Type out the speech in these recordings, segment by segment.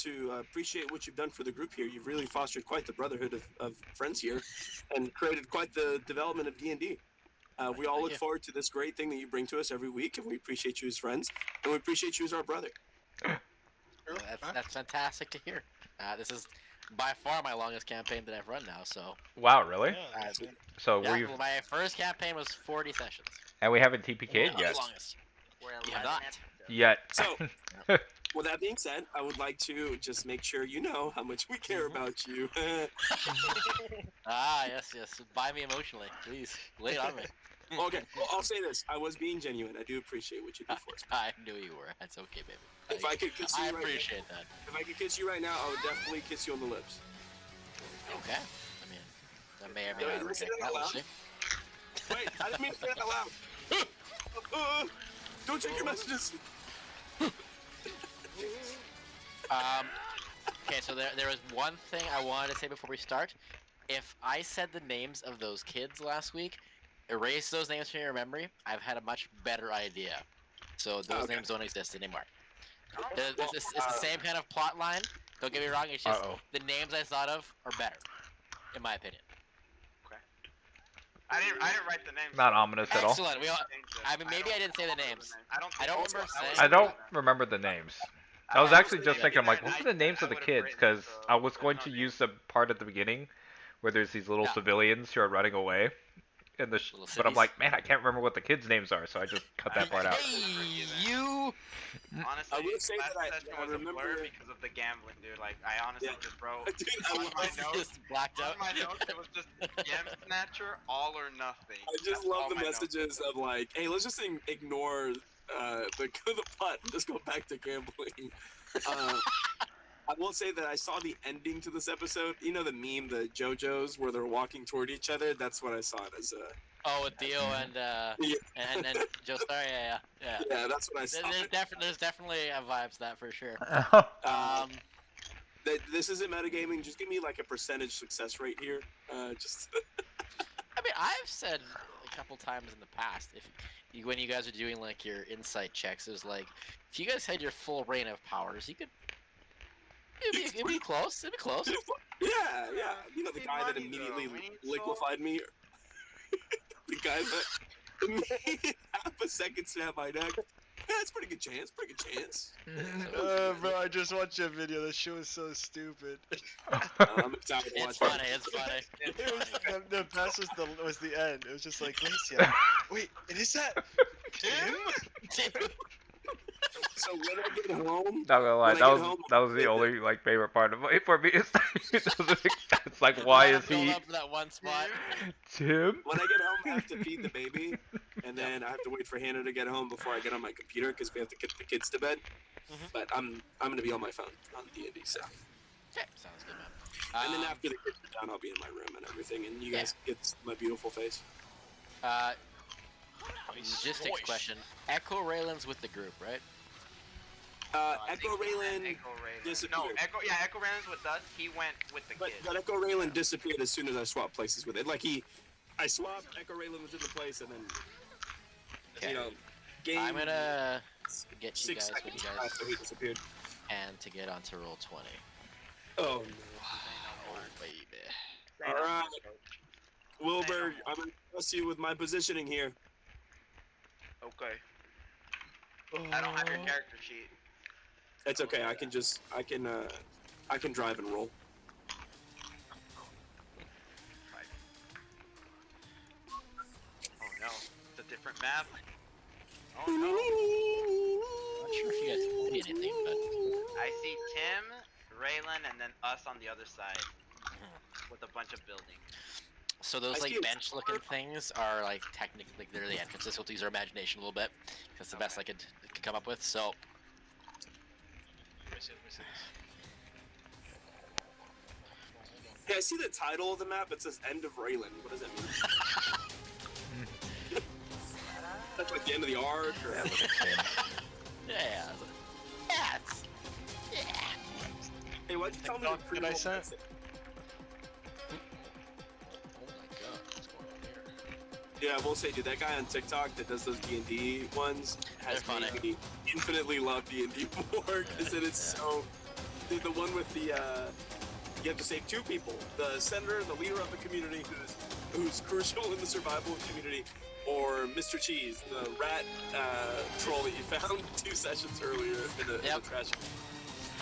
to appreciate what you've done for the group here. You've really fostered quite the brotherhood of friends here, and created quite the development of D&D. We all look forward to this great thing that you bring to us every week, and we appreciate you as friends, and we appreciate you as our brother. That's fantastic to hear. This is by far my longest campaign that I've run now. So. Wow, really? So yeah, my first campaign was 40 sessions. And we haven't TPK'd yet. Longest. You have not. Yet. So, with that being said, I would like to just make sure you know how much we care about you. Yes. Buy me emotionally, please. Lay it on me. Okay, well, I'll say this. I was being genuine. I do appreciate what you do for us. I knew you were. That's okay, baby. If I could kiss you I right appreciate that. If I could kiss you right now, I would definitely kiss you on the lips. Okay. I mean, I may or may not say regret that out that. loud. Wait, I didn't mean to say that out loud. Don't check your messages. Okay, so there was one thing I wanted to say before we start. If I said the names of those kids last week, erase those names from your memory, I've had a much better idea. So those names don't exist anymore. It's the same kind of plot line. Don't get me wrong, it's just the names I thought of are better, in my opinion. Okay. I didn't write the names. Not ominous at all. Excellent. I mean, maybe I didn't say the names. I don't remember saying. I don't remember the names. I was actually just thinking, I'm like, what are the names of the kids? Because I was going to use the part at the beginning where there's these little civilians who are running away. But I'm like, man, I can't remember what the kids' names are, so I just cut that part out. Hey, you! Honestly, I would say that I was remember a blur because of the gambling, dude. Like, I honestly just wrote Dude, on my notes. Just blacked out. On my notes, it was just Gem Snatcher, all or nothing. I just love the messages of like, hey, let's just ignore the plot and just go back to gambling. I will say that I saw the ending to this episode. You know the meme, the JoJo's, where they're walking toward each other? That's what I saw it as. Oh, with Dio and Joestar, yeah. Yeah, that's what I saw. There's definitely vibes to that for sure. This isn't metagaming. Just give me like a percentage success rate here. I mean, I've said a couple times in the past, when you guys are doing like your insight checks, it was like, if you guys had your full reign of powers, you could. It'd be close. It'd be close. Yeah. You know the guy that immediately liquefied me. The guy that immediately half a second snap my neck. Yeah, it's pretty good chance. Bro, I just watched your video. That show is so stupid. I'm excited to watch It's funny. The best was the end. It was just like, Glacia. Wait, is that Tim? So when I get home, Not gonna lie, that was the only like favorite part of it for me. It's like, why is he? Up for that one spot. Tim? when I get home, I have to feed the baby, and then I have to wait for Hannah to get home before I get on my computer because we have to get the kids to bed. But I'm gonna be on my phone on D&D, so. Okay, sounds good, man. And then after the kids are done, I'll be in my room and everything, and you guys get my beautiful face. Logistics question. Echo Raylan's with the group, right? Echo Raylan disappeared. No, Echo Raylan's with us. He went with the kids. But Echo Raylan disappeared as soon as I swapped places with it. Like I swapped, Echo Raylan was in the place, and then, game. I'm gonna get you 6 guys when seconds you guys after he disappeared. and to get onto roll 20. Oh no. Oh, baby. Alright. Wilbur, I'm gonna trust you with my positioning here. Okay. I don't have your character sheet. It's okay. I can drive and roll. Oh no, it's a different map. Oh I'm not sure if you guys see anything, but I see Tim, Raylan, and then us on the other side with a bunch of buildings. so those like bench-looking things are like technically they're the entrances. So we'll use our imagination a little bit. That's the best I could come up with. So. Yeah, I see the title of the map. It says "End of Raylan." What does that mean? That's like the end of the arc, or Yeah. hey, why'd you tell me to Did I send? Oh my god, what's going on here? Yeah, we'll say, dude, that guy on TikTok that does those D&D ones has They're funny. made me infinitely love D&D more because it is so the one with the you have to save two people: the senator, the leader of the community, who's crucial in the survival of the community, or Mr. Cheese, the rat troll that you found 2 sessions earlier in the trash.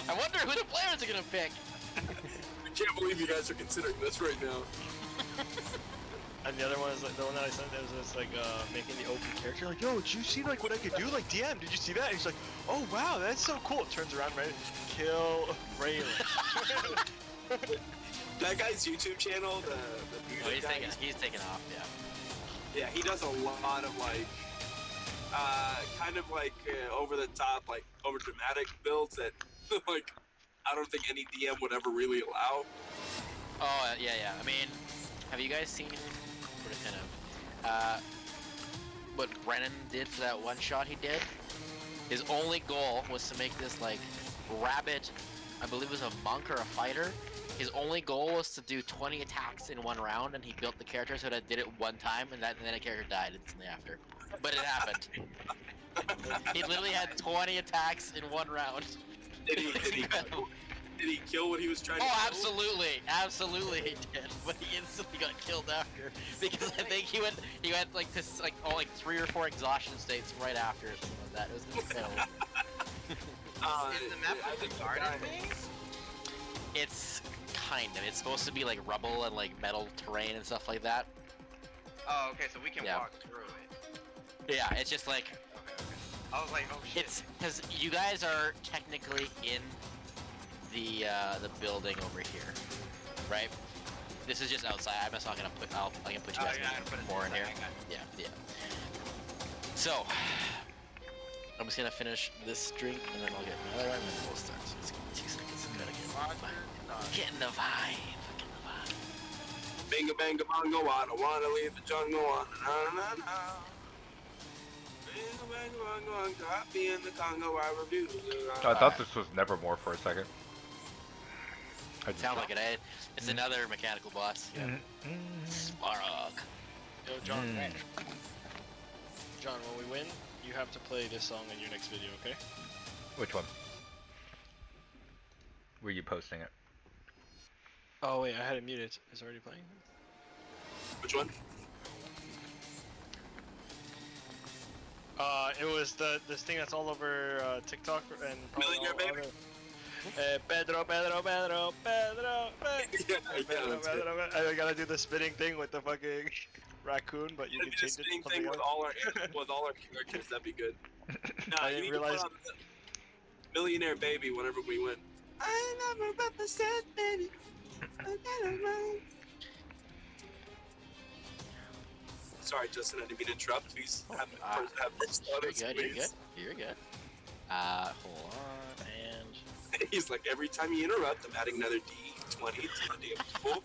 I wonder who the players are gonna pick. I can't believe you guys are considering this right now. And the other one is like the one that I sent. It was just like making the open character. Like, yo, did you see like what I could do? Like, DM, did you see that? And he's like, oh wow, that's so cool. Turns around, right? Kill Raylan. That guy's YouTube channel, the music guy, he's taking off. Yeah. yeah, he does a lot of like, kind of like over the top, like over dramatic builds that, like, I don't think any DM would ever really allow. Oh yeah. I mean, have you guys seen what Brennan did for that one shot he did? His only goal was to make this like rabbit, I believe it was a monk or a fighter. His only goal was to do 20 attacks in one round, and he built the character so that it did it one time, and then a character died instantly after. But it happened. He literally had 20 attacks in one round. Did he kill what he was trying to kill? Oh, absolutely he did. But he instantly got killed after because I think he went like this like 3 or 4 exhaustion states right after or something like that. It was incredible. Is the map like the garden thing? It's kind of. It's supposed to be like rubble and like metal terrain and stuff like that. Oh, okay, so we can walk through it. Yeah, it's just like. Okay. I was like, oh shit. It's because you guys are technically in the building over here, right? This is just outside. I'm just not gonna put. I can put you guys more in here. Yeah. So I'm just gonna finish this drink and then I'll get another one and then we'll start. So it's gonna be 2 seconds. I'm gonna get in the vibe. Bingo bango bongo, I don't wanna leave the jungle on na. Bingo bango bongo, got me in the Congo, I refuse. I thought this was Nevermore for a second. Sound like it, eh? It's another mechanical boss. Yeah. Sparrock. Yo, John. John, when we win, you have to play this song in your next video, okay? Which one? Were you posting it? Oh wait, I had it muted. It's already playing. Which one? It was this thing that's all over TikTok and probably Millionaire all Baby? Pedro. I gotta do the spinning thing with the fucking raccoon, but you can change it to spinning something thing else. with all our characters, that'd be good. Nah, I you didn't need to realize. put on Millionaire Baby whenever we win. I never represent baby. Sorry, Justin, I didn't mean to interrupt. Please have this You're good. Hold on, and He's like, every time you interrupt, I'm adding another D20 to the damn pool.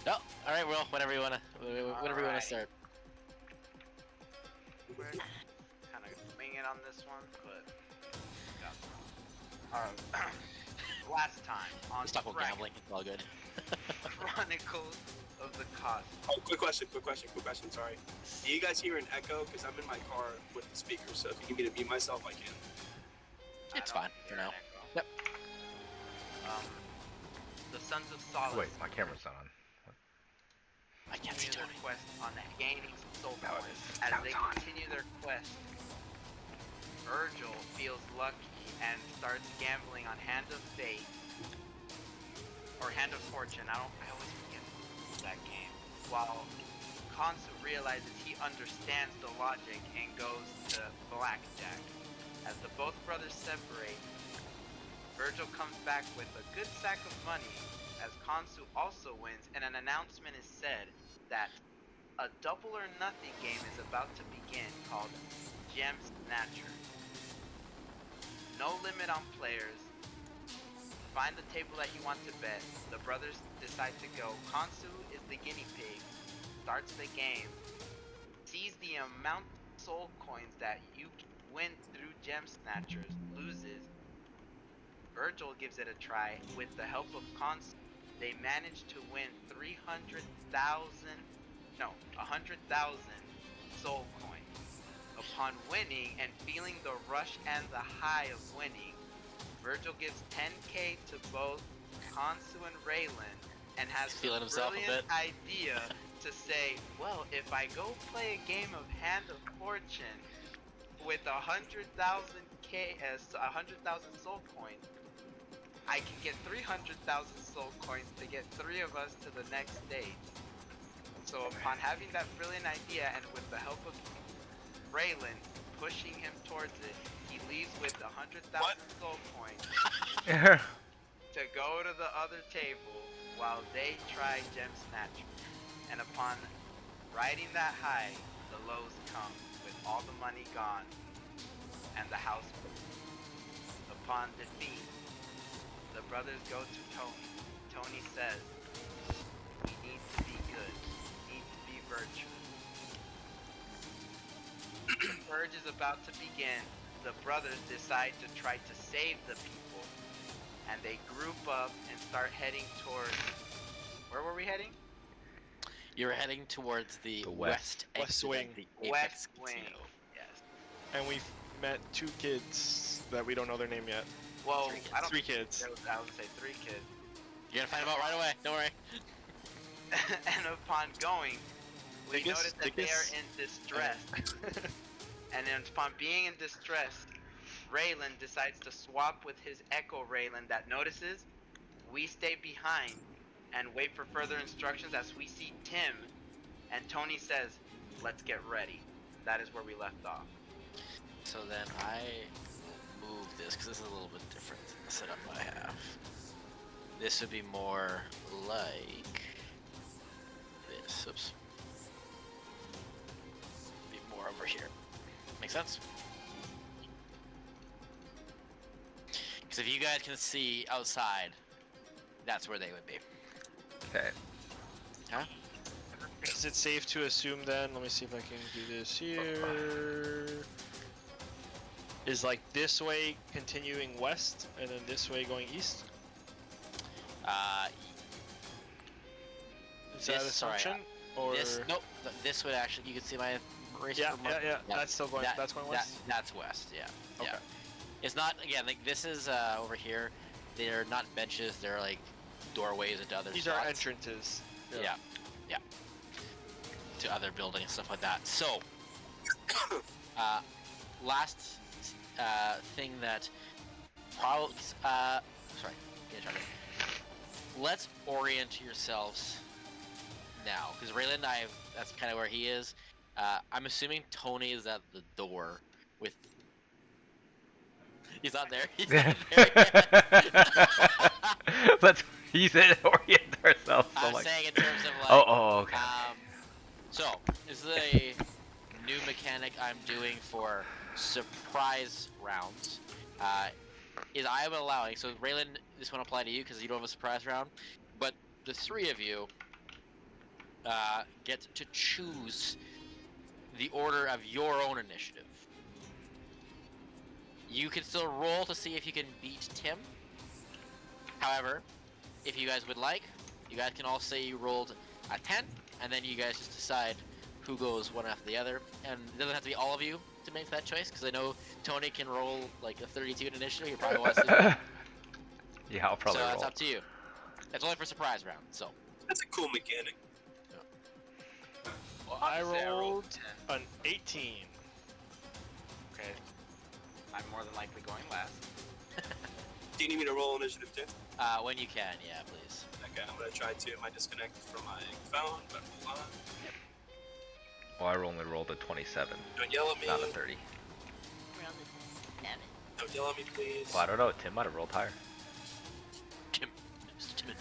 no. All right, well, whenever you wanna start. We're kind of winging on this one, but last time on Let's talk about gambling. It's all good. Chronicles of the Cosmos. Oh, quick question, sorry. Do you guys hear an echo? Because I'm in my car with the speakers, so if you need me to mute myself, I can. It's fine for now. Yep. The Sons of Solace. Wait, my camera's not on. I can't see Continue Tony. their quest on gaining soul Now it points. is. As Now they it's on. continue their quest, Virgil feels lucky and starts gambling on Hand of Fate or Hand of Fortune. I always forget that game. While Konsu realizes he understands the logic and goes to blackjack. As the both brothers separate, Virgil comes back with a good sack of money as Konsu also wins, and an announcement is said that a double or nothing game is about to begin called Gem Snatcher. No limit on players. Find the table that you want to bet. The brothers decide to go. Konsu is the guinea pig, starts the game, sees the amount of soul coins that you can win through Gem Snatchers, loses. Virgil gives it a try. With the help of Konsu, they manage to win 100,000 soul coins. Upon winning and feeling the rush and the high of winning, Virgil gives 10k to both Kansu and Raylan, and has the Feeling himself a brilliant bit. idea to say, well, if I go play a game of Hand of Fortune with 100,000 soul coins, I can get 300,000 soul coins to get 3 of us to the next stage. So upon having that brilliant idea, and with the help of Raylan pushing him towards it, he leaves with 100,000 soul coins to go to the other table while they try Gem Snatch. And upon riding that high, the lows come with all the money gone and the house moved. Upon defeat, the brothers go to Tony. Tony says, we need to be good, we need to be virtuous. The purge is about to begin. The brothers decide to try to save the people, and they group up and start heading towards, where were we heading? You're heading towards the west. west West exit wing. of the Apex West Wing. Casino. Yes. And we've met 2 kids that we don't know their name yet. Well, Three kids. I don't 3 kids. I would say 3 kids. You're gonna find them out right away. Don't worry. And upon going, we Dickus? notice that they are Dickus? in distress. And then upon being in distress, Raylan decides to swap with his Echo Raylan that notices. We stay behind and wait for further instructions as we see Tim, and Tony says, let's get ready. That is where we left off. So then I move this because this is a little bit different than the setup I have. This would be more like this. Oops. Be more over here. Make sense? Because if you guys can see outside, that's where they would be. Okay. Huh? Is it safe to assume then? Let me see if I can do this here. Is like this way continuing west and then this way going east? Is that This- sorry, assumption? Or This nope. This would actually, you can see my eraser. yeah, mark- yeah, yeah. That's still going. that- that's going west. That's west. Yeah. Okay. Yeah. It's not again like this is over here. They're not benches. They're like doorways into other. These are spots. entrances. Yeah. Yeah. To other buildings and stuff like that. So, last thing that probably sorry, get started. Let's orient yourselves now, because Raylan, that's kind of where he is. I'm assuming Tony is at the door with. He's not there. He's not there yet. Let's use it orient ourselves. So I'm like, saying in terms of like. okay. So this is a new mechanic I'm doing for surprise rounds. Is I am allowing, so Raylan, this won't apply to you because you don't have a surprise round, but the 3 of you get to choose the order of your own initiative. You can still roll to see if you can beat Tim. However, if you guys would like, you guys can all say you rolled a 10, and then you guys just decide who goes one after the other. And it doesn't have to be all of you to make that choice, because I know Tony can roll like a 32 in initiative. He probably wants to. Yeah, I'll probably So roll. that's up to you. It's only for surprise round. So That's a cool mechanic. Well, I'll I just say I rolled 10. an 18. Okay. I'm more than likely going last. Do you need me to roll initiative too? when you can, yeah, please. Okay, I'm gonna try to. My disconnect from my phone, but hold on. Well, I only rolled a 27, Don't yell at me. not a 30. Don't yell at me, please. Well, I don't know. Tim might have rolled higher. Tim, Mr. Timon.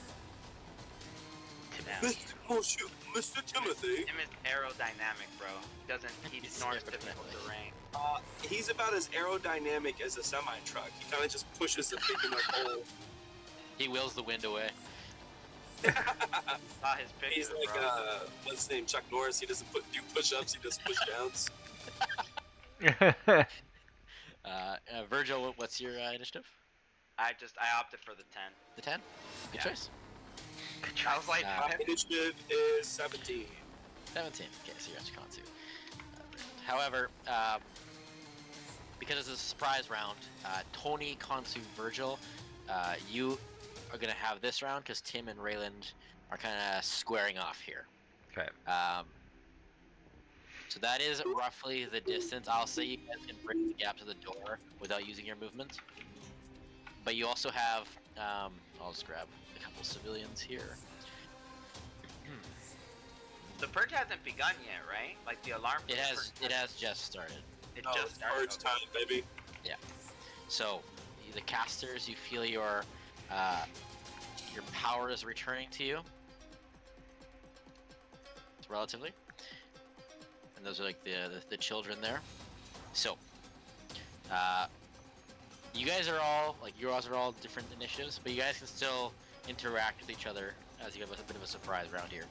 Monsieur, Mr. Timothy. Tim is aerodynamic, bro. He ignores typical terrain. He's about as aerodynamic as a semi-truck. He kind of just pushes the big enough hole. He wills the wind away. Saw his He's picture, like, bro. what's his name? Chuck Norris. He doesn't do push-ups. He does push-downs. Virgil, what's your initiative? I opted for the 10. The 10? Good Yeah. choice. I was like, Uh, Initiative is 17. 17. Okay, so you're at con too. However, because it's a surprise round, Tony, Konsu, Virgil, you are gonna have this round because Tim and Rayland are kind of squaring off here. Okay. So that is roughly the distance. I'll say you guys can bridge the gap to the door without using your movement. But you also have, I'll just grab a couple civilians here. The purge hasn't begun yet, right? Like the alarm. It has just started. It Oh, just started. purge time, baby. So the casters, you feel your power is returning to you. Relatively. And those are like the children there. So, you guys are all different initiatives, but you guys can still interact with each other as you have a bit of a surprise round here.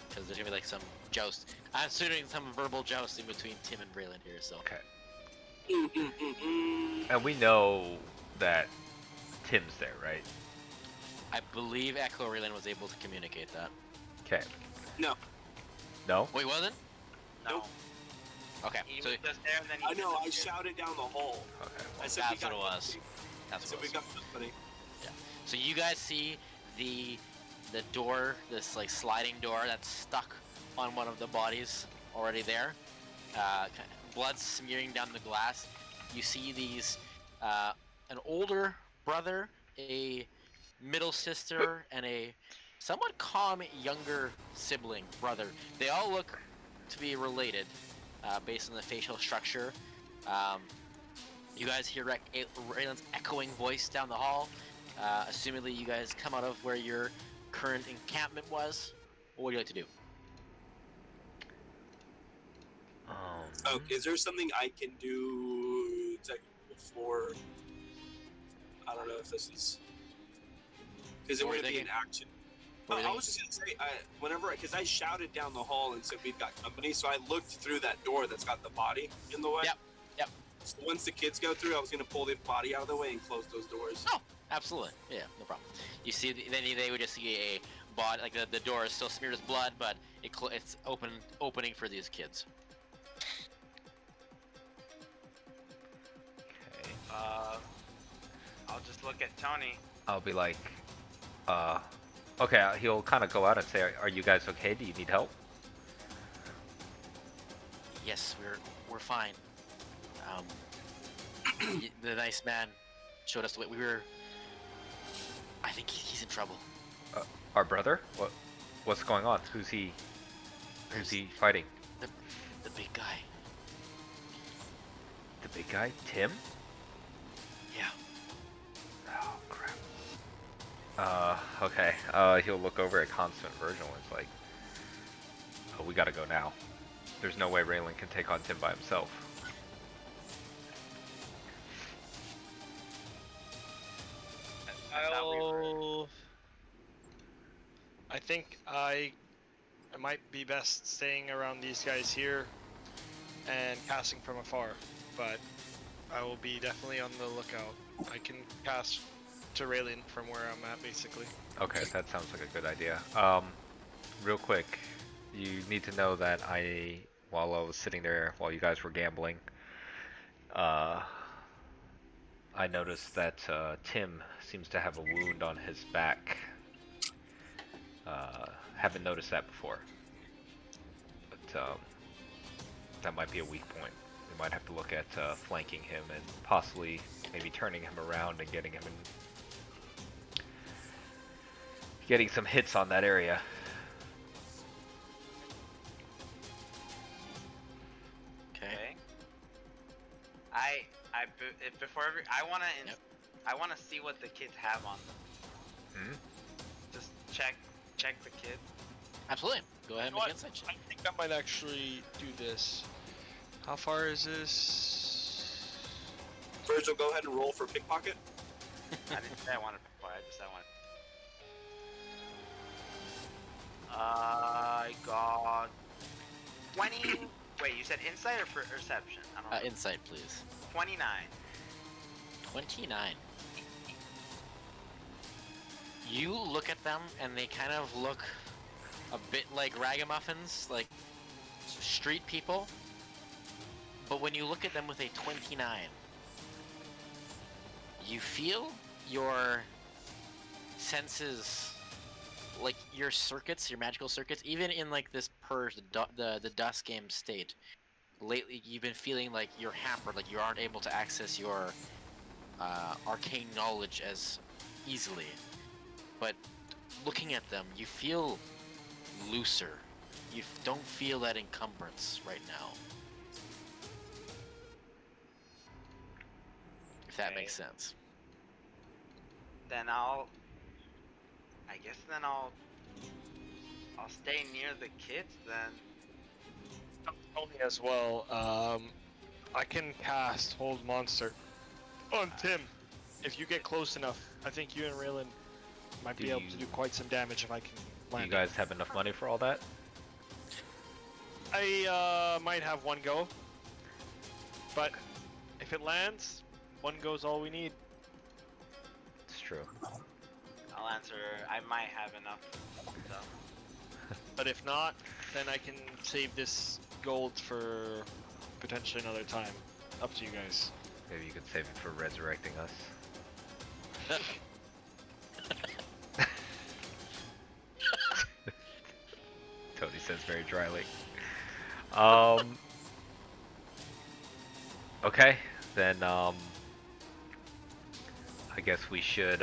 Because there's gonna be like some joust. I'm assuming some verbal jousting between Tim and Braylon here. So. Okay. And we know that Tim's there, right? I believe Echo Raylan was able to communicate that. Okay. No. No? Wait, wasn't? No. Okay. He So was just there and then he I know. I disappeared. shouted down the hole. Okay. I said that's what it was. That's So what we it was. got company. So you guys see the door, this like sliding door that's stuck on one of the bodies already there. Blood smearing down the glass. You see these, an older brother, a middle sister, and a somewhat calm younger sibling brother. They all look to be related, based on the facial structure. You guys hear Raylan's echoing voice down the hall. Assumingly you guys come out of where your current encampment was. What would you like to do? Oh, is there something I can do before? I don't know if this is because it What were would you be an thinking? action. What were you I was just gonna say, because I shouted down the hall and said we've got company, so I looked through that door that's got the body in the way. Yep. So once the kids go through, I was gonna pull the body out of the way and close those doors. Oh, absolutely. Yeah, no problem. You see, then they would just see a body, like the door is still smeared with blood, but it's opening for these kids. Okay. I'll just look at Tony. I'll be like, okay, he'll kind of go out and say, are you guys okay? Do you need help? Yes, we're fine. The nice man showed us the way. I think he's in trouble. Our brother? What's going on? Who's he fighting? The big guy. The big guy? Tim? Yeah. Oh, crap. Okay. He'll look over at Constant Virgil and it's like, oh, we gotta go now. There's no way Raylan can take on Tim by himself. I think I might be best staying around these guys here and casting from afar, but I will be definitely on the lookout. I can cast to Raylan from where I'm at, basically. Okay, that sounds like a good idea. Real quick, you need to know that while I was sitting there, while you guys were gambling, I noticed that Tim seems to have a wound on his back. Haven't noticed that before, but that might be a weak point. We might have to look at flanking him and possibly maybe turning him around and getting some hits on that area. Okay. I wanna see what the kids have on them. Hmm? Just check the kids. Absolutely. Go ahead and You know make what? insight check. I think I might actually do this. How far is this? Virgil, go ahead and roll for pickpocket. I didn't say I wanted to play. I just said I wanted. I got 20. Wait, you said insight or perception? I don't know. Insight, please. 29. 29. You look at them, and they kind of look a bit like ragamuffins, like street people. But when you look at them with a 29, you feel your senses, like your circuits, your magical circuits, even in like this purge, the dust game state. Lately, you've been feeling like you're hampered, like you aren't able to access your arcane knowledge as easily. But looking at them, you feel looser. You don't feel that encumbrance right now. If that makes sense. Then I guess then I'll stay near the kids then. Only as well, I can cast Hold Monster on Tim. If you get close enough, I think you and Raylan might be able to do quite some damage if I can land. Do you guys have enough money for all that? I might have one go, but if it lands, one go's all we need. It's true. I'll answer. I might have enough. So. But if not, then I can save this gold for potentially another time. Up to you guys. Maybe you could save it for resurrecting us. Tony says very dryly. Okay, then I guess we should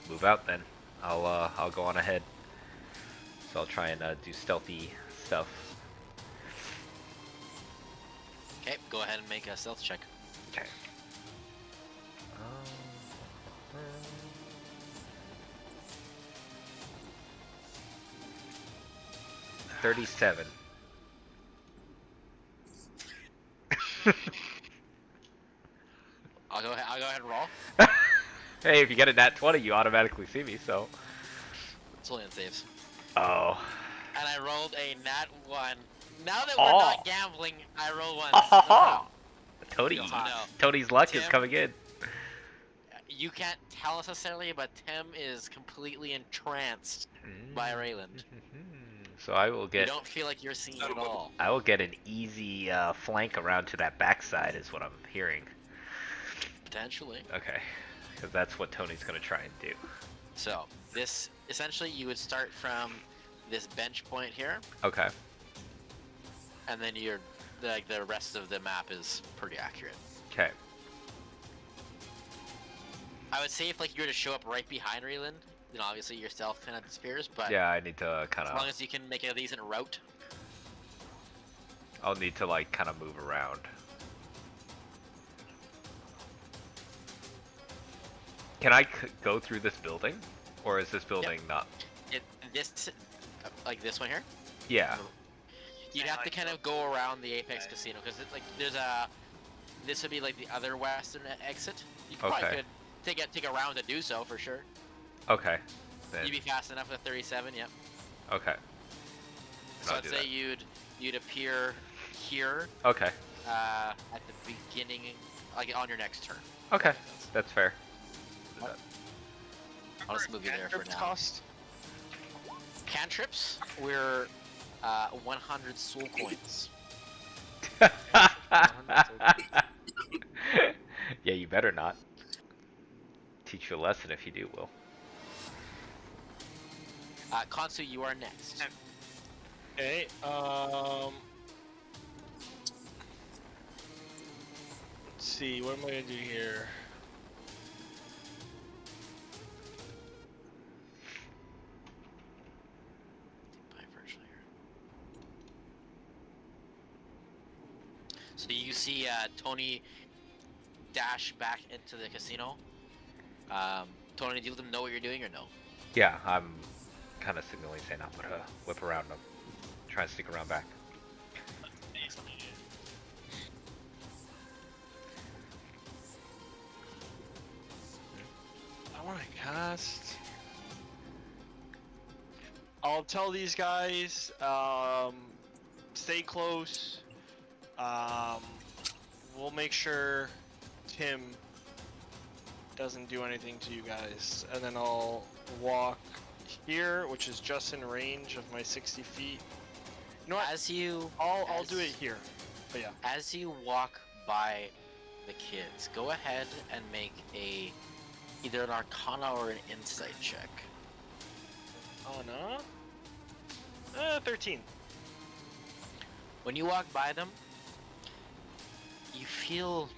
move out then. I'll go on ahead. So I'll try and do stealthy stuff. Okay, go ahead and make a stealth check. Okay. 37. I'll go ahead and roll. Hey, if you get a nat 20, you automatically see me, so. It's only on saves. Oh. And I rolled a nat 1. Now that we're not gambling, I roll 1. Oh. Tony. No. Tony's luck Tim, is coming in. You can't tell necessarily, but Tim is completely entranced by Rayland. So I will get. You don't feel like you're seen at all. I will get an easy flank around to that backside, is what I'm hearing. Potentially. Okay, because that's what Tony's gonna try and do. So this essentially you would start from this bench point here. Okay. And then the rest of the map is pretty accurate. Okay. I would say if like you were to show up right behind Raylan, then obviously your stealth kind of disappears. But yeah, I need to kind as of. long as you can make a decent route. I'll need to like kind of move around. Can I go through this building, or is this building not? This like this one here. Yeah. You'd have to kind of go around the Apex Casino because like there's this would be like the other western exit. You probably could take a round to do so for sure. Okay. Then. You'd be fast enough with 37. Yep. Okay. So I'd say you'd appear here. Okay. At the beginning, like on your next turn. Okay, that's fair. I'll just move you there for now. Cost? Cantrips, we're 100 soul coins. Yeah, you better not. Teach you a lesson if you do, Will. Konsu, you are next. Okay, let's see, what am I gonna do here? So you see Tony dash back into the casino. Tony, do you let them know what you're doing or no? Yeah, I'm kind of signaling saying I'm gonna whip around them. Try and sneak around back. I want to cast. I'll tell these guys, stay close. We'll make sure Tim doesn't do anything to you guys, and then I'll walk here, which is just in range of my 60 feet. You know what? As you, I'll do it here. But yeah. As you walk by the kids, go ahead and make either an Arcana or an Insight check. Oh no. 13. When you walk by them, you feel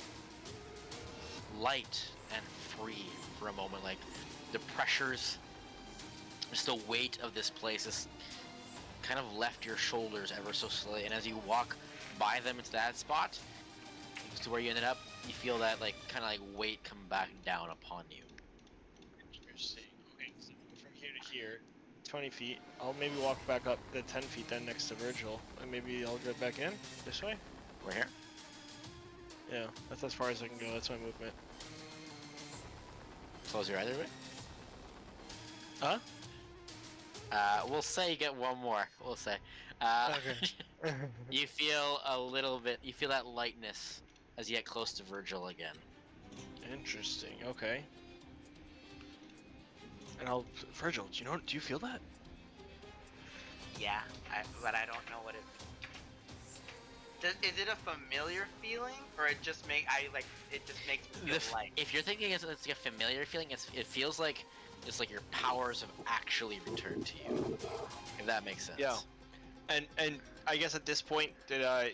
light and free for a moment. Like the pressures, just the weight of this place is kind of left your shoulders ever so slightly. And as you walk by them into that spot, to where you ended up, you feel that like kind of like weight come back down upon you. Interesting. Okay, so from here to here, 20 feet. I'll maybe walk back up the 10 feet then next to Virgil, and maybe I'll get back in this way. We're here. Yeah, that's as far as I can go. That's my movement. Close your either way. Huh? We'll say you get one more. We'll say. Okay. You feel a little bit. You feel that lightness as you get close to Virgil again. Interesting. Okay. And Virgil, do you feel that? Yeah, but I don't know what it. Is it a familiar feeling, or it just it just makes me feel light? If you're thinking it's like a familiar feeling, it feels like it's like your powers have actually returned to you. If that makes sense. Yeah. And I guess at this point, do I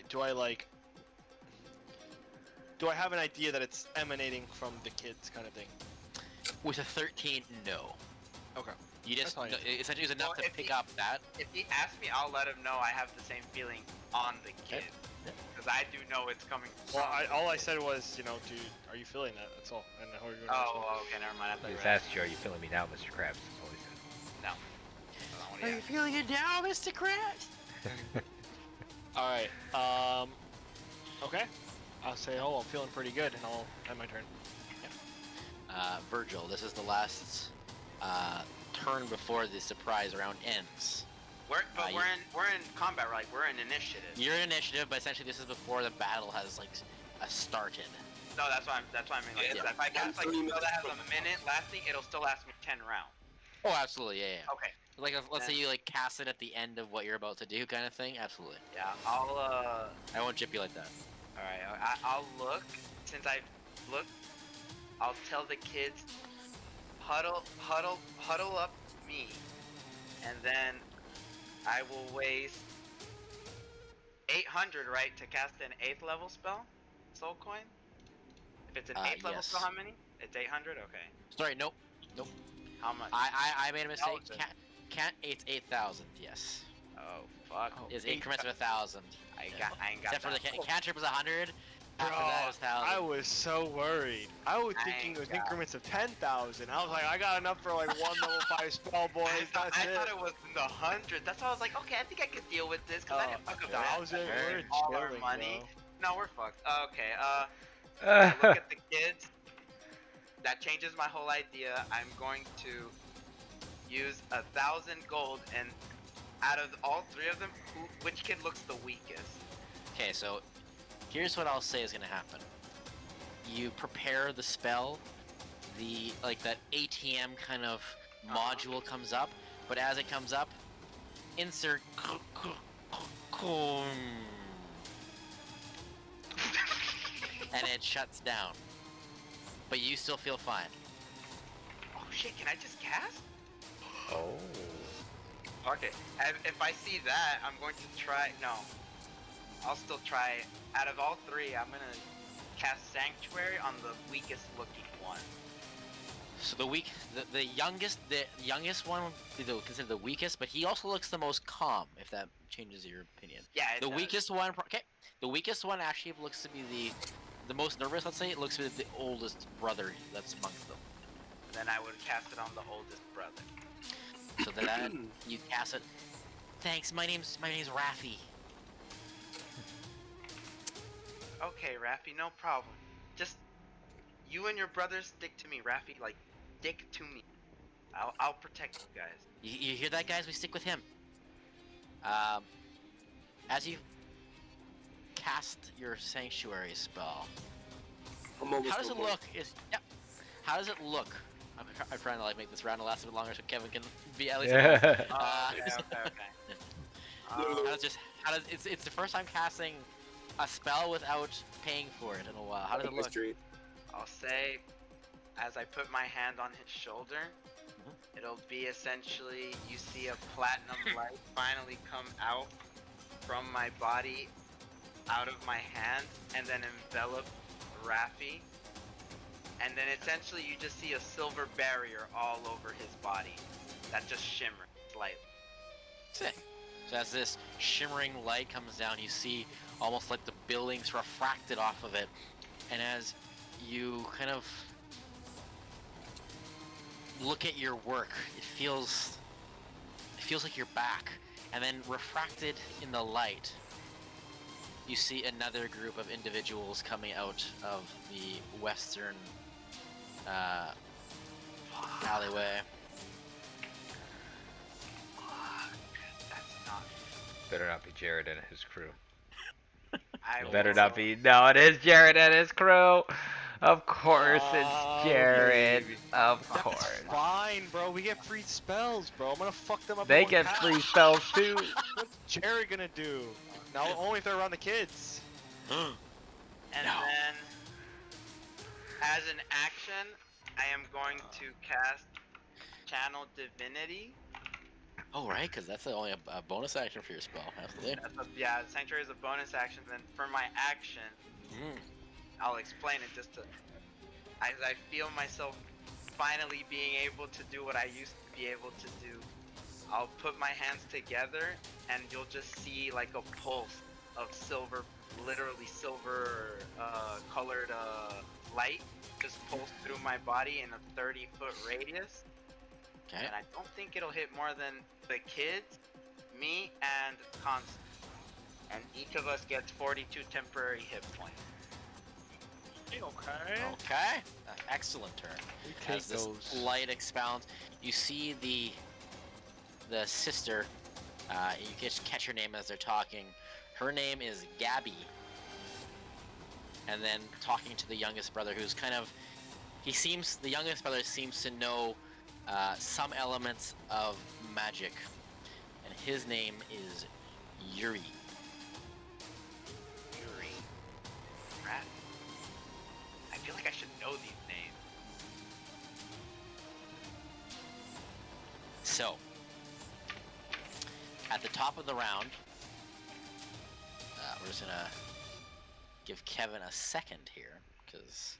have an idea that it's emanating from the kids, kind of thing? With a 13, no. Okay. You just That's fine. essentially it's enough to pick up that. If he asks me, I'll let him know I have the same feeling on the kid, because I do know it's coming. Well, all I said was, are you feeling that? That's all. And how are you going to Oh, okay, never mind. I thought He you just were asked you, are you feeling me now, Mr. Krabs? That's all he said. No. That's not what he Are you asked. feeling it now, Mr. Krabs? All right. Okay. I'll say, I'm feeling pretty good, and I'll end my turn. Virgil, this is the last turn before the surprise round ends. We're in combat, right? We're in initiative. You're in initiative, but essentially this is before the battle has started. No, that's what I mean. Like, Yeah. if I cast like a spell that has a minute lasting, it'll still last me 10 rounds. Oh, absolutely, yeah. Okay. Like, let's say you cast it at the end of what you're about to do, kind of thing. Absolutely. Yeah, I'll I won't chip you like that. All right, I'll look. Since I look, I'll tell the kids, huddle up me, and then I will waste 800, right, to cast an 8th level spell, Soul Coin. If it's an 8th level yes. spell, how many? It's 800. Okay. Sorry, nope. How much? I made a mistake. 1,000. Can't 8,000. Yes. Oh fuck. Is increments of 1,000. I ain't got Except for the that. cantrip is 100. Bro, After that is 1,000. I was so worried. I was I thinking ain't it was got- increments of 10,000. I was like, I got enough for like one level 5 spell, boys. I That's thought it. it was in the hundred. That's why I was like, okay, I think I could deal with this because I didn't fuck up yeah, that. I was in, we're all our chilling, money. bro. No, we're fucked. Okay. I look at the kids. That changes my whole idea. I'm going to use 1,000 gold, and out of all 3 of them, which kid looks the weakest? Okay, so here's what I'll say is gonna happen. You prepare the spell, that ATM kind of module comes up, but as it comes up, insert and it shuts down. But you still feel fine. Oh shit! Can I just cast? Oh. Okay. If I see that, I'm going to try. No. I'll still try. Out of all 3, I'm gonna cast Sanctuary on the weakest looking one. So the youngest one would be considered the weakest, but he also looks the most calm, if that changes your opinion. Yeah. The weakest one, okay. The weakest one actually looks to be the most nervous. Let's say it looks to be the oldest brother that's amongst them. Then I would cast it on the oldest brother. So that you cast it. Thanks. My name's Raffi. Okay, Raffi, no problem. Just you and your brothers stick to me, Raffi. Like, stick to me. I'll protect you guys. You hear that, guys? We stick with him. As you cast your sanctuary spell, how does it look? How does it look? I'm trying to make this round last a bit longer so Kevin can be at least. Yeah. Okay. It's the first time casting a spell without paying for it in a while. How does it look? Street. I'll say, as I put my hand on his shoulder, it'll be essentially, you see a platinum light finally come out from my body, out of my hand, and then envelop Raffi. And then essentially you just see a silver barrier all over his body that just shimmers slightly. Sick. So as this shimmering light comes down, you see almost like the buildings refracted off of it. And as you kind of look at your work, it feels like you're back. And then refracted in the light, you see another group of individuals coming out of the western alleyway. That's not. Better not be Jared and his crew. I It better will- not be. No, it is Jared and his crew. Of course, Oh, it's Jared. baby. Of That's course. fine, bro. We get free spells, bro. I'm gonna fuck them up. They in one get pass. free spells too. What's Jerry gonna do? Now only if they're around the kids. And No. then, as an action, I am going to cast Channel Divinity. Oh, right, because that's only a bonus action for your spell. Absolutely. Yeah, Sanctuary is a bonus action. Then for my action, Mm. I'll explain it just to. As I feel myself finally being able to do what I used to be able to do, I'll put my hands together and you'll just see like a pulse of silver, literally silver colored light just pulse through my body in a 30-foot radius. Okay. And I don't think it'll hit more than the kids, me, and Constance. And each of us gets 42 temporary hit points. Okay. Okay. Excellent turn. We take As this those. light expounds, you see the sister. You catch her name as they're talking. Her name is Gabby. And then talking to the youngest brother, who's kind of, the youngest brother seems to know some elements of magic, and his name is Yuri. Yuri. Rat. I feel like I should know these names. So, at the top of the round, we're just gonna give Kevin a second here, because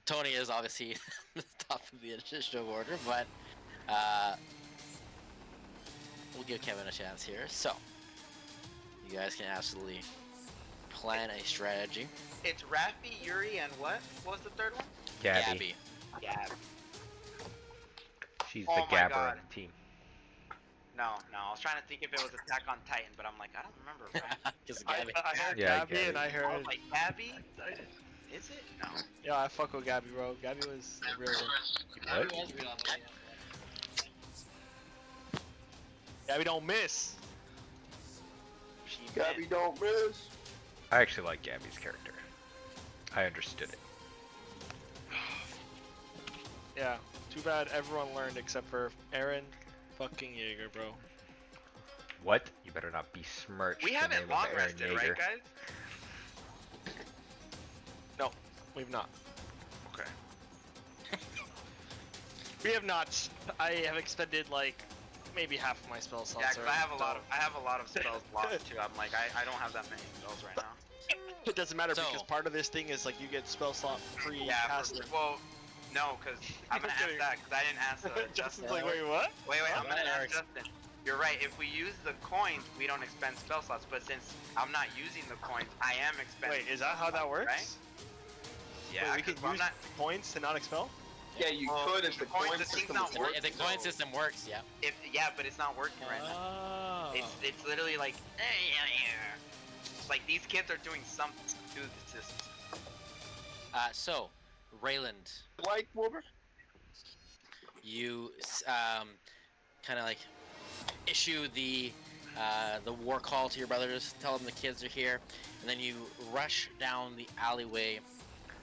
Tony is obviously the top of the initiative order, but we'll give Kevin a chance here. So, you guys can absolutely plan a strategy. It's Raffi, Yuri, and what? What was the third one? Gabby. Gab. She's Oh the my Gabber God. of the team. No, I was trying to think if it was Attack on Titan, but I'm like, I don't remember. Right? Because I Gabby. heard Yeah, Gabby and I Gabby. I heard. was like, Gabby? Is it? No. Yeah, I fuck with Gabby, bro. Gabby was a real one. What? Gabby don't miss. She Gabby meant- don't miss. I actually like Gabby's character. I understood it. Yeah. Too bad everyone learned except for Aaron fucking Jaeger, bro. What? You better not besmirch We the haven't name long of Aaron rested, Yeager. right, guys? We've not. Okay. We have not. I have expended like maybe half of my spell slots. Yeah, 'cause I have a already, lot of spells locked too. I'm like, I don't have that many spells right now. It doesn't matter So- because part of this thing is like you get spell slot free. Yeah, past well, no, because I'm gonna ask kidding. that because I didn't ask Justin's Justin. like, wait, what? Wait, I'm Oh, gonna ask Eric's- Justin. You're right. If we use the coins, we don't expend spell slots. But since I'm not using the coins, I am expending. Wait, is that how that spell slots, works? Right? Yeah, Wait, we can 'cause I'm use not. points to not expel? Yeah, you Well, could if the coin coin system's system not was working. If the coin system works, yeah. Yeah, but it's not working right now. Oh. It's literally like. Like these kids are doing something to the system. So, Rayland, like Wolver. you kind of like issue the war call to your brothers, tell them the kids are here, and then you rush down the alleyway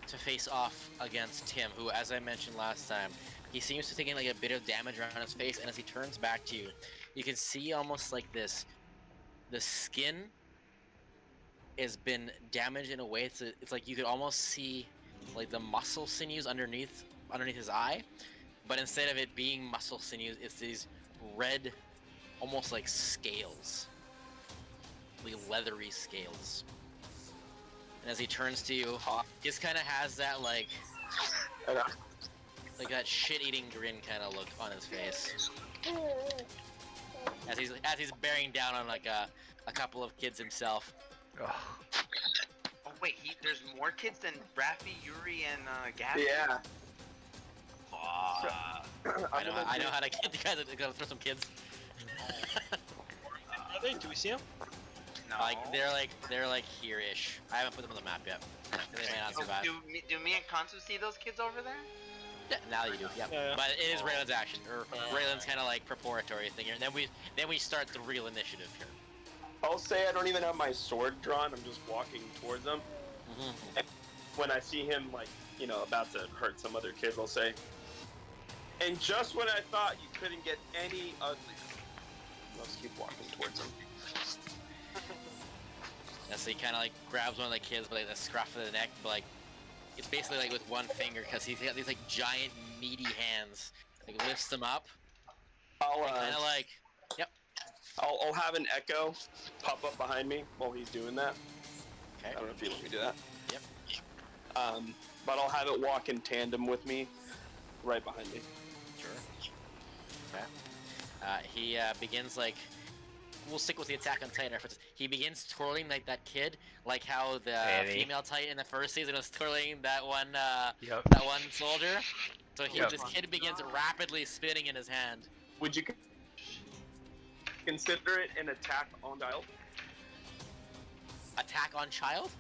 to face off against Tim, who, as I mentioned last time, he seems to be taking like a bit of damage around his face, and as he turns back to you, you can see almost like the skin has been damaged in a way it's like you could almost see like the muscle sinews underneath his eye, but instead of it being muscle sinews, it's these red, almost like scales, like leathery scales. And as he turns to you, he just kind of has that like that shit-eating grin kind of look on his face, as he's bearing down on like a couple of kids himself. Ugh. Oh wait, there's more kids than Raffi, Yuri, and Gabby? Yeah. I know how to get the guys to throw some kids. Are they? Do we see them? No. They're like here-ish. I haven't put them on the map yet. They may not survive. Do me and Kansu see those kids over there? Yeah, now you do. Yep. Yeah. But it is Raylan's action, or Raylan's kind of like preparatory thing here. And then we start the real initiative here. I'll say I don't even have my sword drawn. I'm just walking towards them. Mm-hmm. And when I see him, like, you know, about to hurt some other kids, I'll say, and just when I thought you couldn't get any uglier, let's keep walking towards him. And so he kind of like grabs one of the kids by like the scruff of the neck, but like it's basically like with one finger because he's got these like giant meaty hands. Like lifts them up. I'll Kind of like, yep. I'll have an echo pop up behind me while he's doing that. Okay. I don't know if you let me do that. Yep. But I'll have it walk in tandem with me, right behind me. Sure. Okay. He begins like. We'll stick with the Attack on Titan references. He begins twirling like that kid, like how the female Titan in the first season was twirling that one soldier. So this kid begins rapidly spinning in his hand. Would you consider it an attack on child? Attack on child?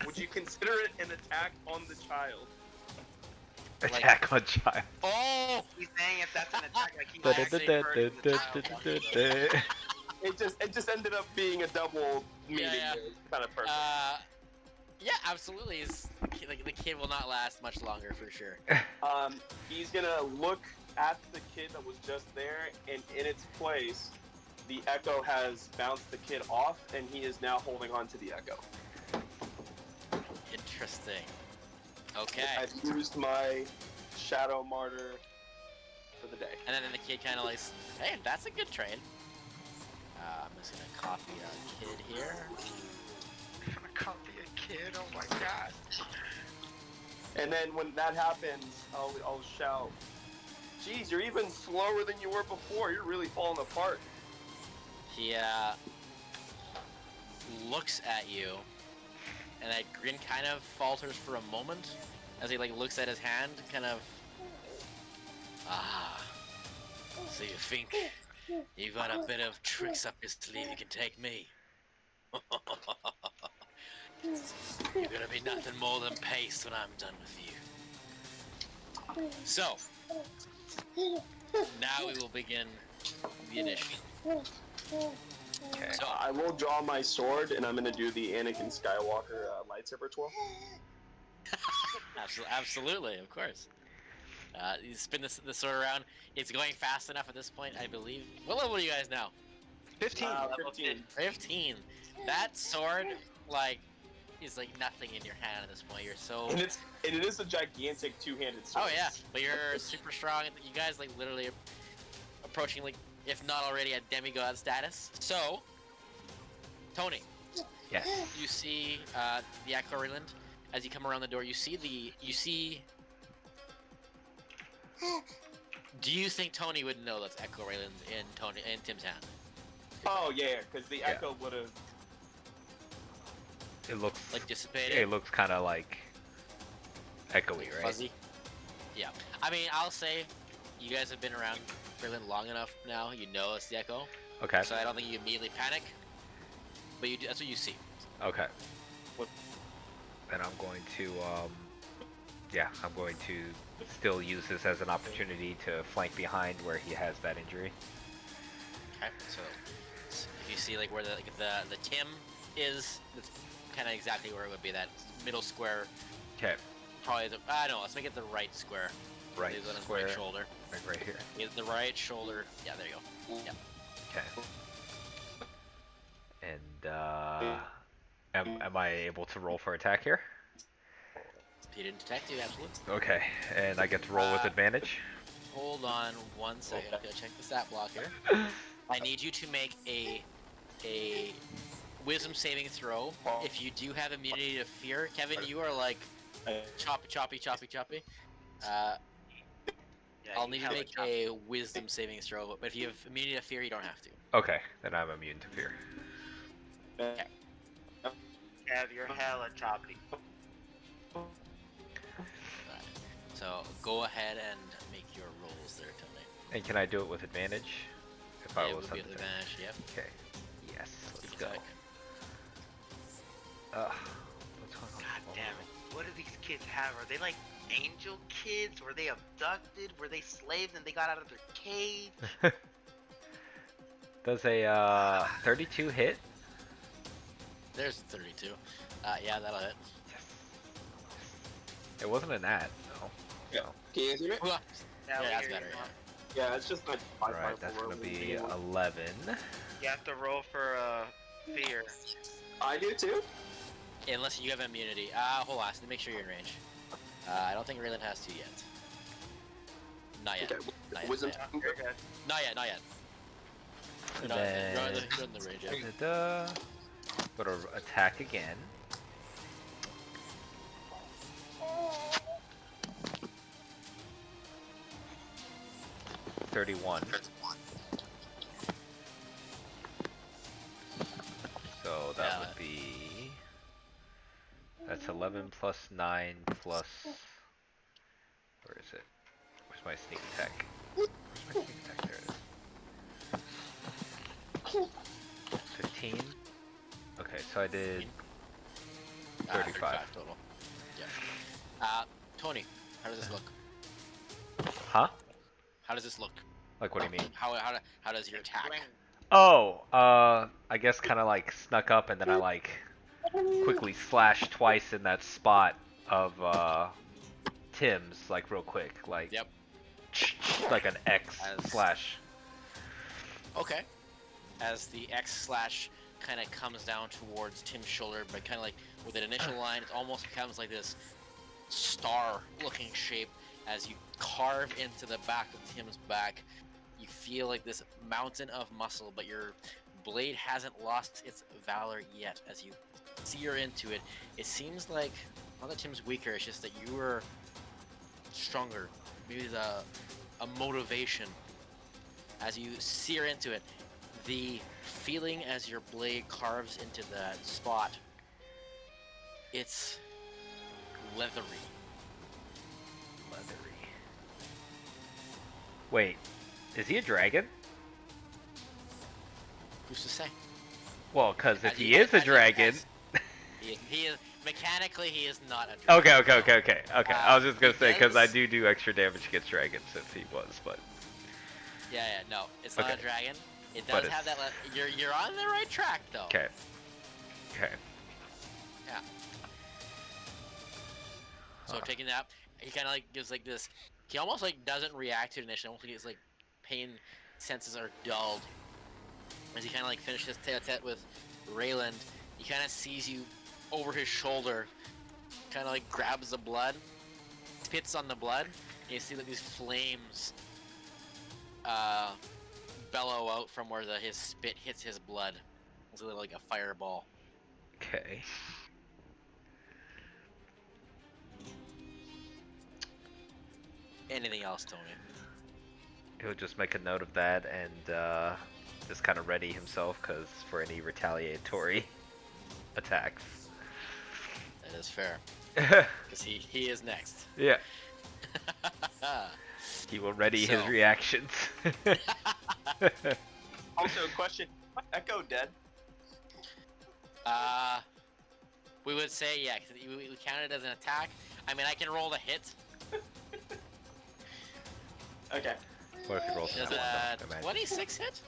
Would you consider it an attack on the child? Attack on child. Oh! He's saying if that's an attack, like he actually hurt the child. It just ended up being a double meeting. Yeah. Kind of perfect. Yeah, absolutely. The kid will not last much longer for sure. He's gonna look at the kid that was just there, and in its place, the echo has bounced the kid off, and he is now holding on to the echo. Interesting. Okay. I've used my Shadow Martyr for the day. And then the kid kind of like, hey, that's a good trade. I'm just gonna copy a kid here. I'm gonna copy a kid, oh my god. And then when that happens, I'll shout, "Geez, you're even slower than you were before. You're really falling apart." He looks at you, and that grin kind of falters for a moment as he like looks at his hand, kind of. So you think you got a bit of tricks up your sleeve? You can take me. You're gonna be nothing more than paste when I'm done with you. So now we will begin the initiative. Okay. So I will draw my sword, and I'm gonna do the Anakin Skywalker lightsaber twirl. Absolutely, of course. You spin the sword around. It's going fast enough at this point, I believe. What level are you guys now? 15. 15. 15. That sword, like, is like nothing in your hand at this point. You're so. And it is a gigantic two-handed sword. Oh yeah, but you're super strong. You guys like literally approaching like, if not already, a demigod status. So, Tony. Yes. You see the Echo Island as you come around the door. You see. Do you think Tony would know that's Echo Island in Tim's hand? Oh yeah, because the echo would have. It looks like dissipated. It looks kind of like echoey, right? Fuzzy. Yeah. I mean, I'll say, you guys have been around Berlin long enough now. You know it's the Echo. Okay. So I don't think you immediately panic. But that's what you see. Okay. Then I'm going to, I'm going to still use this as an opportunity to flank behind where he has that injury. Okay. So if you see like where the Tim is, that's kind of exactly where it would be. That middle square. Okay. Probably no. Let's make it the right square. Right on his square. right shoulder. Right here. The right shoulder. Yeah, there you go. Yeah. Okay. And Am I able to roll for attack here? He didn't detect you, absolutely. Okay, and I get to roll with advantage. Hold on 1 second. I'm gonna check the stat block here. I need you to make a wisdom saving throw. If you do have immunity to fear, Kevin, you are like choppy. Yeah, I'll you need you to hella make choppy. a wisdom saving throw, but if you have immunity to fear, you don't have to. Okay, then I'm immune to fear. Kev, you're hella choppy. So go ahead and make your rolls there, Tony. And can I do it with advantage? If I It was would be something. an advantage, yep. Okay. Yes, let's Sneak go. attack. What's going on? God damn it. What do these kids have? Are they like angel kids? Were they abducted? Were they slaves and they got out of their cage? Does a 32 hit? There's 32. Yeah, that'll hit. It wasn't an ad, no. Yeah. Can you hear me? Yeah, we that's hear better, you. yeah. Yeah, it's just like Alright, that's gonna be 11. You have to roll for fear. I do too. Unless you have immunity. Hold on, let me make sure you're in range. I don't think Raylan has to yet. Not yet. Okay. Not yet. Wisdom. Not yet. Not yet. Not yet. And You're then in the range. Yeah. go to attack again. $31. So that Yeah. would be. That's 11 plus 9 plus. Where is it? Where's my sneak attack? Where's my sneak attack? There it is. 15. Okay, so I did 35. Total. Yeah. Tony, how does this look? Huh? How does this look? Like, what do you mean? How does your attack? Oh, I guess kind of like snuck up and then I like quickly slashed twice in that spot of Tim's, like real quick, like Yep. like an X As- slash. Okay. As the X slash kind of comes down towards Tim's shoulder, but kind of like with an initial line, it almost becomes like this star-looking shape as you carve into the back of Tim's back. You feel like this mountain of muscle, but your blade hasn't lost its valor yet. As you sear into it, it seems like not that Tim's weaker, it's just that you are stronger. Maybe there's a motivation. As you sear into it, the feeling as your blade carves into that spot, it's leathery. Wait, is he a dragon? Who's to say? Well, because if As he you- is a as you- dragon. he is mechanically he is not a dragon. Okay. I was just gonna say because I does- do extra damage against dragons if he was, but Yeah, no, it's not a Okay. dragon. It But does have that. You're on the right track though. okay. Yeah. So Huh. taking that, he kind of like gives like this. He almost like doesn't react to it initially. Almost like his like pain senses are dulled. As he kind of like finishes tete-a-tete with Rayland, he kind of sees you over his shoulder, kind of like grabs the blood, spits on the blood, and you see like these flames bellow out from where his spit hits his blood. It's like a fireball. Okay. Anything else, Tony? He'll just make a note of that and just kind of ready himself because for any retaliatory attacks. That is fair, because he is next. Yeah, he will ready his So- reactions. Also, question: Echo dead? We would say yeah, 'cause we count it as an attack. I mean, I can roll the hit. Okay. What if he rolls Does an a 1? 26 hit?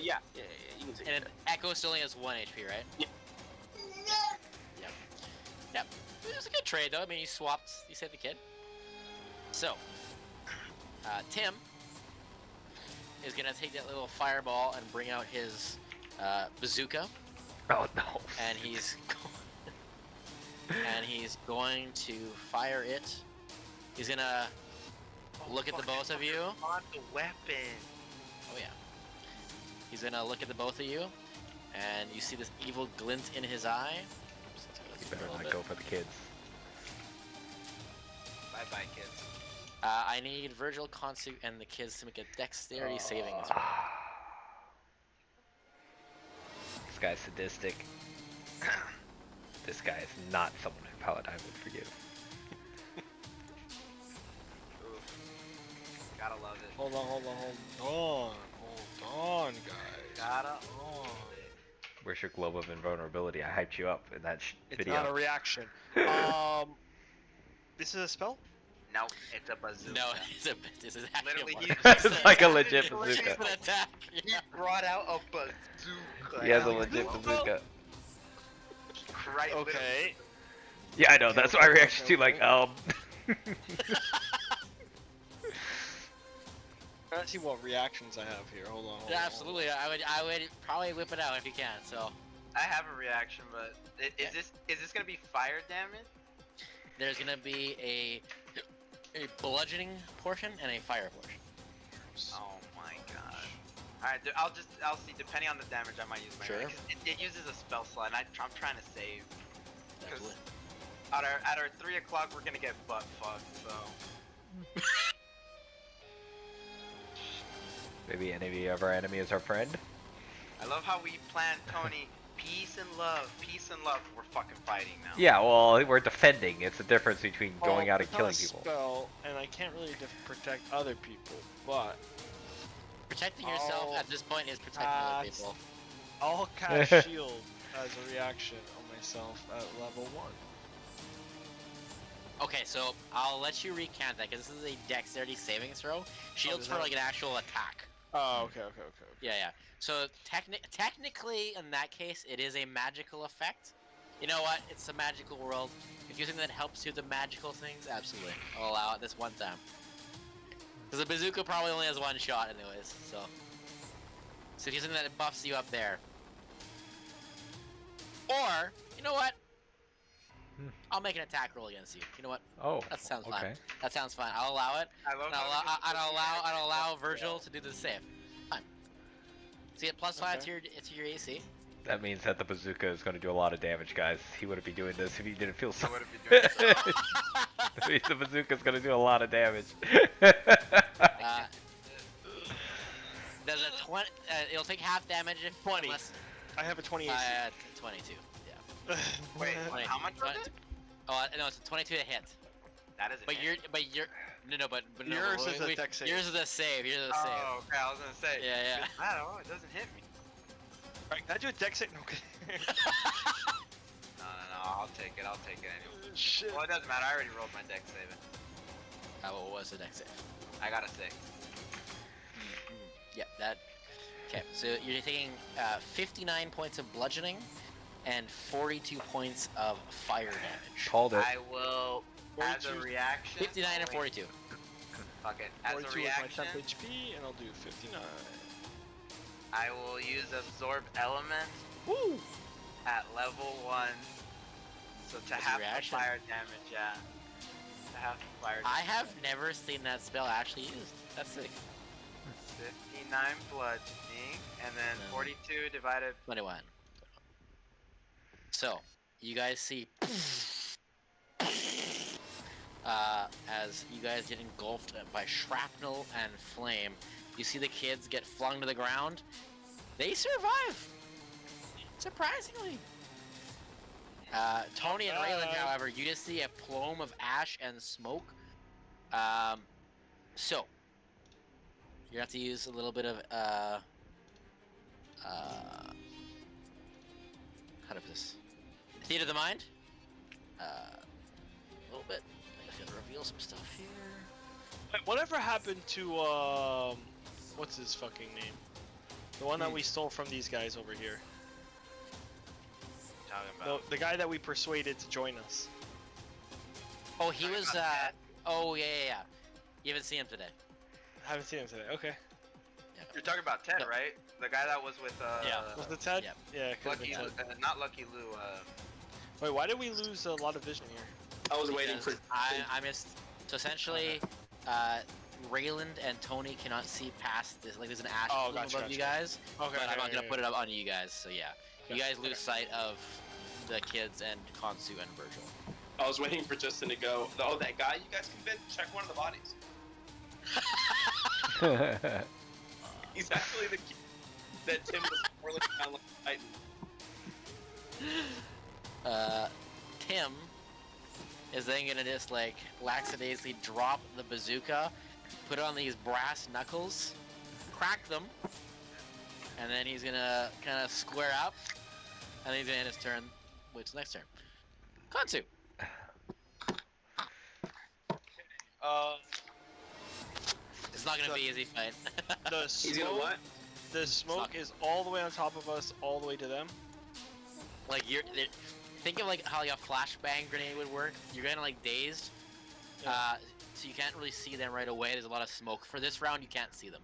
Yeah, you can take And it. Echo still only has 1 HP, right? Yeah. Yep. It was a good trade, though. I mean, you saved the kid. So, Tim is gonna take that little fireball and bring out his bazooka, Oh no. and he's and he's going to fire it. He's gonna look at the both of you. On the weapon. Oh yeah. He's gonna look at the both of you, and you see this evil glint in his eye. You better not go for the kids. Bye bye, kids. I need Virgil, Konsu, and the kids to make a dexterity saving throw. This guy's sadistic. This guy is not someone who Paladin would forgive. Oof. Gotta love it. Hold on, guys. Gotta love it. Where's your globe of invulnerability? I hyped you up in that It's video. not a reaction. This is a spell? No, it's a bazooka. No, this is actually Literally, It's like a legit It's bazooka. an attack. He brought out a bazooka. He has a legit bazooka. Right, Okay. Yeah, I know. That's my reaction to like Let's see what reactions I have here. Hold on. Yeah, absolutely. I would probably whip it out if you can. So I have a reaction, but is this gonna be fire damage? there's gonna be a bludgeoning portion and a fire portion. Oh my gosh. Alright, I'll see. Depending on the damage, I might use my Sure. reaction, 'cause it uses a spell slot, and I'm trying to save. Because Absolutely. at our 3 o'clock, we're gonna get butt fucked. So maybe any of our enemy is our friend. I love how we planned, Tony. Peace and love, peace and love. We're fucking fighting now. Yeah, well, we're defending. It's the difference between going out and it's not killing a people. Spell, and I can't really protect other people, but Protecting yourself Oh, at this point is protecting other people. I'll cast shield as a reaction on myself at level 1. Okay, so I'll let you recant that because this is a dexterity saving throw. Shields is for that- like an actual attack. Oh, okay. Yeah, yeah. So technically, in that case, it is a magical effect. You know what? It's a magical world. If you think that helps you with the magical things, absolutely. I'll allow it this one time. Because the bazooka probably only has one shot anyways, so if you think that it buffs you up there. Or, you know what? I'll make an attack roll against you. You know what? Oh, That sounds okay. fine. That sounds fine. I'll allow it. I love And how I'll allow Virgil to do the save. Fine. See it +5 to your AC. That means that the bazooka is going to do a lot of damage, guys. He wouldn't be doing this if he didn't feel so. I wouldn't be doing this. That means the bazooka is going to do a lot of damage. There's a 20. It'll take half damage if 20. Unless, I have a 20 AC. 22. Yeah. Wait, 20. how much was it? Oh, no, it's a 22 to hit. That is a But hit. but no. Yours is a wait, dex save. Yours is a save. Yours is a save. Oh, okay, I was gonna say. Yeah, yeah. I don't know, it doesn't hit me. Alright, can I do a dex save? No, okay. No, I'll take it anyway. Shit. Well, it doesn't matter, I already rolled my deck saving. What was the dex save? I got a 6. Yeah, that. Okay, so you're taking 59 points of bludgeoning and 42 points of fire damage. Called it. I will, as a 42. reaction. 59 and wait, 42. Fuck it. As 42 a with my reaction, 10 HP, and I'll do 59. I will use Absorb Element Woo! at level 1. So to As a half the reaction? fire damage, yeah. To half the fire I damage. have never seen that spell actually used. That's sick. 59 bludgeoning, and then No. 42 divided. 21. So, you guys see as you guys get engulfed by shrapnel and flame, you see the kids get flung to the ground. They survive! Surprisingly. Tony and Raylan, however, you just see a plume of ash and smoke. So, you have to use a little bit of, how to put this? Theater of the mind? A little bit. I'm just gonna reveal some stuff here. Wait, whatever happened to, what's his fucking name? The one that we stole from these guys over here. Talking The, about. the guy that we persuaded to join us. Oh, he Talking was, about that. oh, yeah. You haven't seen him today. I haven't seen him today. Okay. Yeah. You're talking about Ted, No. right? The guy that was with Was the Ted? Yep. Yeah, it could've Lucky, been Ted. not Lucky Lou. Wait, why did we lose a lot of vision here? I was waiting for. Because I missed. So essentially, Rayland and Tony cannot see past this. Like there's an ash plume above you guys, Okay, but I'm not gonna put it up on you guys. So yeah, you guys lose sight of the kids and Konsu and Virgil. I was waiting for Justin to go. Oh, that guy you guys convinced. Check one of the bodies. He's actually the kid that Tim was really down like a Titan. Tim is then gonna just like lackadaisically drop the bazooka, put on these brass knuckles, crack them, and then he's gonna kind of square up, and then he's gonna end his turn. What's the next turn? Konsu. It's not gonna be easy fight. The He's gonna smoke, what? the smoke is all the way on top of us, all the way to them. Like think of like how like a flashbang grenade would work. You're kind of like dazed, Yeah. so you can't really see them right away. There's a lot of smoke. For this round, you can't see them,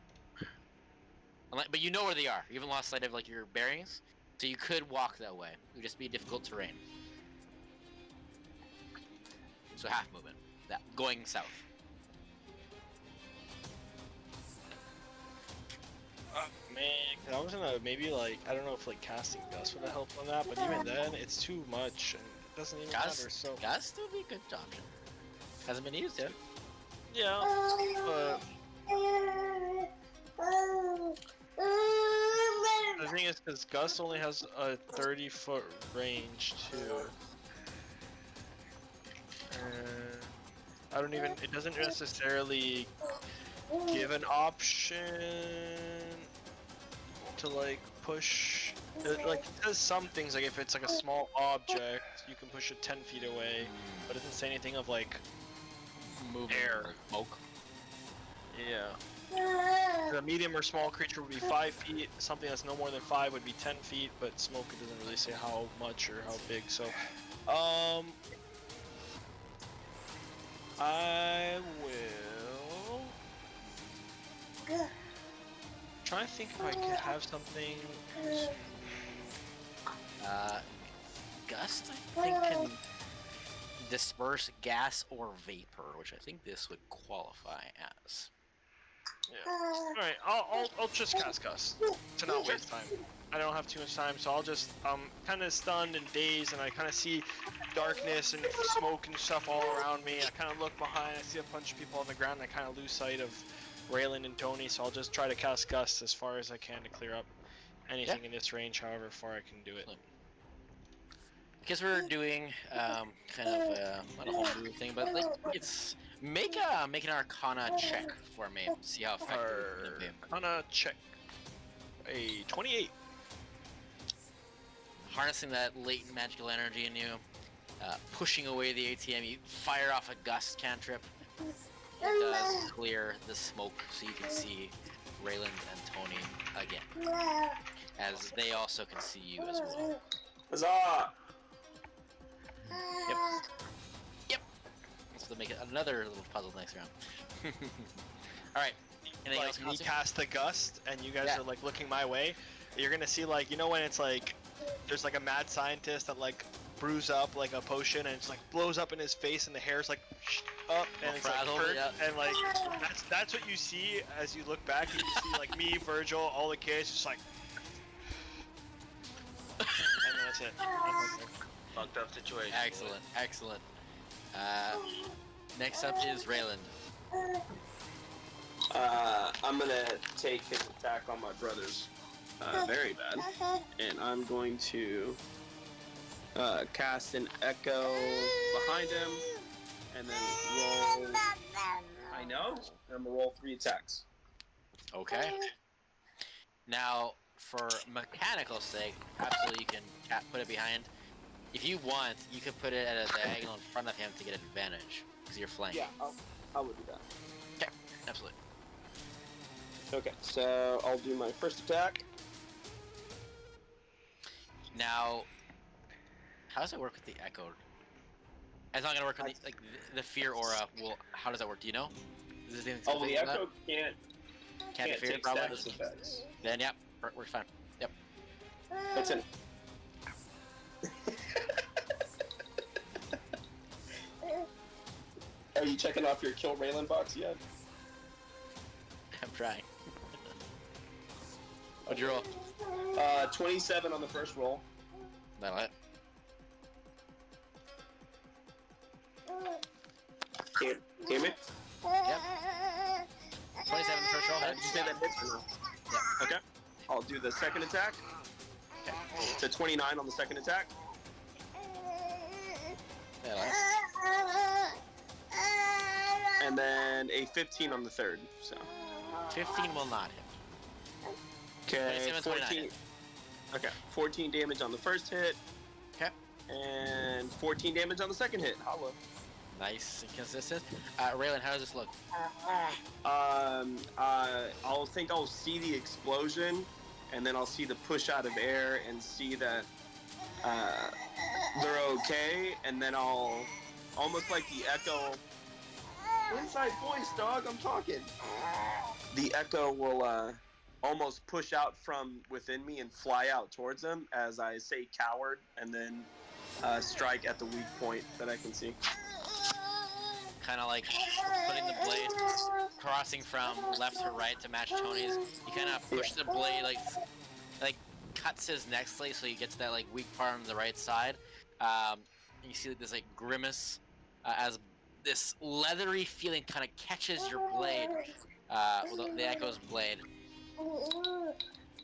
but you know where they are. You haven't lost sight of like your bearings, so you could walk that way. It would just be difficult terrain. So half movement, that going south. Man, I was gonna maybe like, I don't know if like casting Gust would have helped on that, but even then, it's too much and it doesn't even matter, so. Gust would be a good option. Hasn't been used yet. Yeah, but the thing is, because Gust only has a 30-foot range too. I don't even, it doesn't necessarily give an option to like push, like it does some things, like if it's like a small object, you can push it 10 feet away, but it doesn't say anything of like Move air. Smoke. Yeah. The medium or small creature would be 5 feet, something that's no more than 5 would be 10 feet, but smoke, it doesn't really say how much or how big, so, I will try to think if I could have something. Gust, I think, can disperse gas or vapor, which I think this would qualify as. Yeah. Alright, I'll just cast Gust to not waste time. I don't have too much time, so I'll just, kind of stunned and dazed, and I kind of see darkness and smoke and stuff all around me. I kind of look behind, I see a bunch of people on the ground, and I kind of lose sight of Raylan and Tony, so I'll just try to cast Gust as far as I can to clear up anything in this range, however far I can do it. Because we're doing kind of not a homebrew thing, but like it's make an Arcana check for me. See how effective it's gonna be. Arcana check. A 28. Harnessing that latent magical energy in you, pushing away the ATM, you fire off a Gust cantrip. It does clear the smoke so you can see Rayland and Tony again, as they also can see you as well. Huzzah! Yep. So they'll make it another little puzzle next round. Alright. Anything else? Like me Konsu? cast the Gust, and you guys Yeah. are like looking my way. You're gonna see, like, you know when it's like there's like a mad scientist that like brews up like a potion and it's like blows up in his face and the hair's like up and it's like frazzled, hurt, yeah. and like that's what you see as you look back. And you see like me, Virgil, all the kids just like, and then that's it. Fucked up situation. Excellent, excellent. Next up is Rayland. I'm gonna take his attack on my brother's very bad, and I'm going to cast an echo behind him, and then roll. I know. I'm gonna roll 3 attacks. Okay. Now, for mechanical sake, absolutely you can put it behind. If you want, you could put it at a diagonal in front of him to get advantage, because you're flanking. Yeah, I would do that. Okay, absolutely. Okay, so I'll do my first attack. Now, how does it work with the echo? It's not gonna work with the fear aura. Well, how does that work? Do you know? Is this anything Oh, the like that? echo Can't be Can't feared, take probably. status effects. Then, yep, works fine. Yep. That's it. Are you checking off your Kill Raylan box yet? I'm trying. What'd you roll? 27 on the first roll. That'll hit. Damn it. Yep. 27 the first roll. Did you say that hits or no? Yeah. Okay. I'll do the second attack. Okay. It's a 29 on the second attack. That'll hit. And then a 15 on the third. So. 15 will not hit. Okay. 27, 29 14. hit. Okay. 14 damage on the first hit. Okay. And 14 damage on the second hit. Holla. Nice and consistent. Raylan, how does this look? I'll see the explosion, and then I'll see the push out of air and see that they're okay, and then I'll almost like the echo. Inside voice, dog. I'm talking. The echo will almost push out from within me and fly out towards them as I say coward, and then strike at the weak point that I can see. Kind of like putting the blade crossing from left to right to match Tony's. You kind of push the blade like cuts his neck slit, so you get to that like weak part on the right side. And you see like, this like grimace as this leathery feeling kind of catches your blade, the Echo's blade.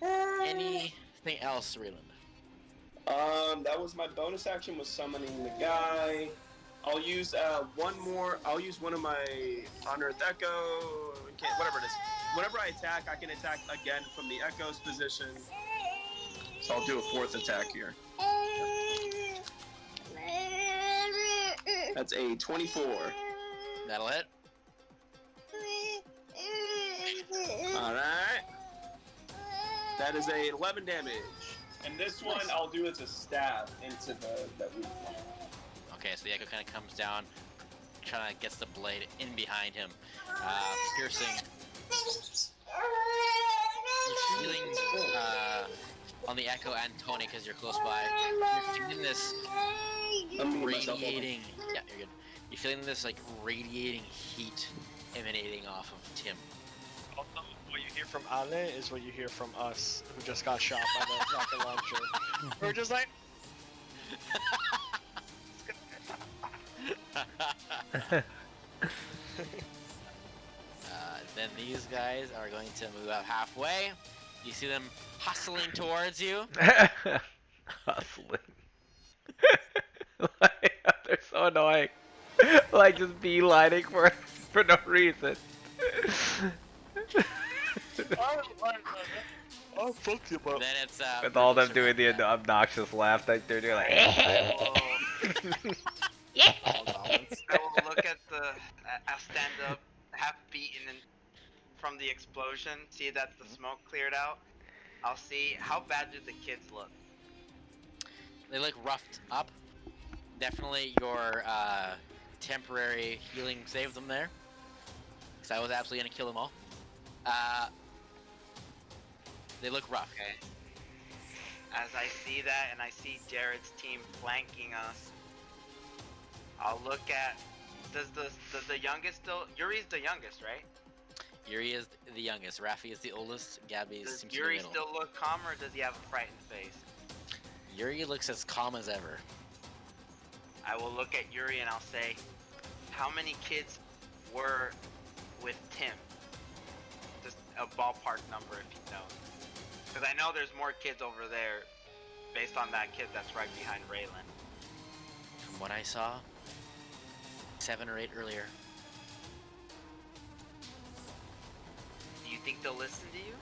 Anything else, Raylan? That was my bonus action, was summoning the guy. I'll use one more. I'll use one of my Unearthed Echo. Whatever it is. Whenever I attack, I can attack again from the Echo's position. So I'll do a fourth attack here. That's a 24. That'll hit. All right. That is a 11 damage. And this one I'll do as a stab into the weak point. Okay, so the Echo kind of comes down, trying to get the blade in behind him, piercing. You're feeling on the Echo and Tony because you're close by. You're feeling this radiating. Yeah, you're good. You're feeling this like radiating heat emanating off of Tim. What you hear from Ale is what you hear from us, who just got shot by the rocket launcher. We're just like. Then these guys are going to move out halfway. You see them hustling towards you. Hustling. Like, they're so annoying. Like just beelining for no reason. Oh, fuck you, bro. Then it's With all them doing the obnoxious laugh that they're doing, like. I will look at I'll stand up, half beaten from the explosion, see that the smoke cleared out. I'll see, how bad do the kids look? They look roughed up. Definitely your temporary healing saved them there. Because I was absolutely going to kill them all. They look rough. Okay. As I see that and I see Jared's team flanking us, I'll look at, does the youngest still, Yuri's the youngest, right? Yuri is the youngest. Rafi is the oldest. Gabby is Does in the Yuri middle. still look calm, or does he have a frightened face? Yuri looks as calm as ever. I will look at Yuri and I'll say, how many kids were with Tim? Just a ballpark number if you know. Because I know there's more kids over there based on that kid that's right behind Raylan. From what I saw, 7 or 8 earlier. Do you think they'll listen to you?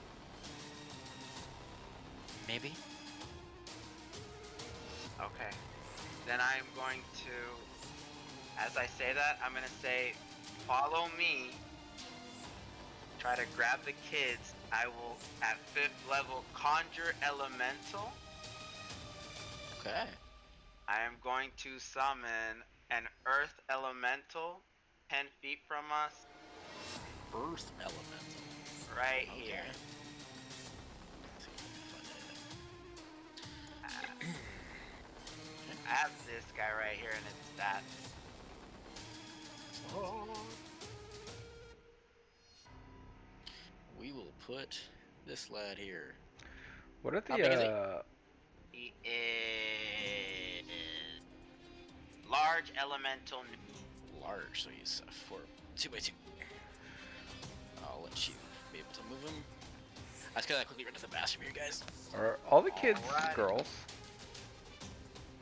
Maybe. Okay. Then I'm going to, as I say that, I'm going to say, follow me. Try to grab the kids. I will, at 5th level, conjure elemental. Okay. I am going to summon an earth elemental 10 feet from us. Earth elemental. right Okay. here. I have this guy right here, and it's that. We will put this lad here. What are How big is he? the He is large elemental. Large, so he's 2x2. I'll let you be able to move him. I just gotta quickly run to the bathroom here, guys. are all the kids Alright. girls?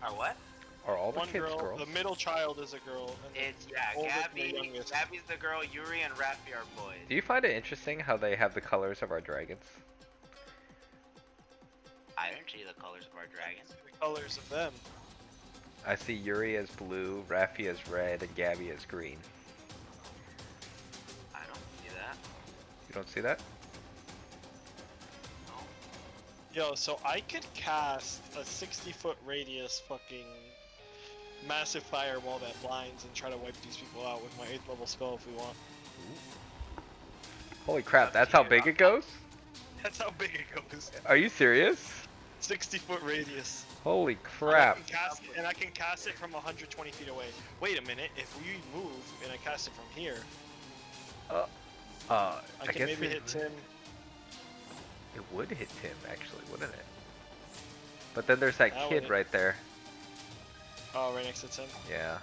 Or what? Are all the One kids girl, girls? the middle child is a girl. And It's older than the Gabby. youngest. Gabby's the girl. Yuri and Rafi are boys. Do you find it interesting how they have the colors of our dragons? I didn't see the colors of our dragons. the colors of them. I see Yuri as blue, Raffi as red, and Gabby as green. I don't see that. You don't see that? No. Yo, so I could cast a 60-foot radius fucking massive firewall that blinds and try to wipe these people out with my 8th level spell if we want. Holy crap, that's how big it goes? That's how big it goes. Are you serious? 60-foot radius. Holy crap. And I can cast it from 120 feet away. Wait a minute, if we move and I cast it from here, I can guess maybe hit Tim. It would hit Tim, actually, wouldn't it? But then there's that That kid would- right there. Oh, right next to Tim. Yeah.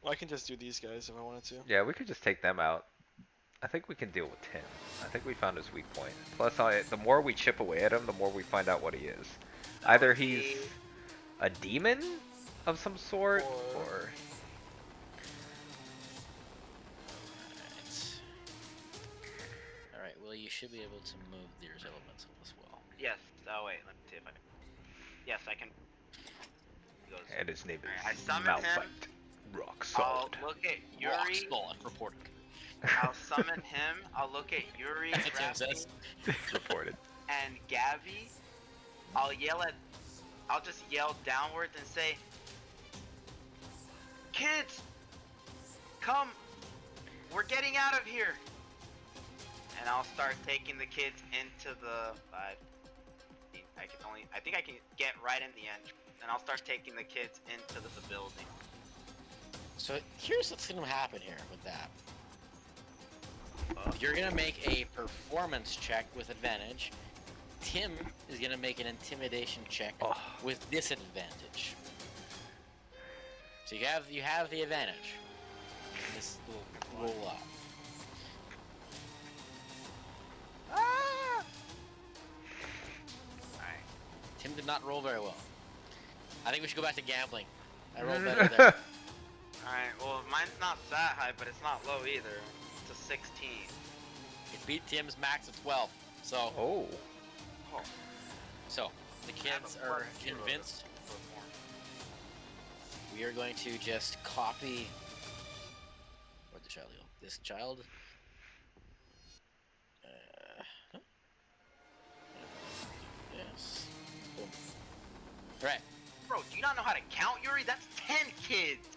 Well, I can just do these guys if I wanted to. Yeah, we could just take them out. I think we can deal with Tim. I think we found his weak point. Plus, the more we chip away at him, the more we find out what he is. Either he's a demon of some sort, or... Alright, well, you should be able to move Deer's elemental as well. Yes. Oh wait, let me see if I can. Yes, I can. He goes, And his name Alright, is I summon him. Malphite. Rock I'll solid. look at Rock Yuri. solid, reporting. I'll summon him. I'll look at Yuri, That's what Tim Rafi, says. Reported. and Gabby. I'll just yell downwards and say, "Kids, come! We're getting out of here!" And I'll start taking the kids into the. I think I can get right in the end, and I'll start taking the kids into the building. So here's what's gonna happen here with that. You're gonna make a performance check with advantage. Tim is gonna make an intimidation check with disadvantage. So you have the advantage. This will roll off. Alright. Tim did not roll very well. I think we should go back to gambling. I rolled better there. Alright, well, mine's not that high, but it's not low either. It's a 16. It beat Tim's max of 12. So, Oh. so the kids are convinced. We are going to just copy. Where'd the child go? This child. Huh? Yes. Boom. Right. Bro, do you not know how to count, Yuri? That's 10 kids!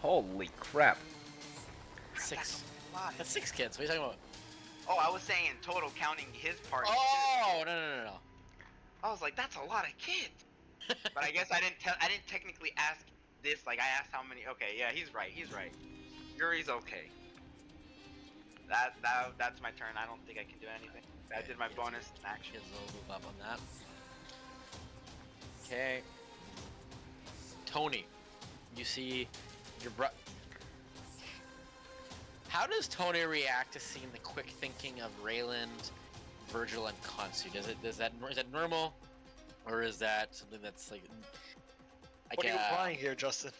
Holy crap. 6. A lot. That's 6 kids. What are you talking about? Oh, I was saying in total, counting his party. Oh no. I was like, that's a lot of kids. But I guess I didn't technically ask this. Like, I asked how many. Okay, yeah, he's right. Yuri's okay. That's my turn. I don't think I can do anything. I did my bonus action. Kids will move up on that. Okay. Tony, you see your bro. How does Tony react to seeing the quick thinking of Rayland, Virgil, and Khonsu? Is that normal, or is that something that's like? What are you implying here, Justin?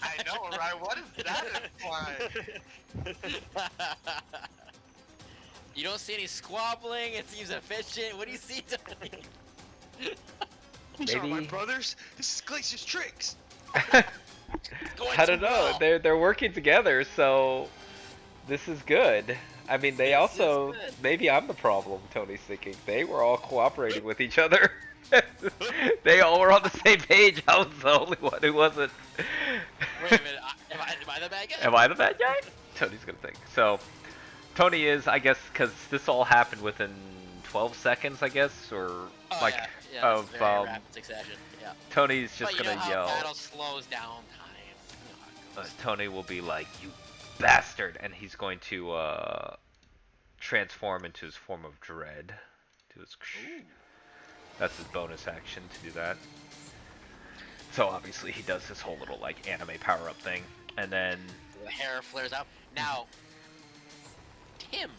I know, right? What is that implying? You don't see any squabbling. It seems efficient. What do you see, Tony? These are my Maybe- brothers. This is Glacier's tricks. Going I don't too know. well. They're working together, so this is good. I mean, they This also is good. maybe I'm the problem. Tony's thinking they were all cooperating with each other. They all were on the same page. I was the only one who wasn't. Wait a minute. Am I the bad guy? Am I the bad guy? Tony's gonna think. So, Tony is, I guess, because this all happened within 12 seconds, I guess, or like of of rapid succession. Yeah. Tony's just But you gonna know how yell. battle slows down time. You know how it goes. Tony will be like, "You bastard," and he's going to transform into his form of dread. Do his. That's his bonus action to do that. So obviously he does this whole little like anime power up thing, and then The hair flares out. Now, Tim,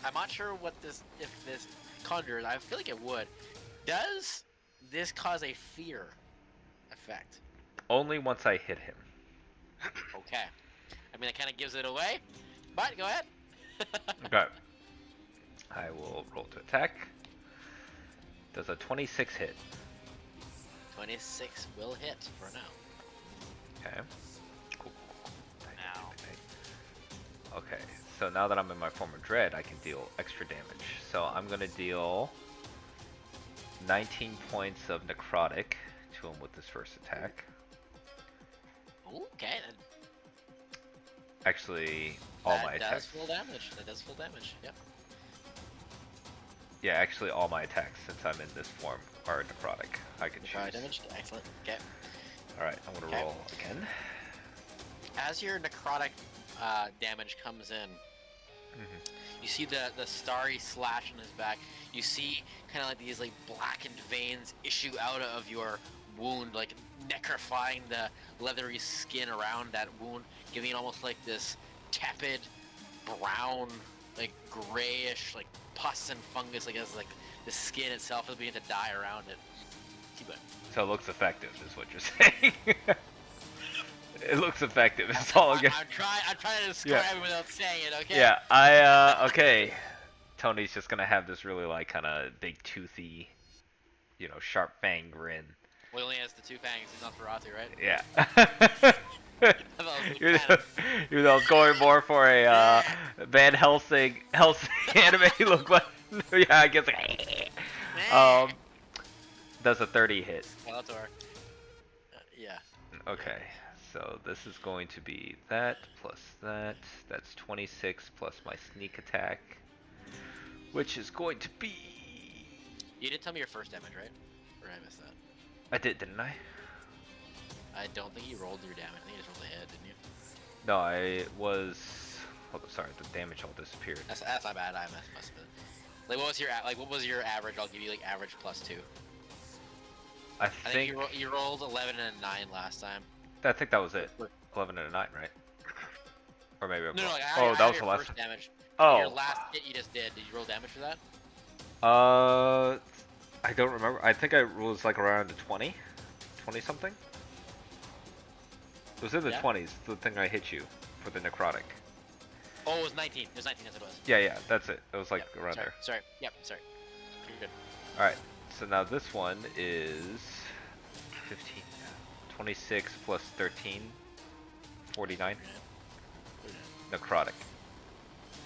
I'm not sure what this if this conjures. I feel like it would. Does this cause a fear effect? only once I hit him. Okay. I mean, it kind of gives it away, but go ahead. Okay. I will roll to attack. Does a 26 hit? 26 will hit for now. Okay. Cool. Now. Okay, so now that I'm in my form of dread, I can deal extra damage. So I'm gonna deal 19 points of necrotic to him with this first attack. Okay, then Actually, all my that attacks. does full damage. That does full damage. Yep. Yeah, actually, all my attacks, since I'm in this form, are necrotic. I can Necrotic choose. damage. Excellent. Okay. All right, I'm gonna Okay. roll again. As your necrotic damage comes in, you see the starry slash in his back. You see kind of like these like blackened veins issue out of your wound, like necrifying the leathery skin around that wound, giving it almost like this tepid brown, like grayish, like pus and fungus, like as like the skin itself is beginning to die around it. Keep it. So it looks effective, is what you're saying. It looks effective. It's all good. I'm trying to describe it without saying it. Okay. Yeah, okay. Tony's just gonna have this really like kind of big toothy, sharp fang grin. Well, he only has the two fangs. He's not Ferrazzi, right? Yeah. Even though I was going more for a Van Helsing anime look, but yeah, I guess. Does a 30 hit? Skeletor. Yeah. Okay, so this is going to be that plus that. That's 26 plus my sneak attack, which is going to be. You didn't tell me your first damage, right? Or did I miss that? I did, didn't I? I don't think you rolled your damage. I think you just rolled a hit, didn't you? No, I was. Oh, sorry, the damage all disappeared. That's my bad. I must have been. Like, what was your average? I'll give you like average +2. I I think think you rolled 11 and a 9 last time. I think that was it. 11 and a 9, right? Or maybe I'm No, wrong. like Oh, that was your the last first damage. Oh. Your last hit you just did. Did you roll damage for that? I don't remember. I think I was like around the 20 something. It was in the Yeah? 20s, the thing I hit you for the necrotic. Oh, it was 19. It was 19. That's what it was. Yeah, that's it. It was like Yep, around sorry, there. Sorry. Yep. Sorry. You're good. Alright, so now this one is 15, 26 plus 13, 49, necrotic.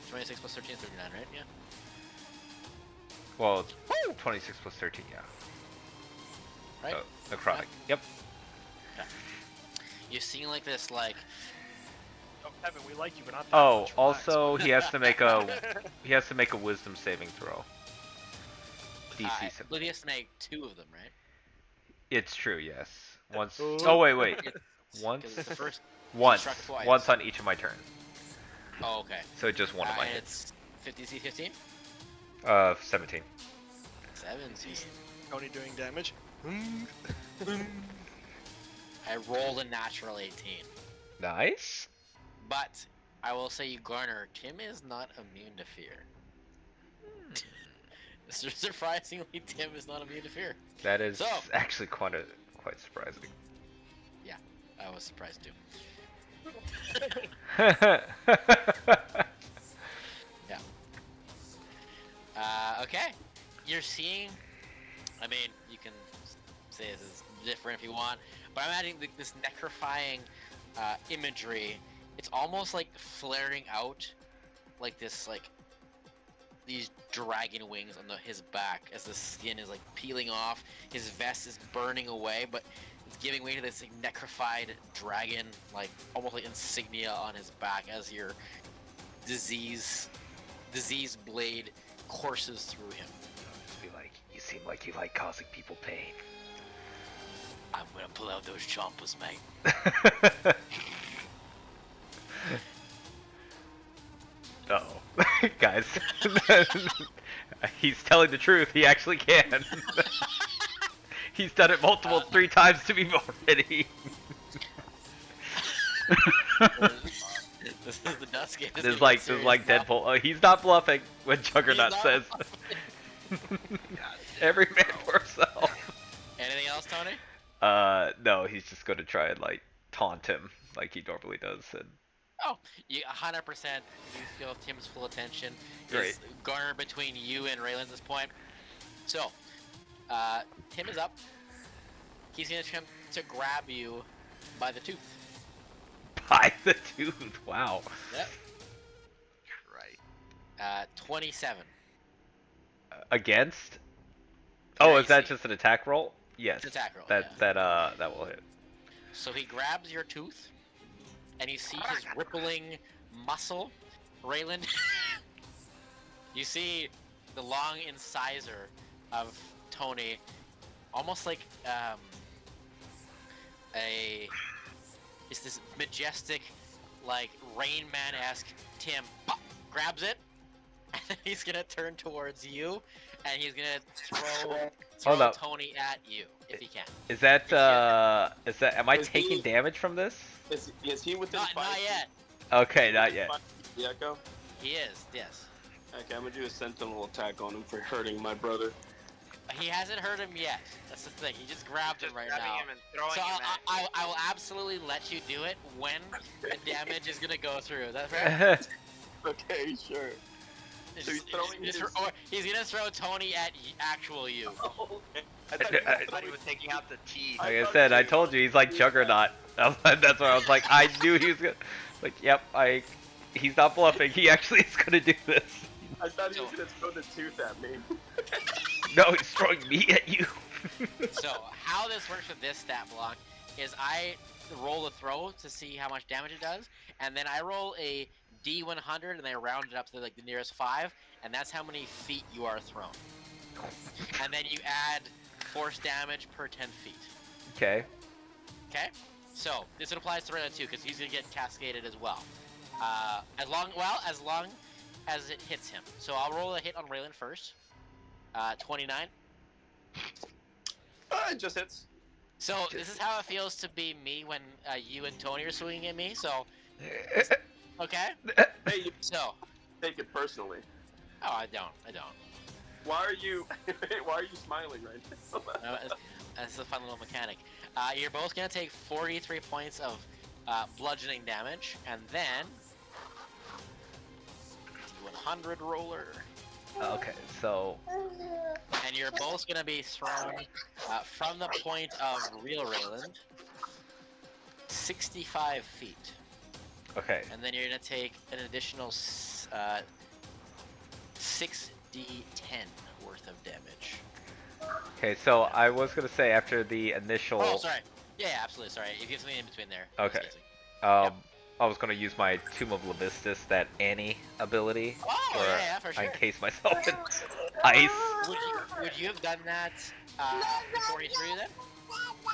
26 plus 13 is 39, right? Yeah. Well, 26 plus 13, yeah. Right? Oh, necrotic. Yep. You've seen like this, like. Oh, Kevin, we like you, but not that Oh, much. Relax. also he has to make a wisdom saving throw. DC. But he has to make 2 of them, right? It's true, yes. Once. Ooh. Oh wait. It's- Once. 'cause it's the first. Once. struck twice. Once on each of my turns. Oh, okay. So just one of my And hits. it's 50 C15? 17. 17. Tony doing damage. I rolled a natural 18. Nice. But I will say you garner, Tim is not immune to fear. Surprisingly, Tim is not immune to fear. That is So- actually quite surprising. I was surprised too. Okay. You're seeing. I mean, you can say this is different if you want, but I'm adding this necrifying imagery. It's almost like flaring out, like this, like these dragon wings on his back as the skin is like peeling off. His vest is burning away, but giving way to this like, necrofied dragon, like almost like insignia on his back as your disease blade courses through him. Just be like, you seem like you like causing people pain. I'm gonna pull out those chompers, mate. Uh-oh. Guys. He's telling the truth. He actually can. He's done it multiple 3 times to me already. This is the dust game. This is like Deadpool. Oh, he's not bluffing when Juggernaut says. Every man for himself. Anything else, Tony? No, he's just gonna try and like taunt him like he normally does. And Oh, you 100%. You feel Tim's full attention Great. is garnered between you and Raylan at this point. So, Tim is up. He's gonna attempt to grab you by the tooth. by the tooth. Wow. Yep. Right. 27. Against? Oh, is that AC. just an attack roll? Yes. It's an attack roll, That yeah. that will hit. So he grabs your tooth, and you see his rippling muscle, Raylan. You see the long incisor of Tony, almost like it's this majestic, like Rain Man-esque Tim grabs it, and then he's gonna turn towards you, and he's gonna Hold throw up. Tony at you if he can. Is that am I Is taking he- damage from this? Is he within Not 5 yet. Okay, not yet. The Echo? He is, yes. Okay, I'm gonna do a sentinel attack on him for hurting my brother. He hasn't hurt him yet. That's the thing. He just grabbed him Just right grabbing now. him and throwing So him at I will absolutely let you do it when the damage is gonna go through. Is that fair? Okay, sure. It's So he's throwing his- or he's gonna throw Tony at actual you. Okay. I thought he was taking out the teeth. Like I said, I told you he's like Juggernaut. That's why I was like, I knew he was gonna. Like, yep, he's not bluffing. He actually is gonna do this. I thought he was gonna throw the tooth at me. No, he's throwing me at you. So how this works with this stat block is I roll the throw to see how much damage it does, and then I roll a D100 and I round it up to like the nearest 5, and that's how many feet you are thrown. And then you add force damage per 10 feet. Okay. Okay? So this applies to Raylan too, because he's gonna get cascaded as well. As long as it hits him. So I'll roll a hit on Raylan first. 29. It just hits. So this is how it feels to be me when you and Tony are swinging at me. So okay. Hey, you So take it personally. oh, I don't. Why are you smiling right now? That's a fun little mechanic. You're both gonna take 43 points of bludgeoning damage, and then D100 roller. Okay, so And you're both gonna be thrown from the point of real Rayland 65 feet. okay. And then you're gonna take an additional 6d10 worth of damage. Okay, so I was gonna say after the initial. Oh, sorry. Yeah, absolutely. Sorry. If you have something in between there. Okay. Excuse me. Yep. I was gonna use my Tomb of Levistus, that Annie ability, Oh, where yeah, for I sure. encase myself in ice. Would you have done that before he threw you then?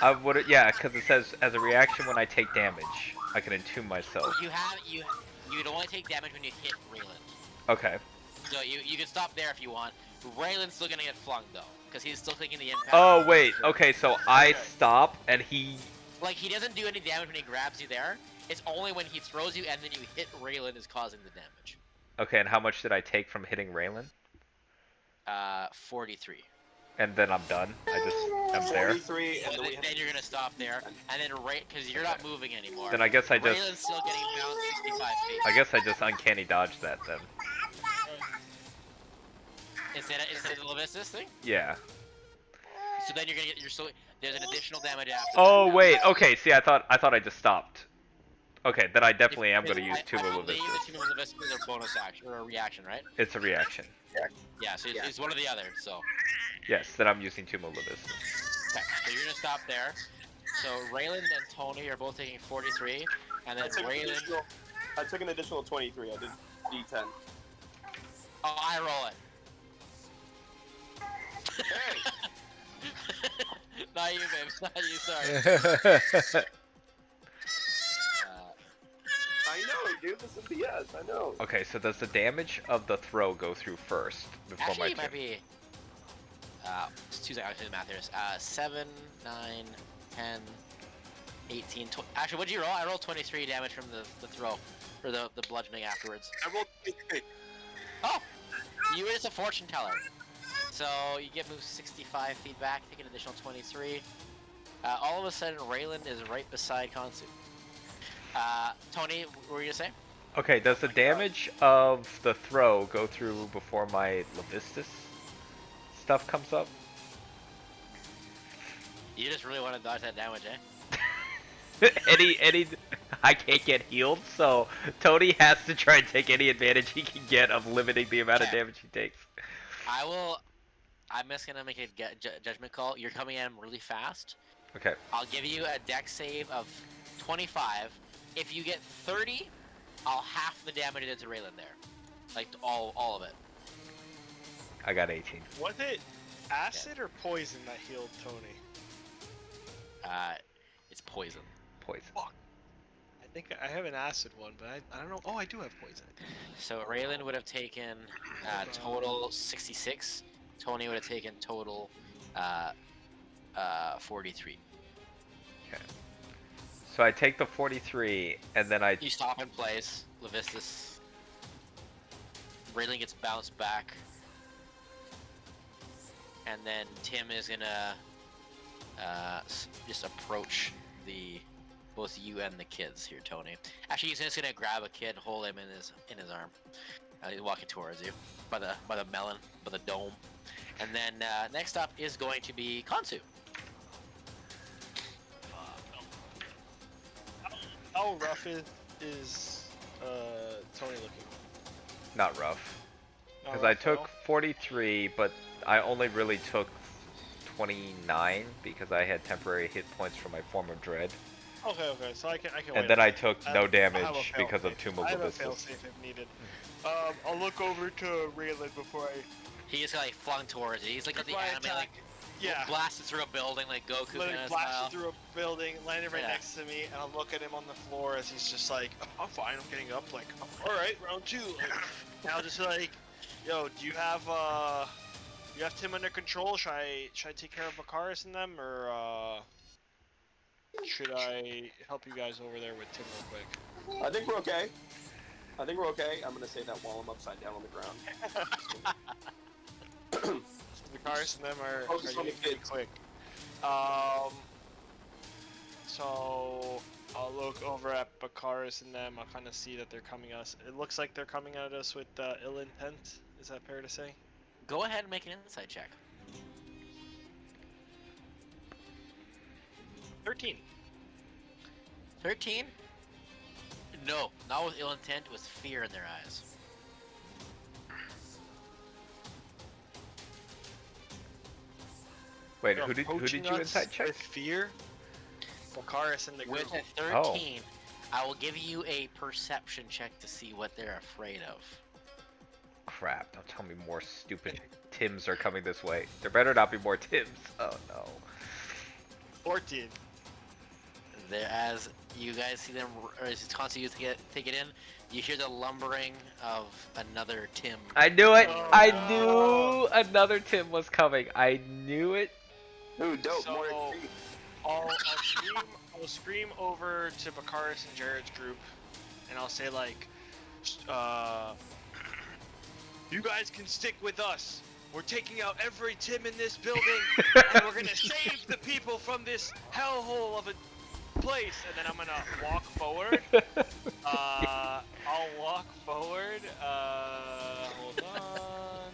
I would, yeah, because it says as a reaction when I take damage, I can entomb myself. You'd only take damage when you hit Rayland. Okay. So you can stop there if you want. Rayland's still gonna get flung though, because he's still taking the impact. Oh wait, okay, so I stop and he. Like he doesn't do any damage when he grabs you there. It's only when he throws you and then you hit Rayland is causing the damage. Okay, and how much did I take from hitting Raylan? 43. And then I'm done. I'm there. 43, and And then you're gonna stop there, and then because you're not moving anymore. Then I guess I Rayland's just. still getting bounced 65 feet. I guess I just uncanny dodged that then. Instead of the Levistus thing. Yeah. So then you're gonna get there's an additional damage after. Oh wait, okay. See, I thought I just stopped. Okay, then I definitely am gonna use Tomb of I believe the Levistus. Tomb of Levistus is a bonus action or a reaction, right? It's a reaction. Yeah, so it's one or the other. So Yes, then I'm using Tomb of Levistus. okay, so you're gonna stop there. So Raylan and Tony are both taking 43, and then Raylan. I took an additional 23. I did D10. Oh, I roll it. Hey! Not you, babe. Not you. Sorry. I know, dude. This is BS. I know. Okay, so does the damage of the throw go through first before Actually, my it might turn? be. It's Tuesday. I'll do the math here. 7, 9, 10, 18. Actually, what did you roll? I rolled 23 damage from the throw, or the bludgeoning afterwards. I rolled 23. Oh, you were just a fortune teller. So you get moved 65 feet back, take an additional 23. All of a sudden, Raylan is right beside Kansu. Tony, what were you gonna say? Okay, does the damage of the throw go through before my Levistus stuff comes up? You just really want to dodge that damage, eh? any, I can't get healed, so Tony has to try and take any advantage he can get of limiting the amount of damage he takes. I'm just gonna make a judgment call. You're coming at him really fast. Okay. I'll give you a dex save of 25. If you get 30, I'll half the damage into Raylan there. Like, all of it. I got 18. Was it acid or poison that healed Tony? It's poison. Poison. Fuck. I think I have an acid one, but I don't know. Oh, I do have poison. So Raylan would have taken total 66. Tony would have taken total 43. Okay. So I take the 43, and then I... You stop in place, Levistus. Raylan gets bounced back. And then Tim is gonna just approach both you and the kids here, Tony. Actually, he's just gonna grab a kid, hold him in his arm. He's walking towards you by the melon, by the dome. And then next up is going to be Kansu. How rough is Tony looking? Not rough. Not Because rough I at took all? 43, but I only really took 29 because I had temporary hit points from my form of dread. Okay, so I can wait. And then I took I no have a damage fail because of safe. Tomb I of have a Levistus. fail safe if needed. I'll look over to Raylan before I. He just got like flung towards it. He's like at the Before I anime, attack. like Yeah. blasted through a building, like Goku Literally kind of blasted style. through a building, landed right Yeah. next to me, and I'll look at him on the floor as he's just like, "Oh, I'm fine, I'm getting up." Like, all right, round 2. Like, and I'll just like, yo, do you have Tim under control? Should I take care of Bakaris and them, or should I help you guys over there with Tim real quick? I think we're okay. I'm gonna say that while I'm upside down on the ground. Bakaris and them are Focus on the getting pretty kids. quick. So I'll look over at Bakaris and them. I'll kind of see that they're coming at us. It looks like they're coming at us with ill intent. Is that fair to say? Go ahead and make an insight check. 13. 13? No, not with ill intent, with fear in their eyes. Wait, They're who did approaching you us inside check? with fear? Bakaris and the group. With a 13, I will give you a perception check to see what they're afraid of. Crap, don't tell me more stupid Tims are coming this way. There better not be more Tims. Oh no. 14. There, as you guys see them, or as it's constantly take it in, you hear the lumbering of another Tim. I knew it! Oh, I no. knew another Tim was coming. I knew it. Ooh, dope. More So- XP. I'll scream over to Bakaris and Jared's group, and I'll say like, you guys can stick with us. We're taking out every Tim in this building, and we're gonna save the people from this hellhole of a place. And then I'm gonna walk forward. I'll walk forward. Hold on.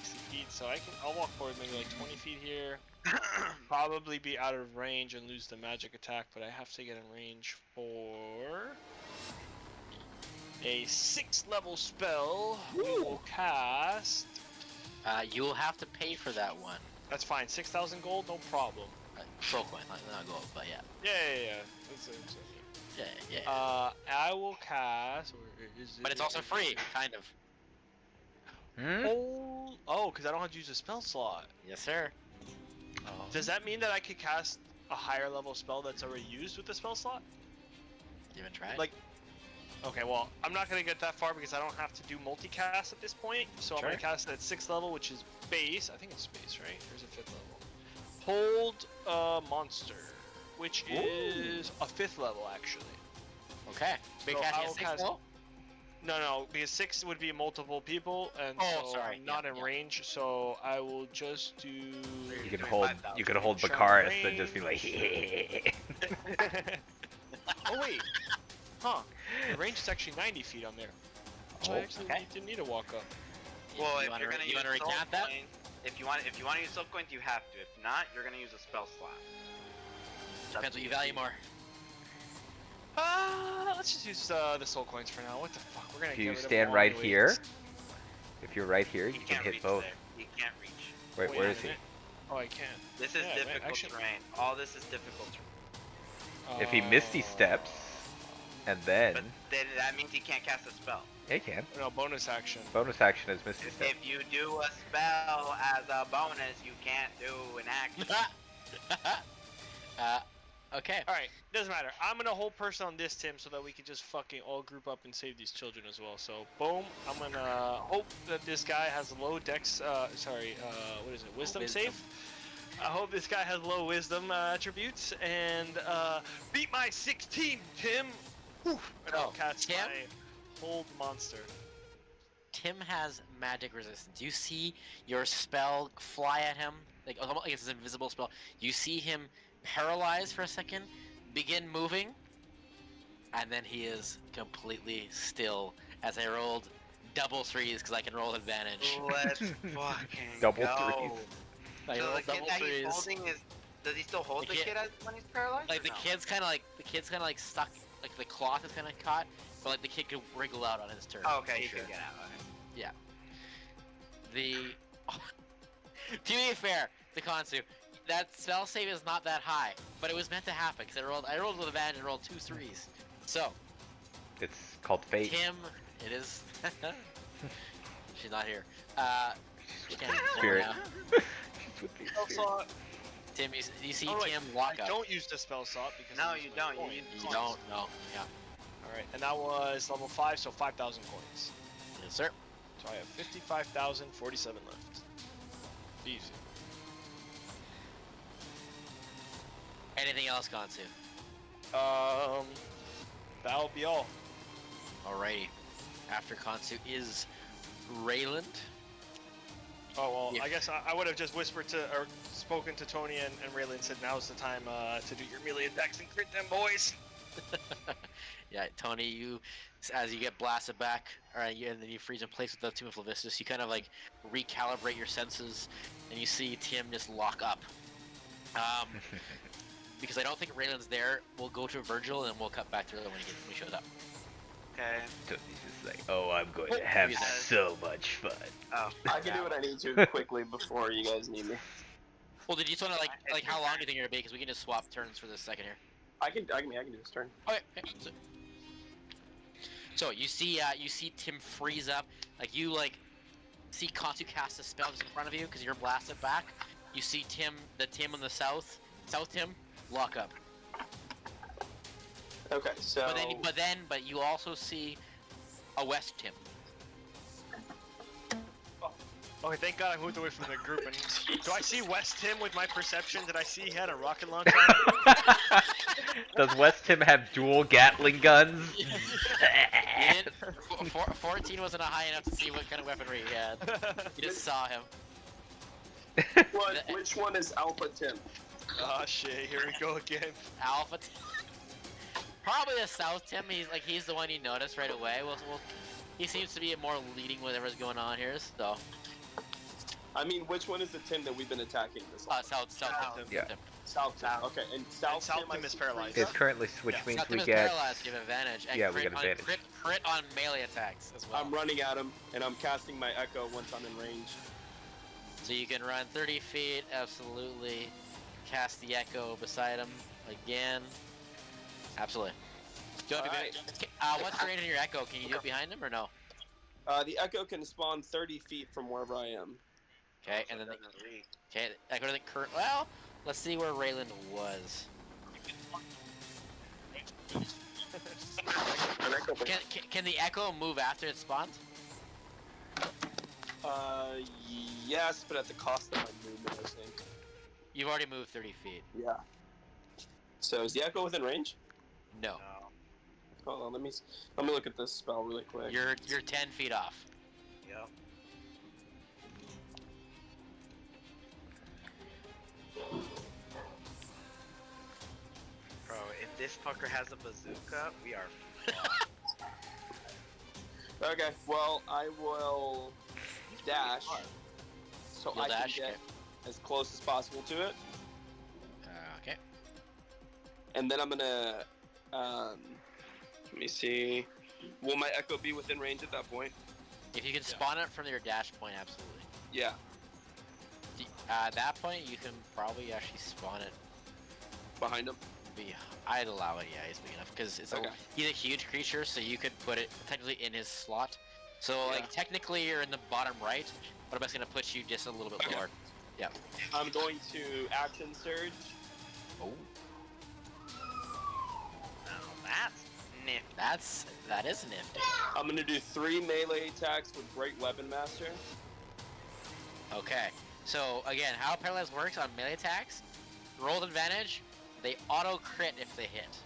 60 feet, so I'll walk forward maybe like 20 feet here. Probably be out of range and lose the magic attack, but I have to get in range for a 6th level spell. We will cast. You'll have to pay for that one. That's fine. 6,000 gold, no problem. Soul coin, not gold, but yeah. Yeah. Yeah. I will cast. Where is it? But it's also free, kind of. Oh, because I don't have to use a spell slot. Yes, sir. Does that mean that I could cast a higher level spell that's already used with the spell slot? You haven't tried? Like, okay, well, I'm not gonna get that far because I don't have to do multicast at this point. So Sure. I'm gonna cast it at 6th level, which is base. I think it's base, right? Or is it 5th level? Hold a monster, which is a 5th level actually. Okay. Big So casting I at will 6 cast- level? No, because 6 would be multiple people, and Oh, so sorry. I'm not Yeah, in yeah. range. So I will just do. You can hold 25,000. Bakaris and just be like, Oh wait, huh? The range is actually 90 feet on there. So I actually okay. didn't need to walk up. Well, you if wanna, you're gonna you use wanna soul recap that? coin, if you want to use soul coins, you have to. If not, you're gonna use a spell slot. Depends what you value more. Let's just use the soul coins for now. What the fuck? We're gonna if get you rid of stand them right all here, anyways. if you're right here, He you can can't hit reach both. there. He can't reach. Wait, Wait, where a is he? minute. Oh, I can. This is Yeah, difficult actually- terrain. All this is difficult terrain. If he misty steps, and then But then that means he can't cast a spell. he can. No, bonus action. Bonus action is misty step. If you do a spell as a bonus, you can't do an action. Okay. Alright, doesn't matter. I'm gonna hold person on this, Tim, so that we can just fucking all group up and save these children as well. So, boom. I'm gonna hope that this guy has low dex, what is it? Wisdom Wisdom. save? I hope this guy has low wisdom attributes, and beat my 16, Tim! Whew. And I'll cast Tim? my hold monster. Tim has magic resistance. You see your spell fly at him, like almost like it's an invisible spell. You see him paralyzed for a second, begin moving, and then he is completely still as I rolled double threes because I can roll advantage. Let's fucking Double go. threes. I So rolled the kid double that he's threes. holding is, does he still hold The the kid- kid when he's paralyzed? Like or the no? kid's kind of like stuck, like the cloth is kind of caught, but like the kid could wriggle out on his turn. Oh, okay, he for can sure. get out. Okay. The to be fair to Kansu, that spell save is not that high, but it was meant to happen because I rolled with advantage and rolled 2 threes. So It's called fate. Tim, it is. She's not here. She can't Spirit. now. She's with the Spell spirit. slot. Tim, you see Oh, wait, Tim walk I up. don't use the spell slot because No, I use you my don't. coin. You You don't. No. Yeah. Alright, and that was level 5, so 5,000 coins. Yes, sir. So I have 55,047 left. Easy. Anything else, Kansu? That'll be all. Alrighty. After Kansu is Rayland. Oh, well, Yeah. I guess I would have just whispered to, or spoken to Tony and Raylan and said, now's the time to do your melee attacks and crit them, boys. Yeah, Tony, you as you get blasted back, and then you freeze in place with the Tomb of Levistus, you kind of like recalibrate your senses, and you see Tim just lock up. Because I don't think Raylan's there, we'll go to Virgil and we'll cut back to when he shows up. Okay. Tony's just like, oh, I'm going to have Yeah. so much fun. Oh. I can do what I need to quickly before you guys need me. Well, did you just want to like how long do you think you're gonna be? Because we can just swap turns for this second here. I can do this turn. Okay. So you see Tim freeze up, like you see Kansu cast a spell just in front of you because you're blasted back. You see the Tim on the south Tim, lock up. Okay, so But you also see a west Tim. Okay, thank God I moved away from the group. And do I see West Tim with my perception? Did I see he had a rocket launcher on him? Does West Tim have dual Gatling guns? You didn't, 14 wasn't high enough to see what kind of weaponry he had. You just saw him. which one is Alpha Tim? Oh shit, here we go again. Alpha Tim. Probably the south Tim. He's the one you noticed right away. He seems to be more leading whatever's going on here. So. I mean, which one is the Tim that we've been attacking this long? South Tim. Yeah. Tim. South Tim. Okay, and South South Tim Tim I is see paralyzed. freeze It's up. currently, which Yeah. means South we Tim is get. paralyzed. You have advantage. And Yeah, we get advantage. Crit on melee attacks as well. I'm running at him, and I'm casting my Echo once I'm in range. So you can run 30 feet, absolutely. Cast the Echo beside him again. Absolutely. Do you want to be what's the range in your Echo? Can you do it behind him or no? The Echo can spawn 30 feet from wherever I am. Okay, and then Echo doesn't current. Well, let's see where Raylan was. Can the Echo move after it spawns? Yes, but at the cost of my movement, I think. You've already moved 30 feet. Yeah. So is the Echo within range? No. Hold on, let me look at this spell really quick. You're 10 feet off. Yep. Bro, if this fucker has a bazooka, we are fucked. Okay, well, I will dash so You'll I dash, can get okay. as close as possible to it. Okay. And then I'm gonna, let me see. Will my Echo be within range at that point? If you can spawn it from your dash point, absolutely. Yeah. At that point, you can probably actually spawn it. Behind him? I'd allow it, yeah, he's big enough. Because he's a huge creature, so you could put it technically in his slot. So, like, technically you're in the bottom right, but I'm just going to put you just a little bit lower. Yeah. I'm going to action surge. Oh. Now that's nifty. That is nifty. I'm gonna do 3 melee attacks with Great Weapon Master. Okay. So, again, how Paralyze works on melee attacks, roll advantage, they auto-crit if they hit.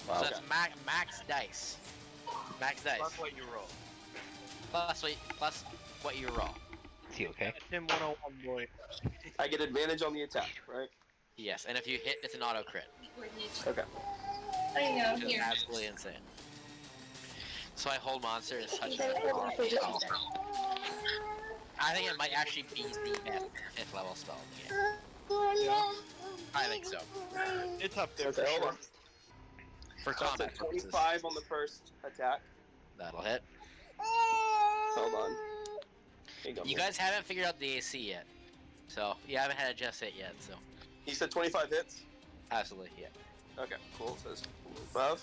Wow. So that's max dice. Max dice. Plus what you roll. Plus what you roll. Is he okay? Him 101 boy. I get advantage on the attack, right? Yes, and if you hit, it's an auto-crit. Okay. I know, Which is here. absolutely insane. So I hold monster is such They're a... I think it might actually be the best 5th level spell in the game. Yeah. I think so. It's up there Okay, for hold sure. on. For So combat that's a purposes. 25 on the first attack. That'll hit. Hold on. Hang on, You man. guys haven't figured out the AC yet. So, you haven't had a just hit yet, so... He said 25 hits? Absolutely, yeah. Okay, cool. So it's above.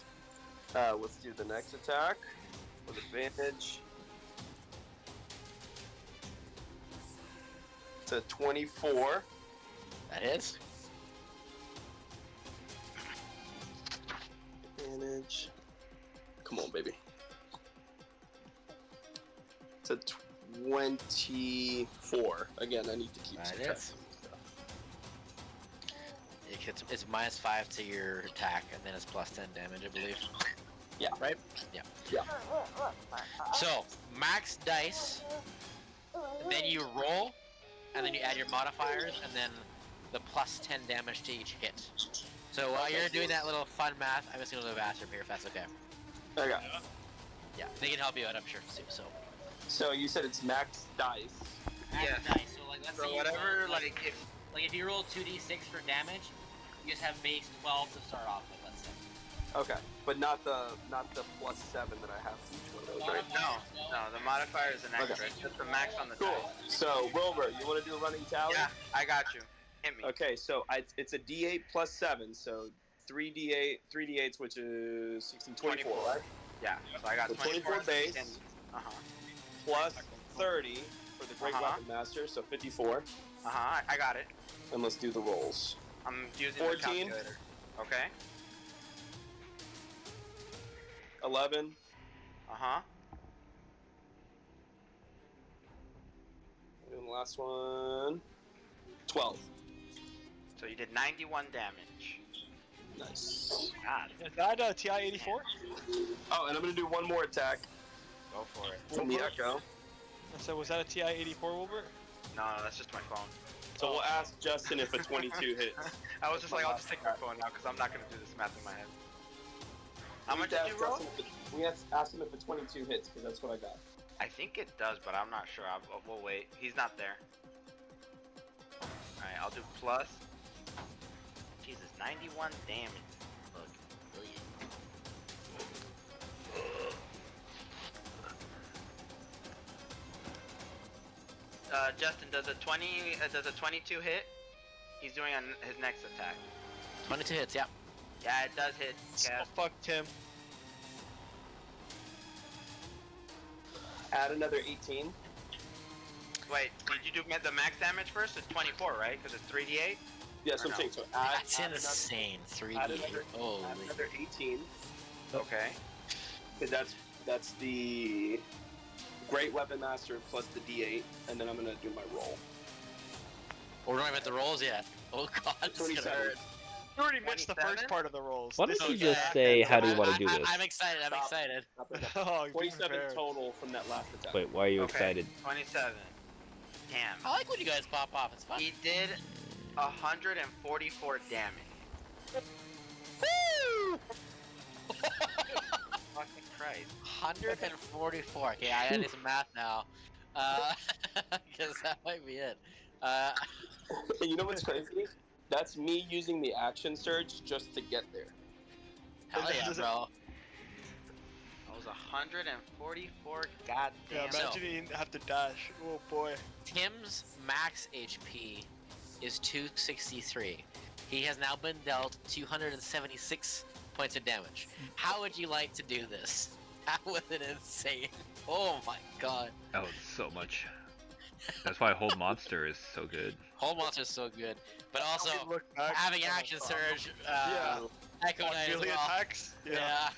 Let's do the next attack with advantage. It's a 24. That is. Advantage. Come on, baby. It's a 24. Again, I need to keep That subtracting is. stuff. It's -5 to your attack, and then it's +10 damage, I believe. Yeah. Right? Yeah. Yeah. So, max dice, then you roll, and then you add your modifiers, and then the +10 damage to each hit. So while you're doing that little fun math, I'm just gonna go to the bathroom here if that's okay. Okay. Yeah, they can help you out, I'm sure, too, so. So you said it's max dice. Yeah. Dice, so like, let's So say you whatever, roll, like, if... Like if you roll 2d6 for damage, you just have base 12 to start off with, let's say. Okay, but not the +7 that I have for each one of those, right? No, the modifier is an extra. Okay. It's just the max on the Cool. dice. So Wilbur, you want to do a running tally? Yeah, I got you. Hit me. Okay, so it's a D8 plus 7, so 3d8s, which is 16, 24, right? Yeah, so I got So 24 base. Uh-huh. Plus 30 for the Great Weapon Master, so 54. Uh-huh, I got it. And let's do the rolls. I'm using 14. the calculator. Okay. 11. Uh-huh. And the last one. 12. So you did 91 damage. Nice. God, Is that TI-84? Oh, and I'm gonna do one more attack go for it. from the Echo. So was that a TI-84, Wilbur? No, that's just my phone. So we'll ask Justin if a 22 hits. I was just like, I'll just take my phone now because I'm not going to do this math in my head. How much did you roll? We have to ask him if a 22 hits, because that's what I got. I think it does, but I'm not sure. We'll wait. He's not there. Alright, I'll do plus. Jesus, 91 damage. Look. Justin, does a 22 hit? He's doing his next attack. 22 hits, yeah. Yeah, it does hit. Oh, Kev. fuck Tim. Add another 18. Wait, did you do the max damage first? It's 24, right? Because it's 3d8. Yes, I'm no? saying so. That's add insane. 3d8. Add Holy. another 18. Okay. Because that's the Great Weapon Master plus the D8, and then I'm gonna do my roll. We're not even at the rolls yet. Oh god, it's gonna 27. hurt. You already missed the 27? first part of the rolls. Why don't This you is- just say, how do you want to do I- this? I'm excited, I'm Stop. excited. Oh, you're 27 prepared. total from that last attack. Wait, why are you Okay. excited? 27. Damn. I like when you guys pop off, it's fun. He did 144 damage. Woo! Fucking Christ. 144. Okay, I gotta do some math now. Because that might be it. And you know what's crazy? That's me using the action surge just to get there. Hell yeah, bro. That was 144 goddamn. Yeah, imagine he didn't have to dash. Oh boy. Tim's max HP is 263. He has now been dealt 276 points of damage. How would you like to do this? That was an insane. Oh my god. Oh, so much. That's why Hold Monster is so good. Whole monster's so good. But also, We look back- having action surge, Yeah. Echo On Knight as melee well. attacks. Yeah.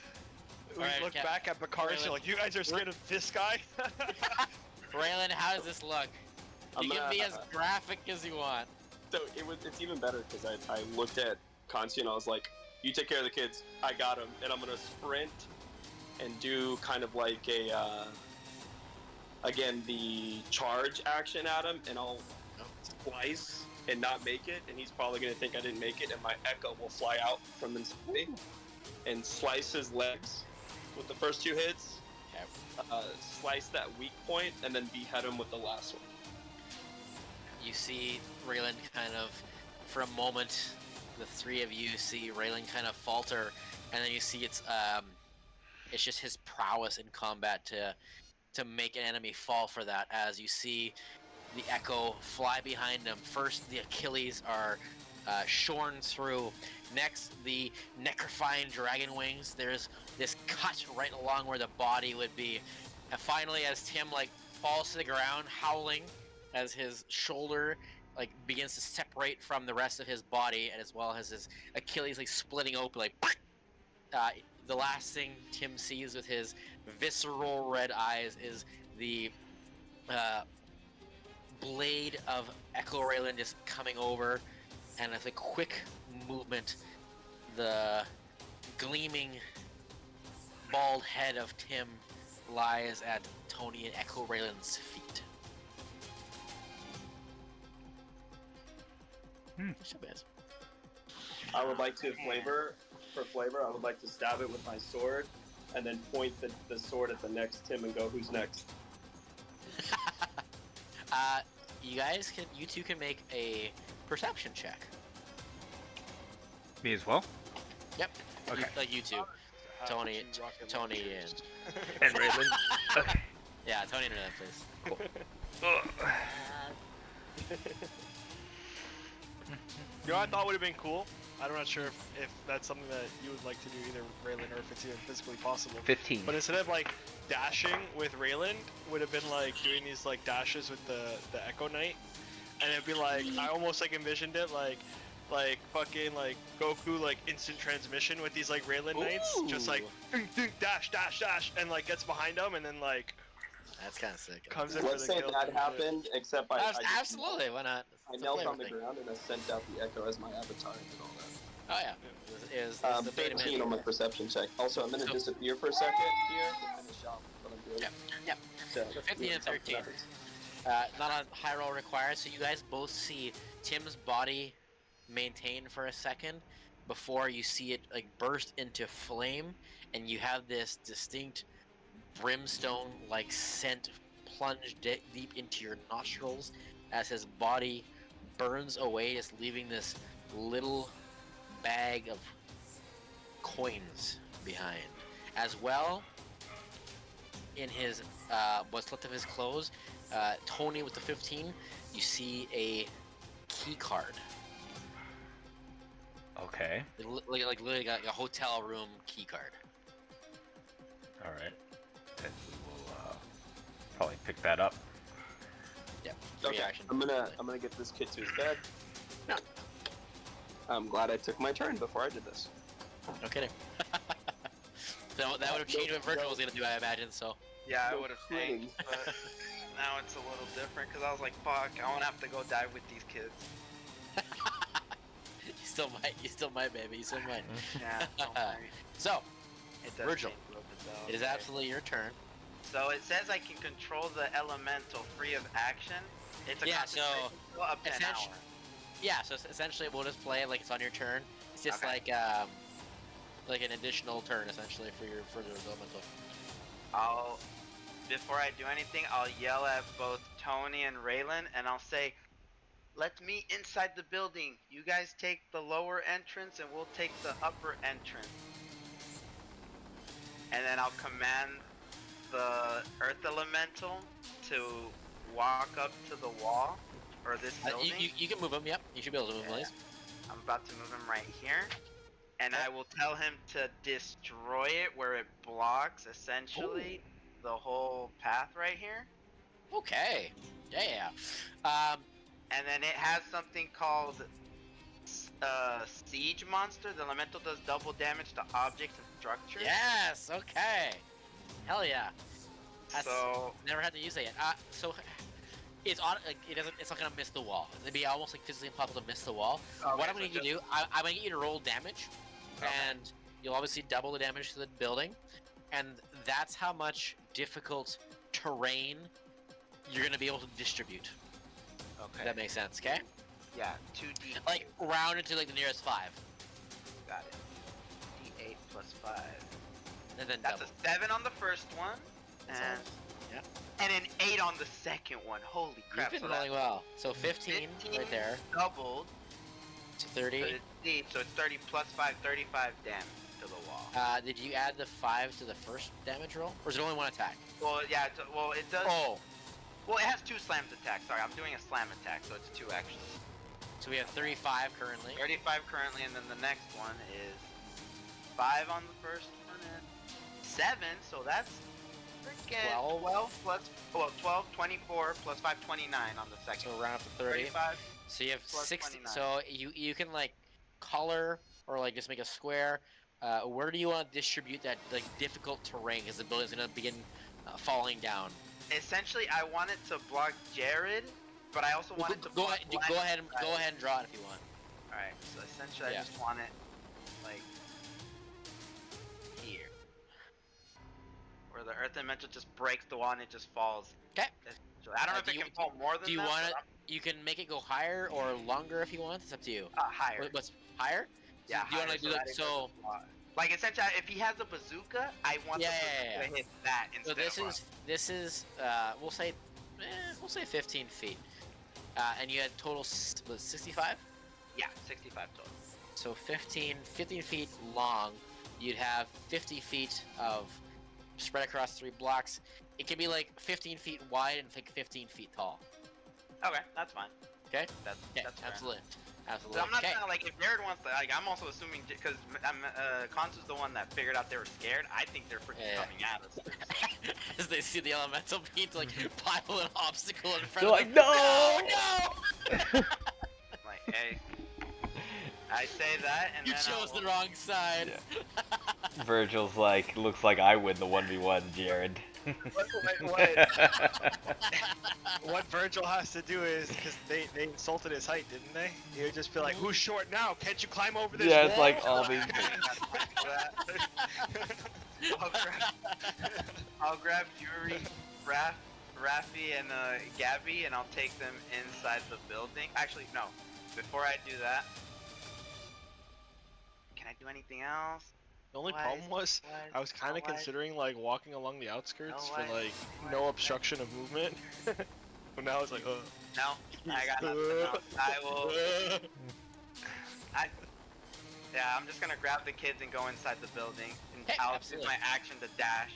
We Alright, look Cap- back at Bacard's, you're like, you guys are scared of this guy? Raylan, how does this look? I'm You can gonna- be as graphic as you want. So it's even better because I looked at Kanchi and I was like, you take care of the kids, I got him, and I'm gonna sprint and do kind of like a again the charge action at him, and I'll slice and not make it, and he's probably gonna think I didn't make it, and my echo will fly out from inside me and slice his legs with the first two hits, slice that weak point, and then behead him with the last one. You see Raylan kind of, for a moment, the three of you see Raylan kind of falter, and then you see it's just his prowess in combat to make an enemy fall for that. As you see the Echo fly behind him. First, the Achilles are shorn through. Next, the necrifying dragon wings. There's this cut right along where the body would be. And finally, as Tim falls to the ground, howling, as his shoulder begins to separate from the rest of his body, and as well as his Achilles splitting open, the last thing Tim sees with his visceral red eyes is the blade of Echo Raylan just coming over, and with a quick movement, the gleaming bald head of Tim lies at Tony and Echo Raylan's feet. Shabazz. I would like to flavor, I would like to stab it with my sword, and then point the sword at the next Tim and go, who's next? You two can make a perception check. Me as well? Yep. Okay. You two. Tony, Tony and... And Raylan? Okay. Yeah, Tony and Raylan, please. You know what I thought would have been cool? I'm not sure if that's something that you would like to do either, Raylan, or if it's even physically possible. 15. But instead of dashing with Raylan, would have been doing these dashes with the Echo Knight, and it'd be I almost envisioned it fucking Goku instant transmission with these Raylan Knights, just ding, ding, dash, and gets behind them, and then That's kind of sick. comes in Let's for the say kill. that happened, except Absolutely, why not? I It's a knelt flavor on the thing. ground and I sent out the Echo as my avatar and did all that. Oh yeah. It was the beta 13 on my perception check. Also, I'm gonna So- disappear for a second here to finish off what I'm doing. Yep. So, So 15 and 13. happens. Not a high roll required, so you guys both see Tim's body maintain for a second before you see it burst into flame, and you have this distinct brimstone scent plunge deep into your nostrils as his body burns away, just leaving this little bag of coins behind. As well, in his what's left of his clothes. Tony with the 15, you see a key card. Okay. Like literally like a hotel room key card. All right. And we will probably pick that up. Yeah. Okay, I'm gonna get this kid to his bed. I'm glad I took my turn before I did this. No kidding. So that would have changed what Virgil was gonna do, I imagine. So. Yeah, I No would have kidding. tanked, but now it's a little different because I was like, fuck, I won't have to go die with these kids. You still might, baby. You still might. Yeah, don't worry. So, It does Virgil, change a little bit, though. it is Okay. absolutely your turn. So it says I can control the elemental free of action. It's a Yeah, so, concentration skill up to an essentially- hour. Yeah, so essentially we'll just play it like it's on your turn. It's just Okay. like an additional turn essentially for your further elemental. Before I do anything, I'll yell at both Tony and Raylan, and I'll say, "Let's meet inside the building. You guys take the lower entrance, and we'll take the upper entrance." And then I'll command the Earth Elemental to walk up to the wall, or this building. You can move him. Yep, you should be able to move him. Yeah. I'm about to move him right here. And I will tell him to destroy it where it blocks, essentially, the whole path right here. Okay. Yeah. And then it has something called Siege Monster. The elemental does double damage to objects and structures. Yes. Okay. Hell yeah. That's, So, never had to use that yet. So it's on. Like, it's not gonna miss the wall. It'd be almost like physically impossible to miss the wall. okay, What I'm so gonna get you do, I'm gonna get you to roll damage, and you'll obviously double the damage to the building, and that's how much difficult terrain you're gonna be able to distribute. If okay. that makes sense, okay? Yeah, 2d. Like round into like the nearest 5, Got it. D8 plus 5. and then That's double. a 7 on the first one. That's And, Yeah. and an 8 on the second one. Holy You've crap. been So rolling well. So 15 right there. doubled. So So 30. it's deep, so it's 30 plus 5, 35 damage to the wall. Did you add the 5 to the first damage roll, or is it only one attack? Well, yeah, it does. Oh, Well, it has 2 slams attack. Sorry, I'm doing a slam attack, so it's 2 actually. so we have 35 currently. 35 currently, and then the next one is 5 on the first one and 7, so that's freaking 12? 12, 24 plus 5, 29 on the second. So round up to 30. 35. So you have plus 60. 29. So you can like color or like just make a square. Where do you want to distribute that like difficult terrain? Because the building's gonna begin falling down. Essentially, I wanted to block Jared, but I also wanted to Go block ahead and draw it if you want. Alright, so essentially Yeah. I just want it, like, here. Where the Earth Elemental just breaks the wall and it just falls. Okay. So I don't know if do it you- can fall more than Do you that. want but it? You can make it go higher or longer if you want. It's up to you. higher. What's higher? Yeah, do you higher. want to do that like it so? doesn't fly. Like, essentially, if he has a bazooka, I want Yeah, the yeah, bazooka yeah. to hit that So instead this is we'll say 15 feet, and you had total 65. Yeah, 65 total. So 15 feet long. You'd have 50 feet of spread across 3 blocks. It can be like 15 feet wide and like 15 feet tall. Okay, that's fine. Okay. That's Yeah, fair. absolutely. So Absolutely. I'm not Okay. trying to, like, if Jared wants to, like, I'm also assuming, because Kansu's the one that figured out they were scared, I think they're freaking Yeah. coming at us. As they see the elemental beings like pile an obstacle in front They're of like, them. no! No! Like, hey, I say that, and You then chose I'll- the wrong side. Virgil's like, looks like I win the 1v1, Jared. What Virgil has to do is, because they insulted his height, didn't they? He would just be like, who's short now? Can't you climb over this Yeah, wall? it's like all these. I'll grab Yuri, Rafi, and Gabby, and I'll take them inside the building. Actually, no. Before I do that, can I do anything else? The only Why problem is- was, why is- I was kind of why- considering like walking along the outskirts No, for why- like why- no obstruction of movement. But now it's like, No, I got nothing else. I will. Yeah, I'm just gonna grab the kids and go inside the building, and Okay, I'll absolutely. use my action to dash,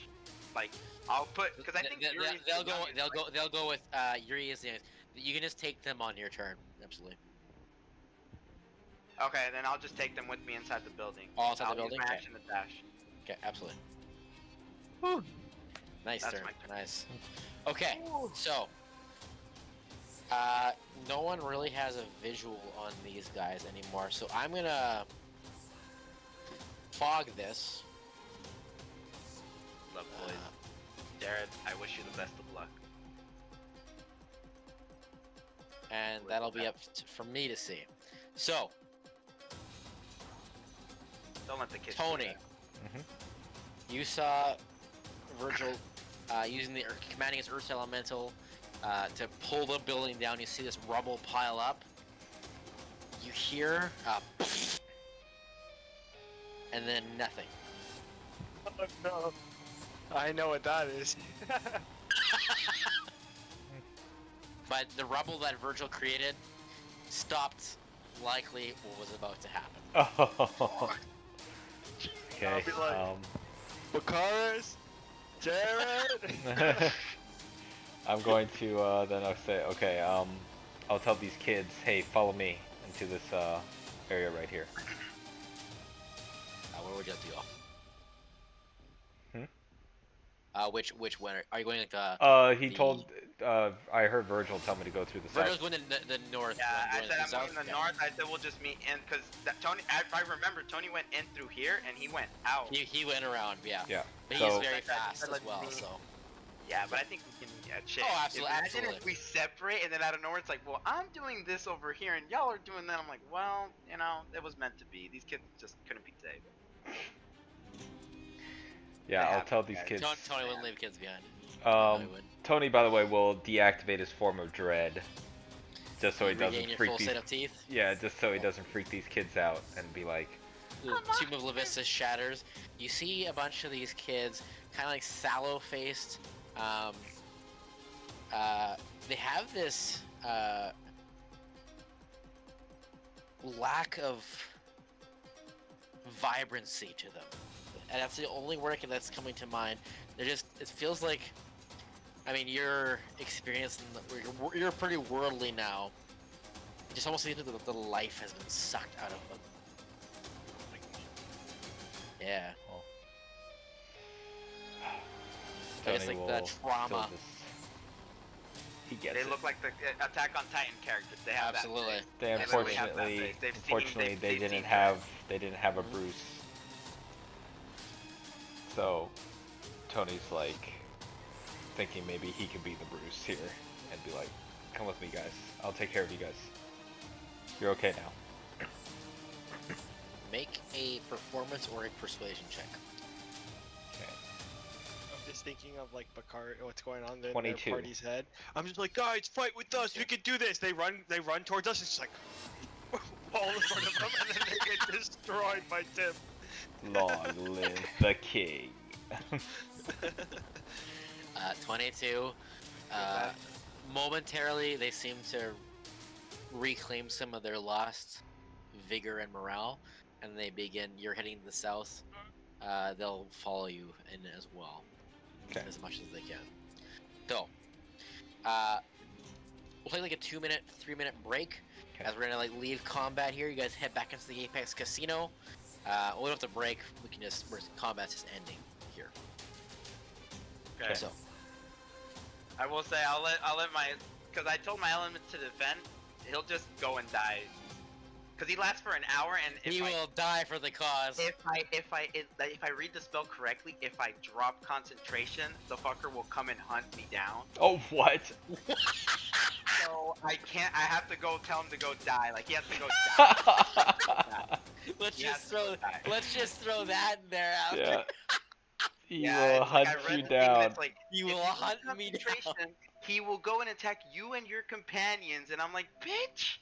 like I'll put because I think Yuri's the youngest, they'll go with Yuri is the youngest. You can just take them on your turn. Absolutely. Okay, then I'll just take them with me inside the building. All inside the I'll use building? my Okay. action to dash. Okay, absolutely. Woo. Nice That's turn. my turn. Nice. Okay, so no one really has a visual on these guys anymore, so I'm gonna fog this. Love boys. Jared, I wish you the best of luck. And that'll be up for me to see. So, Don't let the kids. do Tony, that. you saw Virgil using commanding his Earth Elemental to pull the building down. You see this rubble pile up. You hear, and then nothing. Oh no. I know what that is. But the rubble that Virgil created stopped likely what was about to happen. Oh. Okay. I'll be like, Bakaris, Jared. I'm going to then I'll say, okay, I'll tell these kids, hey, follow me into this area right here. Where would you like to go? Hmm? Which one? Are you going like He told, I heard Virgil tell me to go through the Virgil's south. going to the north. Yeah, I going said I'm south? going to the Yeah. north. I said we'll just meet in because Tony. I remember Tony went in through here and he went out. He went around, yeah. Yeah. But So- he's very Like that, fast as let's well, see. so. Yeah, but I think we can. Yeah, shit. Oh, absolutely, Imagine absolutely. if we separate and then out of nowhere it's like, well, I'm doing this over here and y'all are doing that. I'm like, well, you know, it was meant to be. These kids just couldn't be saved. Yeah, They I'll have tell it, these guys. kids. Tony wouldn't leave kids behind. Um, Tony, by the way, will deactivate his form of dread, just so he Regain doesn't your freak full these. set of teeth. Yeah, just so he doesn't freak these kids out and be like, The Tomb of Levistus shatters. You see a bunch of these kids, kind of like sallow-faced. They have this lack of vibrancy to them, and that's the only word that's coming to mind. They're just. It feels like. I mean, you're experienced. You're pretty worldly now. It just almost seems that the life has been sucked out of them. Yeah. well. I guess Tony like will the trauma. still just- He gets They it. look like the Attack on Titan characters. They have Absolutely. that. They They literally have that unfortunately, face. They've seen- they they've didn't seen have a Bruce. So Tony's like thinking maybe he could be the Bruce here and be like, "Come with me, guys. I'll take care of you guys. You're okay now." Make a performance or a persuasion check. Okay. I'm just thinking of like Bakar, what's going on in their 22. party's head. I'm just like, guys, fight with us. We can do this. They run towards us. It's just like all in front of them, and then they get destroyed by Tim. Long live the king. 22. Momentarily, they seem to reclaim some of their lost vigor and morale, and they begin. You're heading to the south. They'll follow you in as well, Okay. as much as they can. So, we'll take like a 2-minute, 3-minute break. Okay. As we're gonna like leave combat here, you guys head back into the Apex Casino. We don't have to break. We can just combat's just ending here. Okay. So, I will say I'll let my because I told my element to defend. He'll just go and die. Because he lasts for an hour, and if he will die for the cause. if I read the spell correctly, if I drop concentration, the fucker will come and hunt me down. Oh, what? So I can't. I have to go tell him to go die. Like he has to go die. Let's Yeah, just throw. die. Let's just throw that in there. After. Yeah. He Yeah, will it's like hunt I read you the thing down. that's like, You if will you hunt lose me down. concentration, he will go and attack you and your companions, and I'm like, bitch,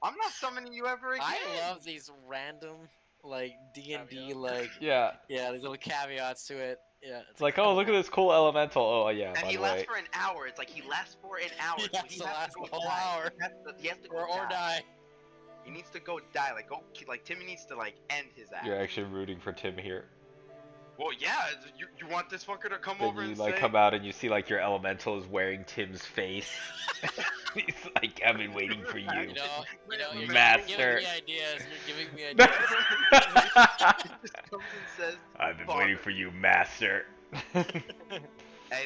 I'm not summoning you ever again. I love these random like D&D like Yeah. yeah, these little caveats to it. Yeah, It's like, oh, look at this cool elemental. Oh, yeah, And by he the lasts way. for an hour. It's like he lasts for an hour. He so has to has last go the whole die. hour. He has to go or die. He needs to go die. Like go. Like Timmy needs to like end his act. You're actually rooting for Tim here. Well, yeah, you want this fucker to come Then over you and like say, come out and you see like your elemental is wearing Tim's face. He's like, I've been waiting for you, You're Master. giving me ideas. You're giving me ideas. just comes and says, I've been "Father." waiting for you, Master. Hey,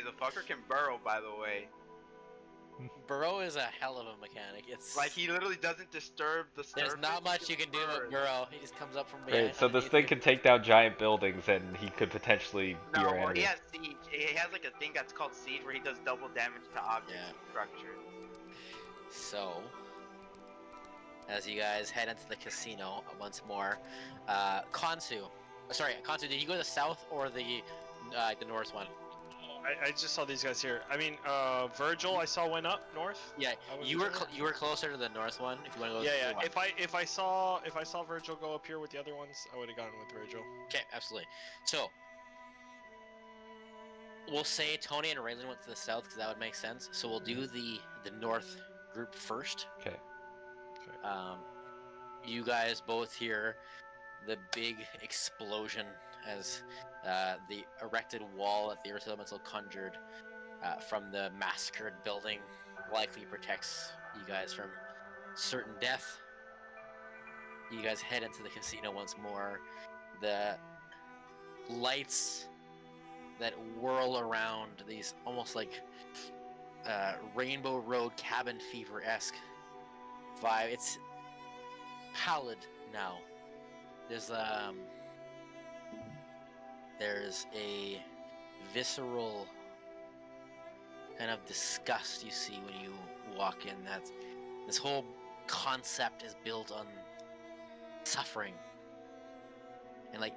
the fucker can burrow, by the way. Burrow is a hell of a mechanic. It's Like, he literally doesn't disturb the surface. There's not much you can do with burrows. Burrow. He just comes up from behind. Right, so this underneath thing you. can take down giant buildings, and he could potentially be No, your well, enemy. he has siege. He has like a thing that's called siege, where he does double damage to objects and structures. So, as you guys head into the casino once more, Kansu, did you go to the south or the north one? I just saw these guys here. I mean, Virgil, I saw went up north. Yeah, I wasn't you were sure. you were closer to the north one. If you want to go. Yeah, to the yeah. If I saw Virgil go up here with the other ones, I would have gone with Virgil. Okay, absolutely. So, we'll say Tony and Raylan went to the south because that would make sense. So we'll do the north group first. Okay. You guys both hear the big explosion as the erected wall that the Earth Elemental conjured from the massacred building likely protects you guys from certain death. You guys head into the casino once more. The lights that whirl around these almost like Rainbow Road cabin fever-esque vibe. It's pallid now. There's a visceral kind of disgust you see when you walk in. That this whole concept is built on suffering, and like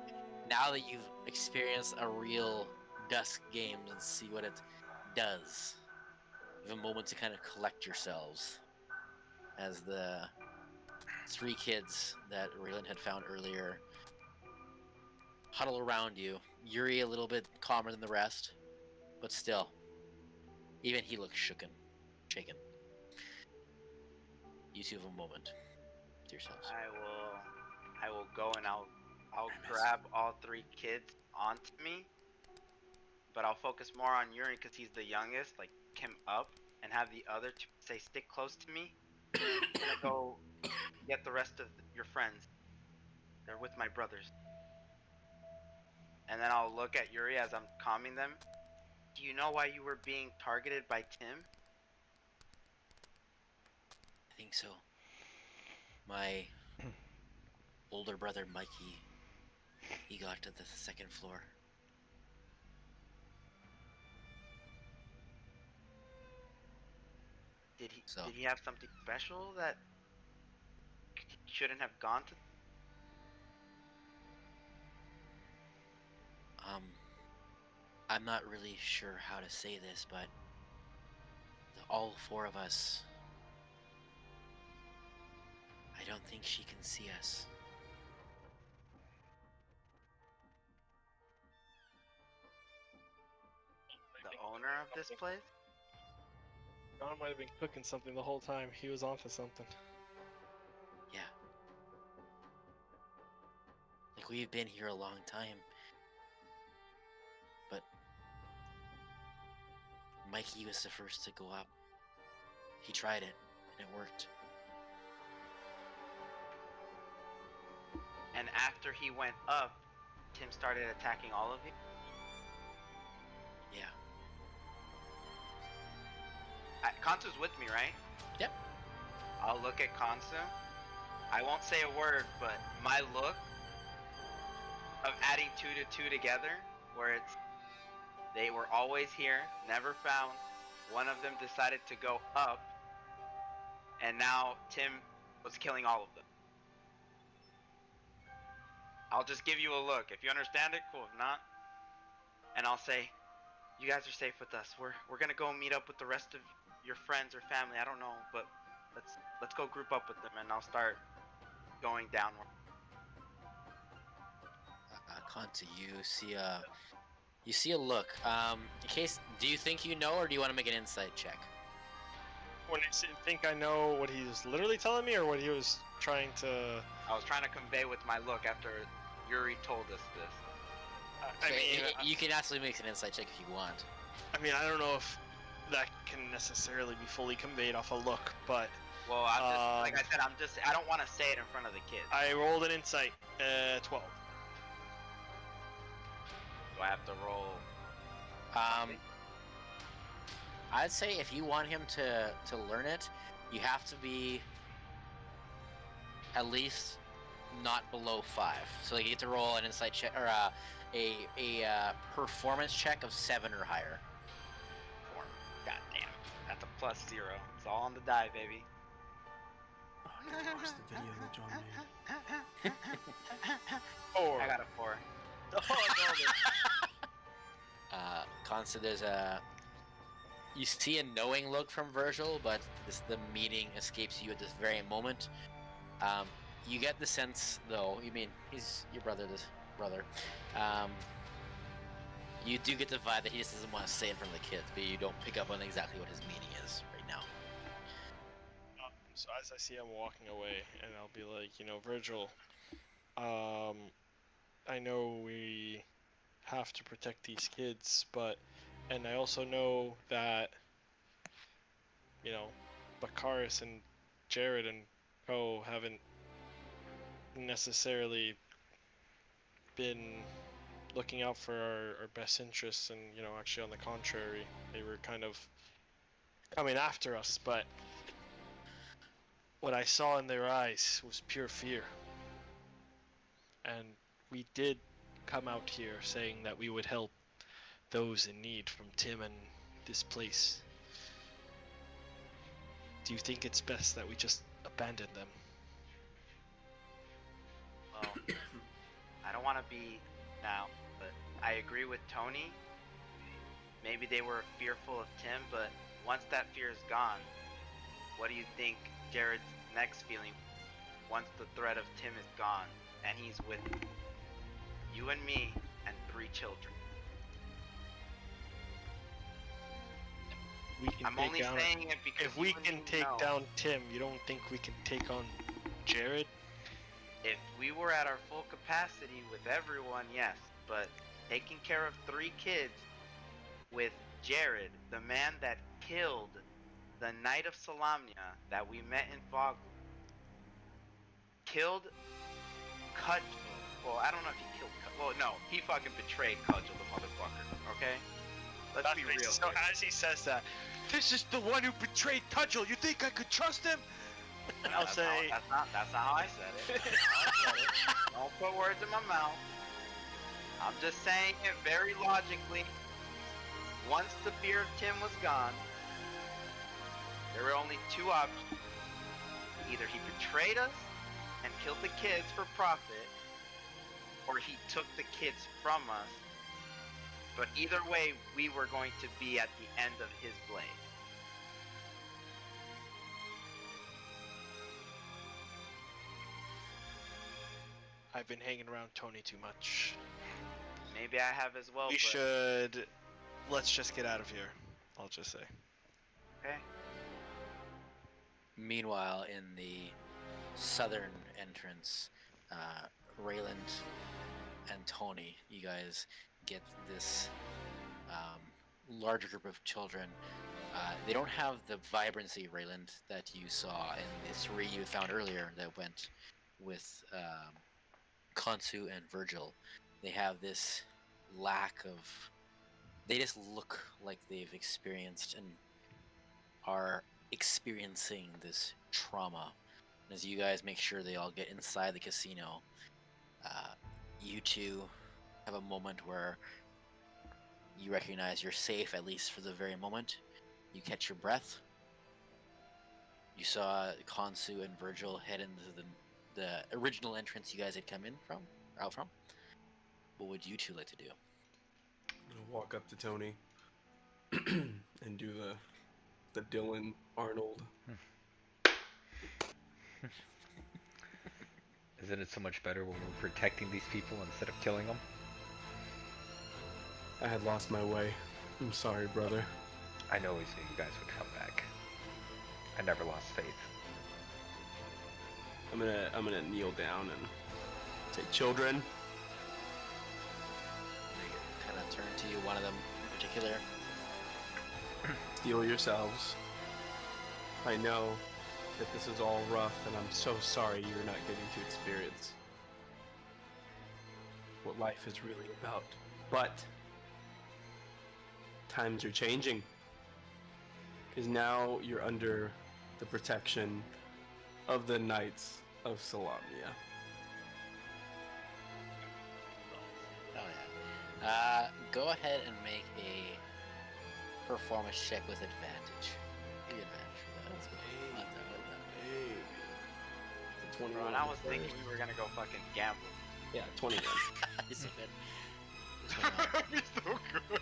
now that you've experienced a real Dusk Games and see what it does, you have a moment to kind of collect yourselves as the 3 kids that Raylan had found earlier huddle around you. Yuri a little bit calmer than the rest, but still, even he looks shaken. You two have a moment to yourselves. I will go and I'll grab all 3 kids onto me, but I'll focus more on Yuri because he's the youngest, like him up, and have the other 2 say stick close to me. I'm gonna go get the rest of your friends. They're with my brothers. And then I'll look at Yuri as I'm calming them. Do you know why you were being targeted by Tim? I think so. My older brother Mikey, he got to the 2nd floor. Did he have something special that shouldn't have gone to? I'm not really sure how to say this, but all 4 of us, I don't think she can see us. The owner of this place? John might have been cooking something the whole time. He was onto something. Yeah. Like, we've been here a long time. But Mikey was the first to go up. He tried it, and it worked. And after he went up, Tim started attacking all of you? Yeah. Kansu's with me, right? Yep. I'll look at Kansu. I won't say a word, but my look of adding 2 to 2 together, where it's they were always here, never found. One of them decided to go up, and now Tim was killing all of them. I'll just give you a look. If you understand it, cool. If not, and I'll say, you guys are safe with us. We're gonna go meet up with the rest of your friends or family. I don't know, but let's go group up with them, and I'll start going downward. Kansu, you see a look. In case, do you think you know, or do you want to make an insight check? When I think I know what he was literally telling me, or what he was trying to... I was trying to convey with my look after Yuri told us this. I mean, you can absolutely make an insight check if you want. I mean, I don't know if that can necessarily be fully conveyed off a look, but Well, I'm just like I said, I don't want to say it in front of the kids. I rolled an insight, 12. Do I have to roll? I'd say if you want him to learn it, you have to be at least not below 5. So you get to roll an insight check or a performance check of 7 or higher. God damn, that's a +0. It's all on the die, baby. Oh, I gotta watch the video that John made. 4. I got a 4. Oh, no. Constance, there's you see a knowing look from Virgil, but the meaning escapes you at this very moment. You get the sense, though, you mean he's your brother, you do get the vibe that he just doesn't want to say it in front of the kids, but you don't pick up on exactly what his meaning is right now. So as I see him walking away, and I'll be like, Virgil, I know we have to protect these kids, and I also know that, Bakaris and Jared and Co haven't necessarily been looking out for our best interests, and actually on the contrary, they were kind of coming after us, but what I saw in their eyes was pure fear. And we did come out here saying that we would help those in need from Tim and this place. Do you think it's best that we just abandon them? Well, I don't want to be now, but I agree with Tony. Maybe they were fearful of Tim, but once that fear is gone, what do you think Jared's next feeling once the threat of Tim is gone and he's with you and me and 3 children? I'm only saying it because if we can take down Tim, you don't think we can take on Jared? If we were at our full capacity with everyone, yes, but taking care of 3 kids with Jared, the man that killed the Knight of Solamnia that we met in Foglu, killed Cudgel. Well, I don't know if he killed Cudgel. Well, no, he fucking betrayed Cudgel, the motherfucker, okay? Let's be real. So as he says that, this is the one who betrayed Cudgel. You think I could trust him? And I'll say... That's not how I said it. Don't put words in my mouth. I'm just saying it very logically. Once the fear of Tim was gone, there were only 2 options. Either he betrayed us and killed the kids for profit, or he took the kids from us. But either way, we were going to be at the end of his blade. I've been hanging around Tony too much. Maybe I have as well. Let's just get out of here, I'll just say. Okay. Meanwhile, in the southern entrance, Rayland and Tony, you guys get this larger group of children. They don't have the vibrancy, Rayland, that you saw in the 3 you found earlier that went with Khonsu and Virgil. They have this lack of... They just look like they've experienced and are experiencing this trauma. And as you guys make sure they all get inside the casino, you two have a moment where you recognize you're safe, at least for the very moment. You catch your breath. You saw Khonsu and Virgil head into the original entrance you guys had come out from. What would you two like to do? I'm gonna walk up to Tony and do the Dylan Arnold. Isn't it so much better when we're protecting these people instead of killing them? I had lost my way. I'm sorry, brother. I always knew you guys would come back. I never lost faith. I'm gonna kneel down and say, children, turn to you, one of them in particular. Steel yourselves. I know that this is all rough, and I'm so sorry you're not getting to experience what life is really about. But times are changing. Because now you're under the protection of the Knights of Salamia. Oh yeah. Go ahead and make a performance check with advantage. Give you advantage for that. Let's go. It's a 21. Bro, and I was thinking we were gonna go fucking gamble. Yeah, 21. He's so good. He's so good.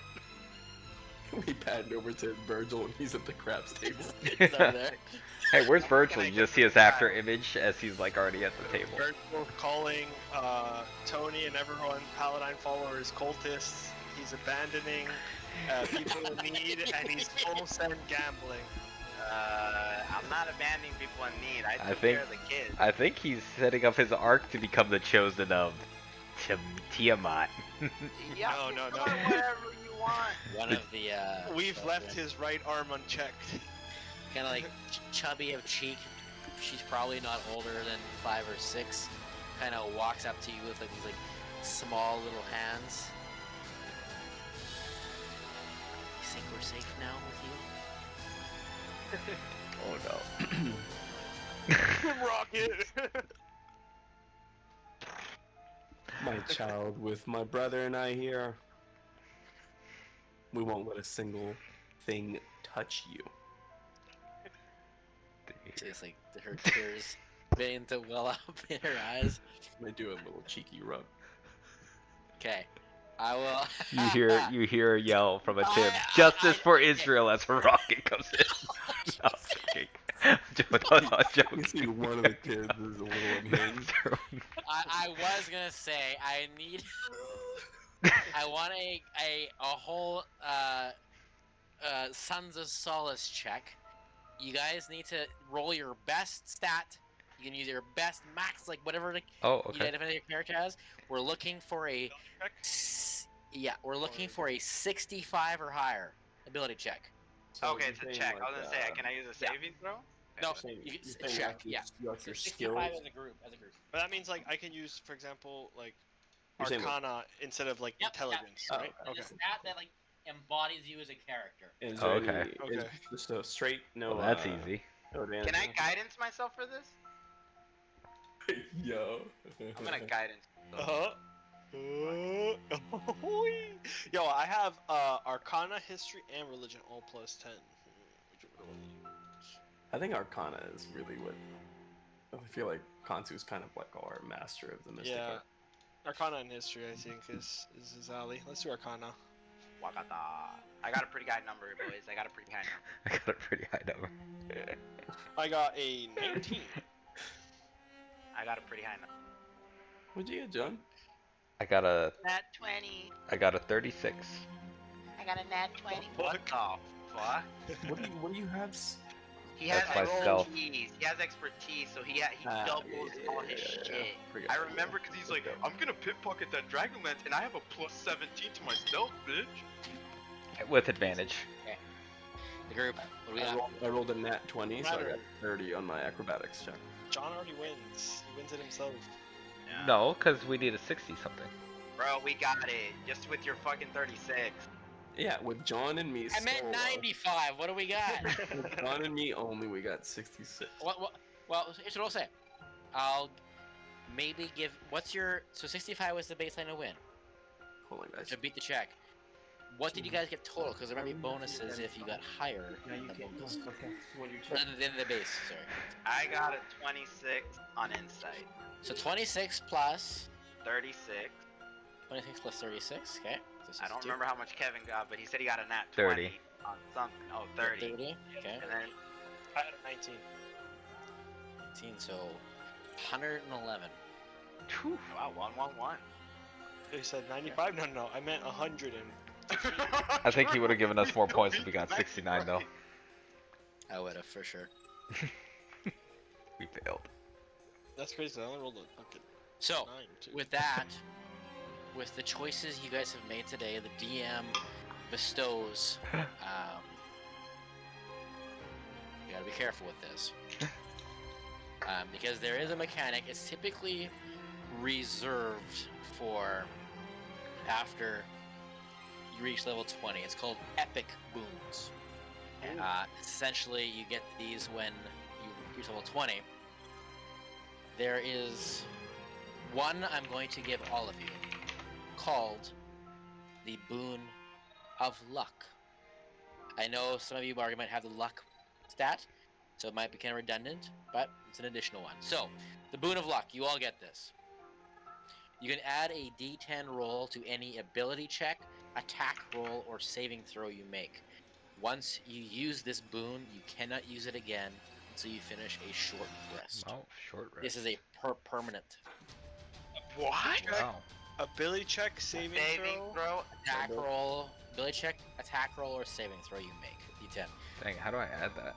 We panned over to Virgil and he's at the craps table. He's over there. Hey, where's Virgil? You just see his after image as he's like already at the table. Virgil calling Tony and everyone Paladine followers cultists. He's abandoning people in need, and he's full send gambling. I'm not abandoning people in need. I took think- care of the kids. I think he's setting up his arc to become the chosen of Tiamat. Yeah, No, you no, can no. call it whatever you want. One of the We've left his right arm unchecked. kind of like chubby of cheek. She's probably not older than 5 or 6. Kind of walks up to you with like these like small little hands. You think we're safe now with you? Oh no. Rocket! My child, with my brother and I here, we won't let a single thing touch you. So it's like her tears beginning to well up in her eyes. I do a little cheeky rub. Okay, I will. You hear a yell from a Tim. I- Justice for okay. Israel as a rocket comes in. No, I'm joking. I'm You joking. see one of the kids is a little unhinged. I was gonna say I need. I want a whole Sons of Solace check. You guys need to roll your best stat. You can use your best max, like whatever you Oh, okay. identify your character as. We're looking for a we're looking for a 65 or higher ability check. So Okay, you're it's a saying, check. I like, was gonna say, can I use a saving throw? No, you're saying- you can you're saying check. you Yeah, have to- you have so your 65 skills. as a group. But that means like I can use, for example, like You're saying what? Arcana instead of like intelligence, Oh, right? It's a stat that like embodies you as a character. Is Oh, there okay. any- is Okay. just a straight no. Well, that's easy. No advantage. Can I guidance myself for this? Yo. I'm gonna guidance. Yo, I have Arcana, History, and Religion all plus 10. Which one do I use? I think Arcana is really what. I feel like Kansu's kind of like our master of the mystic Yeah, art. Arcana and History I think is his alley. Let's do Arcana. Wakata. I got a pretty high number, boys. I got a pretty high number. I got a pretty high number. I got a 19. I got a pretty high number. What'd you get, John? I got a Nat 20. 36. I got a nat 20. What the fuck? What do you have? He has That's my stealth. expertise. He has expertise, so he doubles all his shit. Forget I about remember because he's like, I'm gonna pickpocket that Dragonlance, and I have a plus 17 to my stealth, bitch. With advantage. The group. What do we it. got? I rolled a nat 20, so I Matter. got 30 on my acrobatics check. John already wins. He wins it himself. Yeah. No, because we need a 60 something. Bro, we got it. Just with your fucking 36. Yeah, with John and me. I meant solo. 95. What do we got? With John and me only, we got 66. Well, here's what I'll say. I'll maybe give. What's your? So 65 was the baseline to win Hold on, guys. to beat the check. What did you guys get total? Because there might be bonuses if you got higher than the bonus. Than the base. Sorry. I got a 26 on insight. So 26 plus 36. 26 plus 36. Okay. So I don't 62. remember how much Kevin got, but he said he got a nat 30. 20 on something. Oh, 30. 30. Okay. And then I had a 19. 18. So 111. wow, 111. He said 95? No, I meant 100 and... I think he would have given us more points if we got 69 though. I would have for sure. We failed. That's crazy, I only rolled a fucking So 9 too. with that, with the choices you guys have made today, the DM bestows. You gotta be careful with this. Because there is a mechanic, it's typically reserved for after you reach level 20. It's called Epic Boons. Essentially, you get these when you reach level 20. There is one I'm going to give all of you, called the Boon of Luck. I know some of you might have the luck stat, so it might be kind of redundant, but it's an additional one. So, the Boon of Luck, you all get this. You can add a D10 roll to any ability check, attack roll, or saving throw you make. Once you use this boon, you cannot use it again until you finish a short rest. Oh, short rest. This is a permanent. What? Wow. Ability check, saving throw? Attack roll, ability check, attack roll, or saving throw you make. D10. Dang, how do I add that?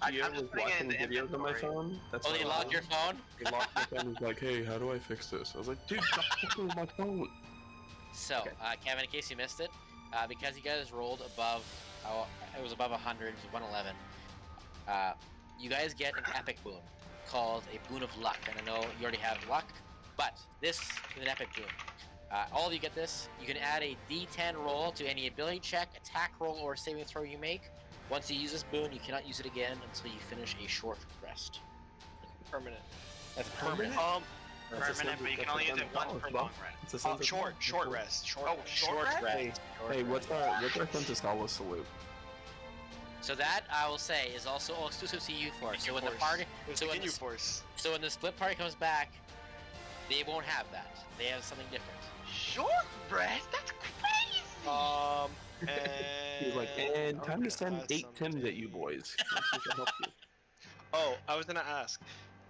Do you I'm ever just putting it in watching the videos on my inventory. phone? That's Oh, what you I locked was. your phone? He locked my phone. He's like, hey, how do I fix this? I was like, dude, stop fucking with my phone. So, Okay. Kevin, in case you missed it, because you guys rolled above, it was above 100, it was 111, you guys get an epic boon called a Boon of Luck. And I know you already have luck, but this is an epic boon. All of you get this. You can add a D10 roll to any ability check, attack roll, or saving throw you make. Once you use this boon, you cannot use it again until you finish a short rest. Permanent. That's permanent. Permanent, but you can only use it once per long rest. It's a sense of Short solace. rest. Oh, short rest? rest. Short Hey, rest. what's our sense of solace salute? So that I will say is also exclusive to you four. So when the party, so when Continue the, force. so when the split party comes back, they won't have that. They have something different. Short rest? That's crazy! And He's like, and time okay, to send that's 8 Tims at you something. boys. I can help you. Oh, I was gonna ask.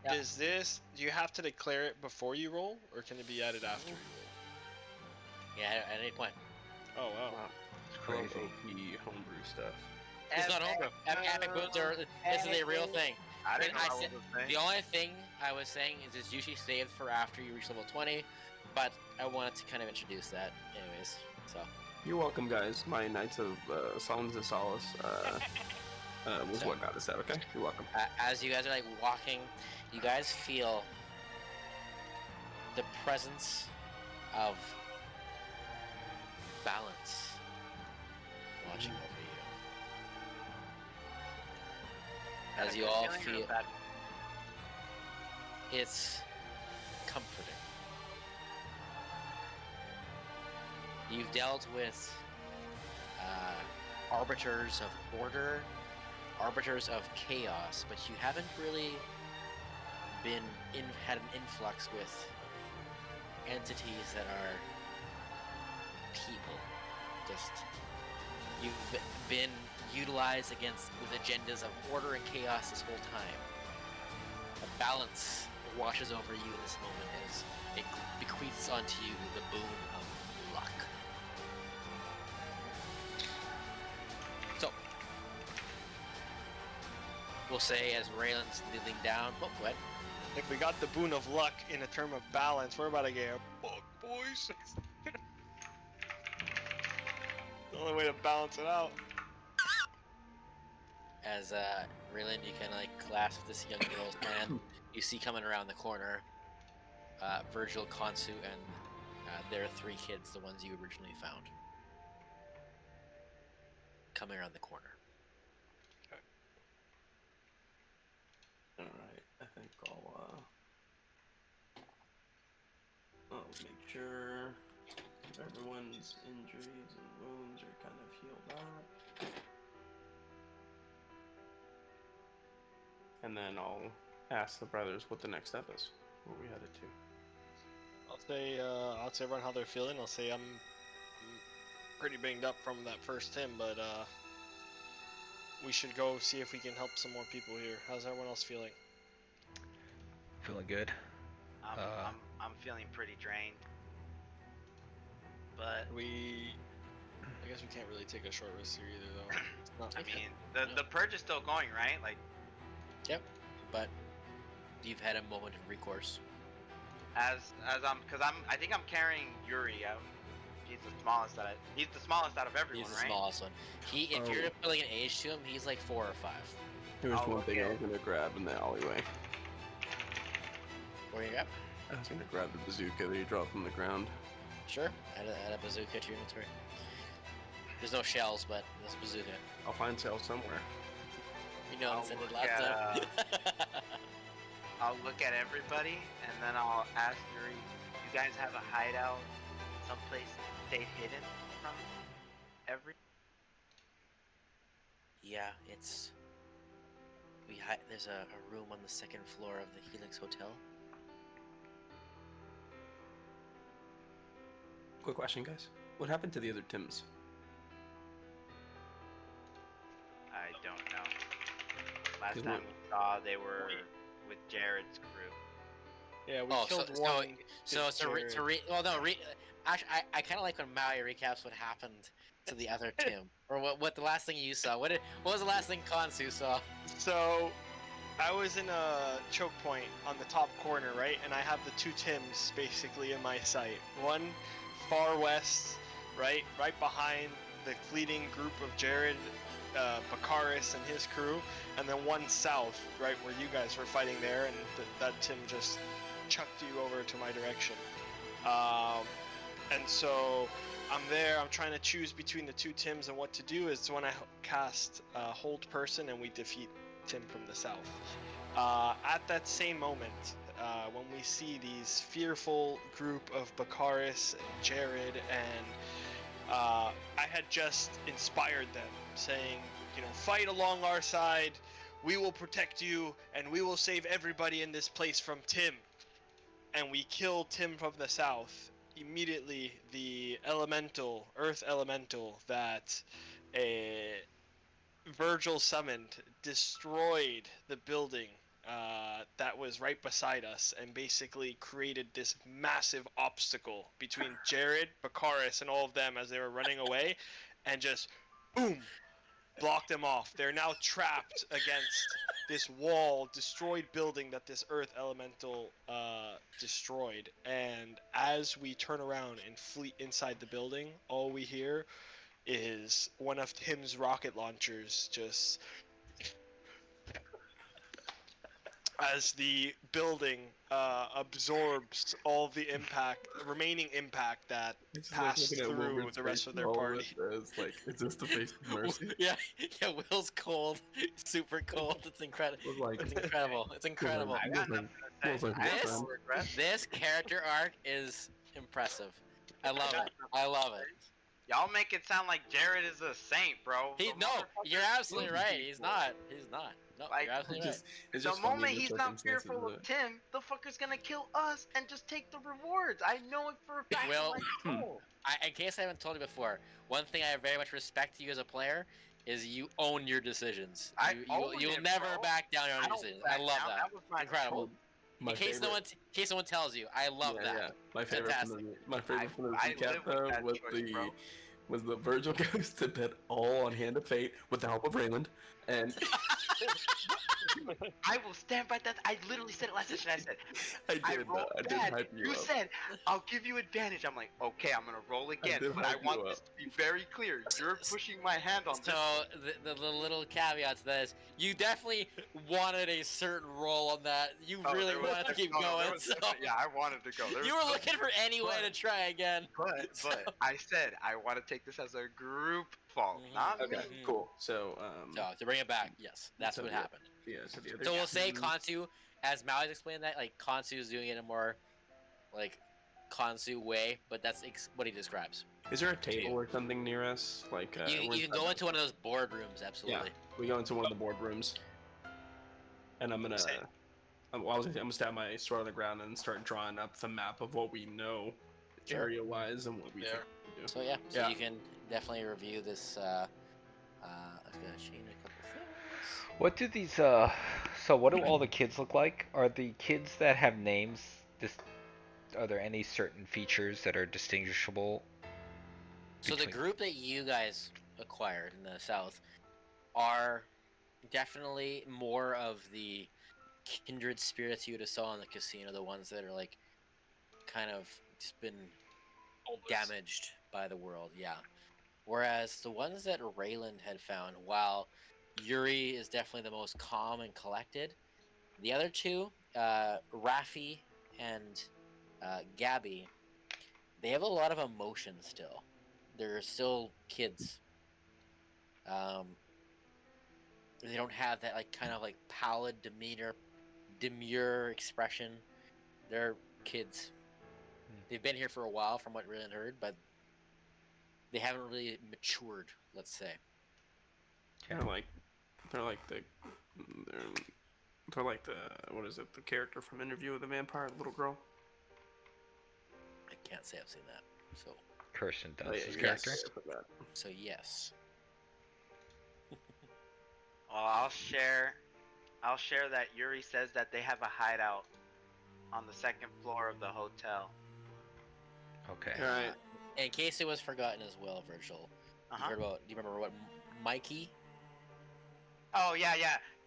Yeah. Is this? Do you have to declare it before you roll, or can it be added after you roll? Yeah, at any point. Oh wow. Wow. Crazy. OP homebrew stuff. It's not homebrew. Epic boons are. This is a real thing. I didn't know I that said- was a thing. The only thing I was saying is it's usually saved for after you reach level 20, but I wanted to kind of introduce that, anyways. So. You're welcome, guys. My Knights of Songs of Solace was So- what got us that, okay? You're welcome. As you guys are like walking, you guys feel the presence of balance watching over you. As you all feel, it's comforting. You've dealt with arbiters of order, arbiters of chaos, but you haven't really had an influx with entities that are people. Just you've been utilized against with agendas of order and chaos this whole time. A balance washes over you in this moment as it bequeaths onto you the boon of luck. So, we'll say as Raylan's kneeling down, oh, what? If we got the boon of luck in a term of balance, we're about to get a book, boys. The only way to balance it out. As Raylan, you can like clasp this young girl's hand. You see coming around the corner, Virgil, Konsu, and their 3 kids, the ones you originally found, coming around the corner. Alright, I think I'll make sure everyone's injuries and wounds are kind of healed up. And then I'll ask the brothers what the next step is, where we headed to. I'll tell everyone how they're feeling. I'll say I'm pretty banged up from that first Tim, but we should go see if we can help some more people here. How's everyone else feeling? Feeling good. I'm feeling pretty drained. But I guess we can't really take a short rest here either, though. It's not- I mean, the purge is still going, right? Like, Yep, but you've had a moment of recourse. As I think I'm carrying Yuri. He's the smallest out of everyone, He's the right? smallest one. If you're putting an age to him, he's like 4 or 5. Here's I'll one look thing I at was gonna grab in the alleyway. What are you grab? I was gonna grab the bazooka that you dropped on the ground. Sure. Add a bazooka to your inventory. There's no shells, but there's a bazooka. I'll find sales somewhere. You know, I'll it's ended look last at, time. I'll look at everybody and then I'll ask Yuri, you guys have a hideout someplace stay hidden from every? Yeah, there's a room on the 2nd floor of the Helix Hotel. Quick question, guys. What happened to the other Tims? I don't know. Last time we saw they were with Jared's crew. Yeah, we killed one. Actually, I kind of like when Maui recaps what happened to the other Tim, or what the last thing you saw. What was the last thing Kansu saw? So, I was in a choke point on the top corner, right? And I have the 2 Tims basically in my sight. One far west, right behind the fleeting group of Jared, Bakaris and his crew, and then one south, right where you guys were fighting there, and that Tim just chucked you over to my direction. And so I'm there, I'm trying to choose between the 2 Tims, and what to do is when I cast Hold Person and we defeat Tim from the south. At that same moment, when we see these fearful group of Bakaris and Jared, and I had just inspired them, saying, fight along our side, we will protect you, and we will save everybody in this place from Tim. And we kill Tim from the south. Immediately, the earth elemental that Virgil summoned destroyed the building that was right beside us, and basically created this massive obstacle between Jared, Bakaris, and all of them as they were running away, and just boom, blocked them off. They're now trapped against this destroyed building that this earth elemental destroyed. And as we turn around and flee inside the building, all we hear is one of Tim's rocket launchers just as the building absorbs all the remaining impact that passed through the rest of their party. Like, is this the face of mercy? Yeah, Will's cold, super cold. It's incredible. It's incredible. It's incredible. I got nothing to say. I have no regrets. This character arc is impressive. I love it. I love it. Y'all make it sound like Jared is a saint, bro. You're absolutely right. He's not. No, like, you're absolutely right. It's the moment he's not fearful of Tim, the fucker's gonna kill us and just take the rewards. I know it for a fact. Well, in case I haven't told you before, one thing I very much respect you as a player is you own your decisions. You'll never back down on your decisions. I love that. That was incredible. In case no one tells you, I love that. Yeah. My favorite from the recap though was the Virgil goes to bed all on Hand of Fate with the help of Rayland, and I will stand by that. I literally said it last session. I said, I did hype you up. You said, I'll give you advantage. I'm like, okay, I'm gonna roll again, but I want this to be very clear. You're pushing my hand on this. So the little caveat to that is, you definitely wanted a certain roll on that. You really wanted to keep going. Yeah, I wanted to go. You were looking for any way to try again. But I said I want to take this as a group fault, not me. Cool. So to bring it back, yes, that's what happened. Yeah. So we'll say Kansu, as Maui's explained that, like Kansu's doing it in a more like Kansu way, but that's what he describes. Is there a table or something near us? Like you can go into one of those boardrooms, absolutely. Yeah, we go into one of the boardrooms, and I'm gonna stab my sword on the ground and start drawing up the map of what we know, area-wise, and what we think we do. So you can definitely review this. I was gonna change a couple things. What do these so what do all the kids look like? Are the kids that have names are there any certain features that are distinguishable? So the group that you guys acquired in the south are definitely more of the kindred spirits you would have saw in the casino, the ones that are like kind of just been damaged by the world. Yeah. Whereas the ones that Raylan had found, while Yuri is definitely the most calm and collected, the other two, Raffi and Gabby, they have a lot of emotion still. They're still kids. They don't have that like kind of like pallid demeanor, demure expression. They're kids. They've been here for a while, from what Raylan heard, but they haven't really matured. Let's say. They're like they're they're like the what is it? The character from Interview with the Vampire, the little girl. I can't say I've seen that. So. Kirsten does Oh, yeah, his yes. character. I forgot. So yes. Well, I'll share that Yuri says that they have a hideout on the second floor of the hotel. Okay. All right. In case it was forgotten as well, Virgil. You heard about? Do you remember what Mikey? Oh yeah.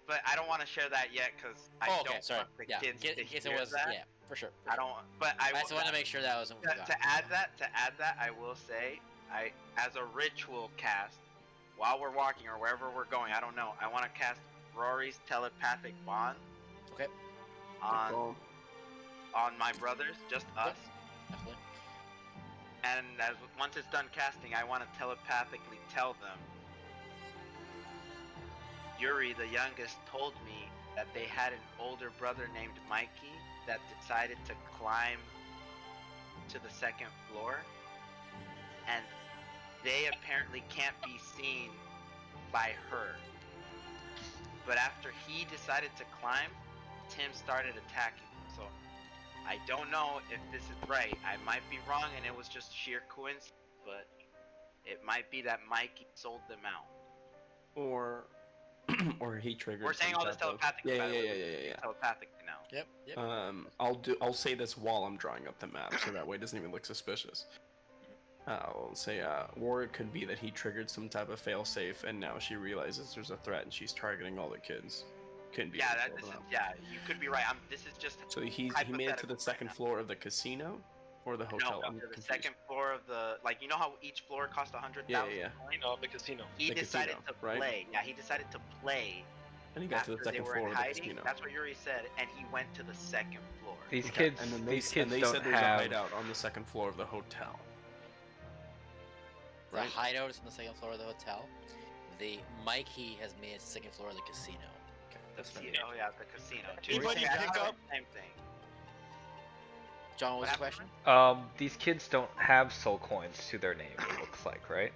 But I don't want to share that yet because I don't want the kids to in case hear it was, that. Yeah, for sure. I don't. But I just want to make sure that wasn't forgotten. To add that, I will say, as a ritual cast, while we're walking or wherever we're going, I don't know. I want to cast Rory's telepathic bond. Okay. On my brothers, just us. Definitely. And once it's done casting, I want to telepathically tell them. Yuri, the youngest, told me that they had an older brother named Mikey that decided to climb to the second floor, and they apparently can't be seen by her. But after he decided to climb, Tim started attacking him. So I don't know if this is right. I might be wrong and it was just sheer coincidence, but it might be that Mikey sold them out. Or he triggered. We're saying all this telepathically. Yeah. Telepathically now. Yep. I'll say this while I'm drawing up the map, so that way it doesn't even look suspicious. I'll say, or it could be that he triggered some type of failsafe, and now she realizes there's a threat, and she's targeting all the kids. Couldn't be. You could be right. This is just. So he made it to the second floor of the casino, or the hotel. No, to the second floor of the you know how each floor cost 100,000. Yeah. No, the casino. He decided to play. Right? Yeah, he decided to play. And he got to the second floor of the casino. That's what Yuri said, and he went to the second floor. These kids, and then they said there's a hideout on the second floor of the hotel. The hideout is on the second floor of the hotel. The Mikey has made it to the second floor of the casino. Okay, that's right. Oh yeah, the casino. Anybody pick up? Same thing. John, what was the question? These kids don't have soul coins to their name, it looks like, right?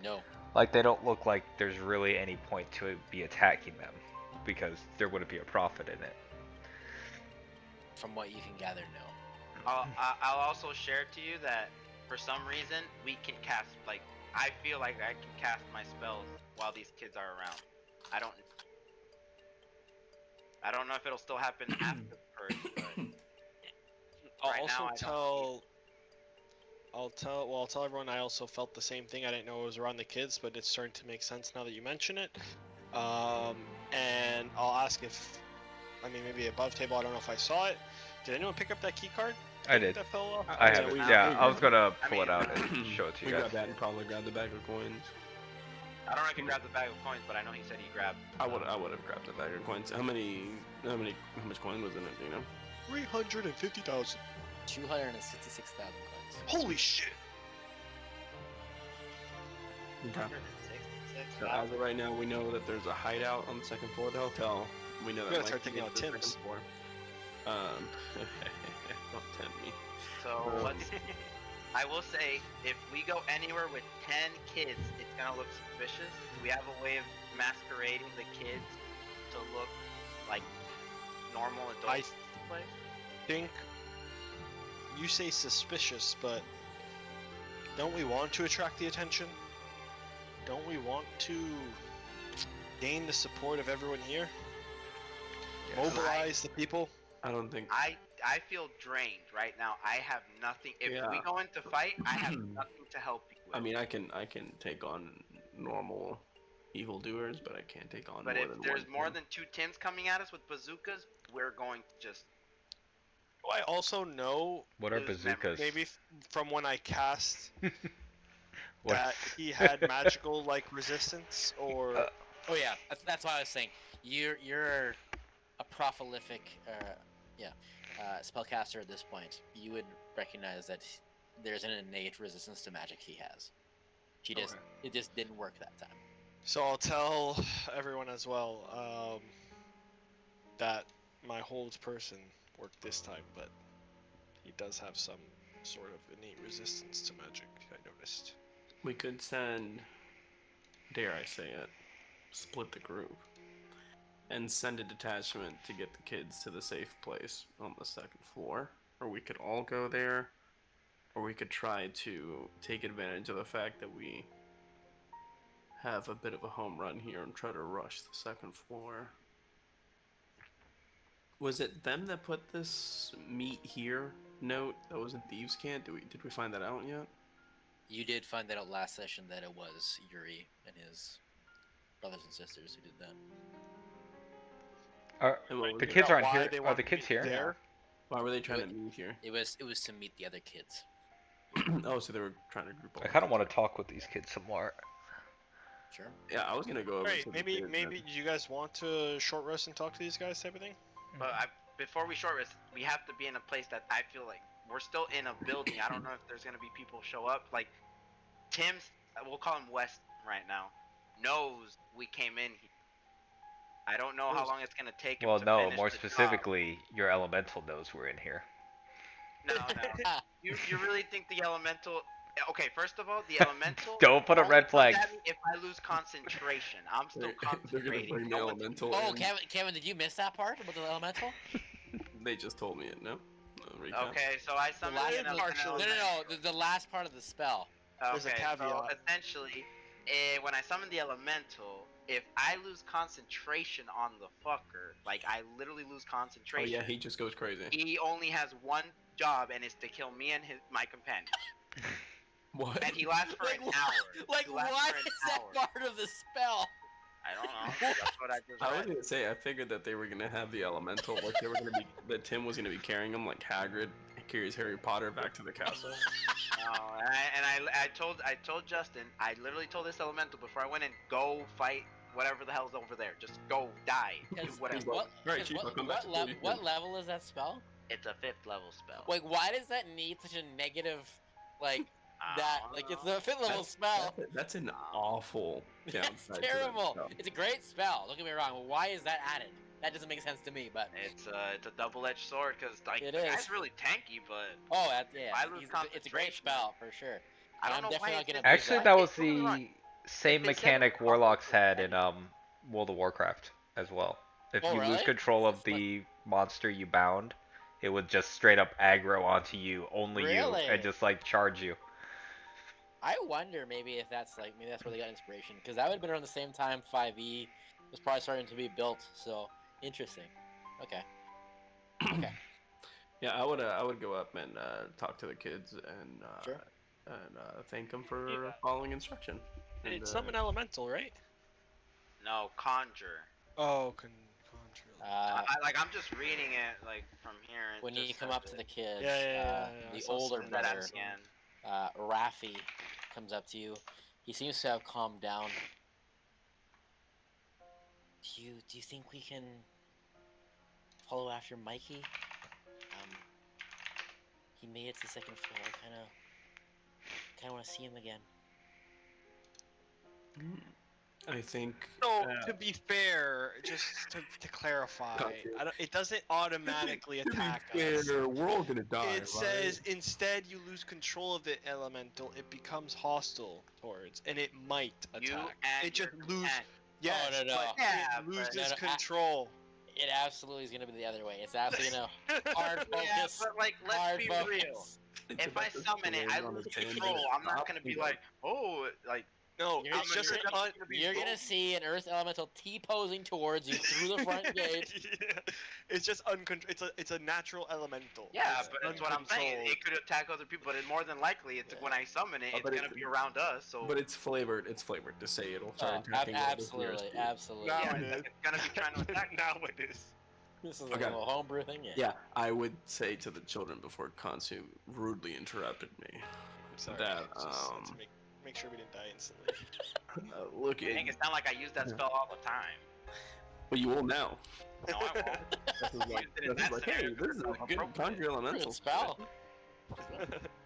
No. Like, they don't look like there's really any point to be attacking them, because there wouldn't be a profit in it. From what you can gather, no. I'll also share to you that for some reason we can cast, I feel like I can cast my spells while these kids are around. I don't know if it'll still happen after the purge, but I'll tell everyone I also felt the same thing. I didn't know it was around the kids, but it's starting to make sense now that you mention it. And I'll ask if, maybe above table, I don't know if I saw it. Did anyone pick up that key card? I did. That fell off? I have it. Yeah, I was gonna pull it out and show it to you We guys. grabbed that and probably grabbed the bag of coins. I don't know if he grabbed the bag of coins, but I know he said he grabbed. I would have grabbed the bag of coins. How much coin was in it? Do you know? 350,000. 266,000 coins. Holy shit! Okay. So as of right now, we know that there's a hideout on the second floor of the hotel. We know that. We gotta start thinking about Tim's. Don't tempt me. So I will say, if we go anywhere with 10 kids, it's gonna look suspicious. We have a way of masquerading the kids to look like normal adults. I think you say suspicious, but don't we want to attract the attention? Don't we want to gain the support of everyone here? Yes. Mobilize the people? I don't think. I feel drained right now. I have nothing. If we go into fight, I have nothing to help you with. I can take on normal evildoers, but I can't take on. But if there's more than 2 Tims coming at us with bazookas, we're going to just I also know What are Lose bazookas? maybe from when I cast What? that he had magical like resistance or Oh yeah, that's why I was saying you're a prolific spellcaster at this point. You would recognize that there's an innate resistance to magic he has. Okay. It just didn't work that time. So I'll tell everyone as well that my hold person worked this time, but he does have some sort of innate resistance to magic, I noticed. We could send, dare I say it, split the group and send a detachment to get the kids to the safe place on the second floor. Or we could all go there, or we could try to take advantage of the fact that we have a bit of a home run here and try to rush the second floor. Was it them that put this meet here note that was in Thieves' Cant? Did we find that out yet? You did find that out last session that it was Yuri and his brothers and sisters who did that. The kids aren't Why here. they Are want the to kids meet here? there? Why were they trying to meet here? It was to meet the other kids. Oh, so they were trying to group up. I kind of want to talk with these kids some more. Sure. Yeah, I was gonna go over. Right, to the maybe kids, you guys want to short rest and talk to these guys type of thing? But before we short rest, we have to be in a place that I feel like we're still in a building. I don't know if there's gonna be people show up. Like Tim's, we'll call him West right now, knows we came in here. I don't know how long it's gonna take him Well, to no, finish more the specifically, your elemental knows we're in here. job. No. You really think the elemental? Okay, first of all, the elemental. Don't put a only red comes flag. at me if I lose concentration, I'm still They're gonna concentrating. bring the No one's- elemental. Oh, in. Kevin, did you miss that part about the elemental? They just told me it. No. Recap. Okay, so I The summoned last, an no, elemental. the last part of the spell. There's a Okay, so caveat. essentially, when I summon the elemental, if I lose concentration on the fucker, like I literally lose Oh concentration, yeah, he just goes crazy. he only has one job and it's to kill me and my companion. What? And he lasts for an hour. Like, He lasts why for an is that hour. part of the spell? I don't know. That's what I just I was read. gonna say I figured that they were gonna have the elemental, like they were gonna be that Tim was gonna be carrying him like Hagrid carries Harry Potter back to the castle. No, and I told Justin, I literally told this elemental before I went in, go fight whatever the hell's over there. Just go die. Do whatever. Right, Chief, I'll come back to you. What level is that spell? It's a 5th level spell. Like, why does that need such a negative, like, I that? don't Like, know. it's a 5th level spell. That's an awful. That's downside to that terrible. spell. It's a great spell. Don't get me wrong. But why is that added? That doesn't make sense to me. But It's a double-edged sword because like It the is. guy's really tanky, but yeah, I lose it's a great concentration. spell for sure. I don't I'm know definitely why not it gonna said do Actually, that. that was Don't get me wrong. the same If they said mechanic we're Warlocks comfortable had with in World of Warcraft as well. If Oh, you lose really? control of That's like- the monster you bound, it would just straight up aggro onto you, only Really? you, and just like charge you. I wonder maybe if that's like maybe that's where they got inspiration because that would have been around the same time 5e was probably starting to be built. So interesting. Okay. Okay. Yeah, I would go up and talk to the kids and Sure. thank them for following instruction. And, It's summon elemental, right? No, conjure. Oh, conjure. I'm just reading it like from here. It When you just come says up to it. the kids, Yeah, I the saw older some of That brother, at the end. Raffi, comes up to you. He seems to have calmed down. Do you think we can follow after Mikey? He made it to the second floor. I kind of want to see him again. I think. No, to be fair, just to clarify, it doesn't automatically attack us. We're all gonna die. It says instead you lose control of the elemental, it becomes hostile towards, and it might attack. You and It just your lose. companion. Yes, Oh, no. but Yeah, it but- loses No, no, control. It absolutely is gonna be the other way. It's absolutely gonna hard focus. Yeah, but like, let's hard be focus. real. If I summon it, I lose control. I'm not gonna be like, oh, like. No, You're- it's just you're- an You're gonna see an Earth Elemental T-posing towards you through the front gate. Yeah, it's just it's a natural elemental. Yeah, It's but that's what I'm saying. uncontrolled. It could attack other people, but more than likely, it's when I summon it, it's but gonna be around us. So. But it's flavored. It's flavored to say it'll start attacking. whatever's nearest Absolutely, to you. absolutely. Now yeah, it is. it's gonna be trying to attack. Now it is. This is Okay. a little homebrew thing. Yeah, I would say to the children before Kansu rudely interrupted me. I'm sorry. That, Just to make sure we didn't die instantly. look, Make it sound like I use that spell all the time. well, you will now. No, I won't. This is like, Used it in that hey, scenario this is a good appropriate. Conjure Elemental Good spell.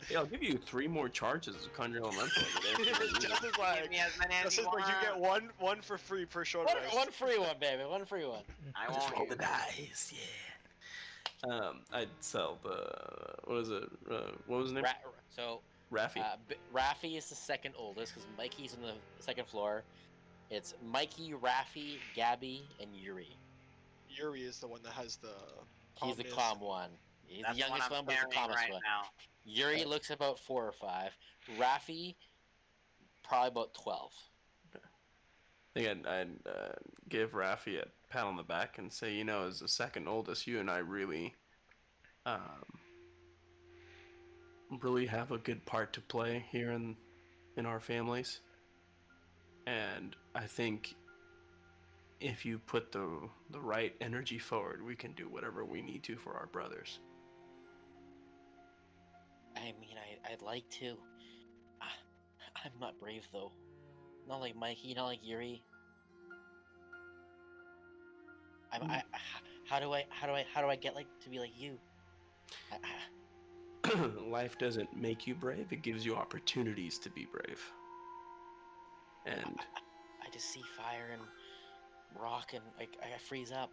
Yeah, I'll give you 3 more charges of Conjure Elemental. Just as Give like, me as many as just you as like you get want. one for free per short rest. One free one, baby. One free one. I Just won't roll the use it. dice, yeah. I'd sell the, what is it, what was his name? So Raffy. Raffy is the second oldest because Mikey's on the second floor. It's Mikey, Raffy, Gabby, and Yuri. Yuri is the one that has the. He's the calmness. calm one. He's That's the youngest one, one, but he's the carrying calmest right one. now. Yuri looks about 4 or 5. Raffy, probably about 12. I think I'd give Raffy a pat on the back and say, as the second oldest, you and I really have a good part to play here in our families. And I think if you put the right energy forward, we can do whatever we need to for our brothers. I mean, I'd like to. I'm not brave though. Not like Mikey, not like Yuri. How do I get to be like you? Life doesn't make you brave; it gives you opportunities to be brave. And I just see fire and rock, and I freeze up.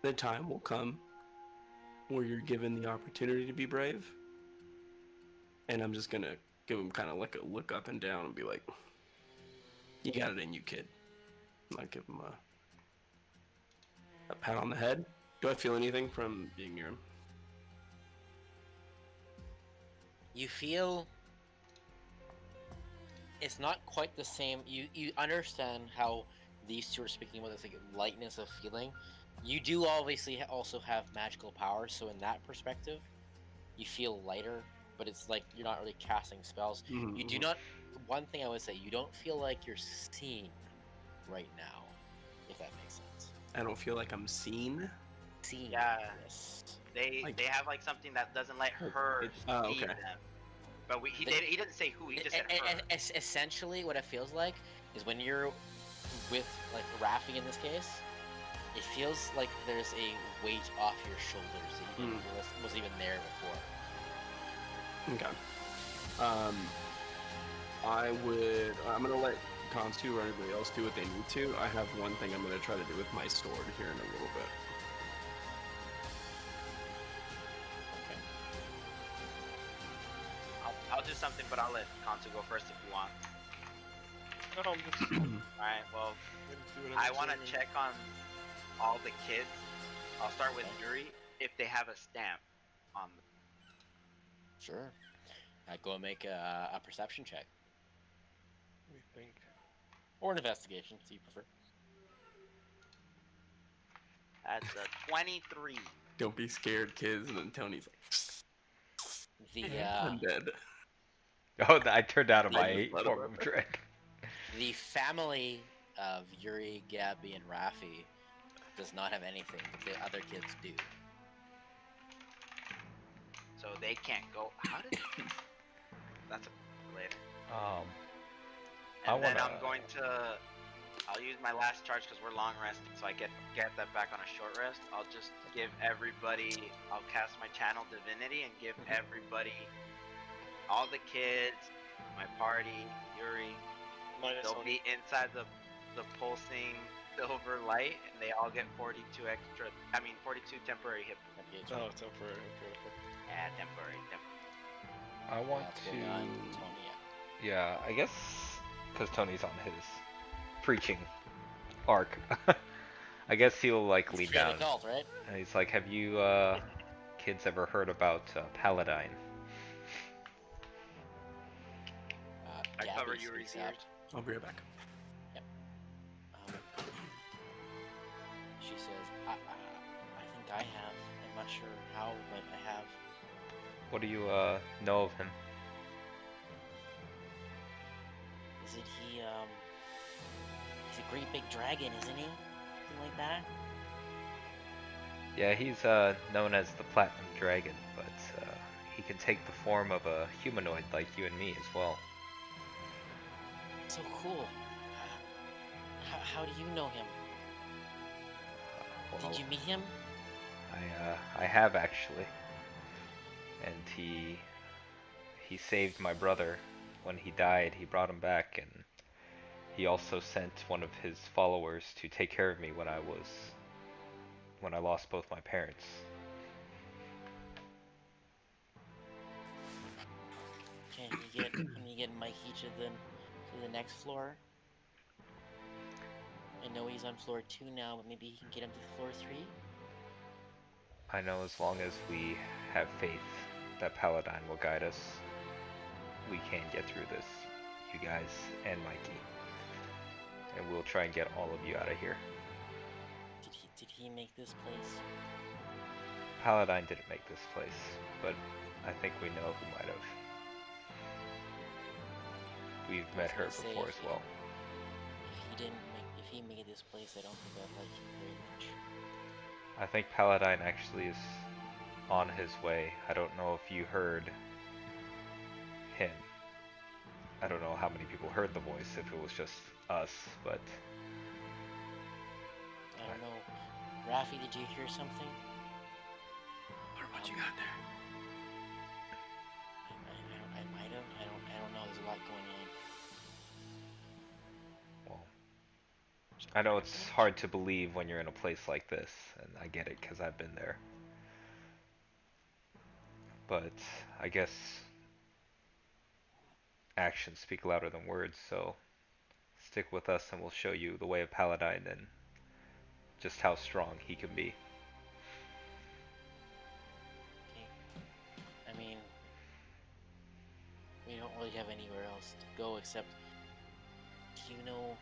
the time will come where you're given the opportunity to be brave. And I'm just gonna give him kind of like a look up and down and be like, "You got it in you, kid." I'll give him a pat on the head. Do I feel anything from being near him? You feel it's not quite the same. You understand how these two are speaking about this like lightness of feeling. You do obviously also have magical powers, so in that perspective, you feel lighter. But it's like you're not really casting spells. Mm-hmm. You do not. One thing I would say, you don't feel like you're seen right now, if that makes sense. I don't feel like I'm seen. Seen. Yeah. Yes. They Like- they have like something that doesn't let her Oh, see okay. them. But he didn't say who. He just said her. Essentially, what it feels like is when you're with like Rafi in this case, it feels like there's a weight off your shoulders that you was even there before. Okay. I'm gonna let Constu or anybody else do what they need to. I have one thing I'm gonna try to do with my sword here in a little bit. Okay. I'll do something, but I'll let Kanto go first if you want. No, I'm just Alright, well, I want to check on all the kids. I'll start with Yuri, if they have a stamp on them. Sure. Go and make a perception check Let me think. or an investigation, so you prefer. That's a 23. Don't be scared, kids. And then Tony's like, The I'm dead. Oh, I turned out of I my just 8 let form him of dread. the family of Yuri, Gabby, and Rafi does not have anything, but the other kids do. So they can't go. How did? That's a later. I And then wanna- I'm going to. I'll use my last charge because we're long resting, so I get that back on a short rest. I'll just give everybody. I'll cast my channel divinity and give everybody, all the kids, my party, Yuri. Minus They'll one. be inside the pulsing silver light, and they all get 42 temporary hit points. Okay, Oh, temporary. Okay. Yeah, temporary. I want that's to. going on to Tony. Yeah, I guess because Tony's on his preaching arc. I guess he'll like lead Straight down. adult, right? And he's like, "Have you kids ever heard about Paladine?" I Gabby cover Yuri's speaks up. ears. I'll be right back. She says, I think I have. I'm not sure how, but I have. What do you know of him? Isn't he, he's a great big dragon, isn't he? something like that? Yeah, he's known as the Platinum Dragon, but he can take the form of a humanoid like you and me as well. So cool. How do you know him? Well, Did you meet him? I have actually, and he saved my brother when he died. He brought him back, and he also sent one of his followers to take care of me when I lost both my parents. Can you get Mikey to the next floor? I know he's on floor 2 now, but maybe he can get him to floor 3? I know as long as we have faith that Paladine will guide us, we can get through this, you guys and Mikey. And we'll try and get all of you out of here. Did he make this place? Paladine didn't make this place, but I think we know who might have. We've met her before as well. If he made this place, I don't think I'd like him very much. I think Paladine actually is on his way. I don't know if you heard him. I don't know how many people heard the voice, if it was just us, but... I don't know. Rafi, did you hear something? What you got there? I might have. I don't know. There's a lot going on. Well, I know it's hard to believe when you're in a place like this, and I get it because I've been there. But I guess actions speak louder than words, so stick with us and we'll show you the way of Paladine and just how strong he can be. Okay. I mean, we don't really have anywhere else to go except. Do you know?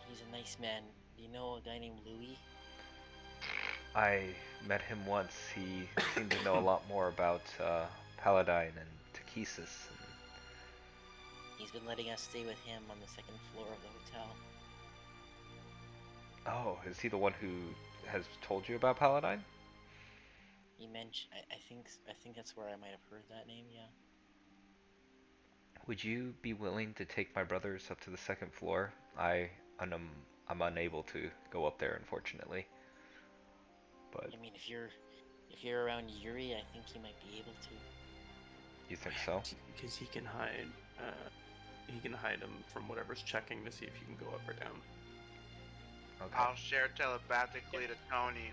He's a nice man. Do you know a guy named Louis? I met him once. He seemed to know a lot more about Paladine and Takesis. He's been letting us stay with him on the 2nd floor of the hotel. Oh, is he the one who has told you about Paladine? He mentioned. I think that's where I might have heard that name. Yeah. Would you be willing to take my brothers up to the 2nd floor? I'm unable to go up there, unfortunately. But I mean, if you're around Yuri, I think he might be able to. you think so? Because he can hide. He can hide him from whatever's checking to see if you can go up or down. Okay. I'll share telepathically to Tony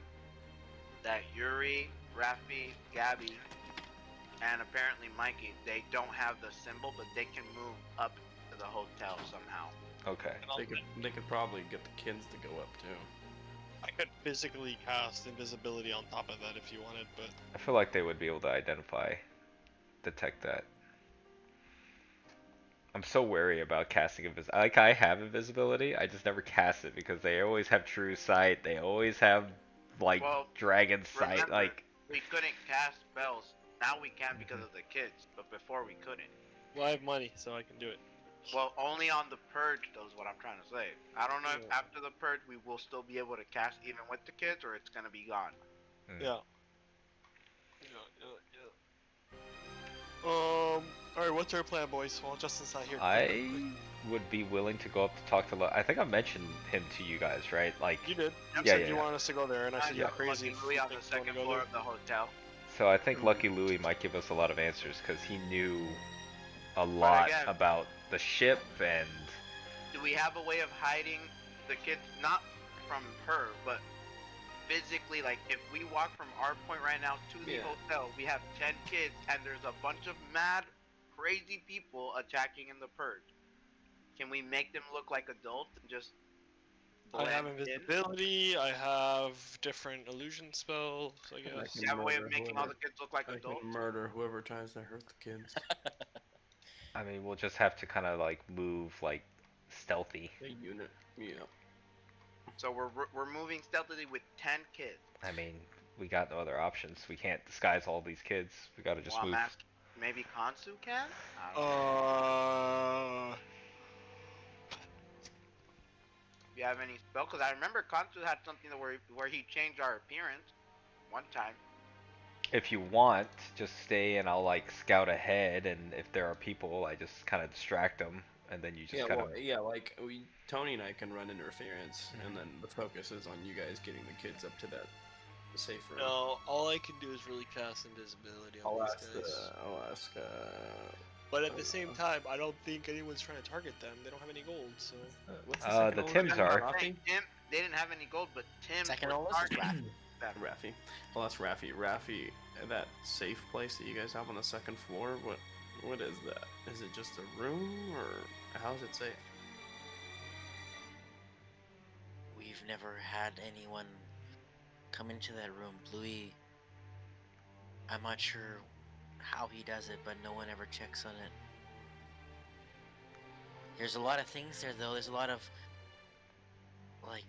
that Yuri, Rafi, Gabby, and apparently Mikey, they don't have the symbol, but they can move up to the hotel somehow. Okay. They could probably get the kids to go up too. I could physically cast invisibility on top of that if you wanted, but I feel like they would be able to detect that. I'm so wary about casting invisibility. I have invisibility, I just never cast it because they always have true sight. They always have dragon sight. Remember, Like we couldn't cast spells. Now we can because of the kids, but before we couldn't. well, I have money, so I can do it. Well, only on the purge, though, is what I'm trying to say. I don't know if after the purge we will still be able to cast even with the kids, or it's gonna be gone. Yeah. Alright, what's our plan, boys? Well, Justin's not here. I would be willing to go up to talk to. I think I mentioned him to you guys, right? Like You did. You Yeah, said yeah, you yeah. wanted us to go there, and I said you're crazy. Lucky Louie on the second floor of the hotel. So I think Lucky Louie might give us a lot of answers because he knew a lot again- about the ship and. Do we have a way of hiding the kids, not from her, but physically? Like, if we walk from our point right now to the hotel, we have 10 kids, and there's a bunch of mad, crazy people attacking in the purge. Can we make them look like adults and just I have blend in? invisibility, I have different illusion spells, I guess. Do you have a way of making all the kids look like I adults? can murder whoever tries to hurt the kids. I mean, we'll just have to kind of like move like stealthy. A unit. Yeah. So we're moving stealthily with 10 kids. I mean, we got no other options. We can't disguise all these kids. We gotta just Well, I'm move. asking, maybe Kansu can? I don't know. you have any spell? Because I remember Kansu had something where he changed our appearance one time. If you want, just stay and I'll like scout ahead, and if there are people, I just kind of distract them, and then you just kind of. Yeah, like Tony and I can run interference, and then the focus is on you guys getting the kids up to that safe room. No, all I can do is really cast invisibility on I'll these ask. guys. I'll ask. But at the same time, I don't think anyone's trying to target them. They don't have any gold, so. What's the second The oldest Tims one? are. Rafi? Tim, they didn't have any gold, but Tim. Second was oldest is targeting Rafi. them. Rafi. Well, that's Rafi. Rafi, that safe place that you guys have on the second floor. What is that? Is it just a room, or how is it safe? We've never had anyone come into that room. Bluey, I'm not sure how he does it, but no one ever checks on it. There's a lot of things there, though. There's a lot of, like,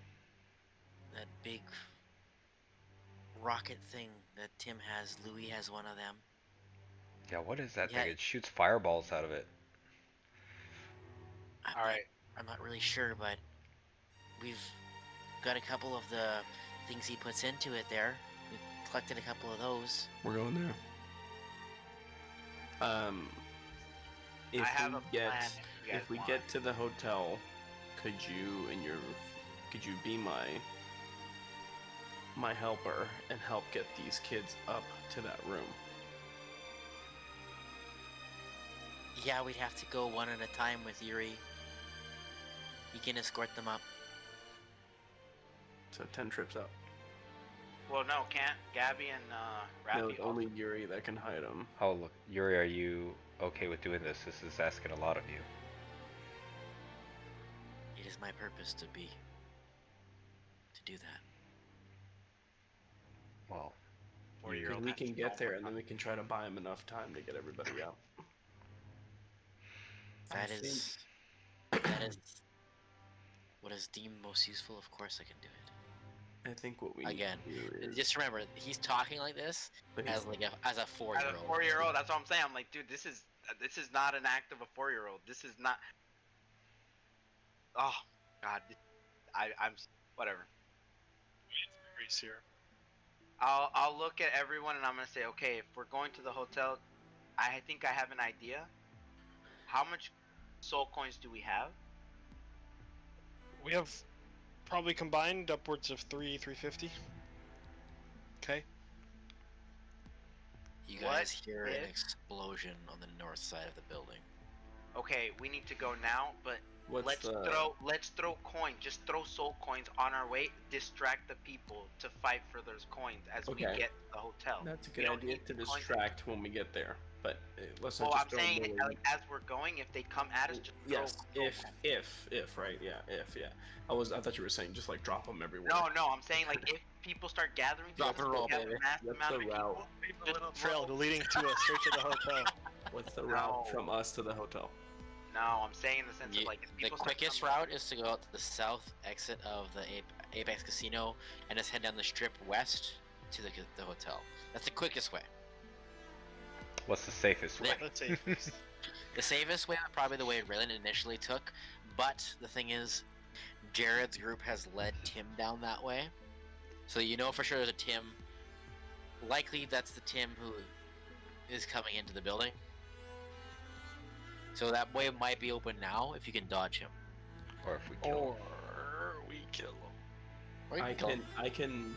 that big rocket thing that Tim has. Louis has one of them. Yeah, what is that Yeah. thing? It shoots fireballs out of it. I'm not really sure, but we've got a couple of the things he puts into it there. We collected a couple of those. We're going there. If I have we a get plan if you guys if we want. get to the hotel, could you be my helper and help get these kids up to that room? Yeah, we'd have to go one at a time with Yuri. He can escort them up. So 10 trips up. Well, no, can't Gabby and No, Rafi. only Yuri that can hide them. Oh, look, Yuri, are you okay with doing this? This is asking a lot of you. It is my purpose to do that. Well, Because we can get there and then we can try to buy them enough time to get everybody out. That is what is deemed most useful. Of course, I can do it. I think what we Again, need to do is... just remember, he's talking like this But as he's- as a As 4-year-old. a 4-year-old, that's what I'm saying. I'm like, dude, this is not an act of a 4-year-old. This is not. Oh God, I'm whatever. Mary's here. I'll look at everyone and I'm gonna say, okay, if we're going to the hotel, I think I have an idea. How much soul coins do we have? We have probably combined upwards of 350. Okay. You What guys hear an if- explosion on the north side of the building. Okay, we need to go now, but What's let's throw coins. Just throw soul coins on our way. Distract the people to fight for those coins as we Okay. get to the hotel. That's a We good don't idea need to the coins. distract when we get there. But let's not Well, just I'm throw saying, them like, as we're going, if they come at us, just throw yes, soul if, coins. right, yeah, if, yeah. I thought you were saying just like drop them everywhere. No, I'm saying like if people start gathering, Drop together, and roll, we have a baby. mass What's amount the of route? people, Leave a little just trail roll. leading to us straight to the hotel. What's the route No. from us to the hotel? No, I'm saying in the sense of like if The people start quickest coming- route is to go out to the south exit of the Apex Casino and just head down the strip west to the hotel. That's the quickest way. what's the safest way? Let's say. The safest way was probably the way Raylan initially took, but the thing is, Jared's group has led Tim down that way. So you know for sure there's a Tim. Likely that's the Tim who is coming into the building. So that way might be open now if you can dodge him. Or if we kill him. Or we kill them. Or you I kill him. can.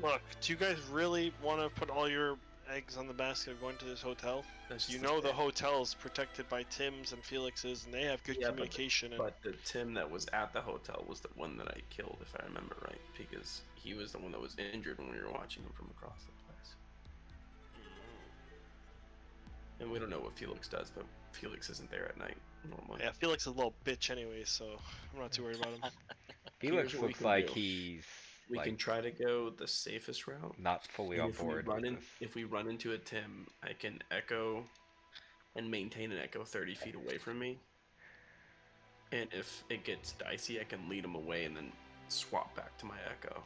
Look, do you guys really want to put all your eggs on the basket of going to this hotel? That's You just know a the bit. hotel's protected by Tim's and Felix's, and they have good Yeah, communication. But the Tim that was at the hotel was the one that I killed, if I remember right, because he was the one that was injured when we were watching him from across the place. And we don't know what Felix does, but Felix isn't there at night normally. yeah, Felix is a little bitch anyway, so I'm not too worried about him. Felix Here's what we looks can like do. he's We like can try to go the safest route. not fully And on if we board run with in, this. if we run into a Tim, I can echo and maintain an echo 30 feet away from me. And if it gets dicey, I can lead him away and then swap back to my echo.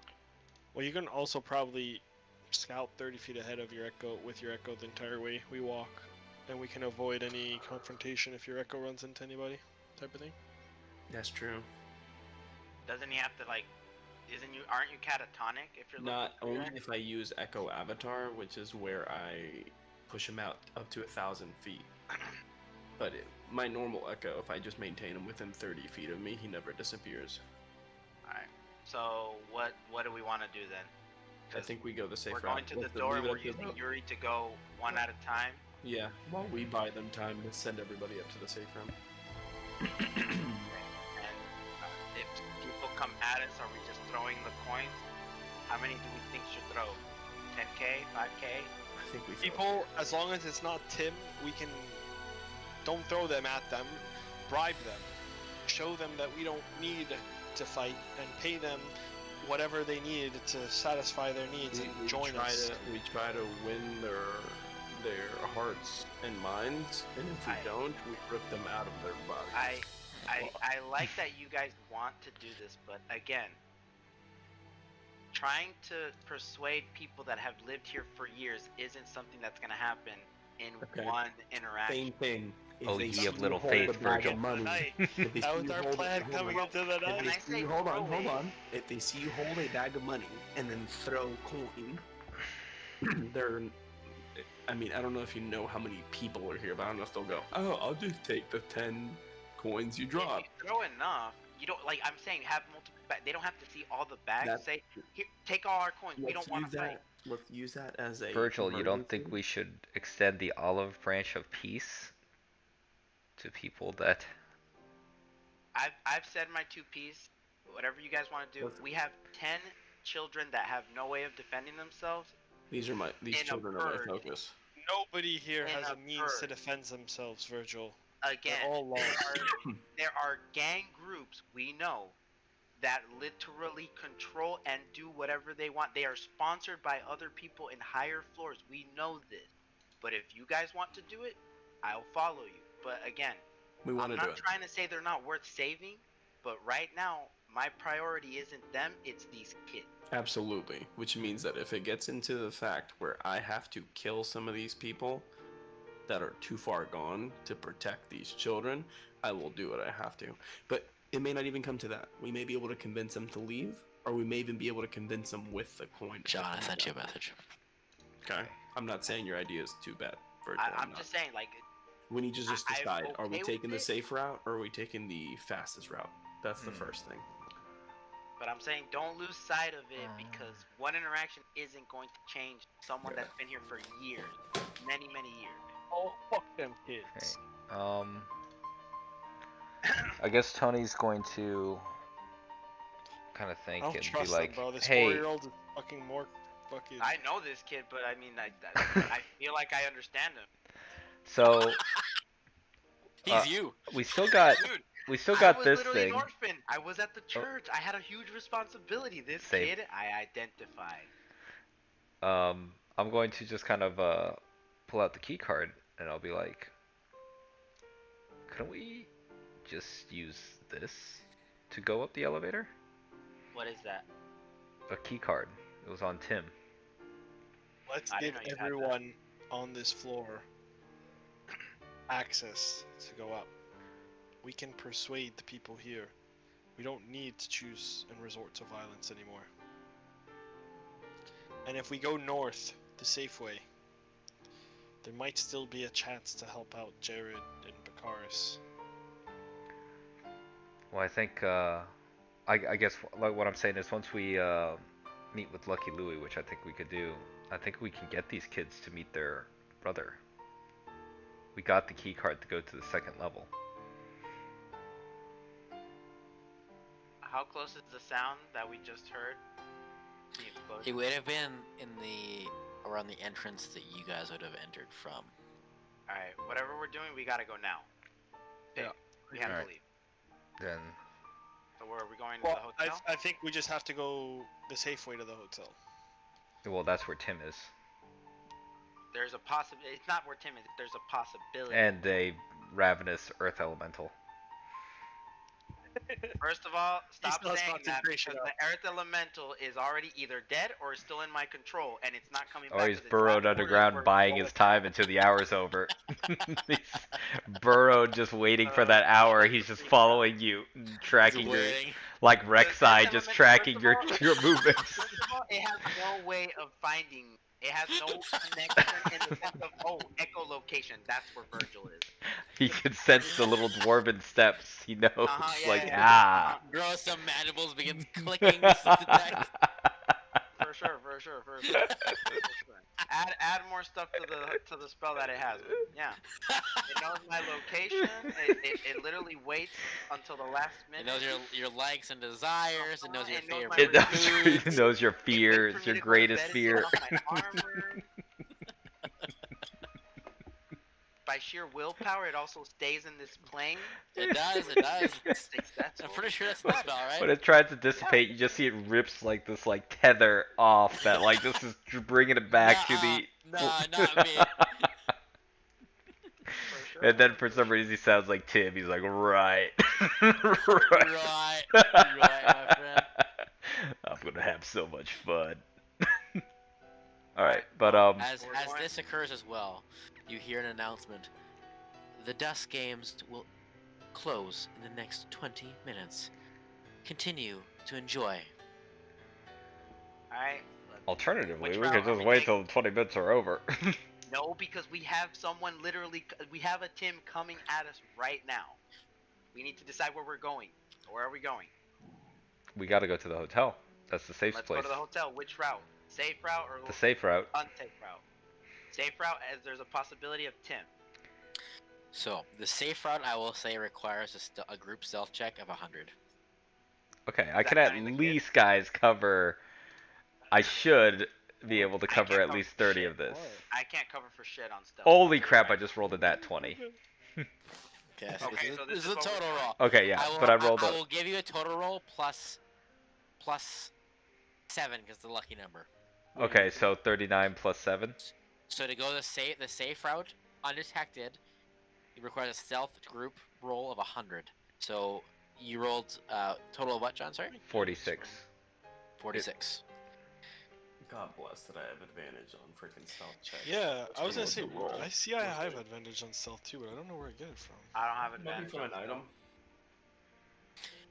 Well, you can also probably scout 30 feet ahead of your echo with your echo the entire way we walk, and we can avoid any confrontation if your echo runs into anybody, type of thing. That's true. Doesn't he have to like? Aren't you catatonic if you're Not looking only if I use Echo Avatar, which is where I push him out up to 1,000 feet. But my normal Echo, if I just maintain him within 30 feet of me, he never disappears. Alright. So what do we want to do then? I think we go the safe we're route. going to the Let's door leave and it we're up to using them. Yuri to go one at a time. Yeah, while we buy them time to send everybody up to the safe room. And if people come at us, are we just throwing the coins? How many do we think should throw? 10k, 5k? I think we People, as long as it's not Tim, we can. Don't throw them at them. Bribe them. Show them that we don't need to fight and pay them whatever they need to satisfy their needs and join us. We try to win their hearts and minds, and if we don't, we rip them out of their bodies. I like that you guys want to do this, but again, trying to persuade people that have lived here for years isn't something that's going to happen in one interaction. Same thing. If Oh, they ye see of little you hold faith, a bag Virgil. of money, if they That see was you our hold plan hold coming on. into the If night. they I see say you- hold on, throw hold it. on. If they see you hold a bag of money and then throw coin, they're. I mean, I don't know if you know how many people are here, but I don't know if they'll go. Oh, I'll just take the 10 coins you drop. If you throw enough, you don't like. I'm saying have multiple. They don't have to see all the bags. That's- Say, here, take all our coins. We don't want to fight. Let's use that as a. Virgil, you don't think emergency. we should extend the olive branch of peace to people that? I've said my two piece. Whatever you guys want to do. Let's- We have 10 children that have no way of defending themselves. These in a children are my bird. focus. Nobody here In has a a means to bird. defend themselves, Virgil. Again, They're all lost. there are gang groups we know that literally control and do whatever they want. They are sponsored by other people in higher floors. We know this. But if you guys want to do it, I'll follow you. But again, We want I'm to do not it. trying to say they're not worth saving, but right now, my priority isn't them, it's these kids. Absolutely. Which means that if it gets into the fact where I have to kill some of these people that are too far gone to protect these children, I will do what I have to. But it may not even come to that. We may be able to convince them to leave, or we may even be able to convince them with the coin. John, I sent you a message. Okay. I'm not saying your idea is too bad, Virgil. I'm not. just saying, like, We need to just I'm decide: are we okay with taking the it. safe route, or are we taking the fastest route? That's the first thing. but I'm saying don't lose sight of it because one interaction isn't going to change someone that's been here for years, many, many years. Oh, fuck them kids. I guess Tony's going to kind of think I don't and be trust like, them, bro. This "Hey, 4-year-old is fucking more fucking. I know this kid, but I mean, I feel like I understand him. so He's you. we still got Dude, we still I got was this literally thing." an orphan. I was at the church. I had a huge responsibility. This Same. kid, I identified. I'm going to just kind of pull out the key card and I'll be like, couldn't we just use this to go up the elevator? What is that? A key card. It was on Tim. Let's I give didn't know you had that. everyone on this floor access to go up. We can persuade the people here. We don't need to choose and resort to violence anymore. And if we go north, the safe way, there might still be a chance to help out Jared and Bakaris. Well, I think I guess like what I'm saying is once we meet with Lucky Louie, which I think we could do, I think we can get these kids to meet their brother. We got the key card to go to the second level. How close is the sound that we just heard? The explosion. It would have been in around the entrance that you guys would have entered from. Alright, whatever we're doing, we gotta go now. Yeah. We have Alright. to leave. Then So where are we going to Well, the hotel? I think we just have to go the safe way to the hotel. well, that's where Tim is, There's a possibility. It's not where Tim is. There's a possibility. and a ravenous earth elemental. First of all, stop still has saying that concentration because up. the Earth Elemental is already either dead or is still in my control, and it's not coming Or back. he's 'cause it's burrowed transported underground where buying it's his time until the hour's over. He's burrowed just waiting for that hour. He's just following you, tracking your Waiting. like Rek'Sai This just element, tracking first your of all- your movements. First of all, it has no way of finding. It has no connection in the sense of echolocation. That's where Virgil is. He can sense the little dwarven steps. He knows, Yeah, like, yeah, ah. Grows some mandibles, begins clicking. This is the text. For sure. Add more stuff to the spell that it has. Yeah. It knows my location. It literally waits until the last It minute. knows your likes and desires. It knows your It knows favorite my It knows, foods. it knows your It waits fears, for me your to go to greatest bed and fear. take off my armor. By sheer willpower, it also stays in this plane. It does. It's successful. I'm pretty sure that's the spell, right? When it tries to dissipate, you just see it rips like this, like tether off. That like this is bringing it back to the. Nah, not me. For sure. And then for some reason he sounds like Tim. He's like, right, Right, my friend. I'm gonna have so much fun. All right, but As this occurs as well, you hear an announcement. The Dusk Games will close in the next 20 minutes. Continue to enjoy. Alright. alternatively, Which we route could are just we wait taking? till the 20 minutes are over. No, because we have someone literally. We have a Tim coming at us right now. We need to decide where we're going. Where are we going? We gotta go to the hotel. That's the safe Let's place. go to the hotel. Which route? Safe route or The safe route. unsafe route? Safe route, as there's a possibility of Tim. So, the safe route, I will say, requires a group stealth check of 100. Okay, I That can at kinda good. least, guys, cover. I should be able to I cover can't at cover least 30 shit. of this. I can't cover for shit on stealth. Holy crap, I just rolled a nat 20. Okay, so Okay, this, so is, this this is is a what we're total doing. roll. Okay, yeah, but I rolled I a. will give you a total roll plus 7 because the lucky number. Okay, so 39 plus 7. So to go the safe route undetected, it requires a stealth group roll of 100. So you rolled total of what, John? Sorry. 46. 46. God bless that I have advantage on freaking stealth checks. Yeah, I was gonna say, Roll. I see I have advantage on stealth too, but I don't know where I get it from. I don't have Maybe advantage. from on an stealth. item.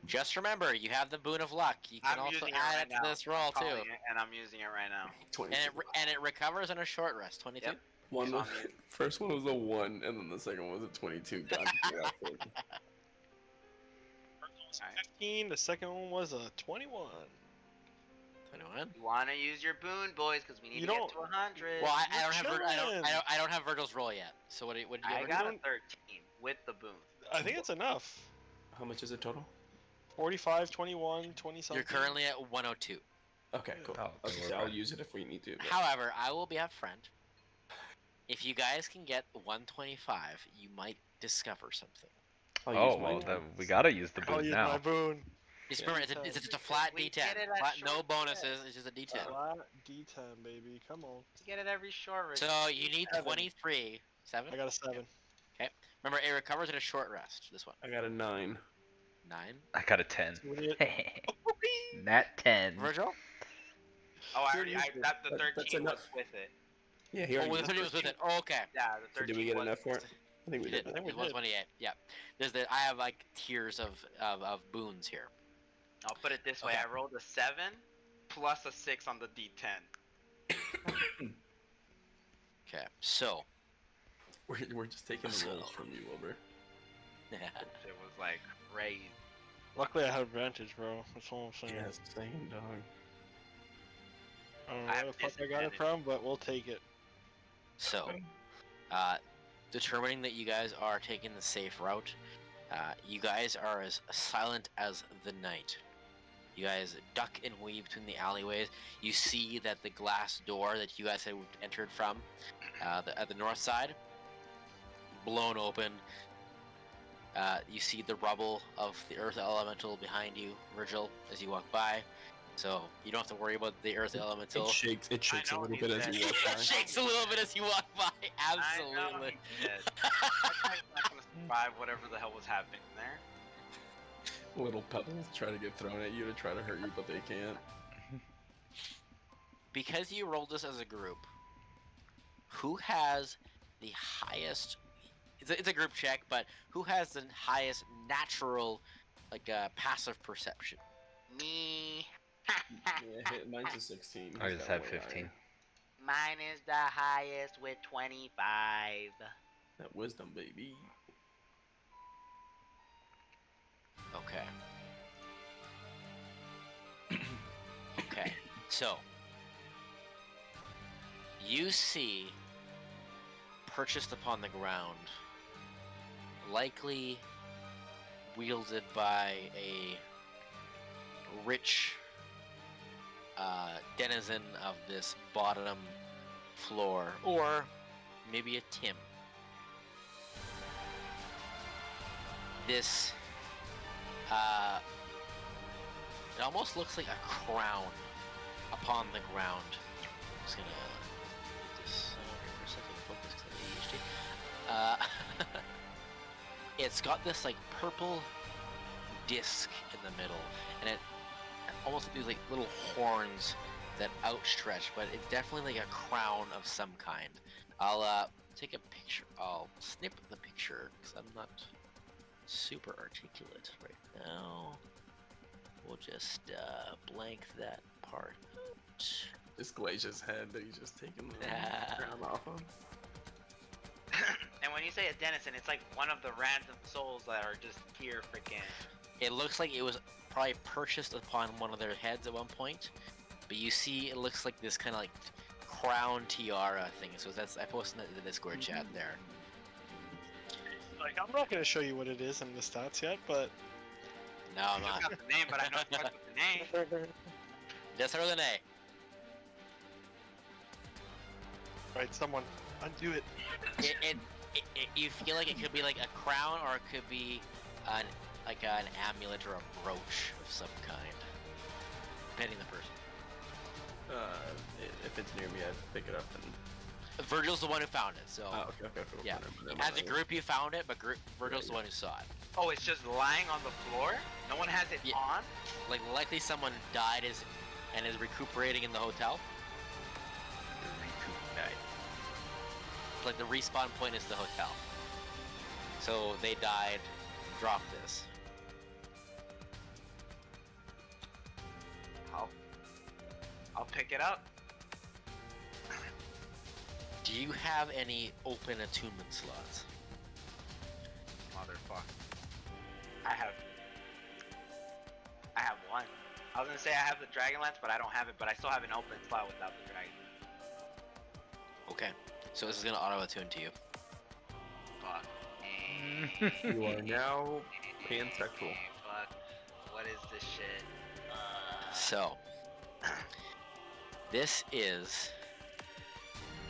Just remember, you have the boon of luck. You can I'm also using it add right it to now. this roll I'm calling too, it, and I'm using it right now. 22. and it recovers on a short rest. 22. Yep. One It's was, on me. first one was a 1, and then the second one was a 22. God, yeah, First one was 15, the second one was a 21. 21. You want to use your boon, boys, because we need You to get don't- to 100. Well, I You're don't have chilling. I don't have Virgil's roll yet. So what did you I have? got a don't- 13 with the boon. I think it's enough. How much is it total? 45, 21, 20 something. You're currently at 102. Okay, cool. Oh, Okay, we're so I'll fine. use it if we need to. but- However, I will be upfront. If you guys can get 125, you might discover something. I'll Oh, use well, mine. then we gotta use the I'll boon use now. my boon. Just Yeah. remember, it's just a flat We D10. get it at Flat, no short bonuses. It's just a D10. Flat D10, baby. Come on. You get it every short rest. So you need 7. 23. 7? I got a 7. Remember, it recovers at a short rest. This one. I got a 9. 9. I got a 10. What do you- Nat 10. Virgil? Oh, I Here already. it is. I got the That's 13 was enough. with it. Yeah, he Oh, already the 30 was with it. Oh, okay. Yeah, the So 13 did we get was enough for it? I think we You did. did. think we It was did. 128. Yeah. I have like tiers of boons here. I'll put it this way: Okay. I rolled a 7 plus a 6 on the D10. Okay. So. We're just taking the rolls from you, Wilbur. It was like crazy. Luckily, I have advantage, bro. That's all I'm saying. Yeah, same dog. I don't know I where have the fuck I got it disadvantage. from, but we'll take it. So, determining that you guys are taking the safe route, you guys are as silent as the night. You guys duck and weave between the alleyways. You see that the glass door that you guys had entered from at the north side, blown open. You see the rubble of the earth elemental behind you, Virgil, as you walk by. So you don't have to worry about the earth elemental. It shakes a know little he bit as said- you walk It by. shakes a little bit as you walk by. I know Absolutely. he did. That guy's not gonna survive whatever the hell was happening there. Little pebbles try to get thrown at you to try to hurt you, but they can't. Because you rolled this as a group, who has the highest? It's a group check, but who has the highest natural, passive perception? Me. Yeah, mine's a 16. I He's just got had way 15. higher. Mine is the highest with 25. That wisdom, baby. Okay. Okay. So you see perched upon the ground, likely wielded by a rich denizen of this bottom floor, or maybe a Tim. This, it almost looks like a crown upon the ground. I'm just gonna put this for a second, focus to the ADHD. It's got this like purple disc in the middle, and it almost these like little horns that outstretch, but it's definitely like a crown of some kind. I'll take a picture. I'll snip the picture because I'm not super articulate right now. We'll just blank that part out. This Glacia's head that he's just taking the crown off of. And when you say a denizen, it's like one of the random souls that are just here freaking. It looks like it was probably purchased upon one of their heads at one point, but you see it looks like this kind of like crown tiara thing. So that's, I posted it in the Discord chat there. Like, I'm not gonna show you what it is in the stats yet, but No, I'm I not. got the name, but I know it's not the name. Just start with an A. right, someone undo it. You feel like it could be like a crown, or it could be an amulet or a brooch of some kind, depending on the person. If it's near me, I'd pick it up and. Virgil's the one who found it, so Oh, okay. yeah. Never As a mind. group, you found it, but Virgil's the one who saw it. Oh, it's just lying on the floor? No one has it Yeah. on? Like likely someone died and is recuperating in the hotel. Like the respawn point is the hotel. So they died, dropped this. I'll pick it up. Do you have any open attunement slots? Motherfucker. I have one. I was gonna say I have the Dragonlance, but I don't have it, but I still have an open slot without the dragon. Okay, so this is gonna auto attune to you. Fuck. You are now pansexual. Fuck. What is this shit? So this is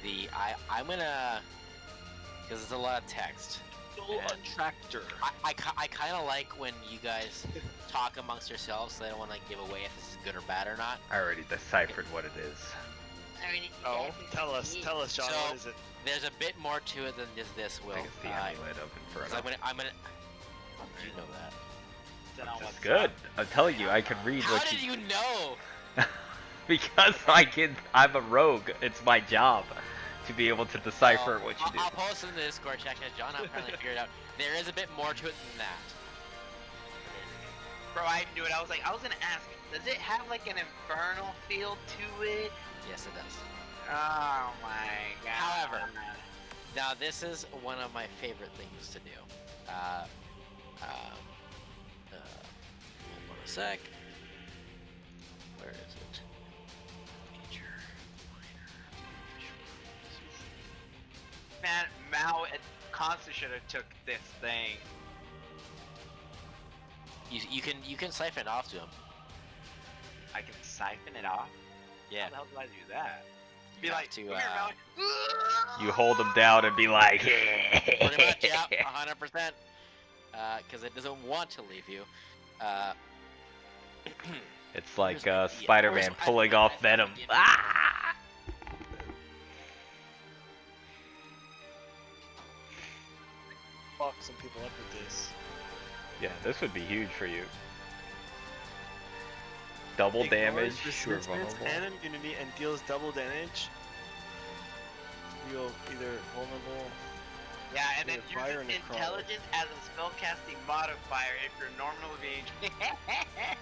the I'm gonna, because it's a lot of text. A tractor. I kind of like when you guys talk amongst yourselves, so I don't want to give away if this is good or bad or not. I already deciphered what it is. Oh, tell us, John. So- What is it? There's a bit more to it than just this, Will. I think it's the amulet of 'cause Inferno. I'm gonna. How did you know that? Then I'll It's watch good. I'm telling you, I can read How what did you know? Because I'm a rogue. It's my job to be able to decipher what you do. I'll post it in the Discord chat because John apparently figured out there is a bit more to it than that. Bro, I knew it. I was gonna ask, does it have like an infernal feel to it? Yes, it does. Oh my god. However, now this is one of my favorite things to do. Hold on a sec. Where is it? Major, minor, man, Mao and Consta should have took this thing. You can siphon it off to him. I can siphon it off? Yeah. How the hell do I do that? Be You like, have to, come here, Mao. You hold them down and be like, Pretty much, yeah, 100%. Because it doesn't want to leave you. It's like Here's- Spider-Man here's- pulling I- off Venom. I- Ah! Fuck some people up with this. Yeah, this would be huge for you. Double Ignores damage, you're resistance vulnerable. and immunity, and deals double damage. You'll either vulnerable. Yeah, and then With fire uses and a crawler. intelligence as a spellcasting modifier if you're normally engaged.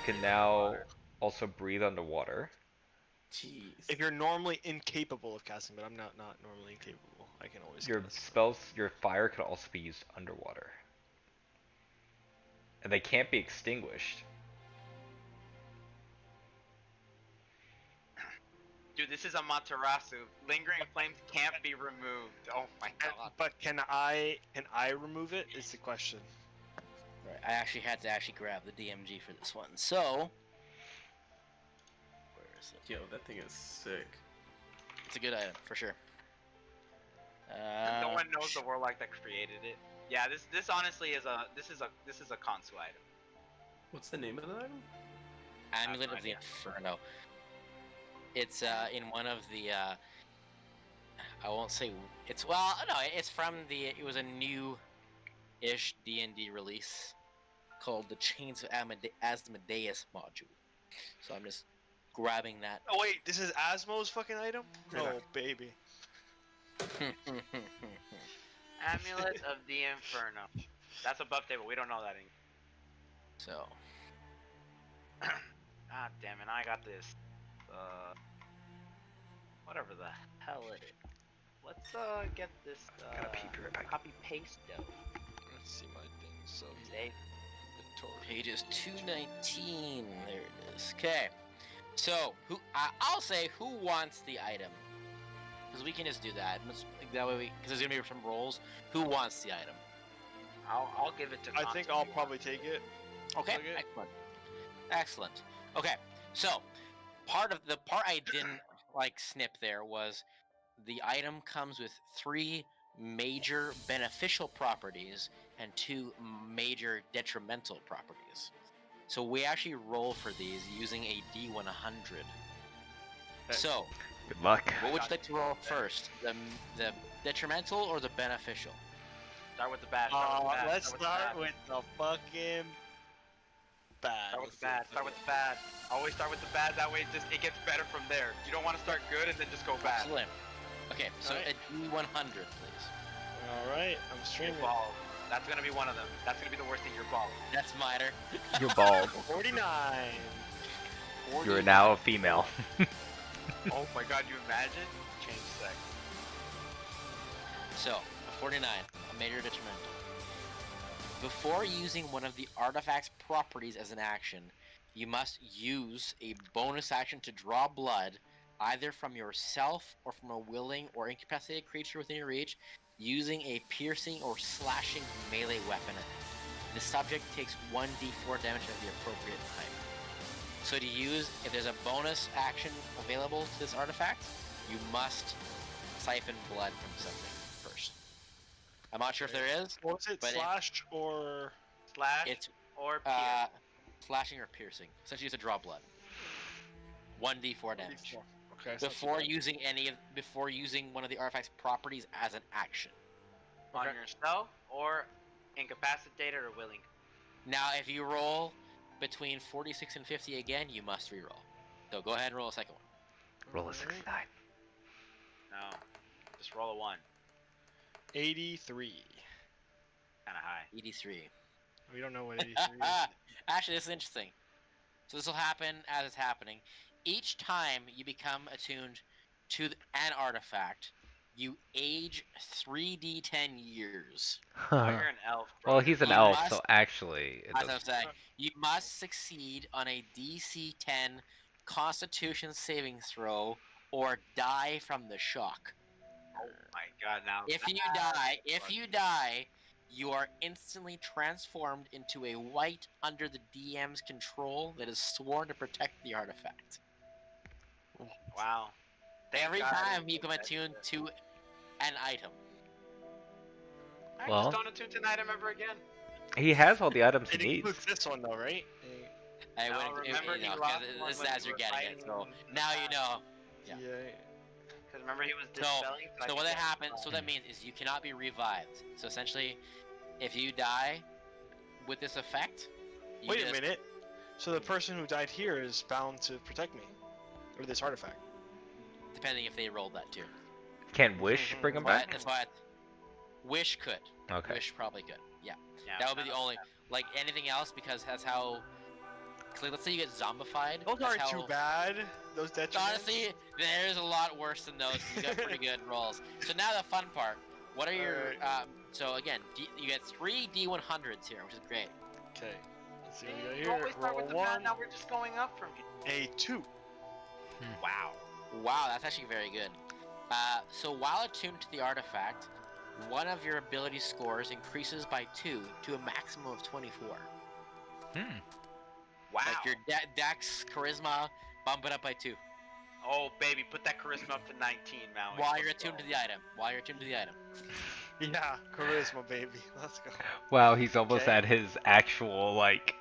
can now also breathe underwater. Jeez. If you're normally incapable of casting, but I'm not normally incapable. I can always Your cast. spells, your fire can also be used underwater. And they can't be extinguished. Dude, this is a Materasu. Lingering flames can't be removed. Oh my god. But can I remove it? Is the question. Right, I actually had to grab the DMG for this one. So, where is it? Yo, that thing is sick. It's a good item for sure. No one knows the warlock that created it. Yeah, this honestly is a Konsu item. What's the name of the item? Amulet of the Inferno. It's in one of the I won't say it's it's from it was a new-ish D&D release called the Chains of Asmodeus module. So I'm just grabbing that. Oh wait, this is Asmo's fucking item? Oh baby. Amulet of the Inferno. That's a buff table. We don't know that anymore. So. Ah, damn it! I got this. Whatever the hell it is. Let's get this. Copy paste though. Let's see my thing. So Save. Pages 219. There it is. Okay. So I'll say who wants the item, because we can just do that. That way because there's gonna be some rolls. Who wants the item? I'll give it to. I think I'll probably take it. Okay. Excellent. Excellent. Okay. So the part I didn't snip there was the item comes with 3 major beneficial properties and 2 major detrimental properties. So we actually roll for these using a D100. So, good luck. What would you like to roll first? The detrimental or the beneficial? Start with the bad. Let's start with the fucking bad. Start with the bad. Start with the bad. Always start with the bad. That way, it gets better from there. You don't want to start good and then just go bad. Slim. Okay, so Alright. a D100, please. Alright, I'm streaming. Bald. That's gonna be one of them. That's gonna be the worst thing. You're bald. That's minor. You're bald. 49. You are now a female. Oh my god, you imagine? Change sex. So, a 49, a major detrimental. Before using one of the artifact's properties as an action, you must use a bonus action to draw blood, either from yourself or from a willing or incapacitated creature within your reach, using a piercing or slashing melee weapon. The subject takes 1d4 damage of the appropriate type. So to use, if there's a bonus action available to this artifact, you must siphon blood from something first. I'm not sure if there is. What was it? But Slash or Slash It's or pierce. slashing or piercing. Essentially, it's a draw blood. 1d4 damage. Okay. so Before that's using one of the artifact's properties as an action. On yourself or incapacitated or willing. Now, if you roll between 46 and 50 again, you must reroll. So go ahead and roll a second one. Roll a 69. No. Just roll a 1. 83. Kinda high. 83. We don't know what 83 is. Actually, this is interesting. So this will happen as it's happening. Each time you become attuned to an artifact, you age 3d10 years. Oh, you're an elf, bro. Well, he's an You elf, must- so actually, it As I'm doesn't. saying, you must succeed on a DC 10 Constitution saving throw or die from the shock. Oh my god, now. If you die, you are instantly transformed into a white under the DM's control that is sworn to protect the artifact. Wow. Thank Every God time I you become did that. attuned to an item. I Well- just don't attune to an item ever again. He has all the items he It needs. includes this one though, right? I No, wouldn't, remember he lost one this is when as we you're were getting it. fighting So in the now you know. Yeah. Because remember he was So, dispelling. so what that happens, so what that means is you cannot be revived. So essentially, if you die with this effect, you Wait just, a minute. So the person who died here is bound to protect me, or this artifact. depending if they rolled that too. Can Wish bring him But back? that's why Wish could. Okay. Wish probably could. Yeah. Yeah, That would be none the of only, like anything else, because that's how 'Cause, like, let's say you get zombified. Those that's aren't too how- bad. Those detriments. Honestly, there's a lot worse than those. You got pretty good rolls. So now the fun part. What are your? So again, you get 3 D100s here, which is great. Okay. Let's see what we got You here. always start Roll with the bad, 1. now we're just going up from here. A 2. Wow. Wow, that's actually very good. So while attuned to the artifact, one of your ability scores increases by 2 to a maximum of 24. Wow. Like your Dex, Charisma, bump it up by 2. Oh, baby, put that charisma up to 19, Maui. While you're Let's attuned go. to the item. While you're attuned to the item. Yeah, charisma, baby. Let's go. Wow, he's almost Okay. at his actual like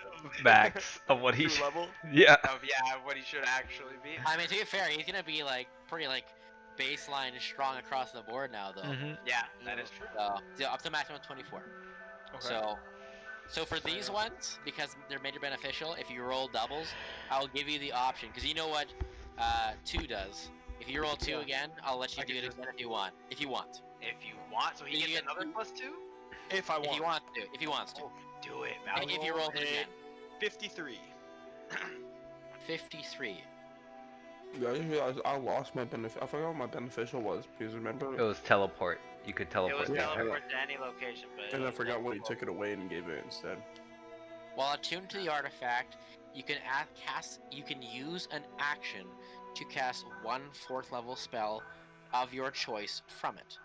max of what he True should. level. Yeah. Yeah, what he should actually be. I mean, to be fair, he's gonna be like pretty like baseline strong across the board now, though. Yeah, that is true. So up to maximum 24. Okay. So for these ones, because they're major beneficial, if you roll doubles, I'll give you the option. Because you know what 2 does. If you roll 2 again, I'll let you do it again if you want. If you want. If you want, so he You gets get- another +2? If I want. If you want to. If he wants to. Do it, And Maui. if you roll 3 again. 53. 53. Yeah, I just realized I lost my benefit. I forgot what my beneficial was because remember, It was teleport. You could It teleport. was Yeah, I teleport to any location, but... and I forgot what he took it away and gave it instead. While attuned to the artifact, you can use an action to cast 1 4th level spell of your choice from it.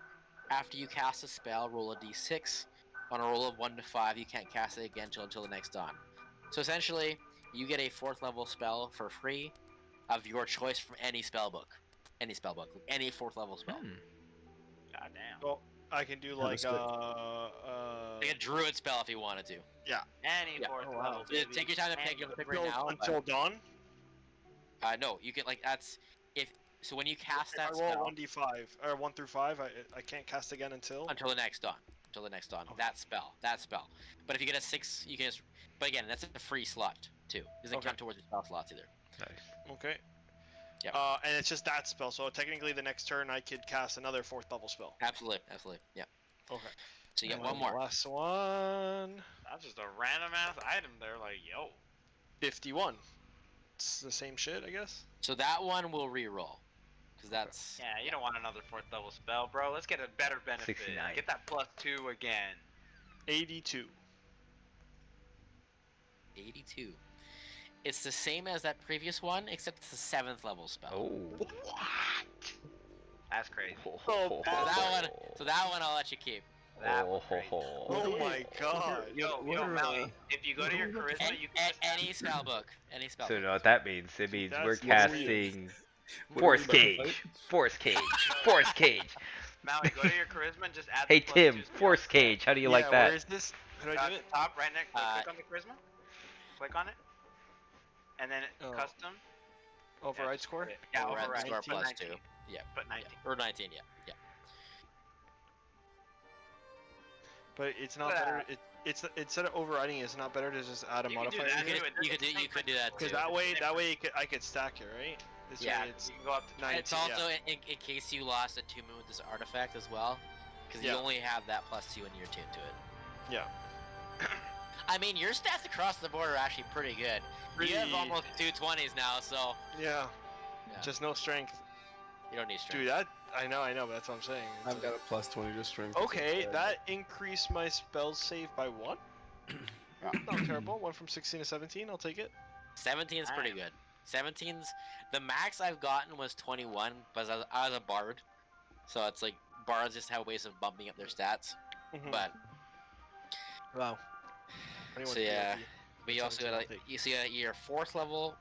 After you cast a spell, roll a d6. On a roll of 1 to 5, you can't cast it again until the next dawn. So essentially, you get a 4th level spell for free of your choice from any spell book. Any spell book. Any 4th level spell. Goddamn. Well, I can do like sick. Like a druid spell if you wanted to. Any Yeah. 4th Oh, wow. level, baby. Take your time to pick it right until, now. until dawn. No, you can like that's if so when you cast If that I roll spell 1d5 or 1 through 5, I can't cast again until. until the next dawn. Until the next dawn. Okay. That spell. But if you get a 6, you can just. But again, that's a free slot too. Doesn't Okay. count towards your spell slots either. Nice. Okay. Yep. And it's just that spell, so technically the next turn I could cast another 4th level spell. Absolutely. Yeah. Okay. So you get And one then more. the last one. That's just a random ass item there, like, yo. 51. It's the same shit, I guess. So that one will re-roll, because that's Yeah, you don't want another 4th level spell, bro. Let's get a better benefit. 69. Get that +2 again. 82. 82. It's the same as that previous one, except it's a 7th level spell. Oh. That's crazy. Oh, So that one I'll let you keep. That was crazy. Oh my god. Yo, Maui, if you go to your charisma, you can just Any spell book. Any spell So book. you know what that means? It means That's we're weird. casting What Force are you about to Cage. fight? Force Cage. Force Cage. Maui, go to your charisma and just add Hey the +2 Tim, skill. Force Cage. How do you like Yeah, that? Where is this? How do I At do the it? top, right next, Uh, click on the charisma. Click on it. And then Oh. custom. Override score? Yeah, Override override. score Put plus 19. 2. Yeah. Put 19. Or 19, yeah. But it's not better. It's instead of overriding, it's not better to just add a You can do modifier. that. You could do that too. Because that way I could stack it, right? This Yeah. way it's You can go up to 19. It's also in case you lost a 2 with this artifact as well, because you Yeah. only have that +2 when you're tuned to it. Yeah. I mean, your stats across the board are actually pretty good. You have Pretty- almost 220s now, so Yeah. Yeah. Just no strength. you don't need strength. Dude, I know, but that's what I'm saying. It's I've got a +20 to strength. Okay, that increased my spell save by 1. Not terrible. Went from 16 to 17. I'll take it. 17 is pretty good. 17's the max I've gotten was 21, but I was a bard, so it's like bards just have ways of bumping up their stats. Mhm. But Wow. Anyone so can yeah, lucky. but you also 17 got I'll like take. you see your fourth level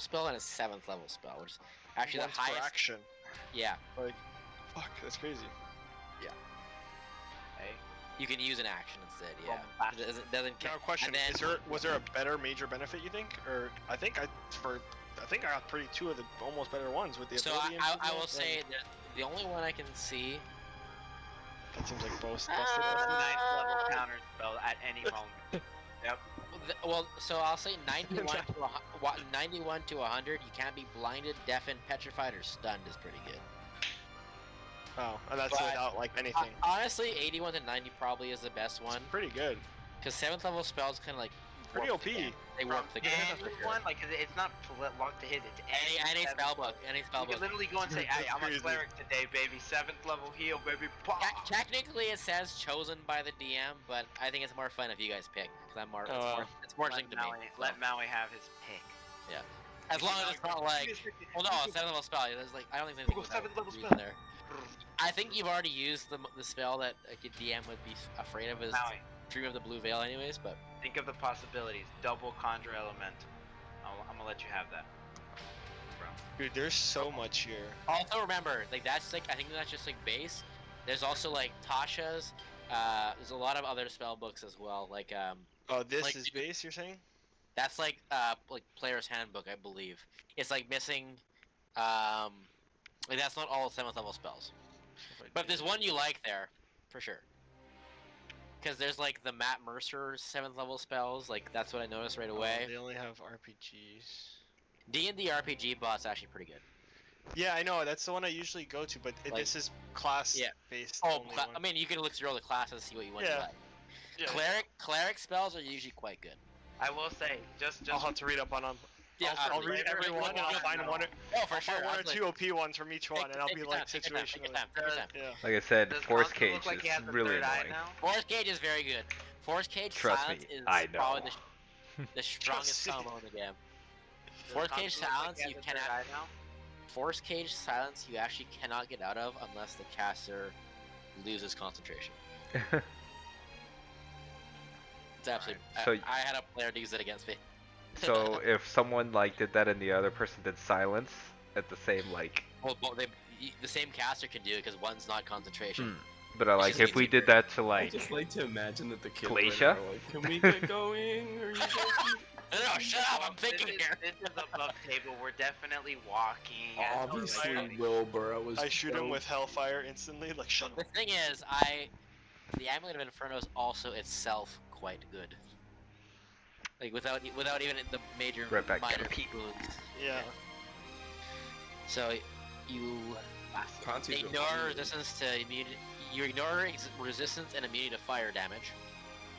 spell and a 7th level spell, which is actually One's the for highest. action. Yeah, Fuck, that's crazy. Hey. you can use an action instead. Yeah, Bombastic. it doesn't Now, count. question: And then, was there a better major benefit you think, or I think I got pretty 2 of the almost better ones with the so ability I will improvement, say and that the only one I can see. that seems like both. That's the 9th level counter spell at any moment. Well, so I'll say 91 to 91 to 100. You can't be blinded, deafened, petrified, or stunned is pretty good. Oh, and that's But- without like anything. Honestly, 81 to 90 probably is the best one, Pretty good. because 7th level spells kind of like pretty work OP. together. They From work together. any one, like it's not locked to his. It's Any seventh spell book. level. Any spell You can book. literally go and say, "Hey, I'm a Crazy. cleric today, baby. 7th level heal, baby." Technically, it says chosen by the DM, but I think it's more fun if you guys pick, because I'm more. Oh, wow. It's more Let interesting to me. Maui, so. let Maui have his pick. As long as it's not like, well, no, a 7th level spell. There's like, I don't think there's Ooh, anything 7th level in spell. there. I think you've already used the spell that like, a DM would be afraid of is Maui, Dream of the Blue Veil, anyways. But think of the possibilities. Double conjure element. I'm gonna let you have that. Dude, there's so much here. also remember, like that's like I think that's just like base. There's also like Tasha's. There's a lot of other spell books as well. Like Oh, this Like, is base, you're saying? that's like player's handbook, I believe. It's like missing. Like that's not all 7th level spells. But if there's one you like there, for sure. Because there's like the Matt Mercer 7th level spells, like that's what I noticed right away. They only have RPGs. D&D RPG bot's actually pretty good. Yeah, I know. That's the one I usually go to, but Like- this is class Yeah. based. Oh, only I one. mean, you can look through all the classes and see what you want to Yeah. like. Yeah. Cleric spells are usually quite good. I will say, just I'll have to read up on them. Yeah, I'll read every one and I'll find one. Oh, for I'll sure. find one or absolutely. two OP ones from each one, Take- and I'll take be your like time, take your time, take your situationally. time, take your time. Yeah. Like I said, does Force Consul Cage look like he is has a really third eye annoying. now? Force Cage is very good. Force Cage Trust Silence me, is I know. probably the strongest Trust me. combo in the game. Does Force Consul Cage look like Silence he has you a third cannot. eye now? Force Cage Silence you actually cannot get out of unless the caster loses concentration. It's absolutely. So- I had a player use it against me. So if someone like did that and the other person did silence at the same like, Well, the same caster can do it because one's not concentration. but I like if we did that to I like, just like to imagine that the kids Glacier? right now are like, can we get going? Are you guys? No, shut up! I'm thinking this here. This is above table. We're definitely walking. and we're Obviously, like- Wilbur. I shoot him with Hellfire instantly, like shut The up. thing is, the Amulet of Inferno is also itself quite good. Like without even the major Right back, minor gotta pee. wounds. Yeah. So you Conti's ignore okay. resistance to immunity. You ignore resistance and immunity to fire damage,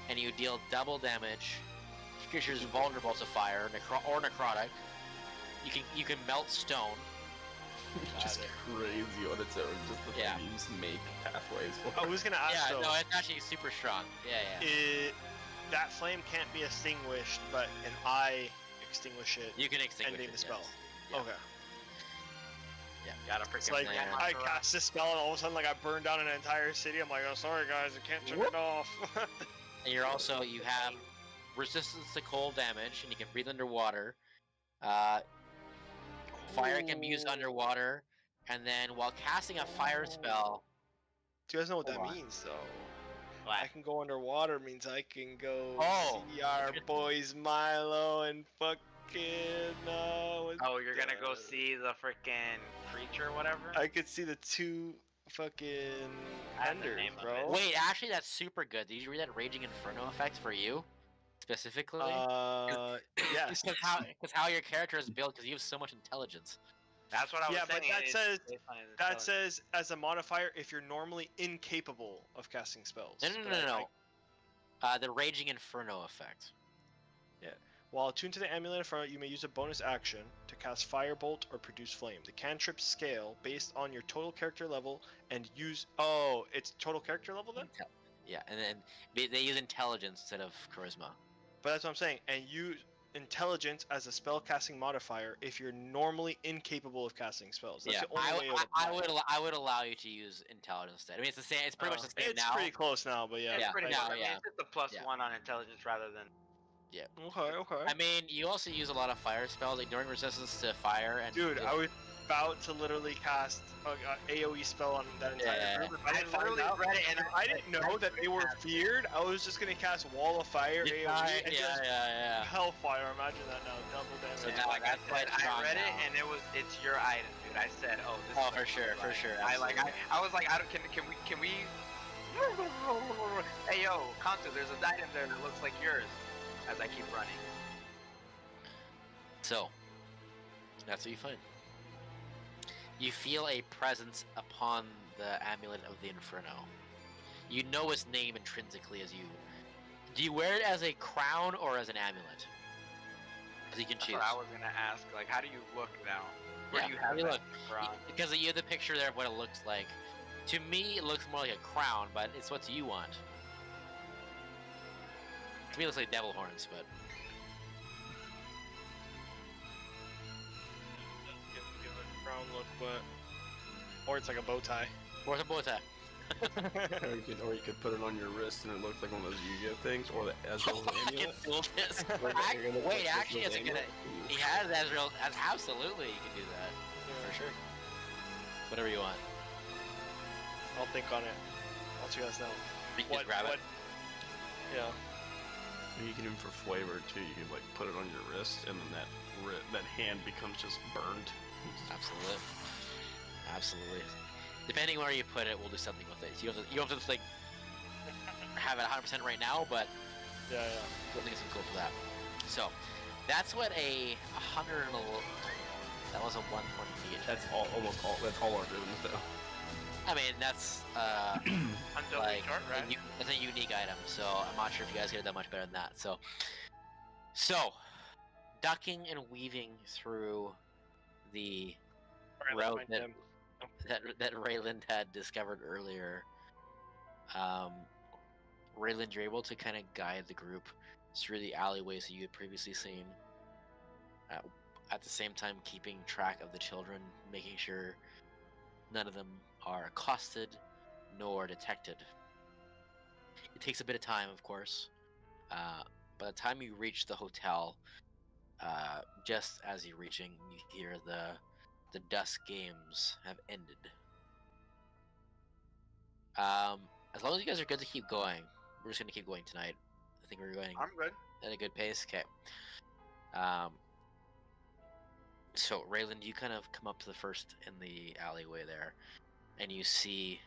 and you deal double damage. Creatures vulnerable to fire or necrotic. You can melt stone. just crazy on its own. Just the Yeah. thing you just make pathways for. I was gonna ask Yeah, though. no, it's actually super strong. Yeah. That flame can't be extinguished, but an eye extinguish it, You can extinguish ending it, the spell. yes. Yeah. Okay. Yeah. Gotta It's freaking like Yeah. I cast this spell and all of a sudden like I burned down an entire city. I'm like, oh sorry guys, I can't turn it off. And you have resistance to cold damage, and you can breathe underwater. Fire can be used Ooh. underwater, and then while casting a fire spell, Do you guys know what that Hold on. means though? What? I can go underwater means I can go Oh. see our boys Milo and fucking Oh, you're gonna go see the freaking creature or whatever? I could see the two fucking I have the enders, name of bro. it. wait, actually that's super good. Did you read that Raging Inferno effect for you specifically? Yes. Because how your character is built, because you have so much intelligence. That's what I was Yeah, but saying. that it's says- based on his That intelligence. says as a modifier if you're normally incapable of casting spells. No, But I- The Raging Inferno effect. While attuned to the amulet in front, you may use a bonus action to cast Firebolt or produce flame. The cantrips scale based on your total character level and use. Oh, it's total character level then? Yeah, and then they use intelligence instead of charisma. But that's what I'm saying. And use intelligence as a spell casting modifier if you're normally incapable of casting spells. That's Yeah, the only way it would I would allow you to use intelligence instead. I mean, it's the same. It's pretty much the same It's now. pretty close now, but yeah. It's Yeah, pretty yeah, much. I mean, yeah. it's just a plus Yeah. 1 on intelligence rather than. Okay. I mean, you also use a lot of fire spells, ignoring resistance to fire. And Dude, I was about to literally cast a AoE spell on that entire Yeah. group. If I didn't find literally out, read it and if I didn't know that they were feared, I was just gonna cast Wall of Fire AoE and just yeah. Hellfire. Imagine that now, double damage. So Yeah, now like I that's quite said, I strong read it now. and it's your item, dude. I said, oh, this. Oh, is for sure, my for item. sure. I was like, I don't. Can we? Hey yo, Kanto, there's an item there that looks like yours. As I keep running. So, that's what you find. You feel a presence upon the Amulet of the Inferno. You know its name intrinsically as you Do you wear it as a crown or as an amulet? Because you can That's choose. what I was gonna ask. Like, how do you look now? Where Yeah, do you how have do you that look? bronze? Because you have the picture there of what it looks like. To me, it looks more like a crown, but it's what you want. To me, it looks like devil horns, but Give it a crown look, but or it's like a bow tie. or it's a bow tie. Or you could put it on your wrist and it looks like one of those Yu-Gi-Oh things, or as well as an I can amulet. feel this. You're gonna put Wait, this actually, as it's a good. amulet. He has it as real. As absolutely, you can do that for sure. Whatever you want. I'll think on it. I'll let you guys know. You can just grab it. Yeah. And you can even for flavor too. You can like put it on your wrist, and then that hand becomes just burned. Absolutely. Absolutely. Depending where you put it, we'll do something with it. You don't have to like have it 100% right now, but Yeah. we'll think of something cool for that. So, that's what a 100. That was a 120 feet. That's almost all. That's all our rooms though. I mean, that's Until like we start, right? it's a unique item. So I'm not sure if you guys get that much better than that. So, ducking and weaving through the Alright, route that Rayland had discovered earlier. Rayland, you're able to kind of guide the group through the alleyways that you had previously seen. At the same time, keeping track of the children, making sure none of them are accosted nor detected. It takes a bit of time, of course. By the time you reach the hotel, just as you're reaching, you hear the dusk games have ended. As long as you guys are good to keep going, we're just gonna keep going tonight. I think we're going I'm good. at a good pace. Okay. So Rayland, you kind of come up to the first in the alleyway there, and you see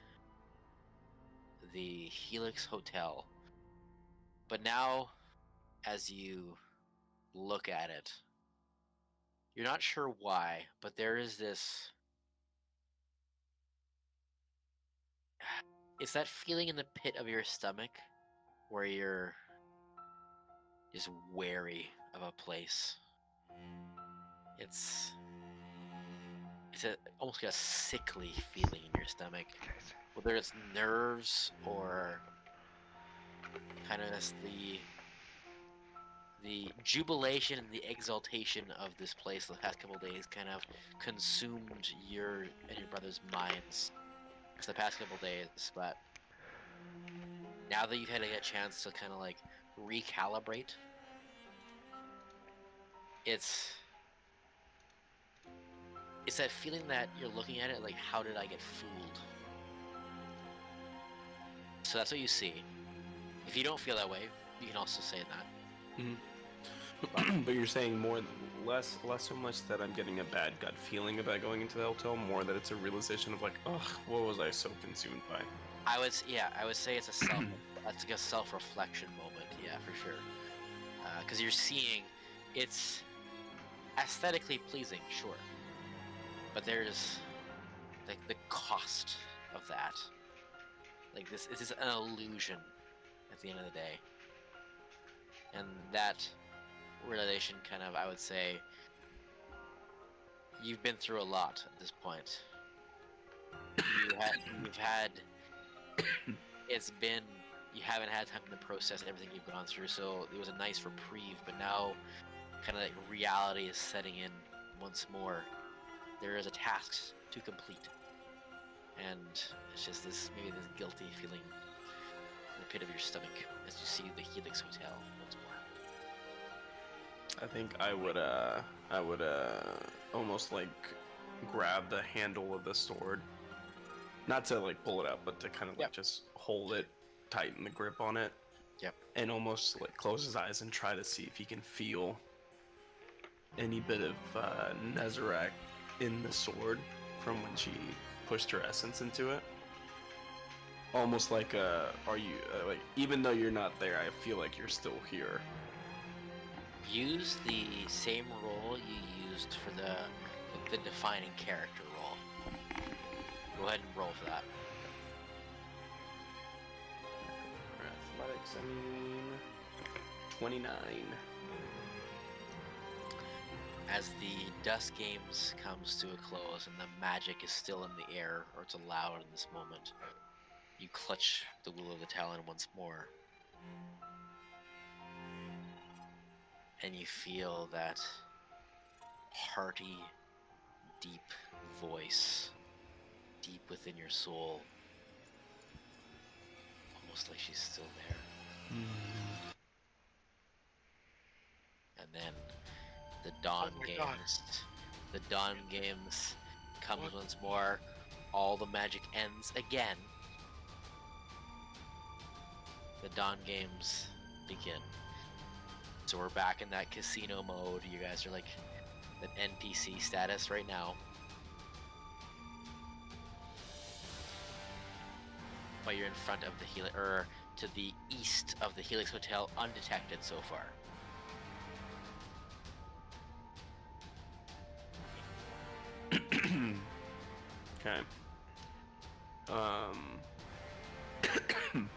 the Helix Hotel. But now, as you look at it, you're not sure why, but there is this. It's that feeling in the pit of your stomach where you're just wary of a place. It's almost like a sickly feeling in your stomach, whether it's nerves or kind of just the jubilation and the exaltation of this place the past couple days kind of consumed your and your brother's minds for the past couple days. But now that you've had a chance to kind of like recalibrate, it's that feeling that you're looking at it like, how did I get fooled? So that's what you see. If you don't feel that way, you can also say that. But you're saying less so much that I'm getting a bad gut feeling about going into the hotel, more that it's a realization of like, ugh, what was I so consumed by? I would say it's a that's like a self-reflection moment, yeah, for sure. Because you're seeing, it's aesthetically pleasing, sure, but there's like the cost of that. Like this is an illusion at the end of the day, and that realization kind of, I would say, you've been through a lot at this point. You've had you haven't had time to process everything you've gone through, so it was a nice reprieve, but now kind of like reality is setting in once more. There is a task to complete, and it's just this guilty feeling in the pit of your stomach as you see the Helix Hotel once more. I think I would almost like grab the handle of the sword, not to like pull it out, but to kind of like just hold it, tighten the grip on it. Yep. And almost like close his eyes and try to see if he can feel any bit of Nezarec in the sword from when she pushed her essence into it. Almost like like, even though you're not there, I feel like you're still here. Use the same roll you used for the defining character roll. Go ahead and roll for that. Athletics, I mean. 29. As the Dust Games comes to a close and the magic is still in the air, or it's allowed in this moment, you clutch the Will of the Talon once more. And you feel that hearty, deep voice deep within your soul. Almost like she's still there. And then the Dawn Games. The Dawn Games comes once more. All the magic ends again. The Dawn Games begin. So we're back in that casino mode. You guys are like an NPC status right now. But you're in front of the Helix, or to the east of the Helix Hotel, undetected so far. Okay. Remember,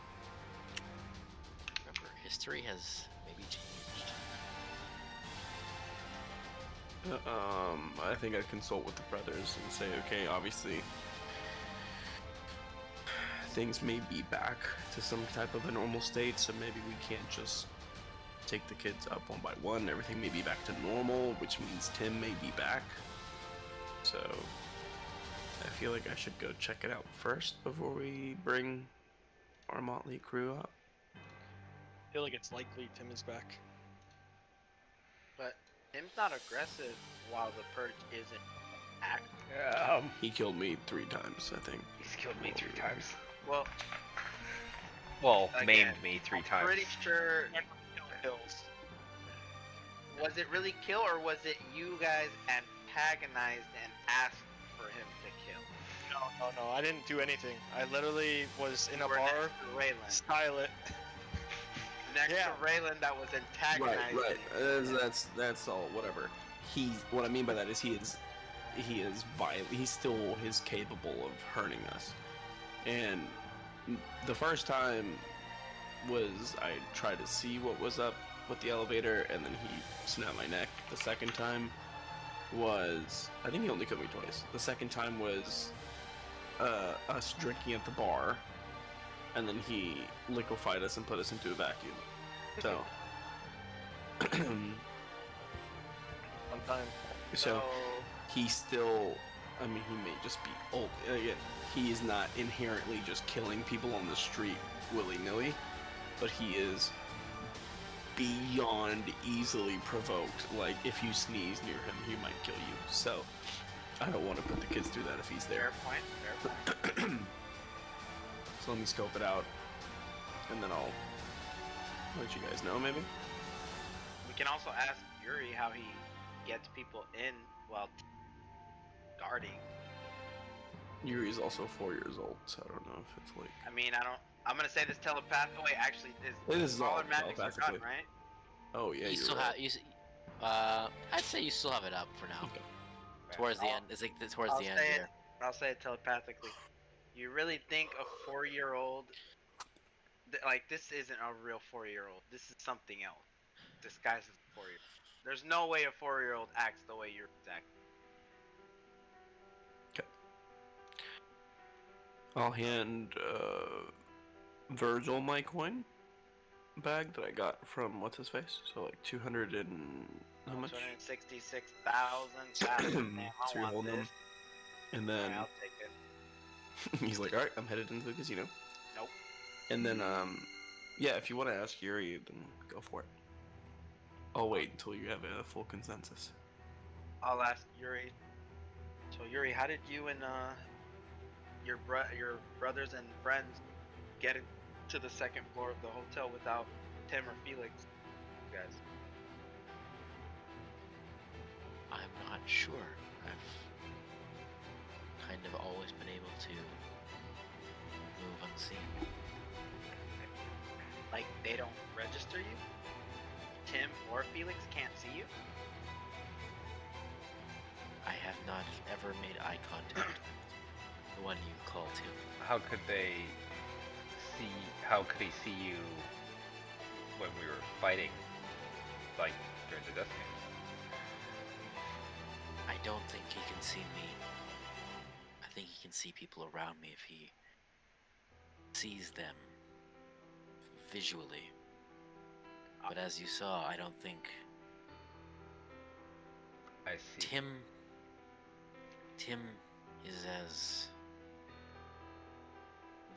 history has maybe changed. I think I'd consult with the brothers and say, okay, obviously things may be back to some type of a normal state, so maybe we can't just take the kids up one by one. Everything may be back to normal, which means Tim may be back. So I feel like I should go check it out first before we bring our motley crew up. I feel like it's likely Tim is back. But Tim's not aggressive while the purge isn't active. He killed me 3 times, I think. He's killed me 3 times. Well, Well, again, maimed me 3 times. pretty sure. Kills. Was it really kill, or was it you guys antagonized and asked for him to kill? No, I didn't do anything. I literally was in a You were bar, next to Raylan. silent. Next Yeah. to Raylan that was antagonized. That's all. Whatever. What I mean by that is he is violent. He still is capable of hurting us. And the first time was I tried to see what was up with the elevator, and then he snapped my neck. The second time was, I think he only killed me twice. The second time was us drinking at the bar, and then he liquefied us and put us into a vacuum. So, One time. so he still, I mean, he may just be old. Again, he is not inherently just killing people on the street willy-nilly, but he is beyond easily provoked. Like, if you sneeze near him, he might kill you. So, I don't want to put the kids through that if he's there. Fair point. So let me scope it out, and then I'll let you guys know, maybe? We can also ask Yuri how he gets people in while guarding. Yuri's also 4 years old, so I don't know if it's like... I mean, I'm gonna say this telepath. Oh wait, actually, This is all all magics are telepathically. done, right? Oh, yeah, You you're still right. have I'd say you still have it up for now. Okay. Towards the I'll- end, it's like towards I'll the end say here. it. I'll say it telepathically. You really think a 4-year-old, like, this isn't a real 4-year-old? This is something else. Disguised as a 4-year-old. There's no way a 4-year-old acts the way you're acting. I'll hand Virgil my coin bag that I got from what's his face. So like 200 and how much? 266,000. So I you're want holding them, this. and then I'll take it. he's like, "All right, I'm headed into the casino." Nope. And then yeah, if you want to ask Yuri, then go for it. I'll wait until you have a full consensus. I'll ask Yuri. So Yuri, how did you and your brothers and friends get to the second floor of the hotel without Tim or Felix? You guys. I'm not sure. I've kind of always been able to move unseen. Like, they don't register you? Tim or Felix can't see you? I have not ever made eye contact with the one you call Tim. How could he see you when we were fighting? like during the Dust games. I don't think he can see me. I think he can see people around me if he sees them visually. But as you saw, I don't think I see. Tim is as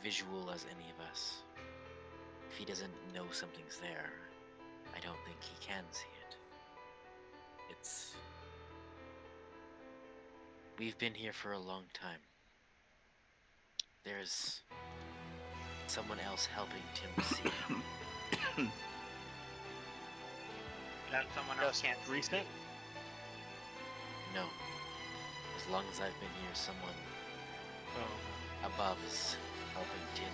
visual as any of us. If he doesn't know something's there, I don't think he can see it. We've been here for a long time. There's someone else helping Tim see. That someone else can't see. recent. No. As long as I've been here, someone Oh. above is helping Tim.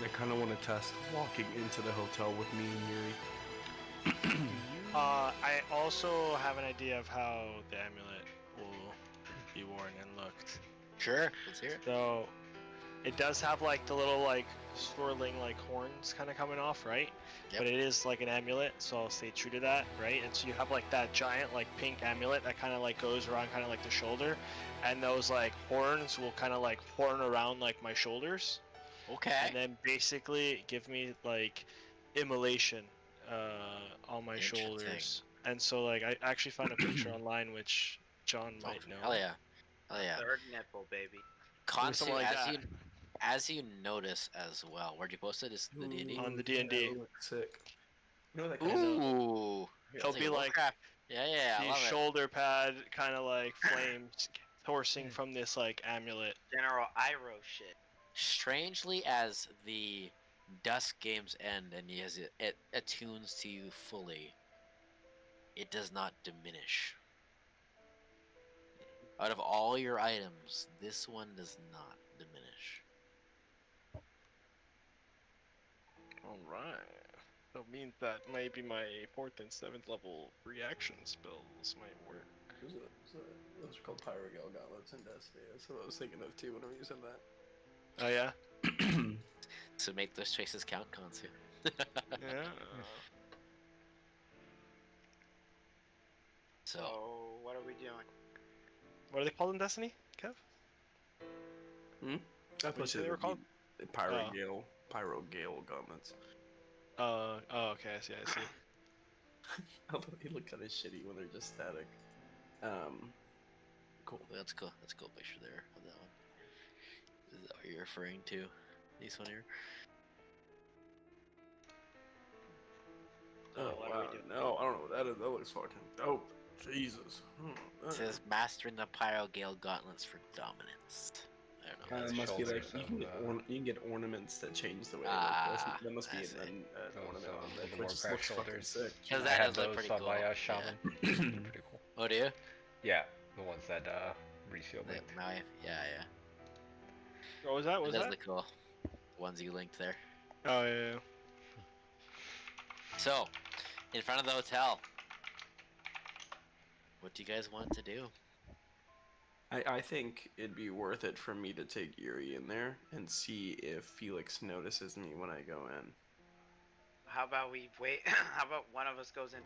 I kind of want to test walking into the hotel with me and Yuri. I also have an idea of how the amulet will be worn and looked. Sure, let's hear it. So, it does have like the little like swirling like horns kind of coming off, right? Yep. But it is like an amulet, so I'll stay true to that, right? And so you have like that giant like pink amulet that kind of like goes around kind of like the shoulder, and those like horns will kind of like horn around like my shoulders, Okay. and then basically give me like immolation on my Interesting. shoulders. And so like I actually found a picture online which John might know. Hell yeah. Hell yeah. Third nipple, baby. Consu, something like that. as you notice as well, where'd you post it? Is the D&D? On the D&D. Sick. You know that kind Ooh. It'll be like Yeah, I the love it. shoulder pad kind of like flames coursing from this like amulet. General Iroh shit. Strangely, as the Dusk games end and as it attunes to you fully, it does not diminish. Out of all your items, this one does not diminish. Alright. That means that maybe my 4th and 7th level reaction spells might work. Those are called Pyrogale gauntlets in Destiny. That's what I was thinking of too when you said that. Oh yeah? So make those choices count, Konsu. Yeah. So, what are we doing? What are they called in Destiny, Kev? I What did you say they were called? Pyrogale gauntlets. Oh, okay, I see. Although they look kind of shitty when they're just static. Cool. that's cool. That's a cool picture there of that one. Is that what you're referring to? This one here? Oh what are wow! we doing? No, I don't know what that is. That looks fucking dope. Jesus. It says mastering the Pyrogale gauntlets for dominance. I don't know. It must be like shoulders you of, can get ornaments that change the way. Ah, that must be that's an it. ornament on the that, which just Warcraft looks fucking shoulders. sick. Because I that have does look those pretty on cool. my Shaman. They're pretty cool. Oh, do you? Yeah, the ones that Recio linked. Yeah. What was that? It Was does that? look cool. The ones you linked there. Oh yeah. So, in front of the hotel, what do you guys want to do? I think it'd be worth it for me to take Yuri in there and see if Felix notices me when I go in. How about we wait? How about one of us goes in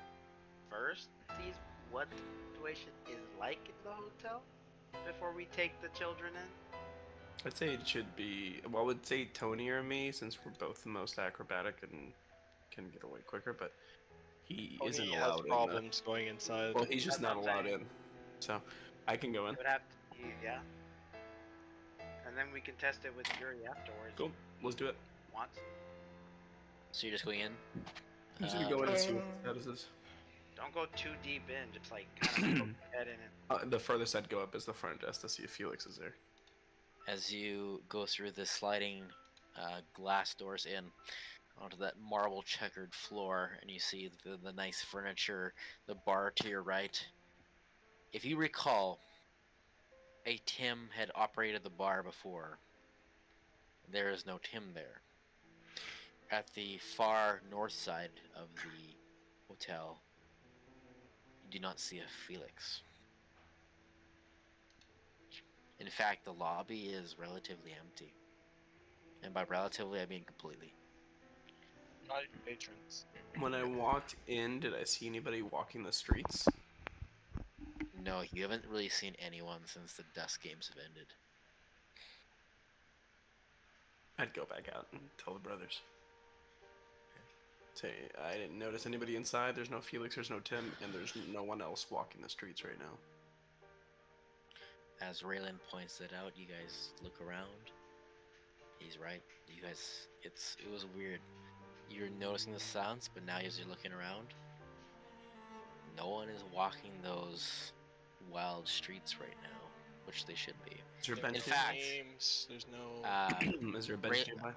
first, sees what the situation is like in the hotel before we take the children in? I'd say it should be. Well, I would say Tony or me, since we're both the most acrobatic and can get away quicker. But he isn't He allowed has problems going inside. in. Well, he's just That's not what I'm allowed saying. in. So I can go in. It would have to be, yeah. And then we can test it with Yuri afterwards. Cool. Let's do it. Once. So you're just going in? I'm just gonna go in and see what the status is. Don't go too deep in. Just like kind of poke your head in it. The furthest I'd go up is the front desk to see if Felix is there. As you go through the sliding glass doors in onto that marble checkered floor, and you see the nice furniture, the bar to your right. If you recall, a Tim had operated the bar before. There is no Tim there. At the far north side of the hotel, you do not see a Felix. In fact, the lobby is relatively empty. And by relatively, I mean completely. Not even patrons. When I walked in, did I see anybody walking the streets? No, you haven't really seen anyone since the Dust games have ended. I'd go back out and tell the brothers. Say, I didn't notice anybody inside. There's no Felix, there's no Tim, and there's no one else walking the streets right now. As Raylan points it out, you guys look around. He's right. You guys, it was weird. You're noticing the sounds, but now as you're looking around, no one is walking those wild streets right now, which they should be. Is there a bench In fact, Names, there's no. Is there a bench nearby?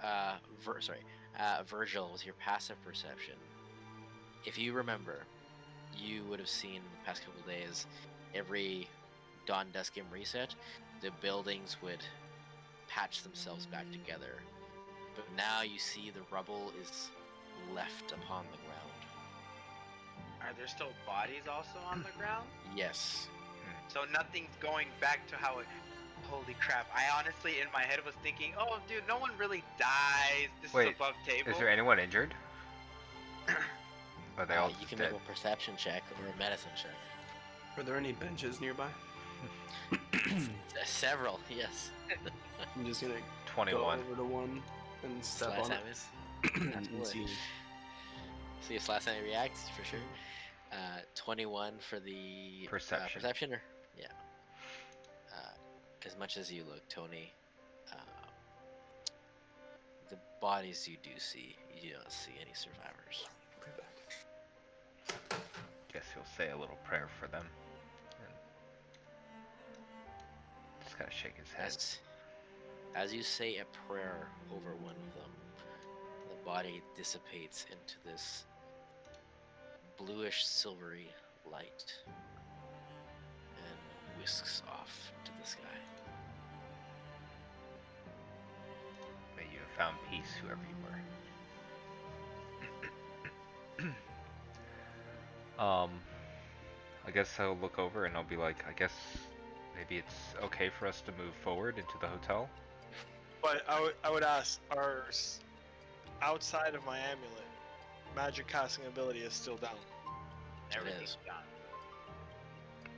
Virgil, with your passive perception, if you remember, you would have seen in the past couple of days, every Dawn Dusk game reset, the buildings would patch themselves back together. But now you see the rubble is left upon the ground. Are there still bodies also on the ground? Yes. So nothing's going back to how it. Holy crap! I honestly, in my head, was thinking, "Oh, dude, no one really dies. This Wait, is above table." Is there anyone injured? Are they all You can dead? make a perception check or a medicine check. Are there any benches nearby? Several, yes. I'm just gonna 21. go over to one and step Slash on it. Samus. and Absolutely. see. See if Slash Sammy reacts, for sure. 21 for the Perception. perception, or yeah. As much as you look, Tony, the bodies you do see, you don't see any survivors. Guess he'll say a little prayer for them. And just gotta shake his head. As you say a prayer over one of them, the body dissipates into this bluish silvery light and whisks off to the sky. May you have found peace, whoever you were. I guess I'll look over and I'll be like, I guess maybe it's okay for us to move forward into the hotel. But I would ask, outside of my amulet, magic casting ability is still down. Everything's done.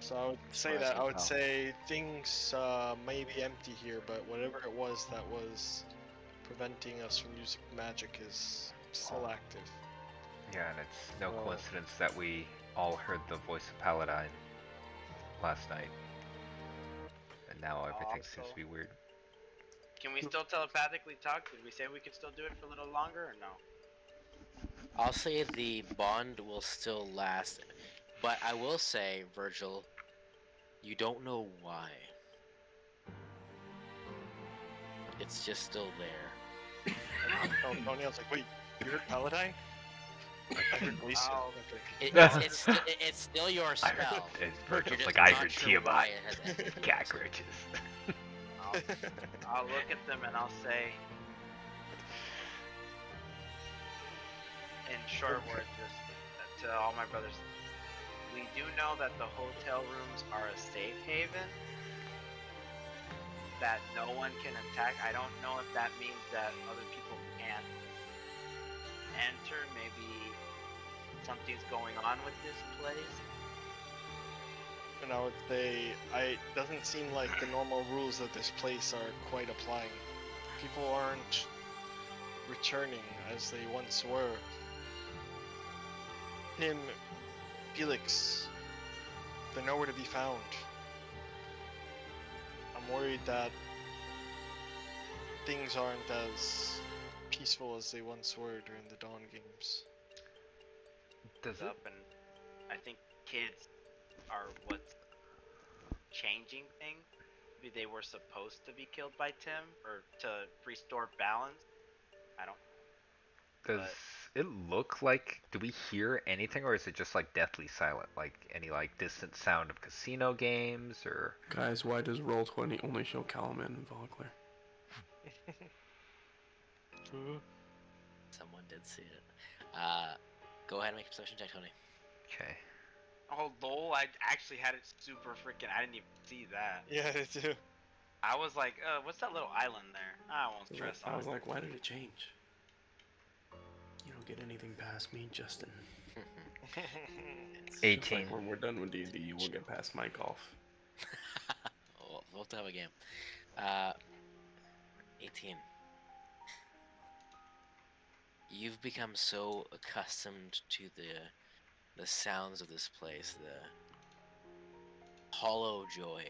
So I would say that. I would say things may be empty here, but whatever it was that was preventing us from using magic is still active. Yeah, and it's no coincidence that we all heard the voice of Paladine last night. And now everything seems to be weird. Can we still telepathically talk? Did we say we could still do it for a little longer or no? I'll say the bond will still last, but I will say, Virgil, you don't know why. It's just still there. Oh, Tony, I was like, wait, you heard Paladine? I heard Lisa. Oh. It's still your spell. It's You're Virgil's just like, I not heard sure Tiamat. why it has ended. Cockroaches. I'll look at them and I'll say, in short words, just to all my brothers, we do know that the hotel rooms are a safe haven, that no one can attack. I don't know if that means that other people can't enter. Maybe something's going on with this place. And I would say, it doesn't seem like the normal rules of this place are quite applying. People aren't returning as they once were. Tim, Felix, they're nowhere to be found. I'm worried that things aren't as peaceful as they once were during the Dawn games. Does it? Up and I think kids are what's changing things. Maybe they were supposed to be killed by Tim or to restore balance. I don't. Does it look like? Do we hear anything, or is it just like deathly silent? Like any like distant sound of casino games, or? Guys, why does Roll20 only show Calaman and Vogler? Someone did see it. Go ahead and make a perception check, Tony. Okay. Oh lol! I actually had it super freaking. I didn't even see that. Yeah, they do. I was like, what's that little island there? I won't stress on I was it. like, why did it change? You don't get anything past me, Justin. 18. It's like when we're done with D&D, you will get past my golf. We'll have to have a game. 18. You've become so accustomed to the sounds of this place, the hollow joy,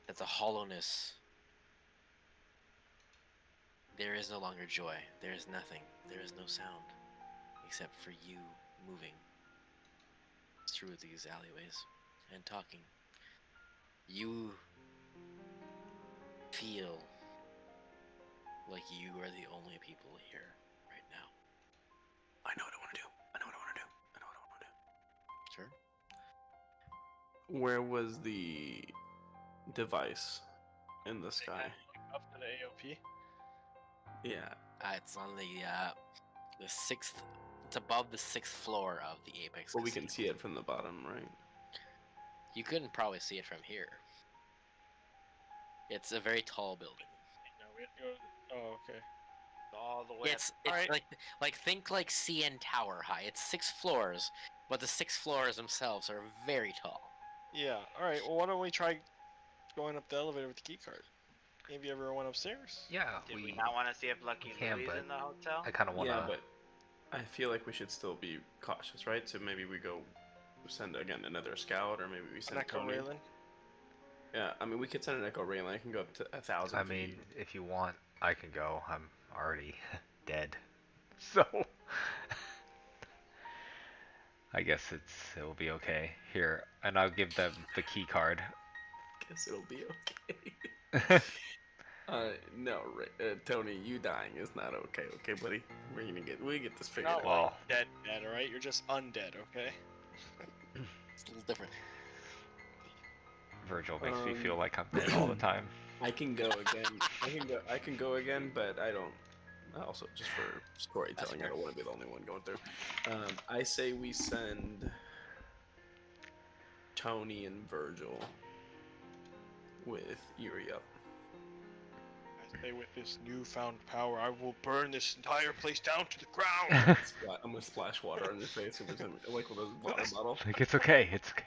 that the hollowness, there is no longer joy, there is nothing, there is no sound, except for you moving through these alleyways and talking. You feel like you are the only people here right now. I know what I want to do. I know what I want to do. I know what I want to do. Sure. Where was the device in the sky? Up to the AOP. Yeah. It's on the sixth. It's above the 6th floor of the Apex. Well, we can Casino. see it from the bottom, right? You couldn't probably see it from here. It's a very tall building. No, we have to go. Oh, okay. All the way. It's Alright. like think like CN Tower high. It's 6 floors, but the 6 floors themselves are very tall. Yeah. All right. Well, why don't we try going up the elevator with the key card? Maybe everyone upstairs. Yeah, Did we not want to see if Lucky can, Louie's but in the hotel? I kind of want to. Yeah, but I feel like we should still be cautious, right? So maybe we go send again another scout, or maybe we send Echo Tony. Raylan. Yeah, I mean we could send an Echo Raylan. I can go up to 1,000 I feet. mean, if you want, I can go. I'm already dead, so I guess it'll be okay. Here, and I'll give them the key card. Guess it'll be okay. No, Tony, you dying is not okay. Okay, buddy, we get this figured No, out. Well, dead, all right. You're just undead, okay? It's a little different. Virgil makes me feel like I'm dead all the time. I can go again. I can go again, but I don't. Also, just for storytelling, I don't want to be the only one going through. I say we send Tony and Virgil with Yuri up. I say with this newfound power, I will burn this entire place down to the ground. I'm gonna splash water on your face every time, like with a water bottle. Like it's okay. It's okay.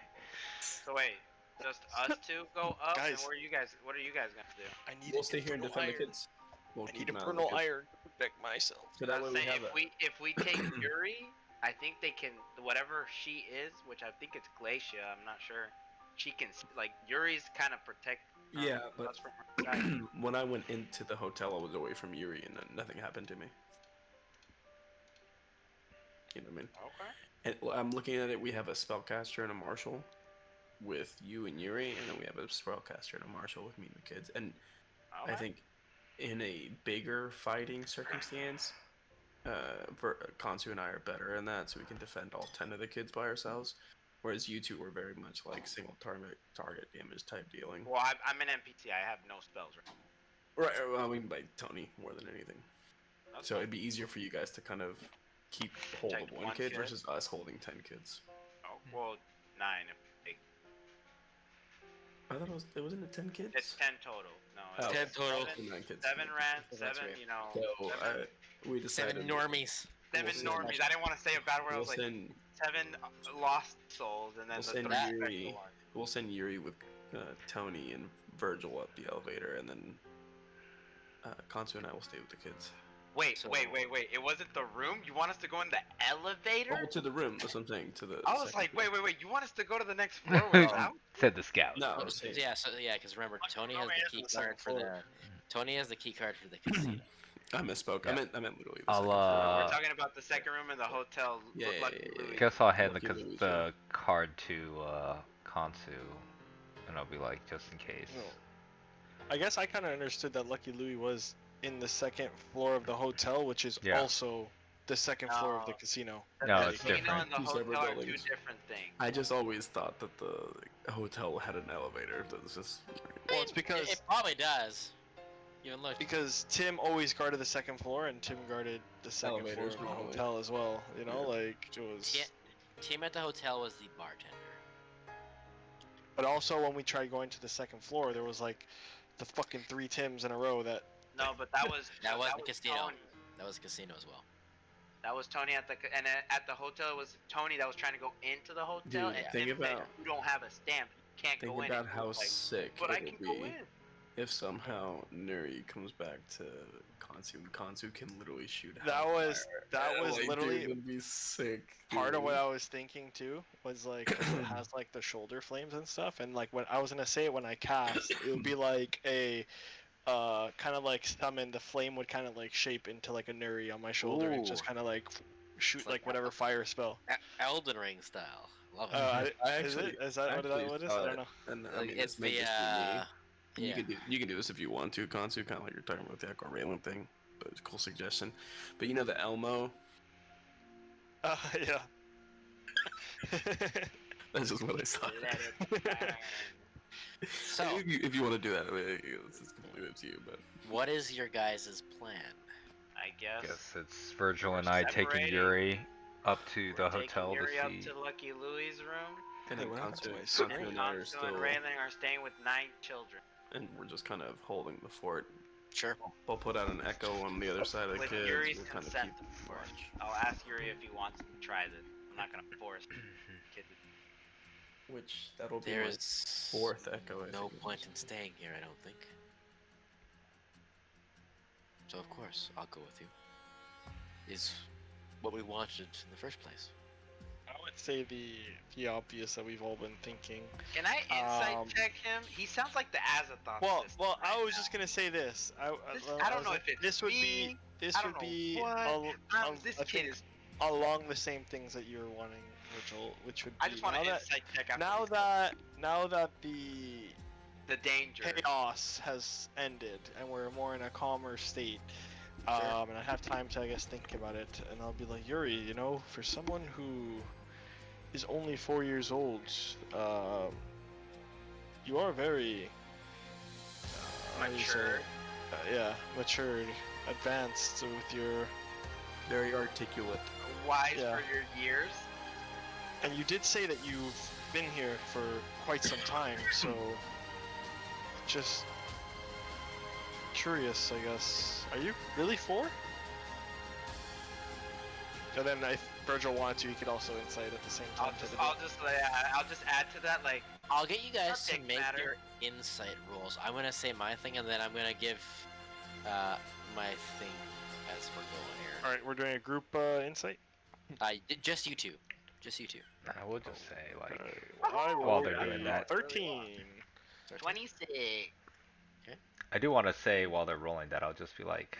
So wait, just us two go up, and Guys. what are you guys gonna do? I need We'll stay here and defend the iron. kids. We'll I keep need an eye on eternal the kids. iron to protect myself. So that way we Say have if we take Yuri, I think they can whatever she is, which I think it's Glacia. I'm not sure. She can like Yuri's kind of protect. Yeah, but us from her side. when I went into the hotel, I was away from Yuri, and nothing happened to me. You know what I mean? Okay. And I'm looking at it. We have a spellcaster and a marshal with you and Yuri, and then we have a spellcaster and a marshal with me and the kids. And I Okay. think in a bigger fighting circumstance, Kansu and I are better in that, so we can defend all 10 of the kids by ourselves. Whereas you two were very much like single target damage type dealing. Well, I'm an NPC. I have no spells right Right. Well, I mean by Tony more than anything. now. So it'd be easier for you guys to kind of keep hold Protect of one one kid kid. versus us holding 10 kids. Oh, well, 9. I thought it wasn't it 10 kids? It's 10 total. No, Oh, It's 10 total. 9 kids. 7 rats, That's 7. right. You know, So 7, we decided 7 normies. 7 we'll send- normies. I didn't want to say a bad word. I We'll was like send 7 lost souls, and then We'll the send 3 Yuri. special ones. we'll send Yuri with Tony and Virgil up the elevator, and then Kansu and I will stay with the kids. Wait, So- wait. It wasn't the room. You want us to go in the elevator? Oh, to the room. That's what I'm saying. To the. I was second like, floor. wait. You want us to go to the next floor without? Said the scout. No, I was saying. Yeah, because remember, Tony has Tony the is key in the second card for floor. Tony has the key card for the casino. I misspoke. Yeah. I meant literally. The I'll, second floor. We're talking about the second room in the hotel. Yeah, Lucky yeah, Louie. Guess I'll hand Lucky Louie, the card to Kansu, and I'll be like, just in case. No. I guess I kind of understood that Lucky Louie was in the second floor of the hotel, which is Yeah. also the second floor of the No. casino. No, The it's casino different. and the Two separate hotel are two buildings. different things. I just always thought that the hotel had an elevator. That was just. Well, it's because It probably does. Even though Tim always guarded the second floor, and Tim guarded the second floor Elevators of the normally. hotel as well. You know, like it was. Tim at the hotel was the bartender. But also, when we tried going to the second floor, there was like the fucking 3 Tims in a row that. No, but that was That was the casino. Tony. That was casino as well. That was Tony at the hotel it was Tony that was trying to go into the hotel, Dude, and think Tim said, about- "You don't have a stamp, you can't Think go in." about And he how was like, sick "But I it'll can go be in." if somehow Nuri comes back to Kansu and Kansu can literally shoot That was like, literally dude, that'd be sick. part of what dude. I was thinking too. Was like 'cause it has like the shoulder flames and stuff, and like when I was gonna say it when I cast, it would be like a kind of like summon. The flame would kind of like shape into like a Nuri on my shoulder and just Ooh. kind of like shoot It's like like whatever fire spell. Elden Ring style. Love it. I Is actually, it? Is that what it is? I don't know. And I Like, mean, it's this may the just be me. You yeah. can do this if you want to, Kansu, kind of like you're talking about the Echo Raylan thing. But it's a cool suggestion. But you know the Elmo? Yeah. That's just what I saw. Let it burn. So, if you want to do that, I mean, it's completely up to you. But what is your guys' plan? I guess. Guess it's Virgil We're and I taking separating. Yuri up to the We're taking hotel to Yuri up see. to Lucky Louie's room. and Hey, then what happened to my Kansu screen? and I are Kansu still, and Raylan are staying with 9 children. and we're just kind of holding the fort. Sure. We'll put out an echo on the other side of the With kids. Yuri's We'll kind of consent, keep of course. watch. I'll ask Yuri if he wants to try this. I'm not gonna force the kid to. Which that'll be There's my 4th echo. I no think. point in staying here, I don't think. So of course, I'll go with you. Is what we wanted in the first place. I would say the obvious that we've all been thinking. Can I insight check him? He sounds like the Azathoth. Well, system I right was now. just gonna say this. I don't know if it's this would me, be I don't know what. This I kid think is. along the same things that you're wanting, Virgil, which would be I just want to now that insight check after now we that the danger. chaos has ended and we're more in a calmer state. And I have time to, I guess, think about it, and I'll be like, Yuri, you know, for someone who is only 4 years old, you are very how do you say Mature. it? Yeah, matured, advanced with your, Very articulate. Wise Yeah. for your years. and you did say that you've been here for quite some time, so just curious, I guess. Are you really 4? And then if Virgil wanted to, he could also insight at the same time. I'll just add to that, like, I'll get you guys to Subject make matter. your insight rolls. I'm gonna say my thing, and then I'm gonna give my thing as we're going here. All right, we're doing a group insight. Just you two. Just you two. I will just say like I while rolled they're doing that, 13. 26. I do want to say while they're rolling that, I'll just be like,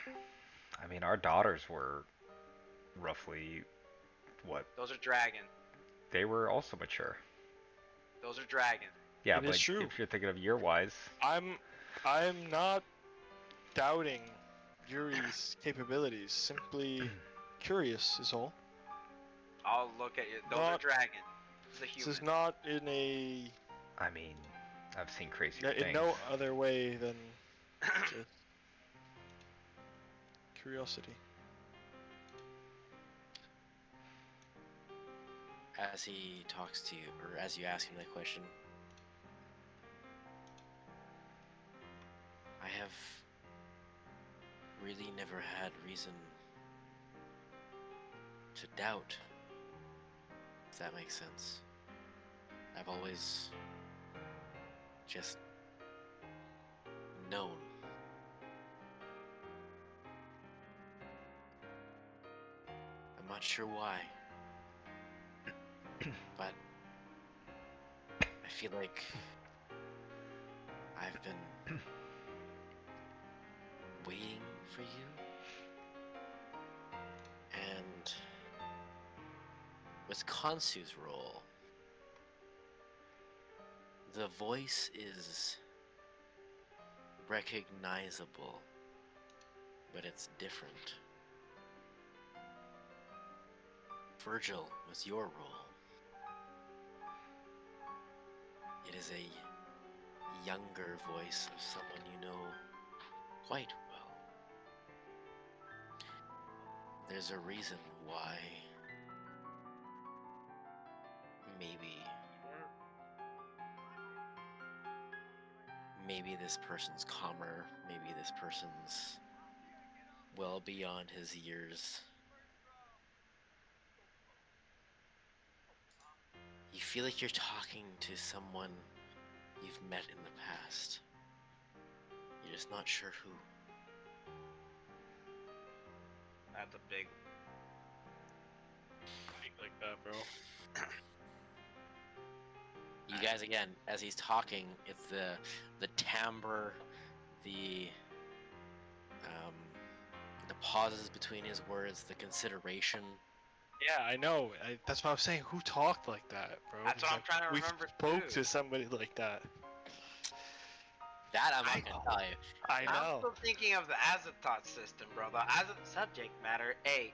I mean, our daughters were roughly what? Those are dragons. They were also mature. Those are dragons. Yeah, It but is true. if you're thinking of year-wise, I'm not doubting Yuri's capabilities. Simply curious is all. I'll look at you. Those are Not- dragons. This is a This human. is not in a I mean, I've seen crazier in things. no other way than just curiosity. As he talks to you, or as you ask him that question, I have really never had reason to doubt, if that makes sense. I've always just known. I'm not sure why. But I feel like I've been waiting for you, and with Kansu's role, the voice is recognizable, but it's different. Virgil, with your role, it is a younger voice of someone you know quite well. There's a reason why maybe this person's calmer, maybe this person's well beyond his years. You feel like you're talking to someone you've met in the past. You're just not sure who. That's a big. Like that, bro. You guys, again, as he's talking, it's the timbre, the pauses between his words, the consideration. Yeah, I know. That's what I'm saying. Who talked like that, bro? That's what I'm trying to We remember, spoke too. to somebody like that. That I'm not gonna tell you. I I'm know. still thinking of the Azathoth system, bro. The Azoth subject matter. Hey.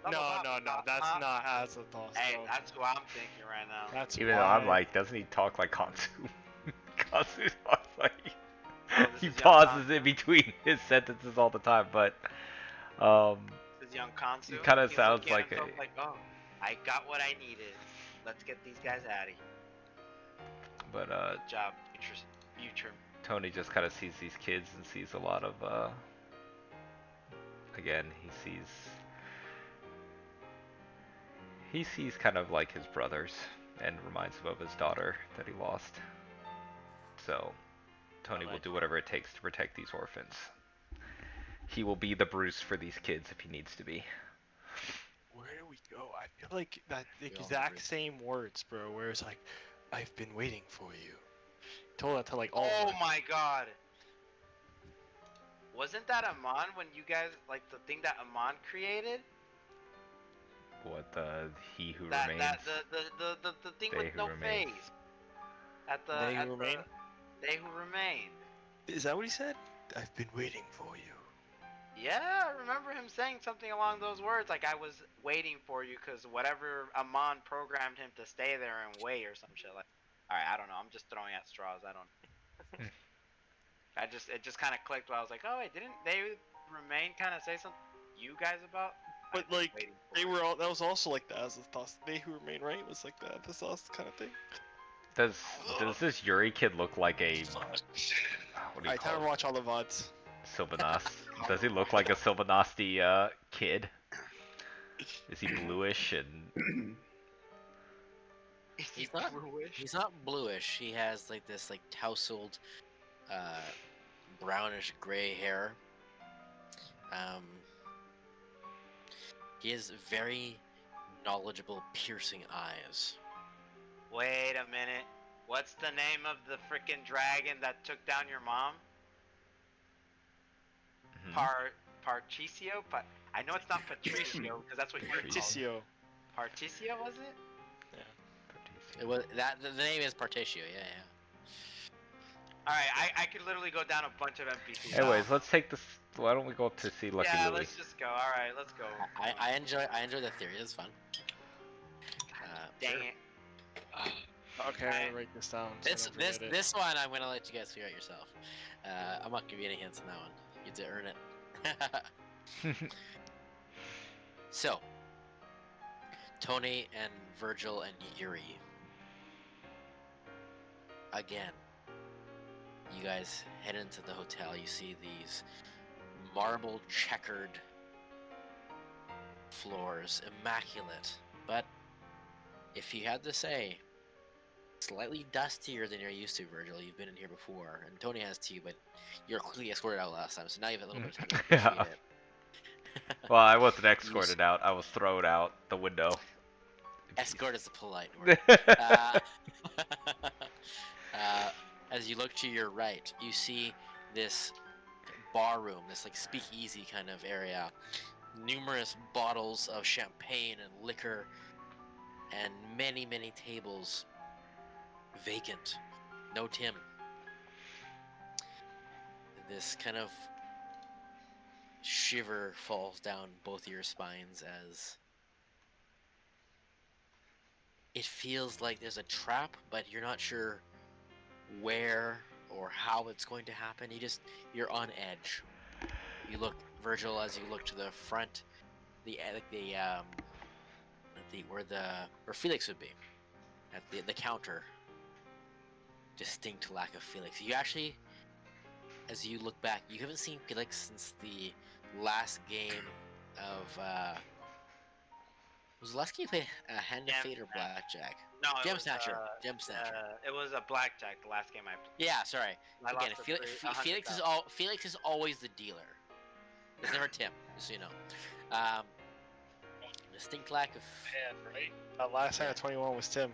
blah, No, blah, no, blah, no. That's blah. not Azathoth, Hey, bro. that's who I'm thinking right now. That's Even though I'm like, doesn't he talk like Kansu? Kansu talks like Oh, this he is young pauses Kansu. in between his sentences all the time, but This is young Kansu. it kind of He's sounds looking at like a. himself like, oh, I got what I needed. Let's get these guys out of here. But Good job, future. Tony just kind of sees these kids and sees a lot of. Again, he sees kind of like his brothers and reminds him of his daughter that he lost. So Tony will do whatever it takes to protect these orphans. He will be the Bruce for these kids if he needs to be. Where do we go? I feel like that We all exact agree. same words, bro. Where it's like, I've been waiting for you. Told that to like all. Oh of them. my god. Wasn't that Amon when you guys, like the thing that Amon created? What the he who That remains? the thing They with who no remain. face. At the They at who remain? The, they who remain. Is that what he said? I've been waiting for you. Yeah, I remember him saying something along those words, like I was waiting for you because whatever Amon programmed him to stay there and wait or some shit like. All right, I don't know. I'm just throwing at straws. I don't. It just kind of clicked while I was like, oh wait, didn't they remain kind of say something to you guys about? But I've been like, waiting for they you." were all. That was also like the Azathoth. They who remain, right? It was like the Azathoth kind of thing. Does this Yuri kid look like a what do you Alright, time call to it? watch all the VODs. Sylvanas? Does he look like a Sylvanasti kid? Is he bluish and Is he He's not. bluish? He's not bluish. He has like this like tousled, brownish gray hair. He has very knowledgeable, piercing eyes. Wait a minute. What's the name of the freaking dragon that took down your mom? Parchicio? I know it's not Patricio because that's what you called it. Ticio. Particio, was it? It was that the name is Particio. Yeah, yeah. Alright, I could literally go down a bunch of NPCs. Anyways, let's take this. Why don't we go up to see Lucky yeah, Louie? let's just go. Alright, let's go. I enjoy the theory. It's fun. Dang sure. it. Okay, I'm gonna write this down. So I don't forget it. This one I'm gonna let you guys figure out yourself. I'm not gonna give you any hints on that one. You have to earn it. So, Tony and Virgil and Yuri. Again, you guys head into the hotel. You see these marble checkered floors, immaculate. But if you had to say, slightly dustier than you're used to, Virgil. You've been in here before, and Tony has too, but you're quickly escorted out last time, so now you have a little bit of time to appreciate it. Well, I wasn't escorted out. I was thrown out the window. Escort is a polite word. As you look to your right, you see this bar room, this like speakeasy kind of area. Numerous bottles of champagne and liquor, and many, many tables vacant. No Tim. This kind of shiver falls down both your spines as it feels like there's a trap, but you're not sure where or how it's going to happen. You're on edge. You look, Virgil, as you look to the front, where Felix would be, at the counter. Distinct lack of Felix. You actually, as you look back, you haven't seen Felix since the last game of was the last game you played Hand of Fate or Blackjack? No, Gem Snatcher. Gem Snatcher. It was a blackjack. The last game I played. Yeah, sorry. I Again, lost Felix, for Felix is 100,000. Felix is always the dealer. It's never Tim, just so you know. Distinct lack of. Man, right? That last hand of 21 was Tim.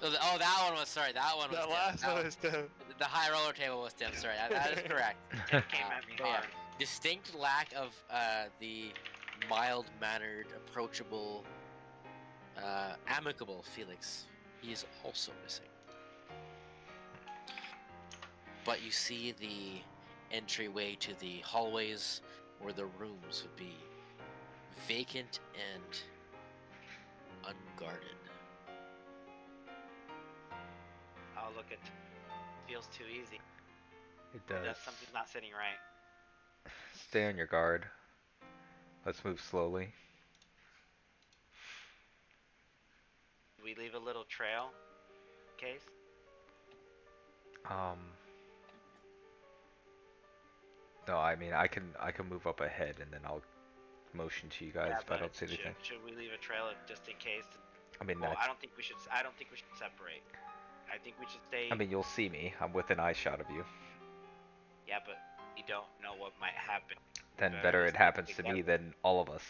Oh, that one was sorry. That one was That Tim. last one was Tim. The high roller table was Tim. Sorry, that is correct. It came at me But yeah, hard. distinct lack of the mild-mannered, approachable, amicable Felix. He is also missing. But you see the entryway to the hallways where the rooms would be vacant and unguarded. Oh, look, it feels too easy. It does. That's something's not sitting right. Stay on your guard. Let's move slowly. We leave a little trail, case. No, I mean I can move up ahead and then I'll motion to you guys if I don't see anything. Should we leave a trail just in case? I mean, Well, I don't think we should. I don't think we should separate. I think we should stay. I mean, you'll see me. I'm within eye shot of you. Yeah, but you don't know what might happen. Then Better better just it happens stick to me together. than all of us.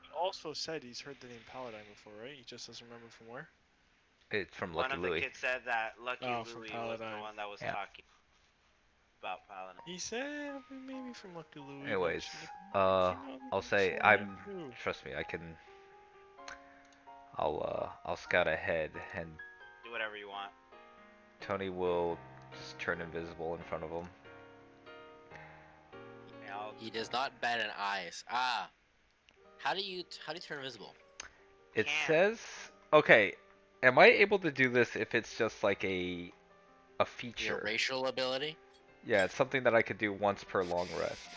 He also said he's heard the name Paladin before, right? He just doesn't remember from where. It's from One Lucky of the Louie. kids said that Lucky Oh, from Louie was the Paladin. one that was Yeah. talking about Paladin. He said maybe from Lucky Louie. Anyways, but I'll say trust me, I can. I'll scout ahead and Do whatever you want. Tony will just turn invisible in front of him. Yeah, He does not bat an eyes. How do you turn invisible? It Can't. says, okay, am I able to do this if it's just like a Your feature? racial ability? Yeah, it's something that I could do once per long rest.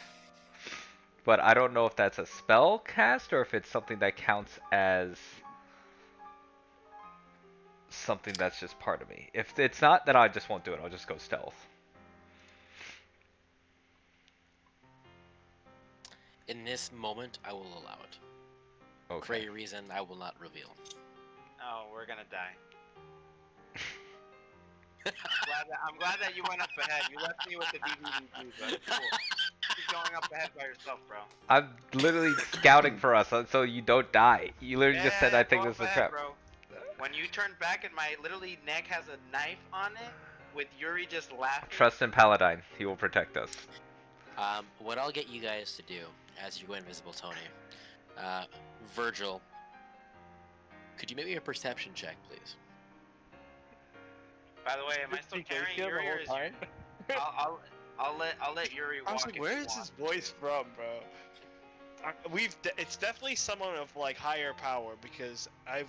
But I don't know if that's a spell cast or if it's something that counts as something that's just part of me. If it's not, then I just won't do it. I'll just go stealth. In this moment, I will allow it. For Okay. a reason I will not reveal. Oh, we're gonna die. I'm glad that you went up ahead. You left me with the DVD, but it's cool. Keep going up ahead by yourself, bro. I'm literally scouting for us, so you don't die. You literally just said I think go this is a up trap. ahead, bro. When you turn back and my literally neck has a knife on it, with Yuri just laughing. Trust in Paladine. He will protect us. What I'll get you guys to do as you go invisible, Tony. Virgil, could you make me a perception check, please? By the way, am I still carrying Yuri, or is I'll let Yuri walk. I was like, if where you is want. his voice from, bro? It's definitely someone of like higher power because I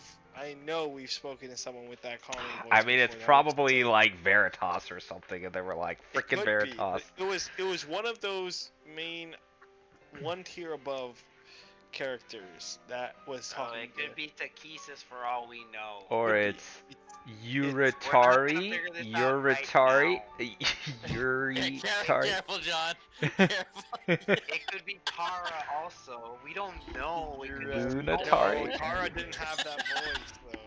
know we've spoken to someone with that calming voice. I mean, it's before, that probably was- like Veritas or something, and they were like, It frickin' could Veritas. be. It was one of those main one tier above characters that was Oh, talking. it could be Takesis for all we know. Or could be. it's We're Uritari, not gonna figure this out right Uritari. Careful, John. Careful. It could be Tara also. We don't know. It could be Lunatari? No, Tara didn't have that voice though.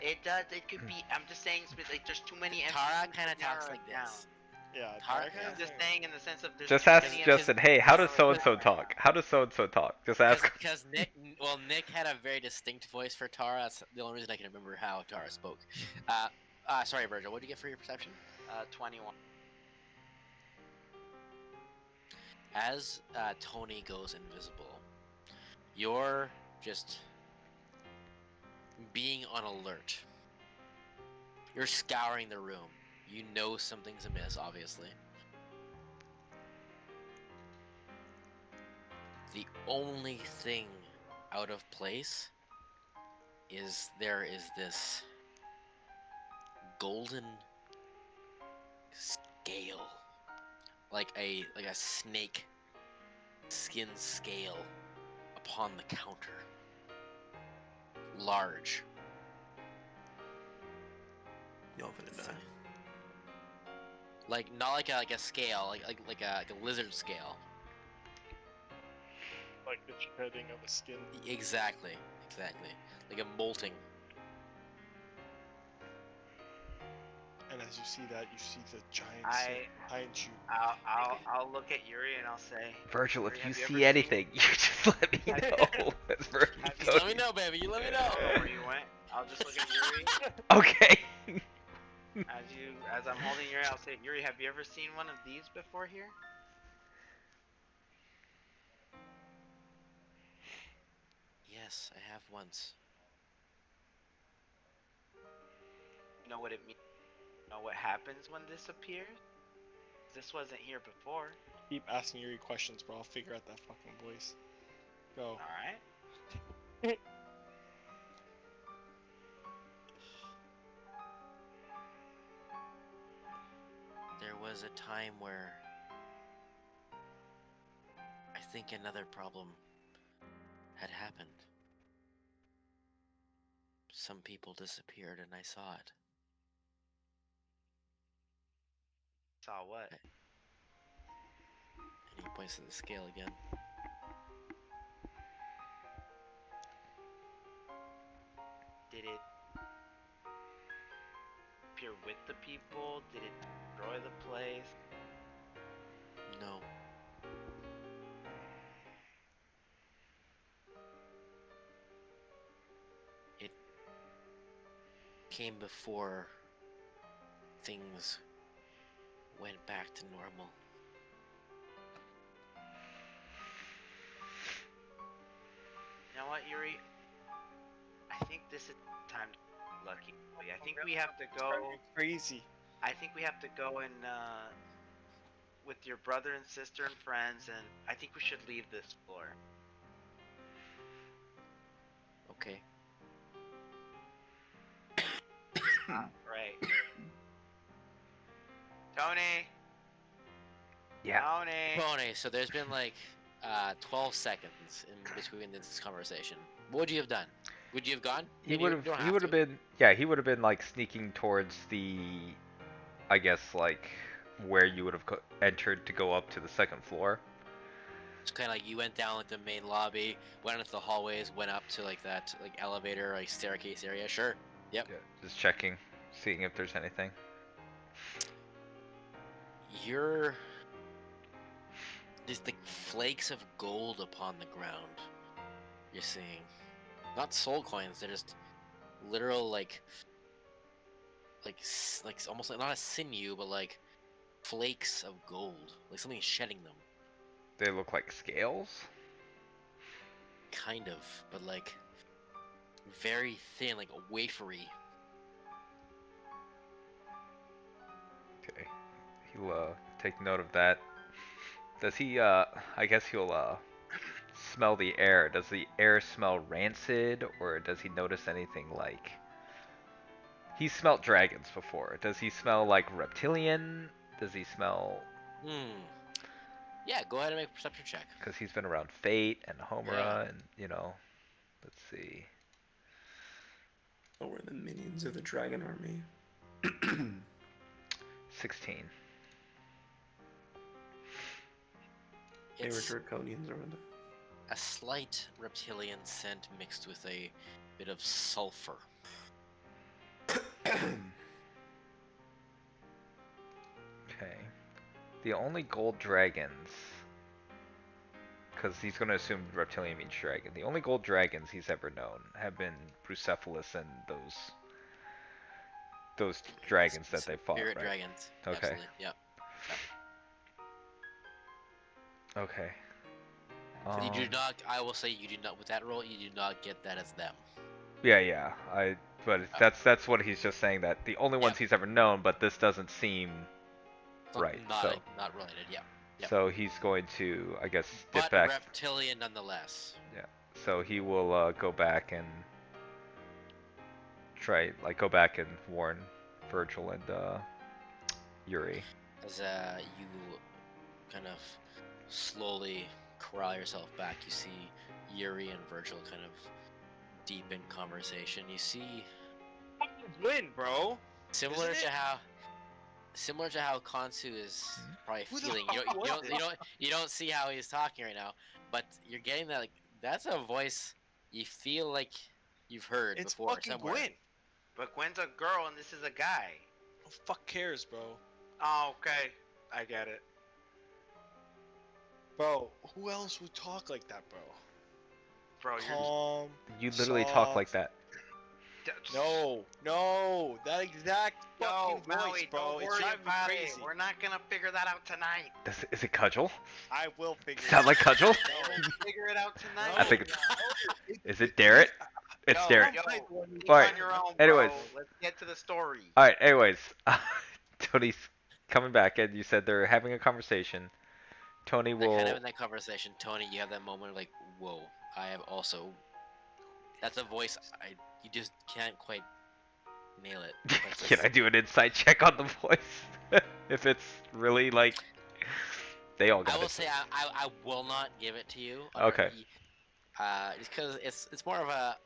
It does. It could be. I'm just saying. Like, there's too many. Tara NPCs kind of to narrow talks it like down. this. Yeah, Tara- Tara I'm just saying in the sense of there's Just too ask many Justin, NPCs hey, how does to so narrow and so it down. talk? How does so and so talk? Just ask. Because Nick had a very distinct voice for Tara. That's the only reason I can remember how Tara spoke. Sorry, Virgil. What did you get for your perception? 21. As Tony goes invisible, you're just being on alert. You're scouring the room. You know something's amiss, obviously. The only thing out of place is there is this golden scale, like a snake skin scale upon the counter, large. Like not like a scale, like a lizard scale. Like the shedding of a skin. Exactly. Like a molting. And as you see that, you see the giant behind you. I'll look at Yuri and I'll say, Virgil, Yuri, if you have see ever anything, you just let me Have you- know. That's Virgil. Just let me know, baby. You let me I don't know know. where you went. I'll just look at Yuri. Okay. As I'm holding Yuri, I'll say, Yuri, have you ever seen one of these before here? Yes, I have once. You know what it means? You know what happens when this appears? This wasn't here before. Keep asking Yuri questions, bro. I'll figure out that fucking voice. Go. Alright. There was a time where I think another problem had happened. Some people disappeared and I saw it. Saw what? And he points to the scale again. Did it appear with the people? Did it destroy the place? No. It came before things went back to normal. You know what, Yuri? I think this is time to be lucky. I think we have to go. Crazy. I think we have to go and with your brother and sister and friends, and I think we should leave this floor. Okay. Right. Tony. Yeah. Tony. Pony, so there's been like 12 seconds in between this conversation. What would you have done? Would you have gone? He Maybe would you have. don't He would have to. been. Yeah, he would have been like sneaking towards the, I guess like where you would have entered to go up to the second floor. It's kind of like you went down like the main lobby, went into the hallways, went up to like that like elevator, like staircase area. Sure. Yep. Yeah, just checking, seeing if there's anything. You're just like flakes of gold upon the ground. You're seeing, not soul coins. They're just literal like almost like not a sinew, but like flakes of gold, like something shedding them. They look like scales. Kind of, but like very thin, like wafery. Okay, he'll take note of that. Does he? I guess he'll smell the air. Does the air smell rancid, or does he notice anything like? He's smelt dragons before. Does he smell like reptilian? Does he smell? Yeah, go ahead and make a perception check. Because he's been around Fate and Homura, Yeah. and you know, let's see. Oh, we're the minions of the dragon army. 16. They were It's draconians, aren't they? a slight reptilian scent mixed with a bit of sulfur. Okay. The only gold dragons, because he's going to assume reptilian means dragon. The only gold dragons he's ever known have been Brucephalus and those dragons that they fought, Spirit right? dragons. Okay. Absolutely. Yep. Okay. You do not. I will say you do not. With that roll, you do not get that as them. Yeah. But that's what he's just saying, that the only ones he's ever known, but this doesn't seem right. Not So not related. Yeah. Yep. so he's going to, I guess, dip But back. reptilian nonetheless. Yeah. So he will go back and go back and warn Virgil and Yuri. As you kind of slowly corral yourself back, you see Yuri and Virgil kind of deep in conversation. You see Win, bro. similar Isn't to it? how Kansu is probably Who the feeling. fuck was it? You don't see how he's talking right now, but you're getting that, like, that's a voice you feel like you've heard It's before fucking somewhere. Gwen. But Gwen's a girl and this is a guy. Who fuck cares, bro? Oh, okay. I get it. Bro, who else would talk like that, bro? Bro, you're Calm. You literally talk like soft. that. No, that exact Yo, fucking voice, Maui, bro. don't It's worry driving me about crazy. it. We're not gonna figure that out tonight. Is it Cudgel? I will figure it Sound out. like Cudgel? We'll figure it out tonight. I think Is it Darrett? It's Yo, Darrett. yo, think Alright, on your own, anyways. bro. Let's get to the story. Alright, anyways. Tony's coming back, and you said they're having a conversation. Tony That will. kind of in that conversation, Tony, you have that moment of like, whoa, I have also. That's a voice you just can't quite nail it. That's Can I do an insight check on the voice? If it's really like. They all got I will it. say I will not give it to you. Okay. Just because it's more of a.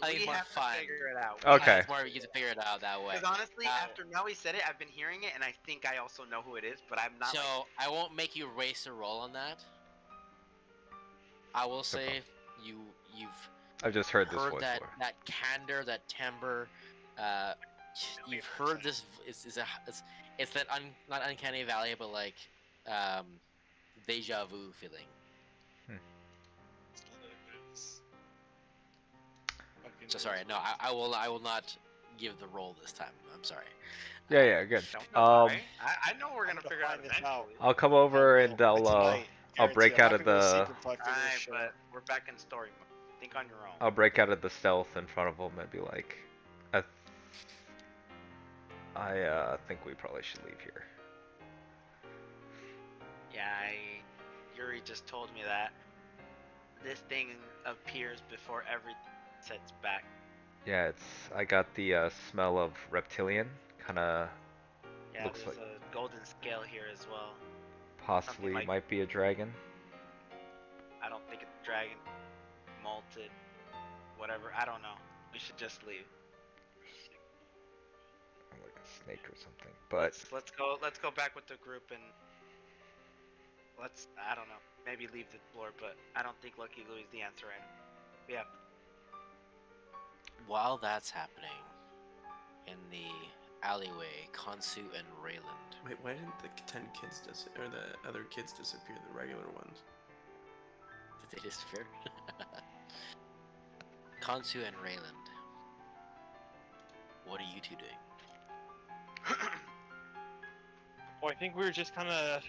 I think We it's more have fun. to figure it out. Okay. It's more you can figure it out that way. Because honestly, Now- after Maui said it, I've been hearing it, and I think I also know who it is, but I'm not. So like, I won't make you race a roll on that. I will say you've I've just heard this heard voice that before. that candor, that timbre. You've heard this. It's that not uncanny valley, but like deja vu feeling. So sorry, no, I will not give the roll this time. I'm sorry. Yeah, good. don't worry. I know we're gonna I'm gonna figure it out find this out. eventually. I'll come over and Tonight, I'll break guarantee. out I'm of not gonna go the. secret fuck this Alright, show. but we're back in story mode. Think on your own. I'll break out of the stealth in front of him and be like, I think we probably should leave here. Yeah, Yuri just told me that this thing appears before everything sets back. Yeah, I got the smell of reptilian, kind of Yeah, Looks there's a golden scale here as well. possibly like- might be a dragon. I don't think it's dragon, malted, whatever. I don't know. We should just leave. Or like a snake or something. But Let's go back with the group and I don't know, maybe leave the floor, but I don't think Lucky Louie's the answer right now. Yeah. While that's happening, in the alleyway, Konsu and Rayland. Wait, why didn't the 10 kids or the other kids disappear? The regular ones. Did they disappear? Konsu and Rayland. What are you two doing? Well, I think we were just kind of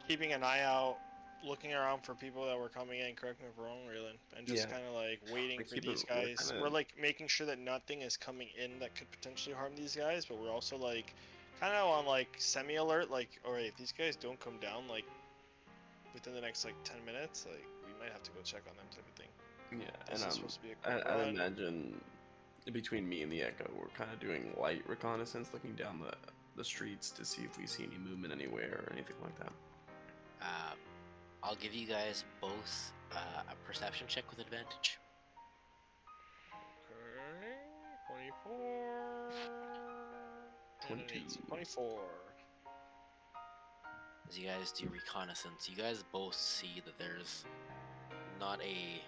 keeping an eye out, looking around for people that were coming in. Correct me if I'm wrong, Raylan, and just Yeah. kind of like waiting for keep these it- we're guys. kinda- We're like making sure that nothing is coming in that could potentially harm these guys, but we're also like kind of on like semi-alert. Like, all right, if these guys don't come down like within the next like 10 minutes, like we might have to go check on them, type of thing. Yeah, This and is supposed to be a quick I'd run. imagine between me and the Echo, we're kind of doing light reconnaissance, looking down the streets to see if we see any movement anywhere or anything like that. I'll give you guys both a perception check with advantage. Okay, 24. 22. 24. As you guys do reconnaissance, you guys both see that there's not a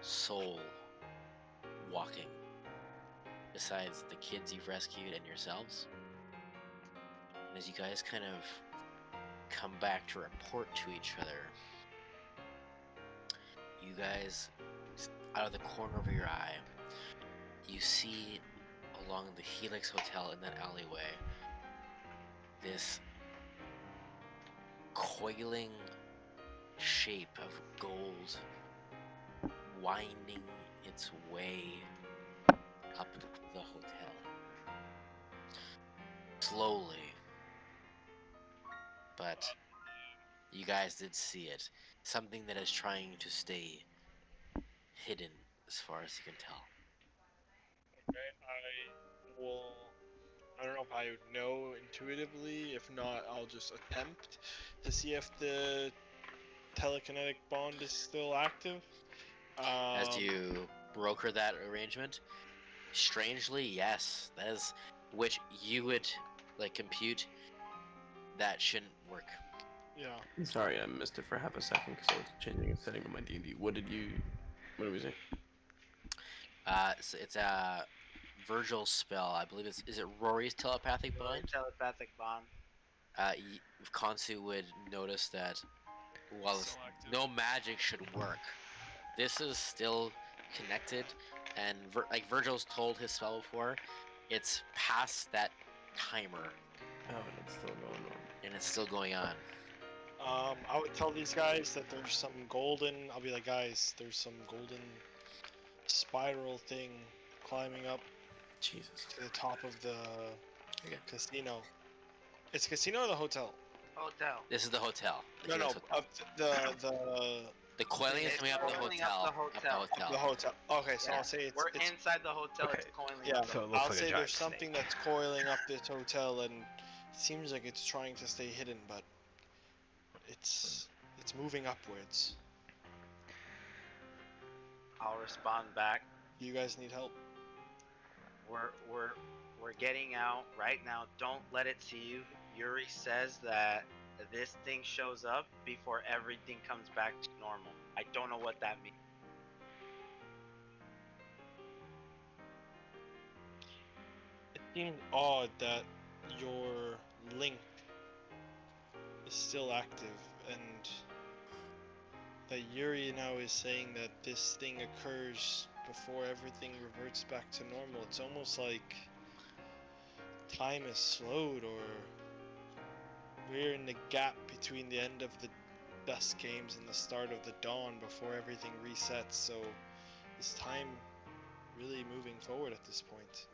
soul walking besides the kids you've rescued and yourselves. And as you guys kind of come back to report to each other, you guys, out of the corner of your eye, you see along the Helix Hotel in that alleyway this coiling shape of gold winding its way up the hotel. Slowly. But you guys did see it. Something that is trying to stay hidden as far as you can tell. Okay, I don't know if I would know intuitively. If not, I'll just attempt to see if the telekinetic bond is still active. As you broker that arrangement, strangely, yes, that is which you would like compute that shouldn't work. Yeah. Sorry, I missed it for half a second because I was changing a setting on my D&D. What did we say? So it's a Virgil's spell. I believe is it Rory's telepathic bond? Telepathic bond. Khonsu would notice that while So active. no magic should work, this is still connected, and like Virgil's told his spell before, it's past that timer Oh, and it's still going on. and it's still going on. I would tell these guys that there's some golden. I'll be like, guys, there's some golden spiral thing climbing up Jesus. to the top of the Okay. casino. It's a casino or the hotel? Hotel. This is the hotel. No, no, The coiling is coming up the coiling hotel. up the hotel. the hotel. Okay, so Yeah. I'll say We're it's inside the hotel. Okay. It's coiling yeah. up. So it looks I'll like a say giant there's something snake. that's coiling up this hotel, and it seems like it's trying to stay hidden, but it's moving upwards. I'll respond back. You guys need help. We're getting out right now. Don't let it see you. Yuri says that this thing shows up before everything comes back to normal. I don't know what that means. It seems odd that your link is still active, and that Yuri now is saying that this thing occurs before everything reverts back to normal. It's almost like time is slowed, or we're in the gap between the end of the dusk games and the start of the dawn before everything resets. So is time really moving forward at this point?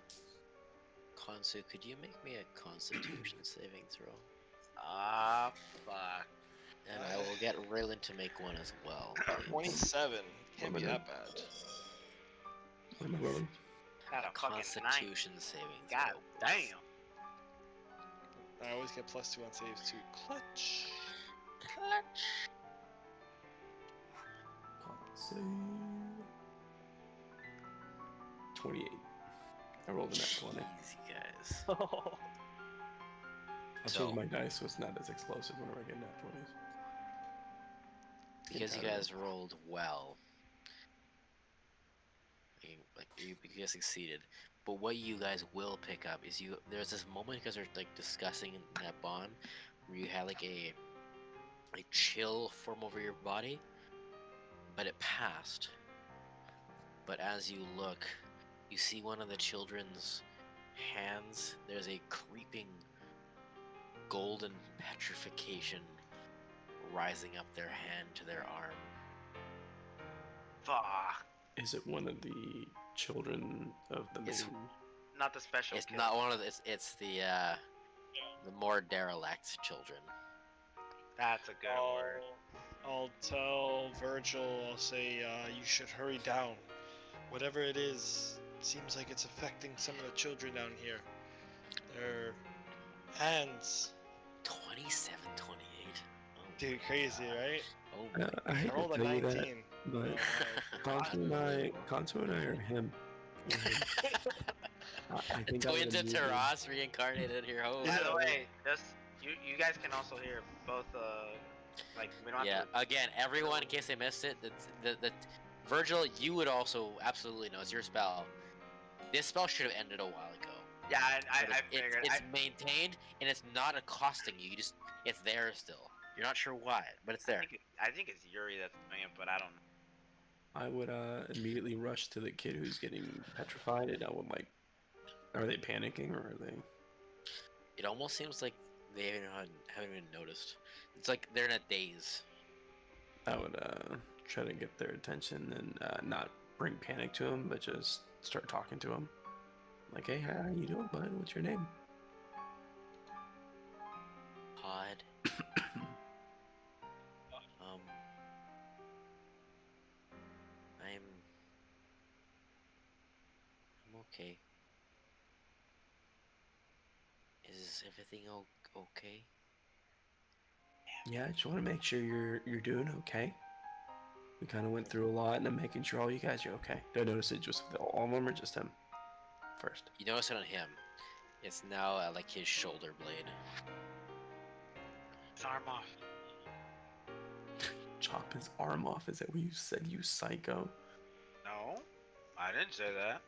Khonsu, could you make me a Constitution saving throw? Ah, fuck. And I will get Raylan to make one as well. please. 27. Can't be that bad. What am I rolling? Got a fucking 9. Constitution saving throw. God damn. I always get +2 on saves too. Clutch. Clutch. Let's see. 28. I rolled a nat 20. Jeez, you guys. I So- changed my dice so it's not as explosive whenever I get nat 20s. Because you guys rolled well. You guys succeeded. But what you guys will pick up is there's this moment you guys are like discussing in that bond where you had like a chill form over your body, but it passed. But as you look, you see one of the children's hands. There's a creeping golden petrification rising up their hand to their arm. Fuck. Is it one of the children of the It's- main? Not the special It's kid. not one of the. It's the more derelict children. That's a good word. I'll tell Virgil, I'll say, you should hurry down. Whatever it is, seems like it's affecting some of the children down here. Their hands. 27, 28. Oh, Dude, crazy, right? oh my. I hate I rolled to a tell you 19. that, but Consu and I are him. I think I Twins would of immediately- Taras reincarnated here. Oh, By the way, just you guys can also hear both. Like we don't have yeah. to. Again, everyone, in case they missed it, the Virgil, you would also absolutely know. It's your spell. This spell should have ended a while ago. Yeah, I But figured. it's maintained and it's not accosting you. You just it's there still. You're not sure why, but it's there. I think it's Yuri that's doing it, but I don't know. I would immediately rush to the kid who's getting petrified, and I would like, are they panicking or are they? It almost seems like they haven't even noticed. It's like they're in a daze. I would try to get their attention and not bring panic to them, but just start talking to them. Like, hey, how you doing, bud? What's your name? Pod. I'm okay. Is everything okay? Yeah, I just want to make sure you're doing okay. We kind of went through a lot, and I'm making sure all you guys are okay. Did I notice it just all of them or just him first? You notice it on him. It's now like his shoulder blade. His arm off. chop his arm off. Is that what you said, you psycho? No, I didn't say that.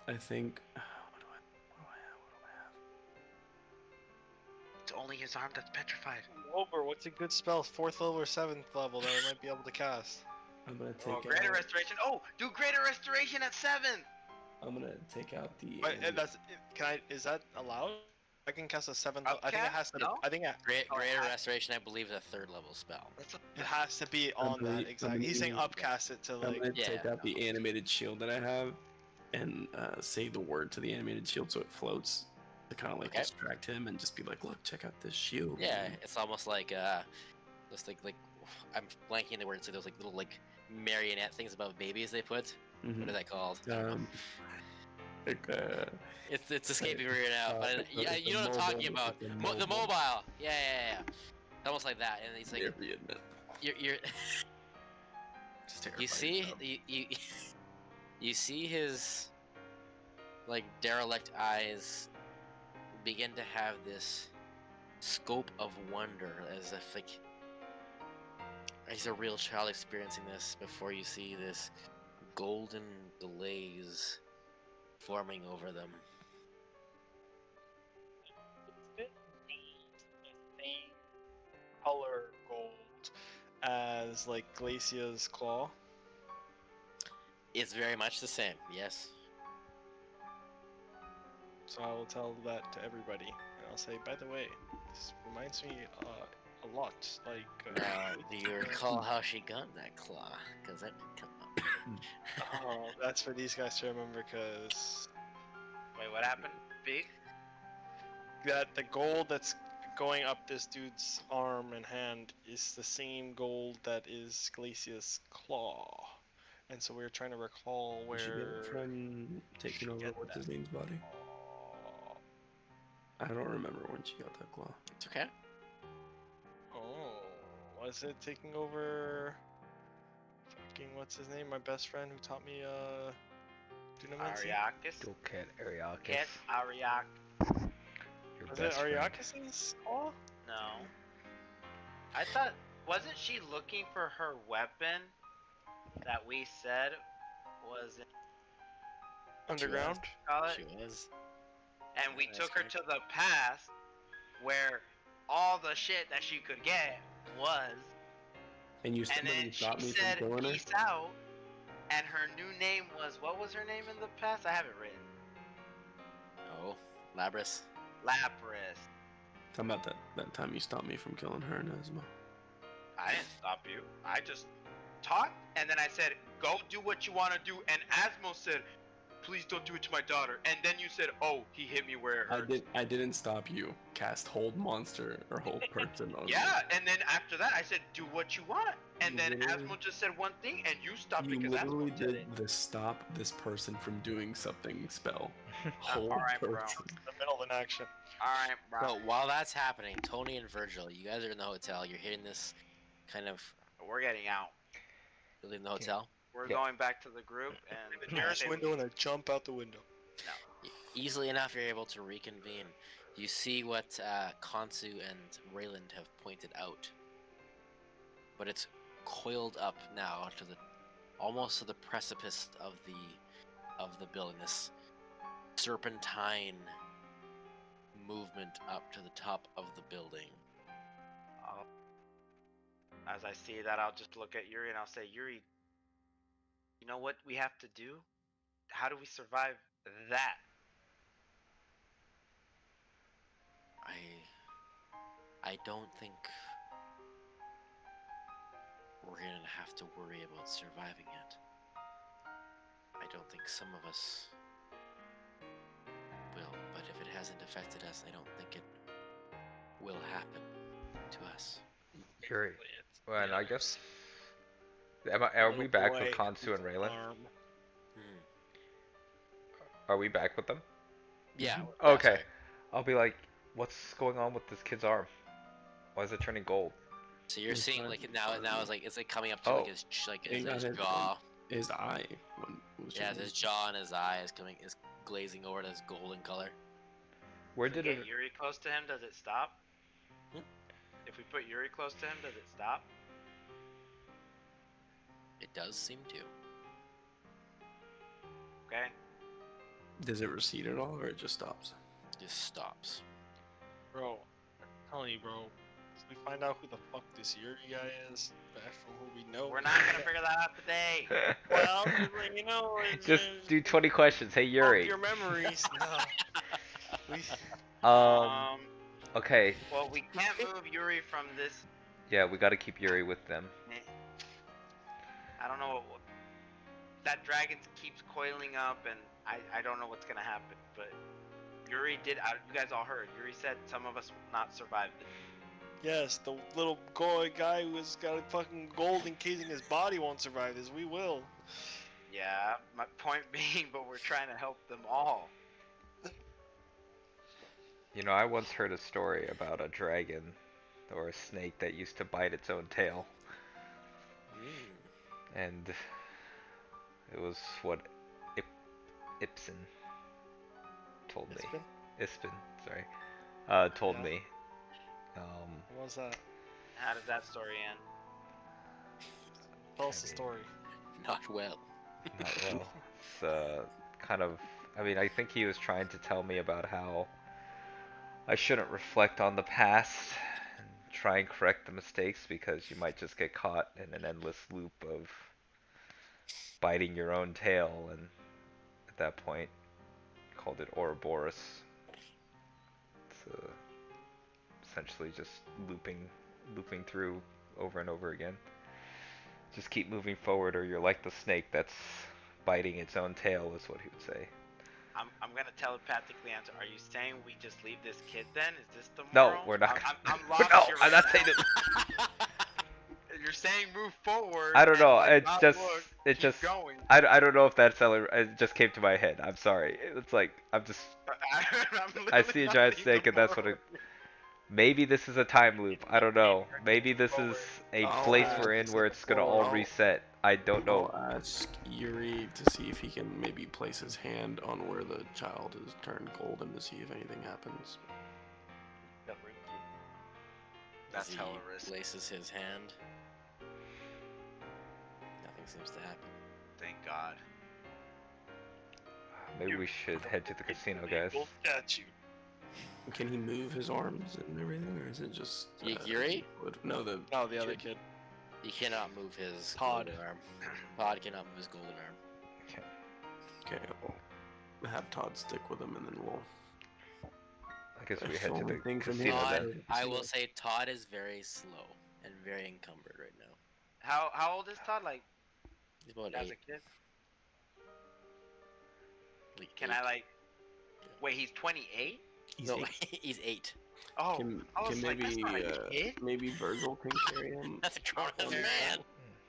I think. What do I have? It's only his arm that's petrified. Wilbur, what's a good spell? 4th level or 7th level that I might be able to cast? I'm gonna Oh, take Greater out. Restoration. Oh, do Greater Restoration at 7th. I'm gonna take out the. Wait, is that allowed? I can cast a 7th. I think it has to. No? I think Greater Restoration, I believe, is a 3rd level spell. it has to be on that exactly. He's saying upcast it to I'm like. gonna Yeah. take out the animated shield that I have, and say the word to the animated shield so it floats to kind of like Okay. distract him and just be like, "Look, check out this shield." Yeah, it's almost like just like I'm blanking the word. It's like those like little like marionette things above babies they put. Mhm. What is that called? I don't know. Like, It's escaping me right now. But it's yeah, a you know what I'm talking mobile- about. it's a The mobile. mobile. Yeah. Almost like that. And he's like, you're Just take our you fighting see job. you see his like derelict eyes begin to have this scope of wonder, as if like he's a real child experiencing this before you see this golden glaze forming over them. Is it the same color gold as like Glacia's claw? It's very much the same, yes. So I will tell that to everybody, and I'll say, by the way, this reminds me a lot like. Now, do you recall how she got that claw? Because that did come up. Oh, that's for these guys to remember, because Wait, what happened? Big? that the gold that's going up this dude's arm and hand is the same gold that is Glacia's claw. And so we were trying to recall Did you get where. it from taking over get what's that. his name's body? I don't remember when she got that claw. It's okay. Oh, was it taking over? Fucking what's his name? My best friend who taught me Dunamancy? Ariakis? Go Cat Ariakis. Get Ariak. Your Was it best friend. Ariakis's claw? No. I thought, wasn't she looking for her weapon that we said was in Underground? call it? She was. And we That's took her correct. to the past where all the shit that she could get was. And you And then she stopped me from said killing her? peace out. And her new name was, what was her name in the past? I have it written. Oh, Labras. Lapras. Talking about that time you stopped me from killing her and Asma. I didn't stop you. I just talked, and then I said, go do what you want to do. And Asmo said, please don't do it to my daughter. And then you said, oh, he hit me where it hurts. I didn't stop you. Cast hold monster or hold person on Yeah, and then after that, I said, do what you want. And You then literally- Asmo just said one thing, and you stopped You because literally Asmo said did it. the stop this person from doing something spell. Hold alright, bro. person. The middle of an action. Alright, bro. So while that's happening, Tony and Virgil, you guys are in the hotel. You're hitting this kind of We're getting out. you're leaving the hotel. We're Yeah. going back to the group, and The nearest window, and I jump out the window. Easily enough, you're able to reconvene. You see what Kansu and Rayland have pointed out, but it's coiled up now to the almost to the precipice of the building. This serpentine movement up to the top of the building. As I see that, I'll just look at Yuri and I'll say, Yuri, you know what we have to do? How do we survive that? I don't think we're gonna have to worry about surviving it. I don't think some of us will, but if it hasn't affected us, I don't think it will happen to us. Yuri. Well, and I guess. Are we back with Kansu and Raylan? Hmm. Are we back with them? Yeah. Okay. sorry. I'll be like, what's going on with this kid's arm? Why is it turning gold? So you're seeing like now it's like coming up to Oh. like his Ain't got his it. jaw. His eye. Was Yeah, his jaw and his eye is glazing over to this golden color. Where So did get it? Yuri close to him, does it stop? If we put Yuri close to him, does it stop? It does seem to. Okay. Does it recede at all, or it just stops? Just stops. Bro, I'm telling you, bro. We find out who the fuck this Yuri guy is, back from who we know. We're not gonna figure that out today. Well, just like, you know, Just do 20 questions. Hey, Yuri. your memories. No. We, Okay. Well, we can't move Yuri from this. Yeah, we gotta keep Yuri with them. I don't know. That dragon keeps coiling up, and I don't know what's gonna happen. But Yuri did. You guys all heard. Yuri said some of us will not survive it. yes, the little guy who's got a fucking gold encasing his body won't survive this. We will. Yeah, my point being, but we're trying to help them all. You know, I once heard a story about a dragon or a snake that used to bite its own tail. And it was what Ibsen told me. Ispin, sorry. Told me. What was that? How did that story end? Tell us the story. Not well. Not well. It's kind of. I mean, I think he was trying to tell me about how I shouldn't reflect on the past and try and correct the mistakes because you might just get caught in an endless loop of biting your own tail, and at that point, called it Ouroboros. It's essentially just looping through over and over again. Just keep moving forward, or you're like the snake that's biting its own tail, is what he would say. I'm gonna telepathically answer. Are you saying we just leave this kid then? Is this the No, moral? we're not. I'm lost No, here I'm right not now. saying it. You're saying move forward. I don't know. and, like, It's not just, look, it keep just. going. I don't know if that's it just came to my head. I'm sorry. It's like I'm just. I see a giant snake, and that's what it. Maybe this is a time loop. I don't know. Maybe this is a place we're in where it's gonna all reset. I don't know. I'll ask Yuri to see if he can maybe place his hand on where the child is turned golden to see if anything happens. That's As he hella risky. places his hand. Nothing seems to happen. Thank God. Maybe we should head to the casino, guys. We'll catch you. Can he move his arms and everything, or is it just Yuri? No, the other kid. He cannot move his Todd. golden arm. Todd cannot move his golden arm. Okay, we'll have Todd stick with him, and then we'll. I guess we That's head the to only the thing for me. casino Todd, then. I will say Todd is very slow and very encumbered right now. How old is Todd? Like He's about as 8. a kid? Like Can 8. I like? Wait, he's 28. He's No, eight. he's 8. Oh, Can, I was can like, that's maybe not a kid. maybe Virgil can carry him? That's a grown Oh, man.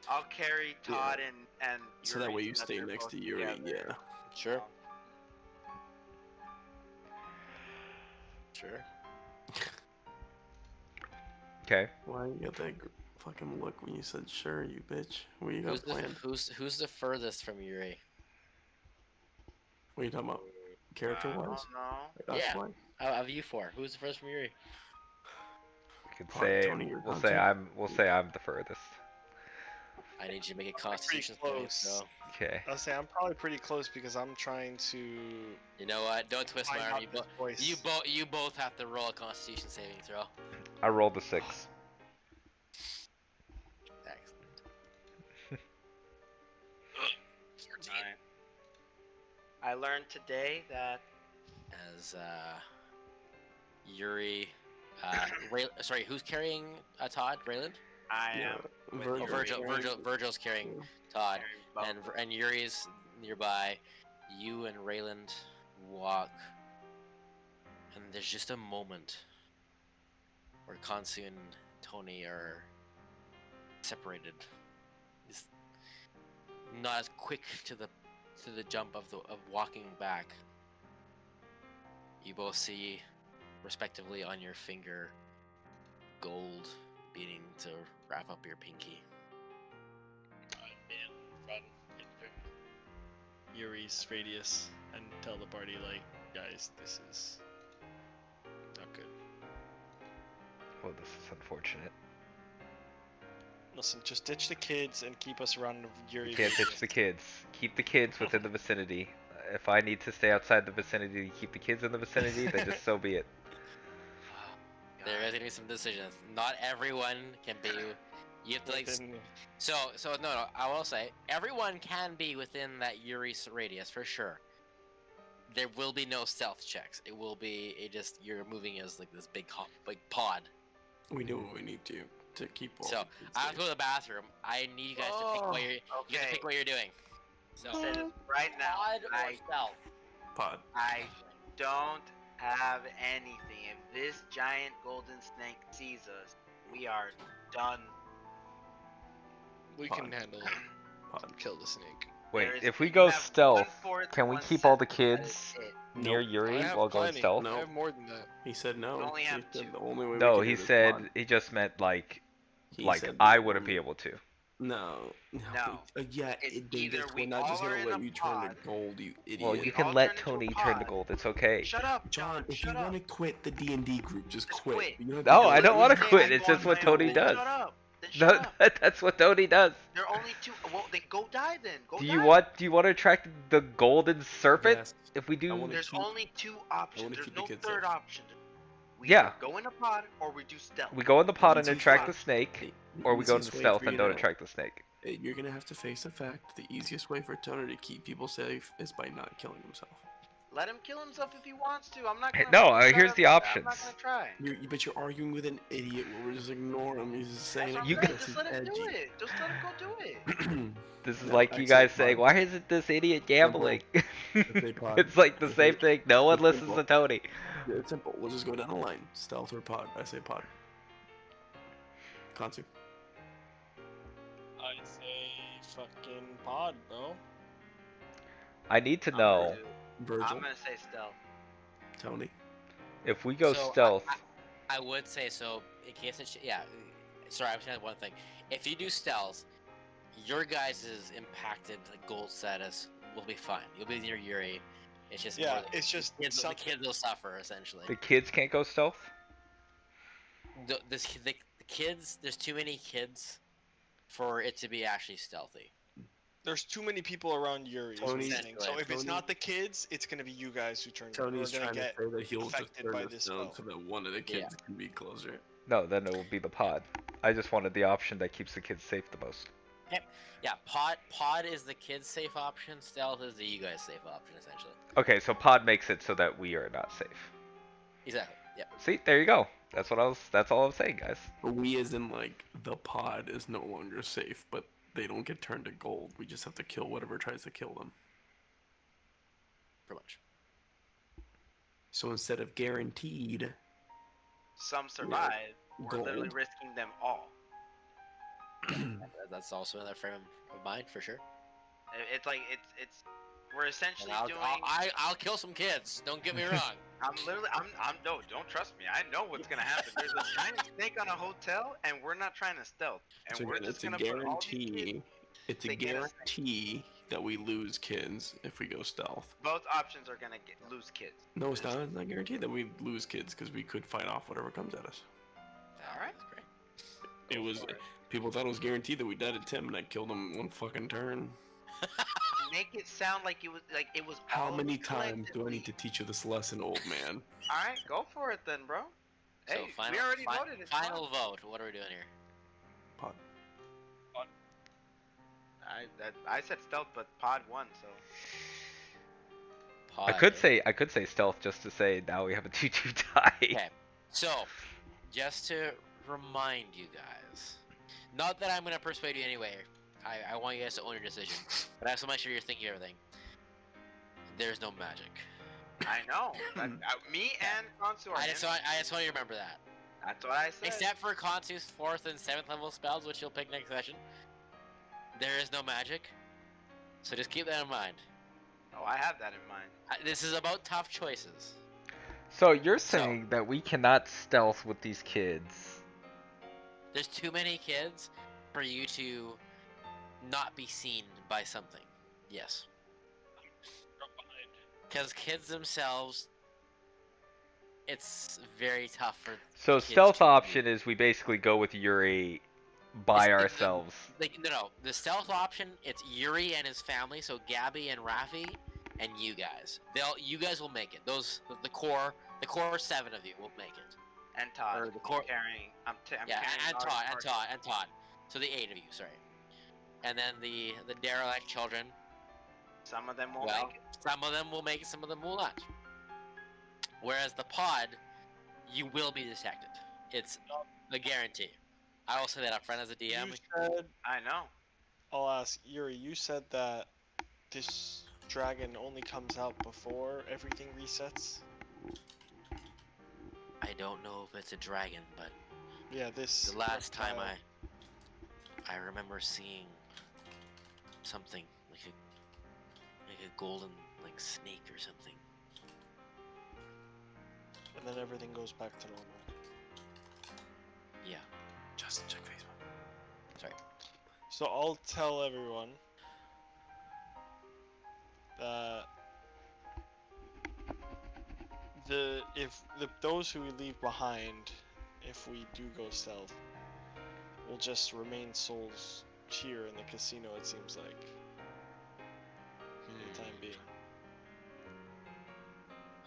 I'll carry Todd and. So that Yuri way you so stay they're next both to Yuri. together. Yeah. Sure. Sure. Okay. Why you got that fucking look when you said sure, you bitch? What you Who's got the, planned? who's the furthest from Yuri? What are you talking about? Character I wise? don't know. Yeah. Of you 4, who's the first from Yuri? We could Part say Tony or we'll something. say I'm the furthest. I need you to make a Pretty constitution save, close. bro. Okay. I'll say I'm probably pretty close because I'm trying to. You know what? Don't twist my find arm. out this voice. You both have to roll a constitution saving throw. I rolled a 6. Excellent. 14. Alright. I learned today that As Yuri, sorry, who's carrying Todd? Rayland? I am. Yeah, with Oh, Virgil's carrying Todd, and Yuri's nearby. You and Rayland walk, and there's just a moment where Kansu and Tony are separated. It's not as quick to the jump of walking back. You both see, respectively, on your finger, gold beginning to wrap up your pinky. Run into Yuri's radius and tell the party, like, guys, this is not good. Well, this is unfortunate. Listen, just ditch the kids and keep us around Yuri. You can't ditch the kids. Keep the kids within the vicinity. If I need to stay outside the vicinity to keep the kids in the vicinity, then just so be it. There is gonna be some decisions. Not everyone can be. You have to like. So no. I will say everyone can be within that Yuri's radius for sure. There will be no stealth checks. It will be you're moving as like this big pod. We do what we need to keep all. So I have to go to the bathroom. I need you guys to pick what you're. You have to pick what you're doing. So Right now, pod or stealth. Pod. I don't have anything. If this giant golden snake sees us, we are done. We can handle it. Pod. Kill the snake. Wait, There is- if we you go have stealth, 1/4, can we 1/7. keep all the That kids is it. near Nope. Yuri I have while going plenty. stealth? No. I have more than that. He said no. You only have He said two. the only way No, we can he do this said pod. he just meant like He said I the wouldn't only- be able to. No. No. Yeah, It's Dingus, either we we're not just all are gonna in let a you turn pod. to gold, you idiot. Well, you all can let turn into a Tony turn to pod. gold. It's okay. Shut up, John, if you shut up. want to quit the D&D group, just Just quit. quit. You don't have No, do I it. don't You wanna can- quit. I It's go just on what my Tony own. does. Shut up. Then No, shut up. that's what Tony does. There are only two. Well, then go die then. Go Do die. you want to attract the golden serpent? Yes. If we do, wanna There's keep- only two options. There's keep the no kids third safe. option. We Yeah. either go in a pod or we do stealth. we go in the pod and Easiest attract way- the snake, Hey, or we go in easiest way stealth for and you don't to- attract the snake. You're gonna have to face the fact the easiest way for Tony to keep people safe is by not killing himself. Let him kill himself if he wants to. I'm not Hey, gonna. no, try here's to- the I'm options. not gonna try. But you're arguing with an idiot where we're just ignoring him. He's just saying That's what You I'm can- saying. Just let him do edgy. it. Just let him go do it. This is No, like I you say guys pod. saying, "Why isn't this idiot gambling?" say pod. It's like the It's same like- thing. No one it's listens simple. to Tony. Yeah, it's simple. We'll just go down the line. Stealth or pod. I say pod. Kansu. I say fucking pod, bro. I need to I'm know gonna do- Virgil. I'm gonna say stealth. Tony. if we go So, stealth. I would say so. In case it's yeah. Sorry, I'm saying one thing. If you do stealth, your guys' impacted like, gold status will be fine. You'll be near Yuri. It's just Yeah, more the it's just kids, the something. kids will suffer essentially. The kids can't go stealth. The kids, there's too many kids for it to be actually stealthy. There's too many people around Yuri. is what Tony's- I'm saying. So if it's Tony- not the kids, it's gonna be you guys who turn. Tony's who are trying gonna to get say that he'll just affected turn by us this down spell. so that one of the kids Yeah. can be closer. No, then it will be the pod. I just wanted the option that keeps the kids safe the most. Yeah, pod is the kids safe option. Stealth is the you guys safe option essentially. Okay, so pod makes it so that we are not safe. Exactly. Yeah. See, there you go. That's what I was. That's all I'm saying, guys. But we, as in like the pod, is no longer safe, but they don't get turned to gold. We just have to kill whatever tries to kill them. Pretty much. So instead of guaranteed Some survive. We're literally gold, risking them all. That's also in that frame of mind for sure. It's like it's. We're essentially And doing. I'll kill some kids. Don't get me wrong. I'm literally. I'm. No, don't trust me. I know what's gonna happen. There's a giant snake on a hotel, and we're not trying to stealth. And so we're again, just it's a gonna put all these kids. guarantee. It's a they get us- guarantee that we lose kids if we go stealth. Both options are gonna lose kids. No, it's not. It's not guaranteed that we lose kids because we could fight off whatever comes at us. All right. Great. It was. People thought it was guaranteed that we died at Tim, and I killed him one fucking turn. Make it sound like it was. How all of many us times do I need to collectively. teach you this lesson, old man? All right, go for it then, bro. So Hey, final, we already voted. It's final fine. vote. What are we doing here? Pod. I said stealth, but pod won, so. I Pod. could say stealth just to say now we have a 2-2 tie. Okay. So, just to remind you guys, not that I'm gonna persuade you anyway. I want you guys to own your decision, but I have to make sure you're thinking everything. There's no magic. I know. Me and Konsu are. I just want you to remember that. That's what I said. Except for Konsu's 4th and 7th level spells, which you'll pick next session. There is no magic. So just keep that in mind. Oh, I have that in mind. This is about tough choices. So you're saying that we cannot stealth with these kids? There's too many kids for you to not be seen by something. Yes. Because kids themselves, it's very tough for. So kids stealth to option is we basically go with Yuri by ourselves. No. The stealth option, it's Yuri and his family, so Gabby and Rafi, and you guys. You guys will make it. The core 7 of you will make it. And Todd. Or the core. I'm carrying And Todd. Todd. So the 8 of you, sorry. And then the derelict children. Some of them won't Well, make it. some of them will make it, some of them will not. Whereas the pod, you will be detected. It's a guarantee. I will say that up front as a DM. You said, I know. I'll ask Yuri. You said that this dragon only comes out before everything resets. I don't know if it's a dragon, but Yeah, this. the last time reptile. I remember seeing something like a golden like snake or something. And then everything goes back to normal. Yeah. Just check Facebook. Sorry. So I'll tell everyone that those who we leave behind, if we do go stealth, will just remain souls here in the casino. It seems like for the time being.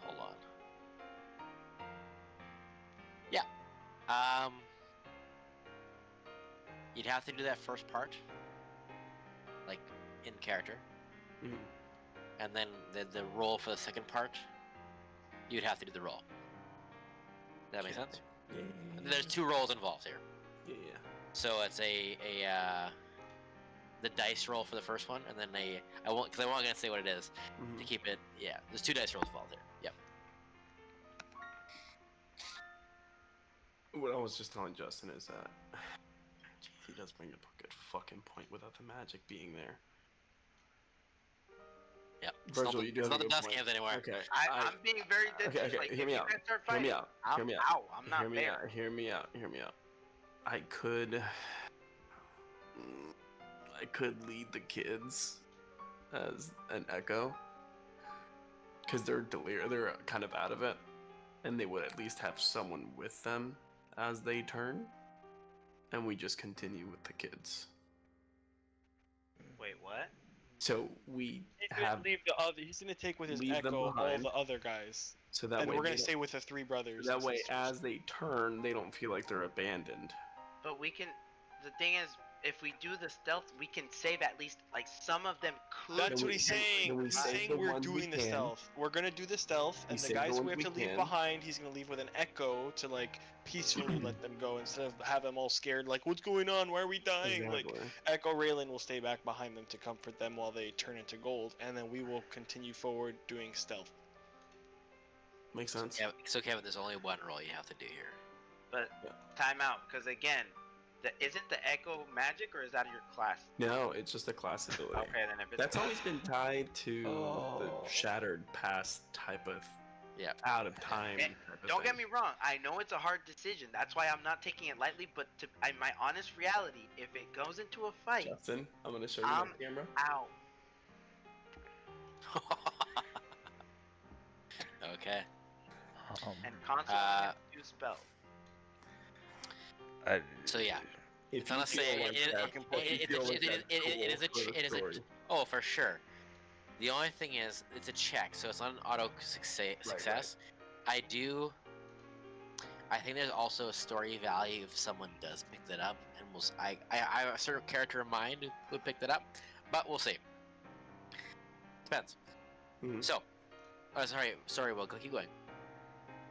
Hold on. Yeah. You'd have to do that first part, like in character, Mhm. and then the roll for the second part. You'd have to do the roll. Does that make sense? Yeah. There's 2 rolls involved here, Yeah. so it's the dice roll for the first one, and then I won't gonna say what it is Mhm. to keep it. Yeah, there's 2 dice rolls involved here. Yep. What I was just telling Justin is that he does bring up a good fucking point without the magic being there. Yep. Virgil, you do it's have not a the good dust point. games anymore. Okay. I'm being very Okay, like, hear if me you out. guys start Hear me fighting, out. I'm Hear me out. out. I'm not Hear me there. out. Hear me out. Hear me out. I could lead the kids as an echo, because they're they're kind of out of it, and they would at least have someone with them as they turn, and we just continue with the kids. Wait, what? So we He's gonna have leave the other. He's gonna take with his leave them echo all behind. the other guys, so that and way we're gonna they stay with the 3 brothers. that and way sisters. as they turn, they don't feel like they're abandoned. But we can. The thing is, if we do the stealth, we can save at least like some of them could. That's Then what we- he's then saying. we He's save saying the we're ones we doing the can. stealth. We're gonna do the stealth, We and the save the guys we ones have we to leave can. behind, he's gonna leave with an echo to like peacefully let them go instead of have them all scared. Like, what's going on? Why are we dying? Like, Exactly. Echo Raylan will stay back behind them to comfort them while they turn into gold, and then we will continue forward doing stealth. Makes sense. Yeah, so Kevin, there's only 1 roll you have to do here. But Yeah. time out, because again, isn't the echo magic or is that your class? No, it's just a class ability. Okay, then if it's That's always been tied to Oh. the shattered past type of Yeah. out of time. Eh, type of Don't get thing. me wrong. I know it's a hard decision. That's why I'm not taking it lightly. But my honest reality, if it goes into a fight, Justin, I'm gonna show you my camera. out. Okay. And console Uh, can do spell. So yeah. If So let's feel say like it- that- it- if you it- feel it- like it- that's it- it is a cool for the it is a story. Oh, for sure. The only thing is, it's a check, so it's not an auto success. I think there's also a story value if someone does pick that up, and I have a certain character in mind who would pick that up, but we'll see. Depends. Mhm. So, sorry, Will, keep going.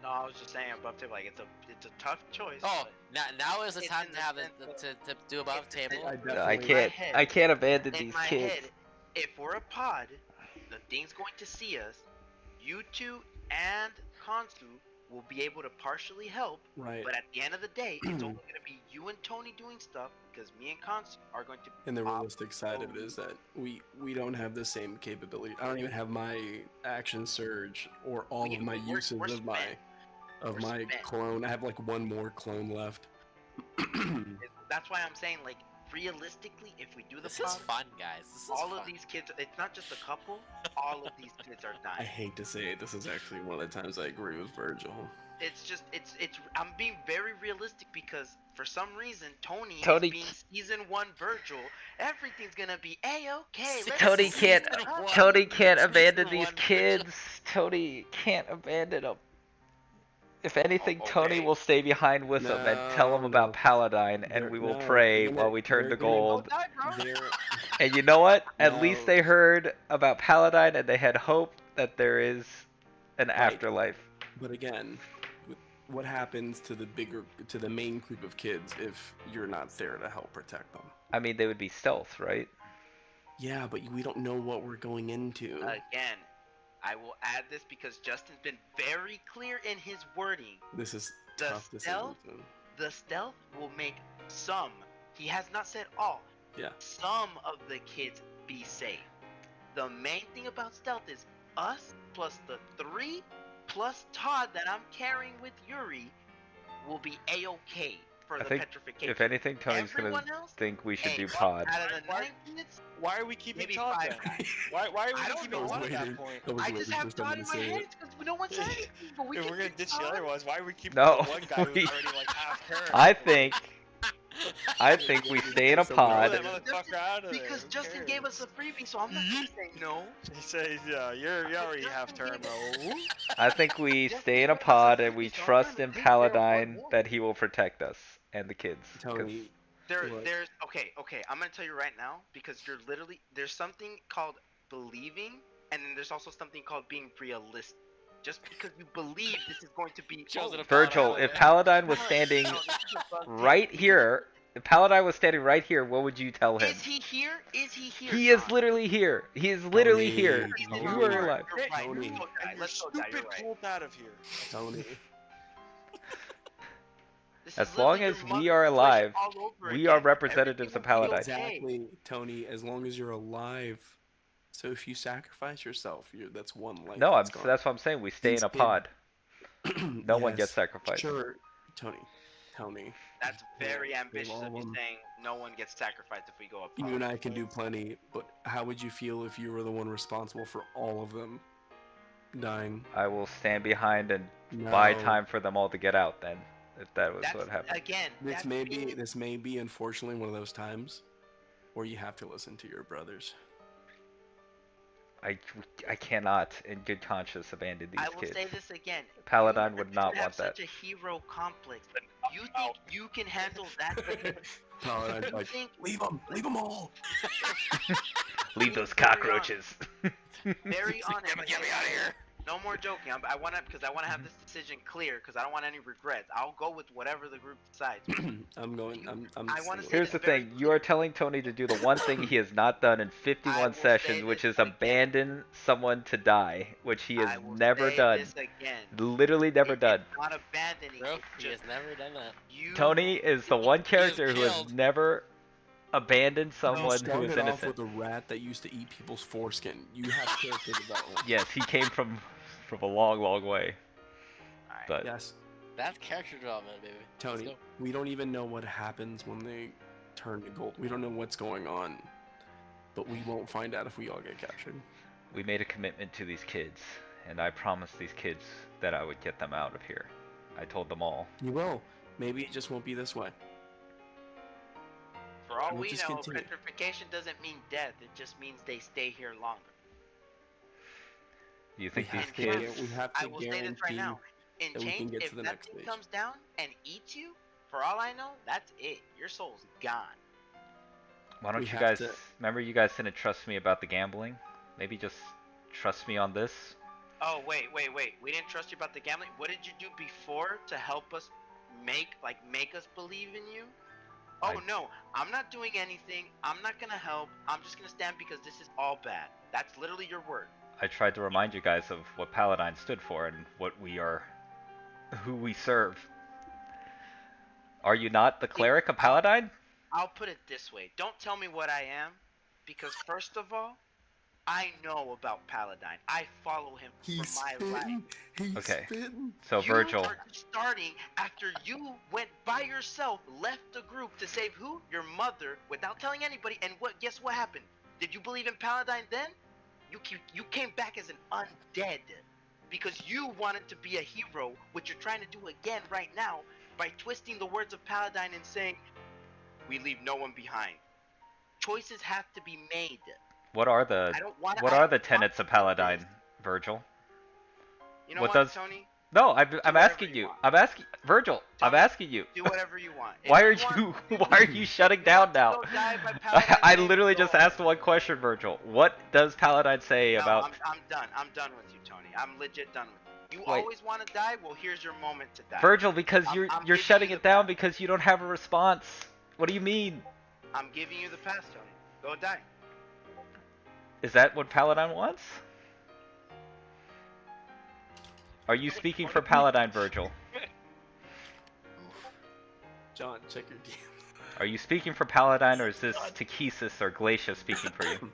No, I was just saying above table. Like it's a tough choice. Oh, but now is the It's time in to the have sense to do above it's in table. I I definitely- can't. head- I can't abandon in these my kids. head, if we're a pod, the thing's going to see us. You two and Konsu will be able to partially help, Right. but at the end of the day, it's only going to be you and Tony doing stuff because me and Konsu are going to. And the realistic side of it is that we don't have the same capability. I don't even have my action surge or all of my We're uses of my spent. We're my spent. clone. I have like one more clone left. That's why I'm saying like realistically, if we do the This pod, is fun, guys. This is all fun. of these kids, it's not just a couple, all of these kids are I dying. hate to say it, this is actually one of the times I agree with Virgil. It's just, I'm being very realistic because for some reason, Tony is Tony- being season 1 Virgil. Everything's gonna be A-okay. Let's Tony see can't. season one. Tony can't abandon Season these one, kids. Tony can't abandon them. If anything, Oh, Tony okay. will stay behind with them and tell them about No. Paladine, and They're- we will no, pray they're gonna- while we turn they're to gonna- gold. Don't die, bro. They're- And you know what? At No. least they heard about Paladine, and they had hope that there is an afterlife. But again, what happens to the main group of kids if you're not there to help protect them? I mean, they would be stealth, right? Yeah, but we don't know what we're going into. Again, I will add this because Justin's been very clear in his wording. This is The tough stealth? decision. The stealth will make some, he has not said all, Yeah. some of the kids be safe. The main thing about stealth is us plus the 3 plus Todd that I'm carrying with Yuri will be A-okay for I the think, petrification. if anything, Tony's gonna Everyone else, think we should hey, do pod. out of the 9 kids, Why are we keeping maybe Todd 5 then? guys. Why are I we don't keeping know. one at waiting. that point? I was I waiting just for have someone Todd in to my say head it. because no one said anything, but we If can we're gonna keep ditch the Todd. other ones, why are we keeping No, the one guy who's we- already like half turned? I think we stay in a Throw pod. that motherfucker out of there. Because Who Justin gave us cares? a freebie, so I'm not gonna say no. He says, you're already half turned, bro. I think we stay in a pod and we trust in Paladine that he will protect us and the kids. 'cause- Tony, What? There's okay. I'm gonna tell you right now because you're literally there's something called believing, and then there's also something called being realistic. Just because you believe this is going to be Shows it a Virgil, if Paladine was standing No, this is a bug right test. here, if Paladine was standing right here, what would you tell him? Is he here? Is he here? He is John? literally here. He is literally Tony, here. Tony. You are alive. You're right. Tony. Let's go, guys. You're Let's go, guys. You're stupid right. pulled out of here. Tony. This As is long literally as your we mother are push alive, all over we are again. representatives of Everything will be Paladine. okay. Exactly, Tony. As long as you're alive. So if you sacrifice yourself, that's one life. No, that's gone. that's what I'm saying. We stay These in a kids- pod. No one gets Yes, sacrificed. Sure, Tony. Tell me. That's very ambitious all of of you them. saying no one gets sacrificed if we go up. You and I can do plenty, but how would you feel if you were the one responsible for all of them dying? I will stand behind and buy No. time for them all to get out then, if that was That's what happened. again. This that's may being- be unfortunately one of those times where you have to listen to your brothers. I cannot, in good conscience, abandon these I will kids. say this again. Paladine You would not have want that. Such a hero complex. You think you can handle that? Paladine's You like, think leave them all. Leave those Very cockroaches. very honest. Get me out of here. No more joking. I want to because I want to have this decision clear because I don't want any regrets. I'll go with whatever the group decides. I'm going. I'm. I wanna say Here's this the very thing, you are telling Tony to do the one thing he has not done in I 51 will say sessions, which this is again. abandon someone to die, which he I has will never say done. This again. Literally never It done. is not abandoning. Bro, it's he just has never done that. you. Tony is the one character who has killed. never abandoned You someone who started is off innocent. with a rat that used to eat people's foreskin. You have character development. Yes, he came from a long, long way. Alright. But Yes, That's character development, baby. Let's Tony. go. We don't even know what happens when they turn to gold. We don't know what's going on, but we won't find out if we all get captured. we made a commitment to these kids, and I promised these kids that I would get them out of here. I told them all. You will. Maybe it just won't be this way. For all We'll we just know, continue. petrification doesn't mean death. It just means they stay here longer. Do you think we these have to kids? We have I to will say this right guarantee. now. In that we can change, get to if the that next thing stage. comes down and eats you, for all I know, that's it. Your soul's gone. Why don't we you have guys to- remember you guys didn't trust me about the gambling? Maybe just trust me on this. Oh wait. We didn't trust you about the gambling. What did you do before to help us make us believe in you? Oh I- no, I'm not doing anything. I'm not gonna help. I'm just gonna stand because this is all bad. That's literally your word. I tried to remind you guys of what Paladine stood for and what we are, who we serve. Are you not the cleric of Paladine? I'll put it this way. Don't tell me what I am, because first of all, I know about Paladine. I follow him He's for my life. spitting. He's Okay. spitting. So Virgil, You are starting after you went by yourself, left the group to save who? Your mother, without telling anybody. And guess what happened? Did you believe in Paladine then? You came back as an undead because you wanted to be a hero, which you're trying to do again right now by twisting the words of Paladine and saying, "We leave no one behind." Choices have to be made. what are the tenets of Paladine, Virgil? You know What what, does- Tony? No, I'm whatever asking you you. want. I'm asking Virgil. I'm Tony, asking you. Do whatever you want. If Why are want you to- why are you shutting if you down want to now? go die by Paladine's I name, literally go just ahead. asked one question, Virgil. What does Paladine say No, about? I'm done. I'm done with you, Tony. I'm legit done with you. You Wait. always want to die? Well, here's your moment to die. Virgil, because I'm you're giving shutting you it the down pass. because you don't have a response. What do you mean? I'm giving you the pass, Tony. Go die. Is that what Paladine wants? Are you speaking for Paladine, Virgil? John, check your DM. Are you speaking for Paladine, or is this Takesis or Glacia speaking for you?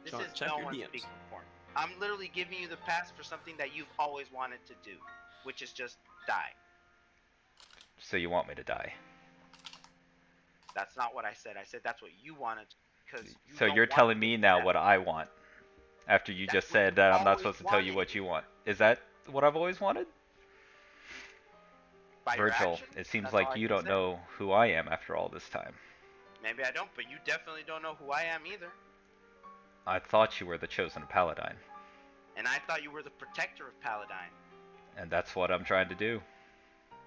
This John, is check no your one DMs. speaking for me. I'm literally giving you the pass for something that you've always wanted to do, which is just die. So you want me to die? That's not what I said. I said that's what you wanted, because you So don't you're want telling to me do now that. what I want, after you That's just what said you that I'm not always supposed to tell you wanted. what you want. Is that what I've always wanted? By your Virgil, actions, it seems that's like all I you can don't say. know who I am after all this time. Maybe I don't, but you definitely don't know who I am either. I thought you were the chosen Paladine, And I thought you were the protector of Paladine. and that's what I'm trying to do.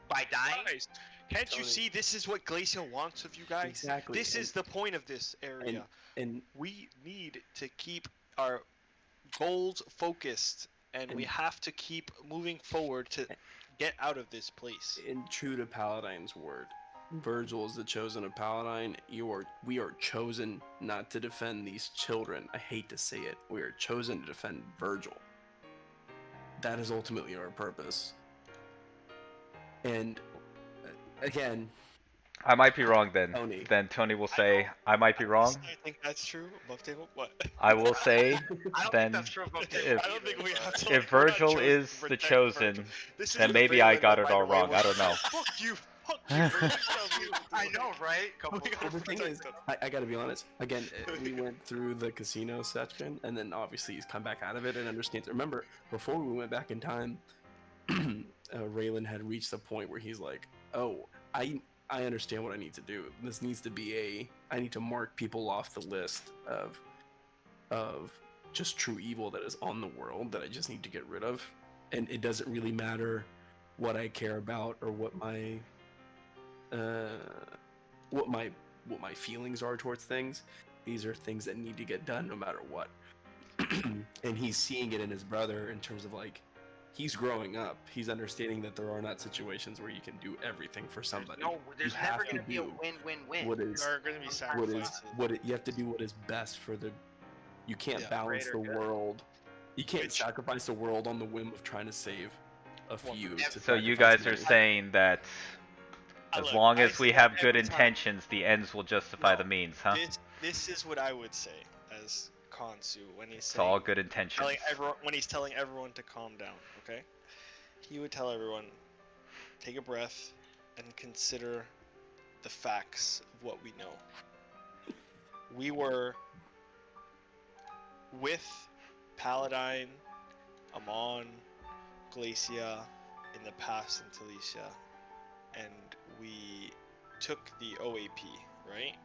By dying? Guys, can't you Tony. see this is what Glacia wants of you guys? Exactly, This is the point of this area. And We need to keep our goals focused, and we And- have to keep moving forward to get out of this place. and true to Paladine's word, Virgil is the chosen of Paladine. We are chosen not to defend these children. I hate to say it. We are chosen to defend Virgil. That is ultimately our purpose. And again, I might be wrong then. Tony. Then Tony will say, I might be wrong. I think that's true. Above table? What? I will say, I don't then think that's true about if- I don't think we have to. if we're not Virgil chosen is to the protect chosen, Virgil. This is then the maybe I Valen got that, it by all the way, wrong. I don't know. Fuck you, Virgil. Tell me what to I do. know, right? Couple We gotta Well, the thing protect is, them. I gotta be honest. Again, we went through the casino section, and then obviously he's come back out of it and understands. Remember, before we went back in time, Raylan had reached the point where he's like, "Oh, I understand what I need to do. This needs to be I need to mark people off the list of just true evil that is on the world that I just need to get rid of, and it doesn't really matter what I care about or what my feelings are towards things. These are things that need to get done no matter what." And he's seeing it in his brother in terms of like he's growing up. He's understanding that there are not situations where you can do everything for somebody. No, there's You never have to gonna be a do win-win-win. what is There are going to be sacrifices. you have to do what is best for the. You can't Yeah. balance the Greater good. world. You can't Which- sacrifice the world on the whim of trying to save a few. to So you sacrifice guys are many. saying that as Look, long I as we say have that good every time. intentions, the ends will justify No, the means, huh? This is what I would say as Kansu when he's It's saying, all good intentions. when he's telling everyone to calm down, okay? He would tell everyone, take a breath and consider the facts of what we know. We were with Paladine, Amon, Glacia in the past in Talicia, and we took the OAP, right?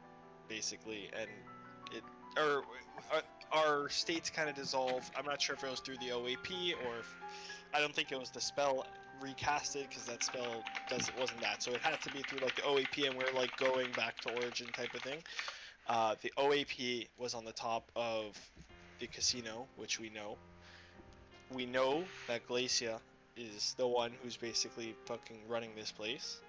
Basically, and our states kind of dissolved. I'm not sure if it was through the OAP or if, I don't think it was the spell recasted because that spell wasn't that. So it had to be through like the OAP, and we're like going back to origin type of thing. The OAP was on the top of the casino, which we know. We know that Glacia is the one who's basically fucking running this place.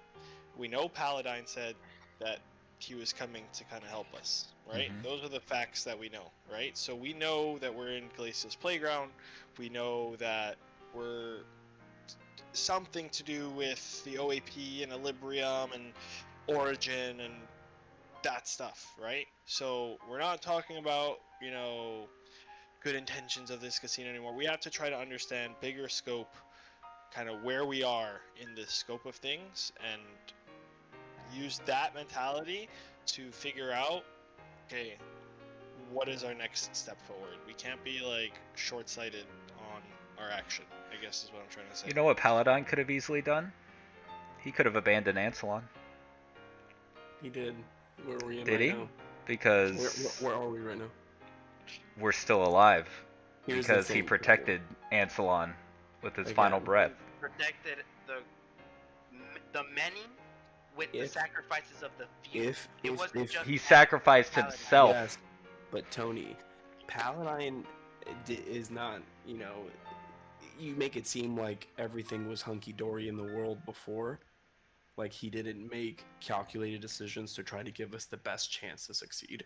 We know Paladine said that he was coming to kind of help us, right? Mhm. Those are the facts that we know, right? So we know that we're in Glacia's playground. We know that we're something to do with the OAP and Equilibrium and Origin and that stuff, right? So we're not talking about, good intentions of this casino anymore. We have to try to understand bigger scope, kind of where we are in the scope of things, and use that mentality to figure out, okay, what is our next step forward? We can't be like short-sighted on our action, I guess is what I'm trying to say. You know what Paladin could have easily done? He could have abandoned Ansalon. He did. Where are we in Did right he? now? Because Where are we right now? we're still alive. Here's the Because he thing. protected Ansalon with his Again. final breath. Protected the many with the If- sacrifices of the few. If It wasn't just He sacrificed Paladin. himself. Yes, but Tony, Paladin is not, you know, you make it seem like everything was hunky-dory in the world before. Like he didn't make calculated decisions to try to give us the best chance to succeed.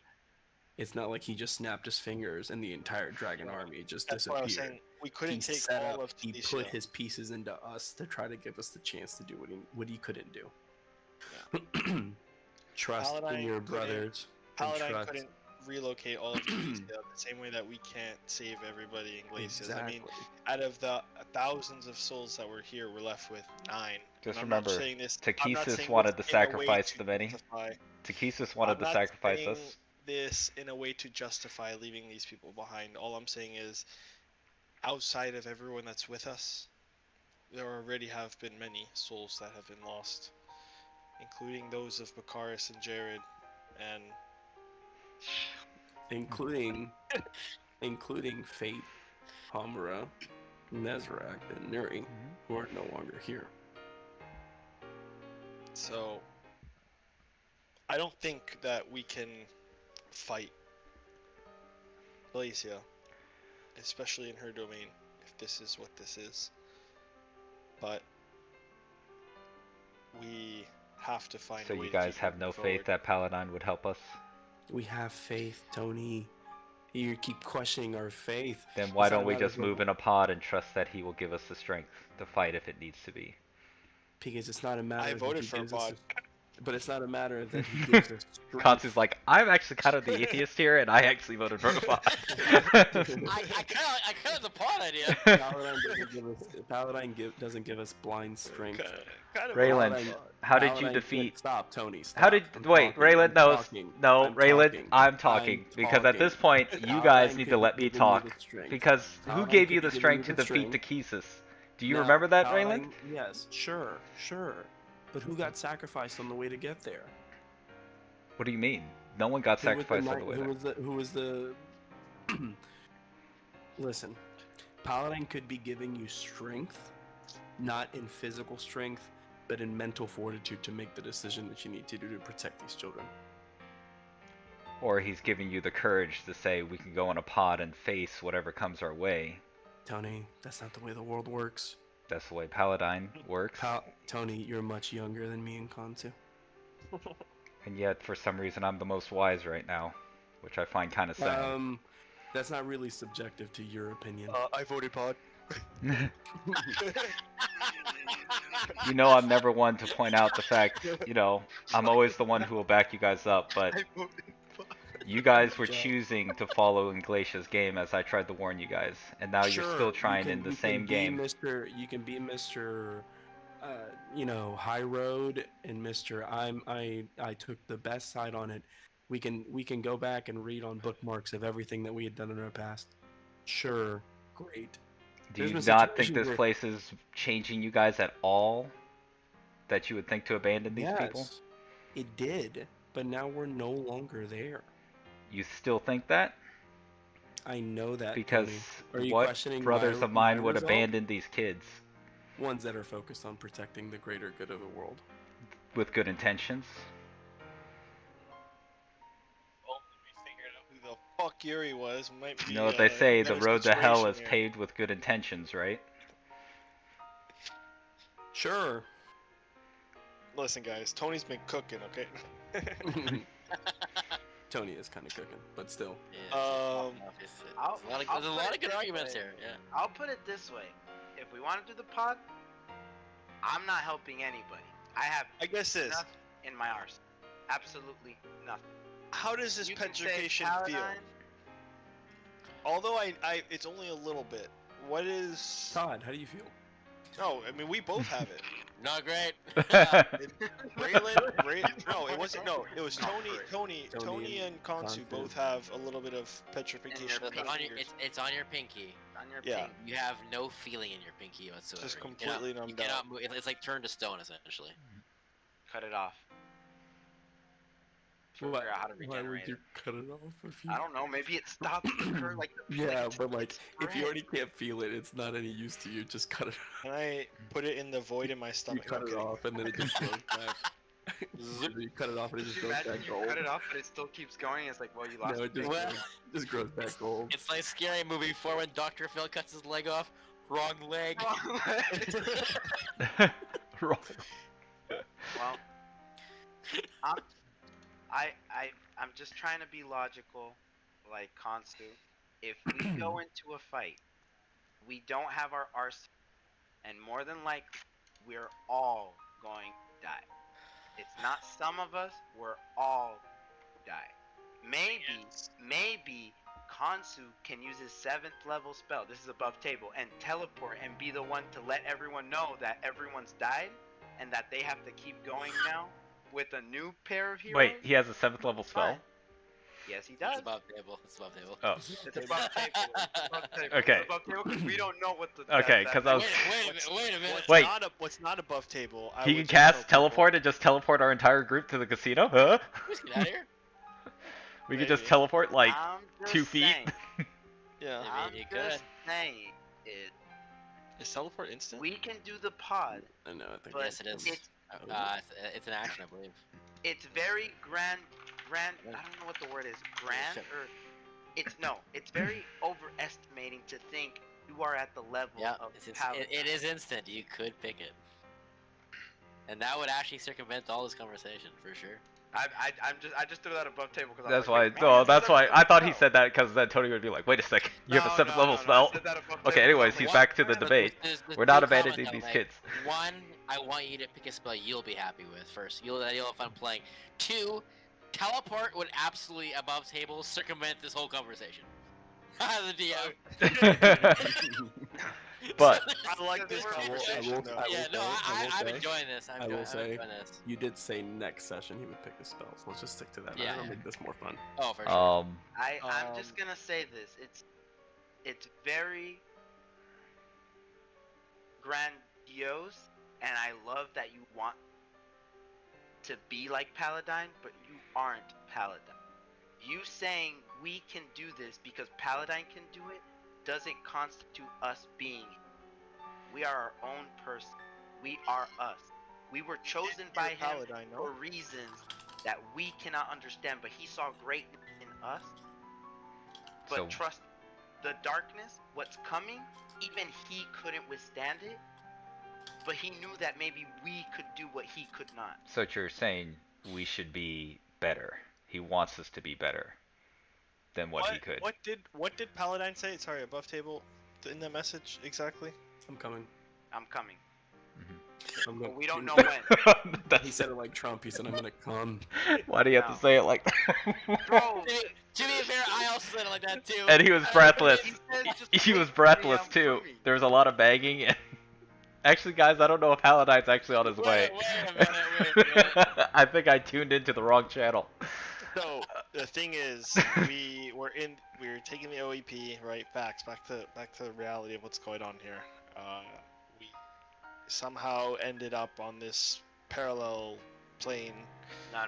It's not like he just snapped his fingers and the entire dragon army just That's what I was disappeared. saying. We couldn't He take set all up, of he Talicia. put his pieces into us to try to give us the chance to do what he couldn't do. Trust in Paladin your couldn't- brothers. and Paladin trust- couldn't relocate all of Glacia the same way that we can't save everybody in Glacia's. I mean, out of the thousands of souls that were here, we're left with 9. Just And I'm not remember, saying this- I'm not Takesis saying wanted this to in a way sacrifice to the many. justify- Takesis wanted I'm to not sacrifice saying us. this in a way to justify leaving these people behind. All I'm saying is, outside of everyone that's with us, there already have been many souls that have been lost, including those of Bakaris and Jared, and including Fate, Hamura, Nezrak, and Nuri, who are no longer here. so I don't think that we can fight Glacia, especially in her domain, if this is what this is. But we have to find So a way you to guys keep have moving no forward. faith that Paladin would help us? We have faith, Tony. You keep questioning our faith. Then why It's not don't we a matter just of- move in a pod and trust that he will give us the strength to fight if it needs to be? Because it's not a matter. I that voted he for a gives us pod. But it's not a matter that he gives us strength. Katsu's like, I'm actually kind of the atheist here, and I actually voted for a pod. I kind of the pod idea. Paladin doesn't give us blind strength. Kind of Raylan, Paladin- how did you Paladin- defeat? Stop, Tony. Stop. How did I'm wait, talking, Raylan? I'm No, talking, no, I'm Raylan. talking, I'm talking because at this point, you Paladin guys need to could let be me giving you talk. the strength. Because who Paladin gave could you be the giving strength you to the defeat the strength. Kesis? Do you Now, remember that, Paladin- Raylan? Yes, sure. But who got sacrificed on the way to get there? What do you mean? No one got Who was the sacrificed on knight- the way there. Who was the? Listen, Paladin could be giving you strength, not in physical strength, but in mental fortitude to make the decision that you need to do to protect these children. Or he's giving you the courage to say we can go in a pod and face whatever comes our way. Tony, that's not the way the world works. That's the way Paladin works. Tony, you're much younger than me and Kansu. And yet, for some reason, I'm the most wise right now, which I find kind of sad. That's not really subjective to your opinion. I voted pod. You know, I'm never one to point out the fact, I'm always the one who will back you guys up, but you guys were choosing to follow in Glacia's game as I tried to warn you guys, and now you're still trying in the same game. You can be Mr. High Road and Mr. I took the best side on it. We can go back and read on bookmarks of everything that we had done in our past. Sure, great. Do you There's been not think situations this where- place is changing you guys at all? That you would think to abandon these people? Yes, it did, but now we're no longer there. You still think that? I know that. Because Tony. Are you what questioning brothers my- of mine my would result? abandon these kids Ones that are focused on protecting the greater good of the world. with good intentions? Well, we figured out who the fuck Yuri was. Might be, You know what they say, the better road to hell is situation here. paved with good intentions, right? Sure. Listen, guys, Tony's been cooking, okay? Tony is kind of cooking, but still. Um, There's a lot of good arguments here. Yeah. I'll put it this way: if we want to do the pod, I'm not helping anybody. I have I guess this. nothing in my arsenal. Absolutely nothing. How does this You can say petrification feel? Paladin, although it's only a little bit. What is? Todd, how do you feel? No, I mean we both have it. Not great. No, it wasn't. No, it was Tony Tony and Konsu Konsu. both have a little bit of petrification. And in their on your, fingers. it's on your pinky. On your Yeah. pink. You have no feeling in your pinky whatsoever. Just You completely cannot, numbed you cannot out. move. It's like turned to stone essentially. Cut it off. Why, Figure out how to why would regenerate you it. cut it off if you... I don't know. Maybe it stops her like the. Yeah, but like, if you spread. already can't feel it, it's not any use to you. Just cut it off. Can I put it in the void in my You stomach? cut I'm it kidding. off, and then it just goes back. You cut it off, and it just goes Imagine back you gold. cut it off, but it still keeps going. It's like, well, you lost. No, it just, Well- just grows back gold. It's like Scary Movie 4 when Dr. Phil cuts his leg off. Wrong leg. Wrong. Well, I'm just trying to be logical, like Konsu. If we go into a fight, we don't have our arsenal, and more than likely, we're all going to die. It's not some of us, we're all die. Maybe Konsu can use his 7th level spell, this is above table, and teleport and be the one to let everyone know that everyone's died and that they have to keep going now with a new pair of heroes. Wait, he has a 7th level spell? Yes, he does. It's above table. It's above table. Oh. It's above table. It's above table. Okay. It's above table 'cause we don't know what the. Okay, 'cause I was- Wait a minute. Wait. What's not above table? I He would can just tell cast people- teleport and just teleport our entire group to the casino? Huh? Let's get out of here. We could just Maybe. teleport like I'm just 2 feet. saying, Yeah. Yeah. I'm you just could. saying it. Is teleport instant? We can do the pod. I know, I think But Yes, it is. It's It's an action, I believe. it's very grand. I don't know what the word is. Grand or it's very overestimating to think you are at the level Yeah, of it Paladin. is instant. You could pick it. And that would actually circumvent all this conversation, for sure. I just threw that above table because That's why. No, that's why. I thought he said that because then Tony would be like, "Wait a second, you have a 7th level spell." Okay, anyways, he's back to the debate. There's We're not two abandoning comments, these though, kids. like, one, I want you to pick a spell you'll be happy with first. You'll have fun playing. Two, teleport would absolutely above table circumvent this whole conversation. The DM. But I like this I will- I conversation. will- though. I will Yeah, no, say- I'm enjoying this. I will I'm say- enjoying this. You did say next session he would pick the spell, so let's just stick to that. Yeah, That'll yeah. make this more fun. Oh, for sure. I'm just gonna say this. It's very grandiose, and I love that you want to be like Paladin, but you aren't Paladin. You saying we can do this because Paladin can do it doesn't constitute us being it. We are our own person. We are us. We were chosen by him Paladin, no? for reasons that we cannot understand, but he saw greatness in us. But So- trust the darkness, what's coming, even he couldn't withstand it. But he knew that maybe we could do what he could not. so you're saying we should be better. He wants us to be better than what he could. What did Paladin say? Sorry, above table in the message exactly. I'm coming. I'm coming. I'm But going. we don't know when. He That's- said it like Trump. He said, "I'm gonna come." Why do you have No. to say it like that? Bro, To be fair, I also said it like that too. And he was breathless. he said just He wait was for me, breathless I'm too. coming. There was a lot of banging. And... Actually, guys, I don't know if Paladin's actually on his way. Wait a minute. I think I tuned into the wrong channel. So the thing is, we were taking the OEP, right? Facts. Back to the reality of what's going on here. We somehow ended up on this parallel plane. No.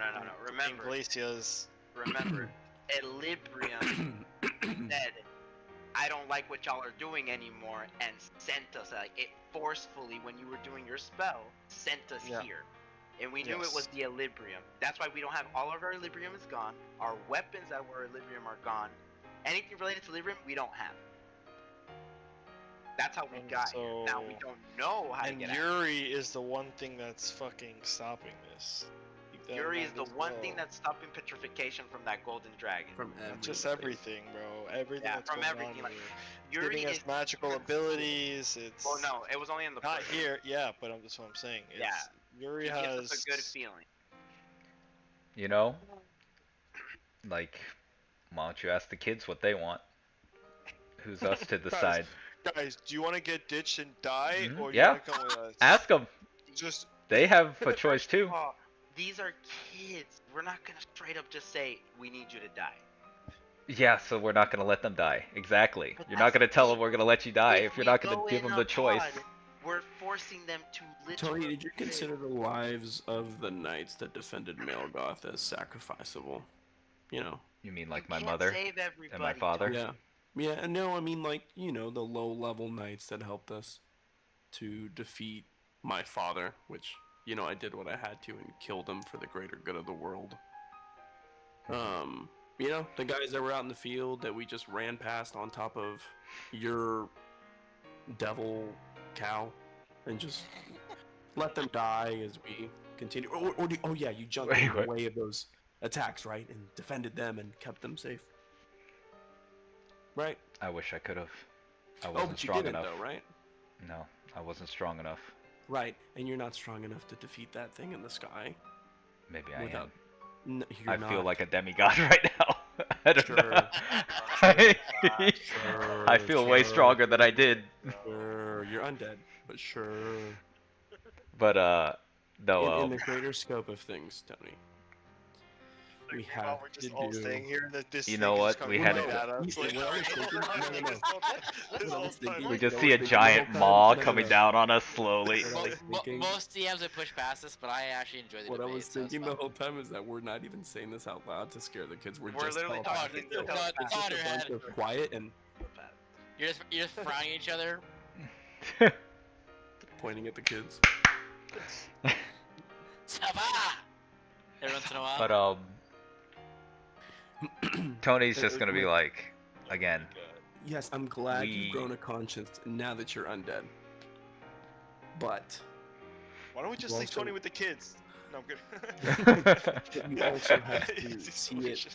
Remember, Glacia's. remember, Equilibrium said, I don't like what y'all are doing anymore, and sent us, like, it forcefully, when you were doing your spell, sent us Yeah. here. And we knew it Yes. was the Equilibrium. That's why we don't have all of our Equilibrium is gone. Our weapons that were Equilibrium are gone. Anything related to Equilibrium, we don't have. That's how we And got here. Now we so- don't know how to And get out. Yuri is the one thing that's fucking stopping this. Keep that in Yuri is mind the as one well. thing that's stopping petrification from that golden dragon. From Not just everything. everything, bro. Everything Yeah, that's from going everything, on like, here. Yuri Giving us is magical abilities. It's Well, no, it was only in the not first. here. Yeah, but that's what I'm saying. It's, Yeah. Yuri It gives has us a good feeling. You know? Like, why don't you ask the kids what they want? Who's us to decide? Guys, do you want to get ditched and die, Mhm, or do yeah. you want to come with us? Ask them. Just They have a choice First too. of all, these are kids. We're not gonna straight up just say we need you to die. Yeah, so we're not gonna let them die. Exactly. But You're not that's gonna tell the them we're gonna let you die If if you're we not gonna go give in them a the choice. pod, we're forcing them to literally. Tony, did you consider the lives of the knights that defended Malgoth as sacrificable? You know. You mean You like my can't mother save and my everybody, father? Tony. Yeah. Yeah, no, I mean like, you know, the low-level knights that helped us to defeat my father, which, you know, I did what I had to and killed him for the greater good of the world. You know, the guys that were out in the field that we just ran past on top of your devil cow and just let them die as we continue. Oh yeah, you jumped Wait, in the what? way of those attacks, right? And defended them and kept them safe. Right? I wish I could have. I Oh, wasn't but you strong didn't enough. though, right? No, I wasn't strong enough. Right, and you're not strong enough to defeat that thing in the sky. Maybe I Without- am. No, you're I not. feel like a demigod right now. I don't Sure. know. Sure, I feel way sure. stronger than I did. Sure, you're undead, but sure. But no. In the greater scope of things, Tony, we Well, have we're to just all do. staying here, and this You thing know is what? coming We had right to- at us. What I was thinking- no. This whole time. We You just know see a what's thinking the giant whole time? maw No, coming no. down on us slowly. What I was thinking- Most DMs would push past this, but I actually enjoy the What I debate. was so it's thinking the fun. whole time is that we're not even saying this out loud to scare the kids. We're We're just literally telepathing. talking. It's on your Just a head. bunch of quiet and You're just frowning at each other. pointing at the kids. Sava! Every once in a while. But Tony's just gonna be like, again. Yes, I'm glad We- you've grown a conscience now that you're undead. But Why don't we just You leave also- Tony with the kids? No, I'm good. you also have to Easy see it solution.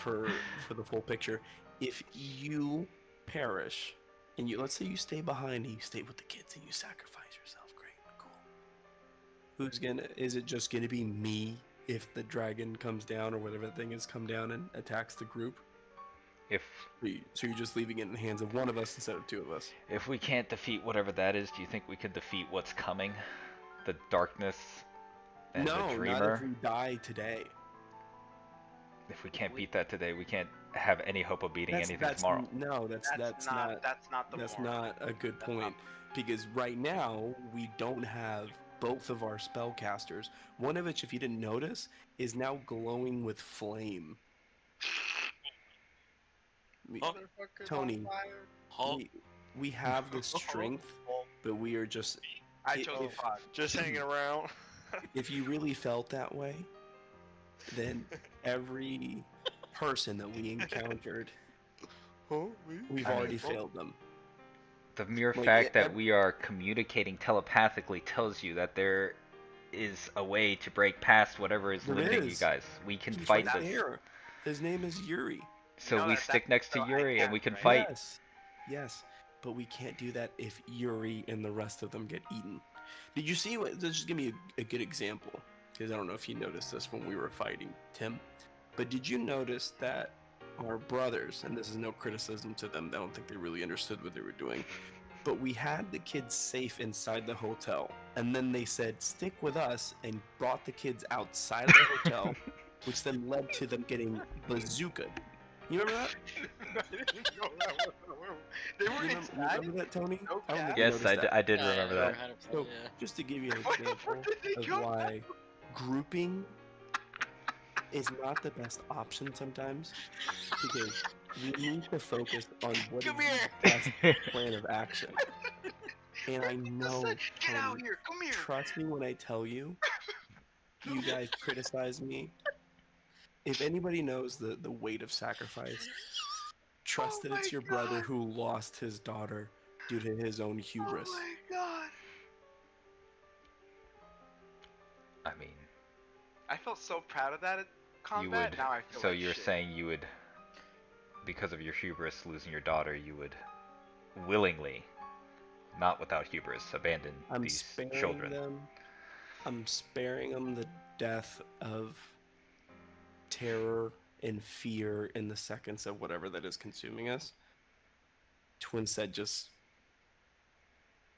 for the full picture. If you perish, and you let's say you stay behind and you stay with the kids and you sacrifice yourself, great, cool. Who's gonna? Is it just gonna be me if the dragon comes down or whatever thing is come down and attacks the group? If So you're just leaving it in the hands of one of us instead of two of us. if we can't defeat whatever that is, do you think we could defeat what's coming? The darkness and No, the not dreamer? if we die today. If we can't beat that today, we can't have any hope of beating anything tomorrow. No, that's not That's not the that's moral. not a good That's not- point because right now we don't have both of our spellcasters. One of which, if you didn't notice, is now glowing with flame. We- Motherfucker's Tony. on fire. we have the strength, but we are just. I if- chose if- pod. Just hanging around. If you really felt that way, then every person that we encountered, we've already failed them. The mere Like, fact it- that we are communicating telepathically tells you that there is a way to break past whatever is There limiting you is. guys. We can He's fight right this. there. His name is Yuri. So know we that stick that's next to so I Yuri and can't, we can right? fight. Yes, but we can't do that if Yuri and the rest of them get eaten. Did you see what? Just give me a good example, because I don't know if you noticed this when we were fighting Tim, but did you notice that our brothers, and this is no criticism to them, I don't think they really understood what they were doing, but we had the kids safe inside the hotel, and then they said, stick with us, and brought the kids outside of the hotel, which then led to them getting bazookaed. You remember that? They You were remember, you inside. remember that, Tony? No I don't think cap. you Yes, noticed I, that. I did Yeah, remember yeah, that. 100%, So, yeah. just to give you an Where the example fuck did they of go? why grouping is not the best option sometimes, because we need to focus on what is Come the here. best plan of action. And I know, Get out Tony, here! Come here! trust me when I tell you, you guys criticize me. If anybody knows the weight of sacrifice, trust Oh that it's my your brother God. who lost his daughter due to his own hubris. Oh my god! I mean, I felt so proud of that you combat. would. Now I feel So like you're shit. saying you would, because of your hubris, losing your daughter, you would willingly, not without hubris, abandon I'm these sparing children. them. I'm sparing them the death of terror and fear in the seconds of whatever that is consuming us. to instead just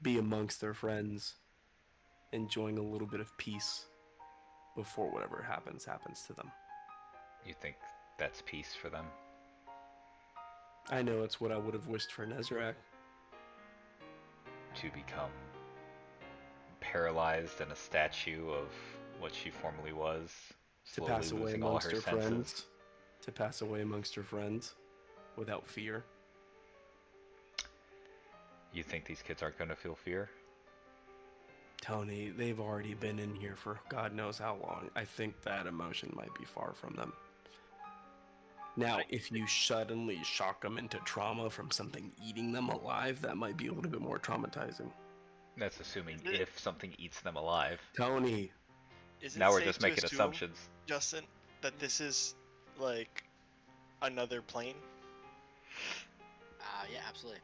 be amongst their friends, enjoying a little bit of peace before whatever happens to them. You think that's peace for them? I know it's what I would have wished for Nezrak. To become paralyzed and a statue of what she formerly was, To slowly pass away losing all amongst her her senses. friends. To pass away amongst her friends without fear. You think these kids aren't going to feel fear? Tony, they've already been in here for God knows how long. I think that emotion might be far from them. Now, if you suddenly shock them into trauma from something eating them alive, that might be a little bit more traumatizing. That's assuming if something eats them alive. Tony. Is it Now we're safe just to making assume, assumptions. Justin, that this is like another plane? Yeah, absolutely.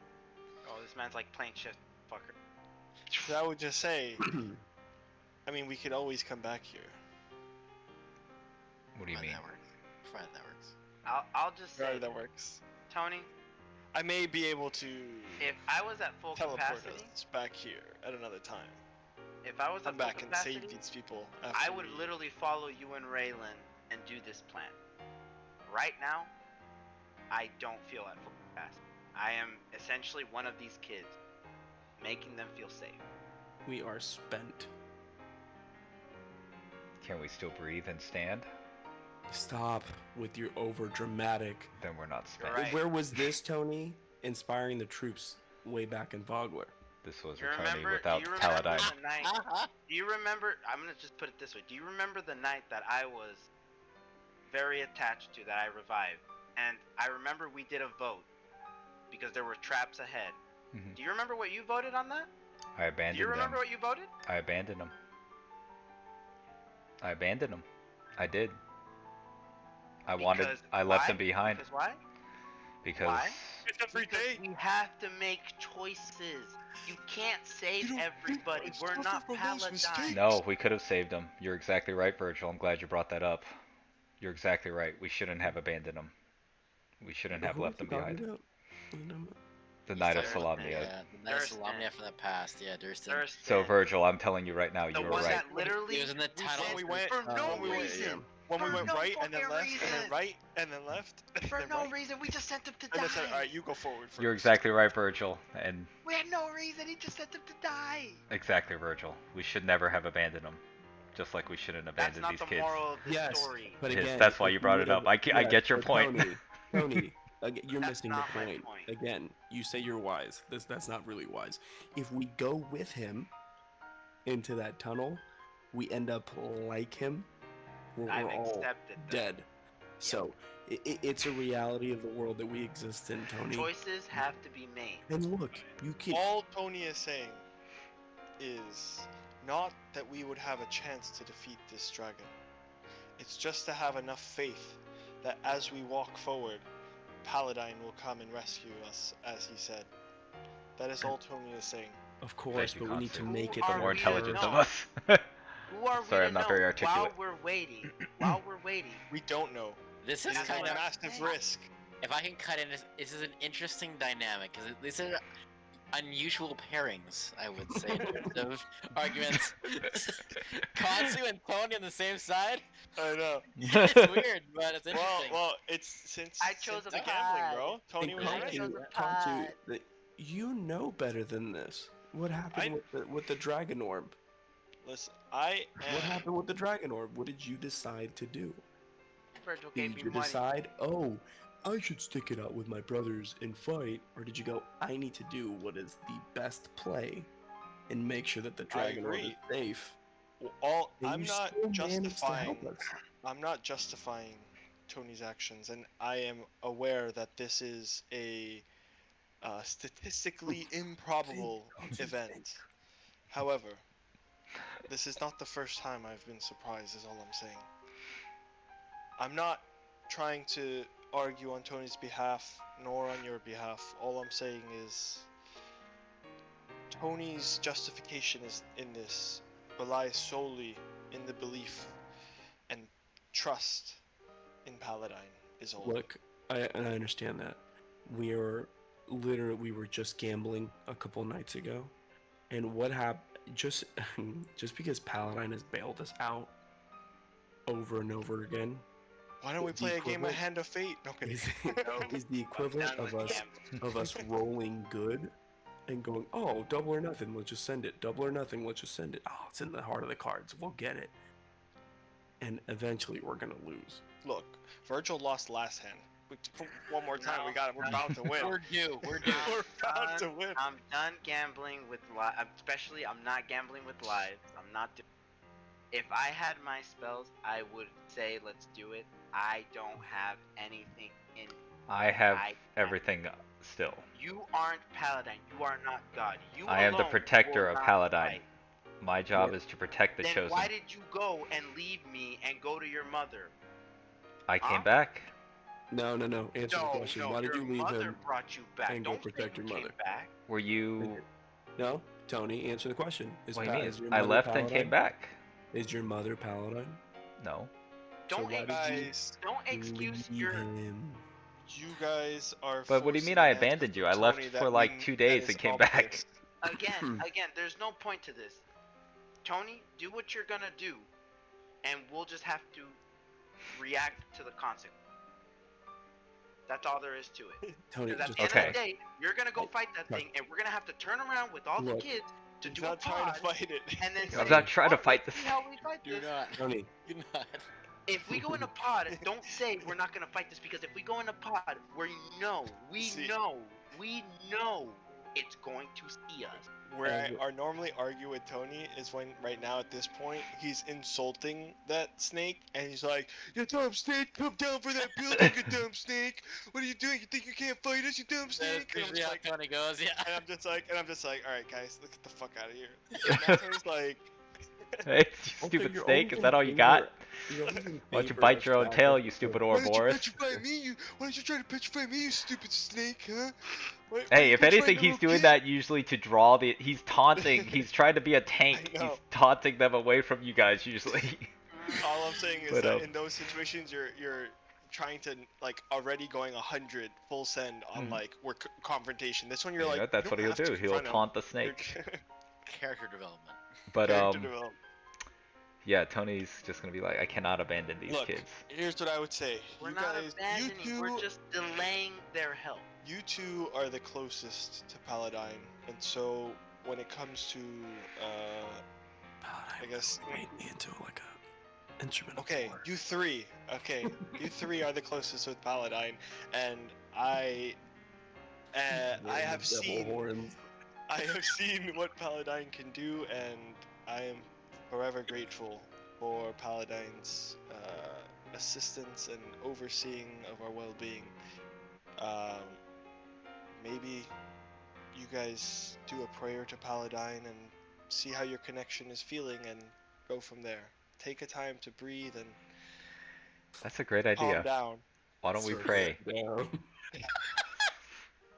Oh, this man's like plane shift, fucker. 'Cause I would just say, I mean, we could always come back here. What do you mean? That works. Provided that works. I'll just say, Right, that works. Tony, I may be able to if I was at full teleport capacity, us back here at another time. if I was Come at full back and capacity, save these people. I after would we- literally follow you and Raylan and do this plan. Right now, I don't feel at full capacity. I am essentially one of these kids, making them feel safe. We are spent. Can we still breathe and stand? Stop with your over dramatic. Then we're not spent. Right. Where was this, Tony, inspiring the troops way back in Vogler? This was You a Tony remember? without Do you remember Paladine. the night? Do you remember? I'm gonna just put it this way. Do you remember the night that I was very attached to, that I revived? And I remember we did a vote because there were traps ahead. Mhm. Do you remember what you voted on that? I abandoned Do you remember them. what you voted? I abandoned them. I abandoned them. I did. I left them behind. Because why? Because Why? It's every Because day. we have to make choices. You can't save You don't everybody. think We're I not suffer from those paladins. mistakes? no, we could have saved them. You're exactly right, Virgil. I'm glad you brought that up. You're exactly right. We shouldn't have abandoned them. We shouldn't have Who left was them he talking behind. about? The Night of Thursday. Solamnia. Yeah, the night of Thursday. Solamnia from the past. Yeah, Durston. Thurston. So Virgil, I'm telling you right now, The you were one right. that literally He was in the tunnel. said We went- for no when we went- reason. When we For went no right and then fucking left and then reason. right and then left and For then no right. reason, we just sent him to And then said, die. alright, you go forward first. You're exactly right, Virgil. And We had no reason. He just sent him to die. exactly, Virgil. We should never have abandoned them. Just like we shouldn't That's abandon not these the kids. moral of the Yes, story. but Yes, again, that's why if you brought made it up. I get your point. Tony, you're That's missing not the my point. point. Again, you say you're wise. That's not really wise. If we go with him into that tunnel, we end up like him. We're I've all accepted that. dead. So it's a reality of the world that we exist in, Tony. Choices have to be made. And look, you can. All Tony is saying is not that we would have a chance to defeat this dragon. It's just to have enough faith that as we walk forward, Paladine will come and rescue us, as he said. That is all Tony is saying. Of course, Thank you, but we need to Constance. make it Who The are more we to intelligent of know? us. Who are Sorry, we to I'm not know very articulate. while we're waiting? While we're waiting. We don't know. This It is is kind a of. massive risk. If I can cut in, this is an interesting dynamic because these are unusual pairings, I would say, in terms of arguments. Kansu and Tony on the same side. I know. It's weird, but it's interesting. Well, it's since I chose since a the gambling, pie. bro. Tony And was I right. chose a Kansu, pie. you know better than this. What happened with the dragon orb? Listen, I am. What happened with the dragon orb? What did you decide to do? Virgil gave Did me you money. decide, oh, I should stick it out with my brothers and fight? Or did you go, I need to do what is the best play and make sure that the dragon orb is agree. safe? All And I'm you not still managed to justifying. help us. I'm not justifying Tony's actions, and I am aware that this is a statistically improbable event. However, this is not the first time I've been surprised, is all I'm saying. I'm not trying to argue on Tony's behalf, nor on your behalf. All I'm saying is Tony's justification is in this relies solely in the belief and trust in Paladine is all. Look, I understand that. We are literally, we were just gambling a couple nights ago, and what happened? Just because Paladine has bailed us out over and over again. Why don't we the play a game of equivalent- Hand of Fate? No kidding. is the equivalent done of with us rolling good and going, oh, double or nothing, let's just send it. Double or nothing, let's just send it. Oh, it's in the heart of the cards. We'll get it. And eventually, we're gonna lose. Look, Virgil lost last hand. One more time, we got it. We're bound to win. We're due. We're due. We're bound to win. I'm done gambling with especially I'm not gambling with lives. I'm not. If I had my spells, I would say let's do it. I don't have anything in. I have everything still. You aren't Paladin. You are not God. You I am the alone protector will of not Paladine. fight. My job is to protect the Then chosen. why did you go and leave me and go to your mother? I came Huh? back. No. Answer the question. Why did you leave your mother him? brought you back. and go Don't say protect you your came mother? back. Were you? No, Tony, answer the question. What do you mean? is your I mother left and Paladine? came back. Is your mother Paladine? No. Don't why did you Guys, don't excuse Leave your. him. you guys are. But what do you mean forcing I the hand abandoned of you? I left Tony for that like mean- 2 that days is and came back. obvious. Again, there's no point to this. Tony, do what you're gonna do, and we'll just have to react to the consequence. That's all there is to it. Tony, Because at just the end Okay. of the day, you're gonna go fight that thing, and we're gonna have to turn around with all the Look, kids to He's do a not trying to pod, fight it. and then I'm say, not trying to "Oh, fight let's this. see how we fight You're this." not. Tony, You're not. If we go in a pod, don't say we're not gonna fight this, because if we go in a pod, we know it's going to see us. Where I normally argue with Tony is when, right now at this point, he's insulting that snake, and he's like, "You dumb snake, come down for that building, you dumb snake. What are you doing? You think you can't fight us, you dumb That's snake?" And I'm usually just how like, Tony goes. Yeah. and I'm just like, all right, guys, let's get the fuck out of here. And now Tony's like, Hey, you stupid snake. Is that all you got? Why don't you bite your own tail, you stupid "Why don't you Ouroboros? petrify me? Why don't you try to petrify me, you stupid snake, huh? Why Hey, you if petrify anything, the he's little doing kid?" that usually to draw the. He's taunting. He's trying to be a tank. I He's know. taunting them away from you guys usually. All I'm saying is But, that in those situations, you're trying to like already going 100 full send on Mhm. like confrontation. This one you're Yeah, like, that's you what don't he'll have to do. He'll confront him. taunt the You're- snake. Character development. But character development. yeah, Tony's just gonna be like, I cannot abandon these Look, kids. here's what I would say. We're You not guys, abandoning. you We're two, just delaying their help. you two are the closest to Paladine, and so when it comes to, I guess. made me into like a instrument. Okay, you three. Okay, you three are the closest with Paladine, and I have seen. Horns. I have seen what Paladine can do, and I am forever grateful for Paladine's assistance and overseeing of our well-being. Maybe you guys do a prayer to Paladine and see how your connection is feeling, and go from there. Take a time to breathe and That's a great calm idea. down. Why don't we Circle pray? down.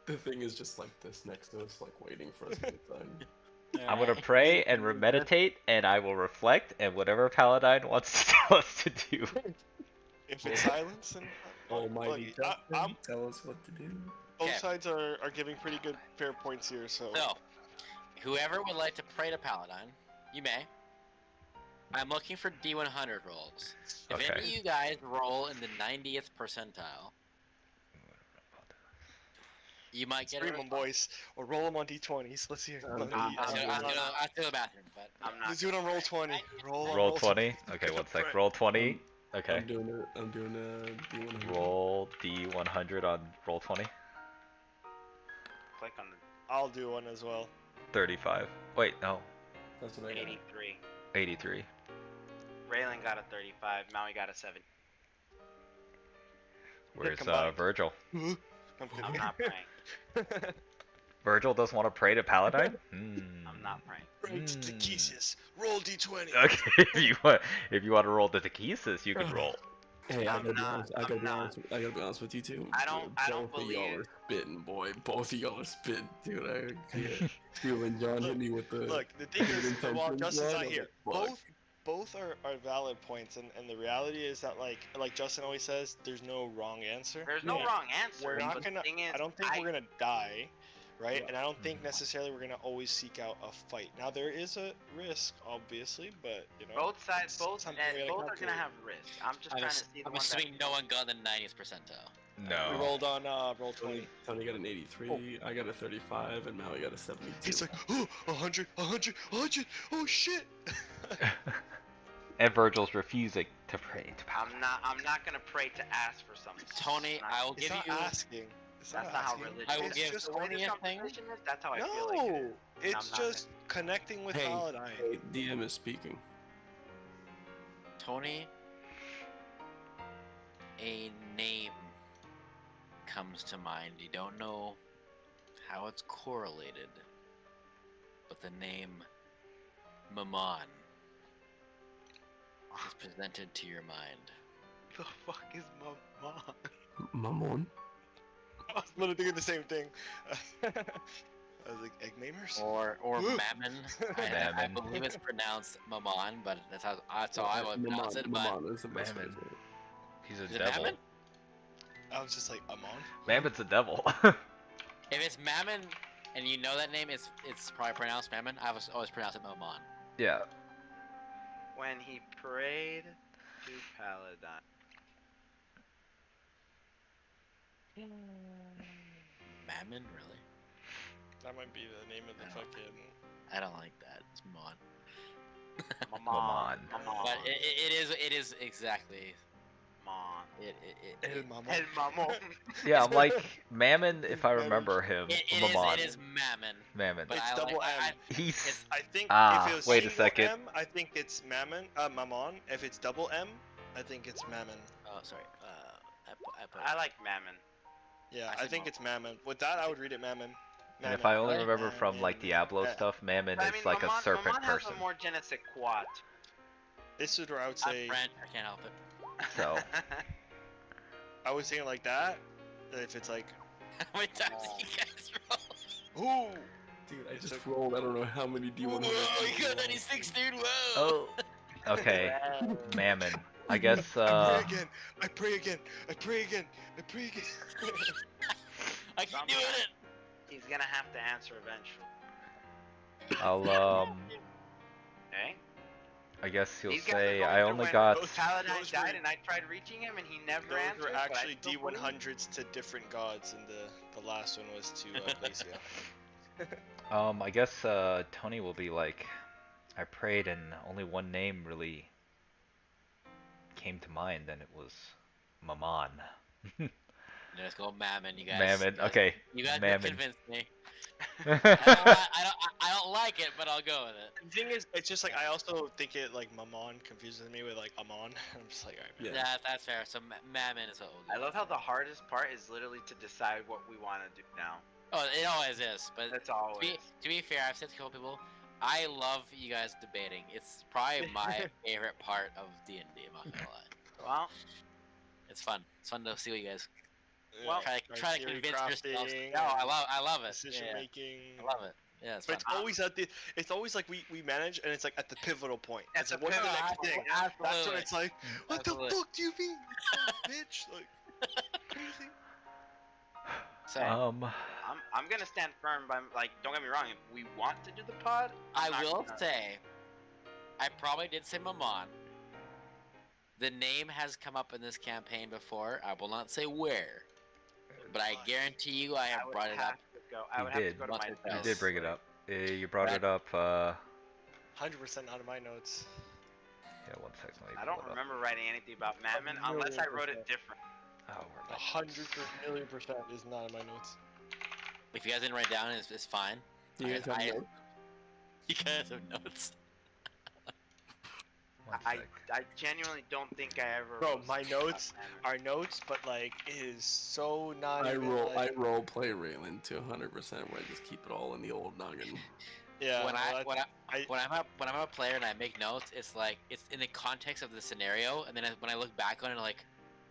The thing is just like this next to us, like waiting for us to get done. I'm gonna pray and meditate, and I will reflect, and whatever Paladine wants to tell us to do. If it's silence, and Almighty look, I'm tell us what to do. both Okay. sides are giving pretty good fair points here, so. So, whoever would like to pray to Paladine, you may. I'm looking for D100 rolls. If any Okay. of you guys roll in the 90th percentile, you might get Scream a them, response. boys, or roll them on d20s. Let's hear. I'm Let me- doing- I'll I'm do- doing I'll do- it. I'll have to go to the bathroom, but I'm not. Let's do it on roll 20. Roll on Roll 20. Okay, one sec. Right. Roll 20. Okay. I'm doing a D100. Roll D100 on roll 20. Click on the I'll do one as well. 35. Wait, no. That's what I got. 83. 83. Raylan got a 35. Maui got a 70. Where's combined. Virgil? I'm I'm kidding. not praying. Virgil doesn't want to pray to Paladine? I'm not praying. Right to Mm. Thesis. Roll d20. Okay, if you want to roll the Takesis, you can roll. Hey, I I'm gotta be not- honest. I I'm gotta be not. honest. I gotta be honest with you too. I don't Both of y'all believe- are spitting, boy. Both of y'all are spitting, dude. I can't. Dude, when John hit me with the Look, the thing is, Good while intentions, Justin's bro, not I'm here, like, fuck. both are valid points, and the reality is that like Justin always says, there's no wrong answer. There's no wrong answer. We're not but gonna. the thing is, I don't think we're gonna die, right? Yeah. And I don't think necessarily we're gonna always seek out a fight. Now there is a risk, obviously, but you know. both sides, it's both something we gotta both are gonna calculate. have risk. I'm just trying to see the I'm one assuming that. no one got the 90th percentile. No. We rolled on roll 20. Tony got an 83, I got a 35, and Maui got a 72. He's like, oh, 100, 100, 100. Oh shit. And Virgil's refusing to pray to power. I'm not gonna pray to ask for something. Tony, It's not- I will It's give not you. asking. It's That's not how asking. religion. I will is. give just Tony Religious a how thing. religion is, that's how I feel like it No, is. it's I'm not just connecting with Hey, Paladine. hey, DM is speaking. Tony, a name comes to mind. You don't know how it's correlated, but the name Mammon is presented to your mind. The fuck is my mom? Mamon. I was literally thinking the same thing. I was like, egg namers? Or Woo. Mammon. I Mammon. believe it's pronounced Mammon, but that's how I would pronounce it. But Mamon is the best way to Mammon. say it. He's a Is it devil. Mammon? I was just like, Amon? Mammon's a devil. If it's Mammon and you know that name, it's probably pronounced Mammon. I was always pronounced it Mammon. Yeah. When he prayed to Paladine. Mammon, really? That might be the name of the fucking... I don't like that. It's Mammon. Mammon. But it is exactly. Mammon. El Mamon. El Mammon. Yeah, I'm like Mammon if I remember him. Mammon. It is Mammon. Mammon. But It's I double like, M. He's I think Ah, if it was wait a single second. M, I think it's Mammon. If it's double M, I think it's Mammon. Oh, sorry. I put. I like Mammon. Yeah, I I see think it's Mammon. With that, I would read it Mammon. and if I only Really? remember from like Diablo Yeah. stuff, Mammon But I is mean, like Mammon, a serpent Mammon person. has a more je ne sais quoi. This is where I would I'm say, French. I can't help it. So I was saying like that. That if it's like, How many times did you guys roll? ooh, Dude, I just It's rolled I don't know how many D100. Whoa, you got 96, dude. Whoa. oh, okay, Mammon. I guess I pray again. I pray again. I pray again. I pray again. I keep doing it. He's gonna have to answer eventually. I'll Okay? I guess he'll These guys say are I going only through got those- Paladin those died were- and I tried reaching him and he never Those answered. were but I actually still believe. D100s to different gods, and the last one was to Glacia. I guess Tony will be like I prayed and only one name really came to mind and it was Mammon. Let's go Mammon, you guys. Mammon. You guys- Okay. You guys Mammon. convinced me. I don't like it, but I'll go with it. The thing is, it's just like I also think it like Mammon confuses me with like Amon. I'm just like, alright. Yeah. That's fair. So Mammon is what we'll I go love how the hardest part is literally to decide what we want to do now. with. Oh, it always is. But That's to always. be fair, I've said to a couple people, I love you guys debating. It's probably my favorite part of D&D. I'm not gonna lie. Well, It's fun. It's fun to see what you guys Well, try to theory convince yourselves. crafting No, I love it. decision Yeah, making. I love it. Yeah, it's But fun. it's always at the. It's always like we manage, and it's like at the pivotal point. At It's the like, what's the pivotal next point, thing? That's when absolutely. it's like, what Absolutely. the fuck do you mean, bitch? Like, crazy. So I'm gonna stand firm by like. Don't get me wrong. If we want to do the pod, I'm I not will gonna- say, I probably did say Mammon. The name has come up in this campaign before. I will not say where, but I guarantee you I have would brought it have up. to go. I You would have to did. go to Once my or you twice. notes. did bring it up. You brought That- it up 100% out of my notes. yeah, 1 second. let me I pull don't it up. remember writing anything about Mammon unless I wrote it different. Oh, where am I? 100,000,000% is not in my notes. If you guys didn't write down, it's fine. You guys have notes? You guys have notes. One I sec. genuinely don't think I ever. Bro, wrote my something about notes Mammon. are notes, but like it is so not. I even, roll like, play Raylan to 100% where I just keep it all in the old noggin. Yeah. when well, I'm a player and I make notes, it's like it's in the context of the scenario, and then when I look back on it, like,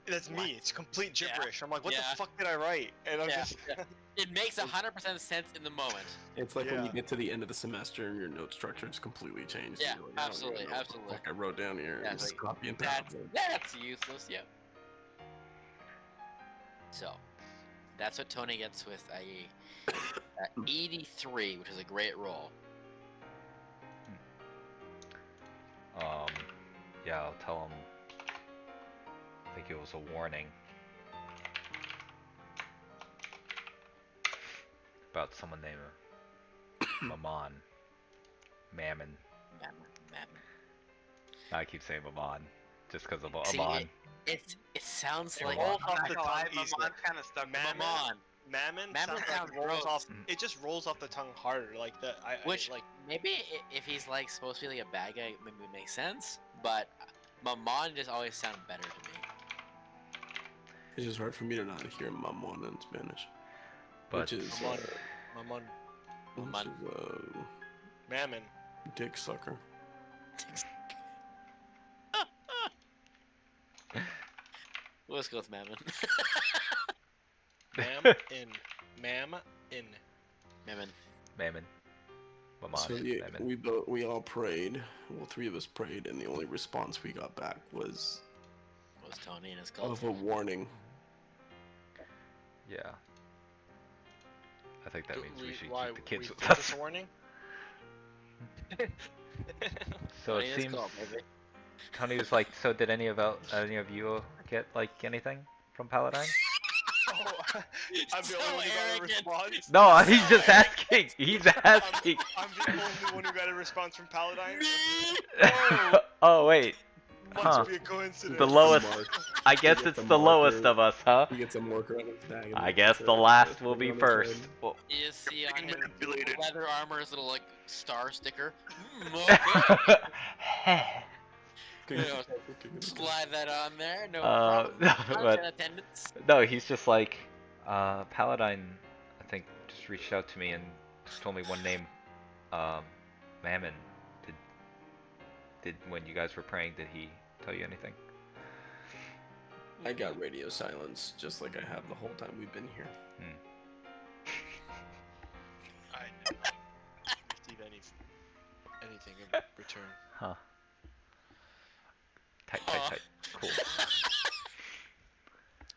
That's me. It's complete Yeah. gibberish. I'm like, what Yeah. the fuck did I write? And I'm Yeah, just. yeah. It makes 100% sense in the moment. It's like when you Yeah. get to the end of the semester and your note structure is completely changed. Yeah, You're like, I don't even absolutely, know what the absolutely. fuck I wrote down here. Yeah, Just like, copy and That's paste. that's useless. Yep. So, that's what Tony gets with a 83, which is a great roll. Yeah, I'll tell him. I think it was a warning about someone named Mammon. Mammon. Mammon. I keep saying Mammon just because of See, Amon. it sounds It like rolls I'm off not the gonna lie, tongue my easier. mom's kind of stuck. Mammon. Mammon Mammon sounds sounds like rolls gross. off. It just rolls off the tongue harder. Like that. Which like. maybe if he's like supposed to be like a bad guy, maybe it makes sense. But Mammon just always sound better to me. It's just hard for me to not hear Mamon in Spanish. But Which is, Mammon. which is, Mammon. dick sucker. Let's go with Mammon. Mammon. Mammon. Mammon. Mammon. So yeah, Mammon. we all prayed. Well, 3 of us prayed, and the only response we got back was Tony and his cult. of a warning. Yeah. I think that means we should Why, keep the kids we with think us. it's a warning? So Tony it and his seems cult, baby. Tony was like, so did any of you get like anything from Paladine? Oh, I'm the So only one who got a arrogant. response. No, he's just asking. He's asking. I'm the only one who got a response from Paladine. Oh wait. Must Huh. be a coincidence. The lowest. Mark. I guess He it's gets a the lowest marker. of us, huh? He gets a marker on his bag. and I makes guess it the so last it's will be on his first. head. Well, You see on his manipulated. leather armor his little like star sticker. Okay. You know, slide that on there. No problem. but- In attendance. No, he's just like, Paladine, I think, just reached out to me and just told me one name, Mammon. Did when you guys were praying, did he tell you anything? I got radio silence, just like I have the whole time we've been here. I did not receive anything in return. Huh. Tight. Cool.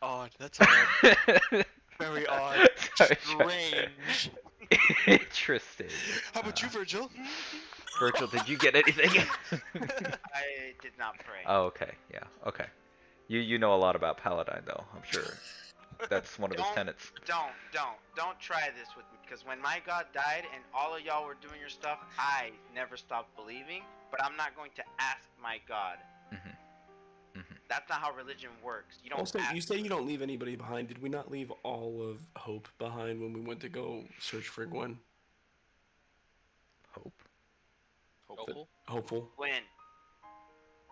Odd. That's odd. Very odd. Sorry. Strange. Interesting. How about you, Virgil? Virgil, did you get anything? I did not pray. Oh, okay. Yeah. Okay. You know a lot about Paladine, though. I'm sure. That's one of his tenets. Don't try this with me, because when my god died and all of y'all were doing your stuff, I never stopped believing, but I'm not going to ask my god. That's not how religion works. You don't Also, ask. you say you don't leave anybody behind. Did we not leave all of Hope behind when we went to go search for Gwen? Hope. Hopeful. Hopeful. When?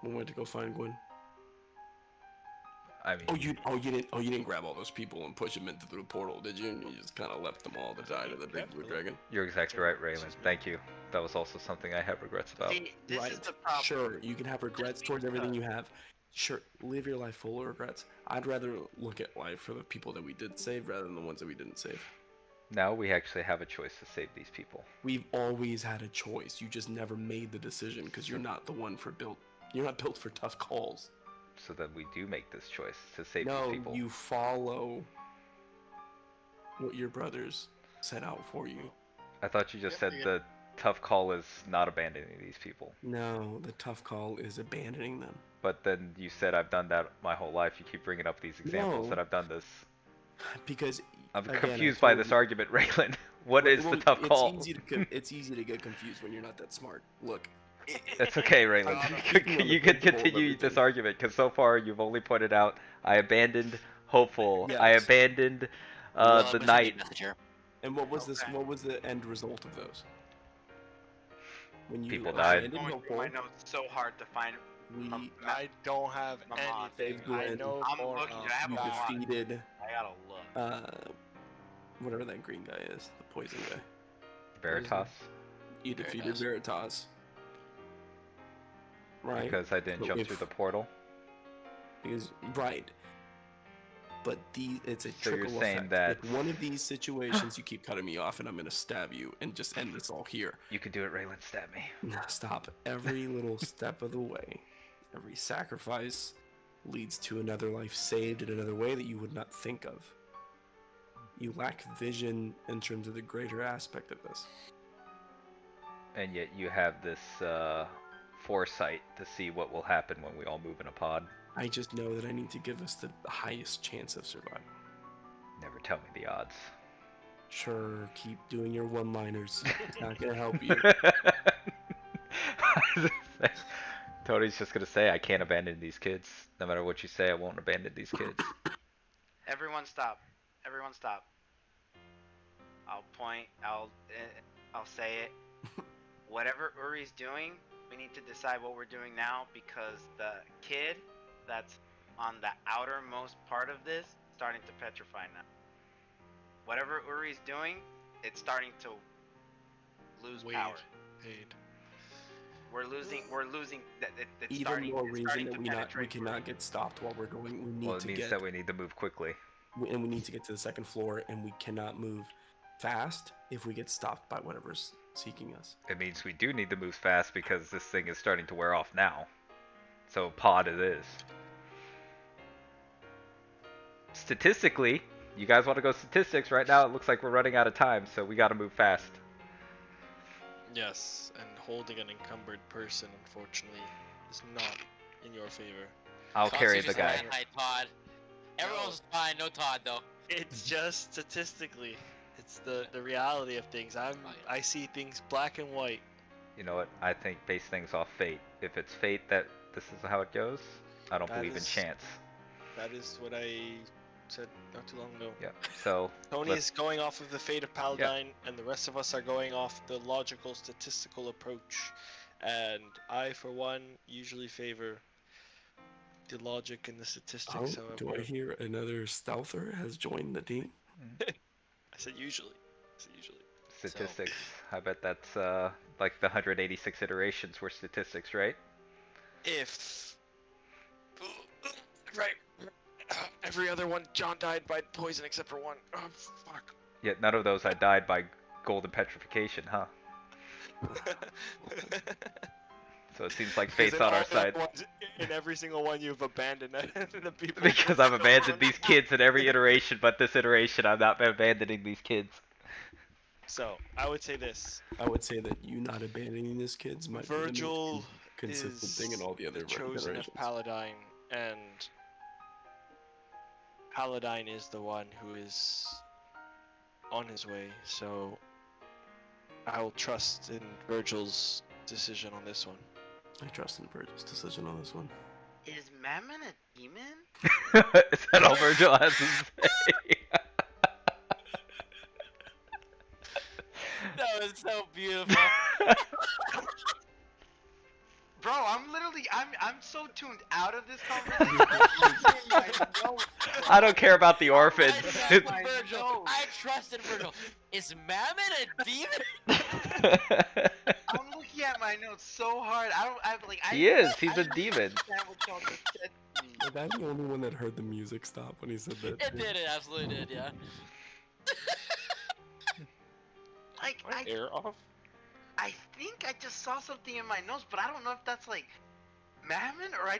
When we went to go find Gwen. I mean. You didn't grab all those people and push them into the portal, did you? You just kind of left them all to die to the big blue dragon. You're exactly right, Raylan. Thank you. That was also something I have regrets about. See, this Right. is the problem. Sure, you can have regrets towards everything you have. Sure, live your life full of regrets. I'd rather look at life for the people that we did save rather than the ones that we didn't save. Now we actually have a choice to save these people. We've always had a choice. You just never made the decision because you're not the one for built. You're not built for tough calls. So that we do make this choice to save No, these people. you follow what your brothers set out for you. I thought you just said the tough call is not abandoning these people. No, the tough call is abandoning them. But then you said I've done that my whole life. You keep bringing up these examples No. that I've done this. Because I'm again, confused I by told this you- argument, Raylan. What is the tough call? It's easy to get confused when you're not that smart. Look. That's okay, Raylan. You can continue this argument because so far you've only pointed out I abandoned Hopeful. Yes. I abandoned the Knight. And what was this? What was the end result of those? When you People died. abandoned Going Hopeful, through my notes so hard to find. we I don't have My mom. anything. I Gwen. know I'm for looking, I have you a lot. defeated I gotta look. whatever that green guy is, the poison guy. Veritas. You defeated Veritas. Right. Because I didn't So jump if- through the portal. Because right. but it's a So you're trickle saying effect. that- If one of these situations you keep cutting me off, and I'm gonna stab you and just end this all here. You can do it, Raylan. Stab me. No, stop. Every little step of the way, every sacrifice leads to another life saved in another way that you would not think of. You lack vision in terms of the greater aspect of this. And yet you have this foresight to see what will happen when we all move in a pod. I just know that I need to give us the highest chance of survival. Never tell me the odds. Sure, keep doing your one-liners. It's not gonna help you. Tony's just gonna say, I can't abandon these kids. No matter what you say, I won't abandon these kids. Everyone stop. Everyone stop. I'll point. I'll say it. Whatever Uri's doing, we need to decide what we're doing now because the kid that's on the outermost part of this starting to petrify now. Whatever Uri's doing, it's starting to lose power. Paid. We're losing. It's Even starting, more it's reason starting that to we penetrate cannot Uri. get stopped while we're going. We need Well, it to means get that we need to move quickly. and we need to get to the second floor, and we cannot move fast if we get stopped by whatever's seeking us. It means we do need to move fast because this thing is starting to wear off now. So pod it is. Statistically, you guys want to go statistics? Right now it looks like we're running out of time, so we got to move fast. Yes, and holding an encumbered person, unfortunately, is not in your favor. I'll carry the guy. Hi, Todd. Everyone's fine, no Todd though. It's just statistically, it's the reality of things. I see things black and white. You know what? I think base things off fate. If it's fate that this is how it goes, I don't That believe in is- chance. That is what I said not too long ago. Yeah. So Tony let's- is going off of the fate of Paladine, and the rest of us are going off the logical, statistical approach. And I, for one, usually favor the logic and the statistics. Oh, However, do I hear another stealther has joined the team? I said usually. statistics. I bet that's like the 186 iterations were statistics, right? If right, every other one, John died by poison except for one. Oh fuck. Yet none of those I died by golden petrification, huh? So it seems like fate's on our side. In every single one, you've abandoned the people. Because I've abandoned these kids in every iteration, but this iteration I'm not abandoning these kids. So I would say this: I would say that you not abandoning these kids might be the Virgil most consistent is thing in all the other the chosen of generations. Paladine, and Paladine is the one who is on his way. So I will trust in Virgil's decision on this one. I trust in Virgil's decision on this one. Is Mammon a demon? Is that all Virgil has to say? That was so beautiful. Bro, I'm so tuned out of this conversation. I don't care about the orphans. I trusted Virgil. I trusted Virgil. Is Mammon a demon? I'm looking at my notes so hard. He is. He's a demon. understand what y'all just said to me. Was I the only one that heard the music stop when he said that? It did. It absolutely did. Yeah. Like, Air off. I think I just saw something in my notes, but I don't know if that's like Mammon or I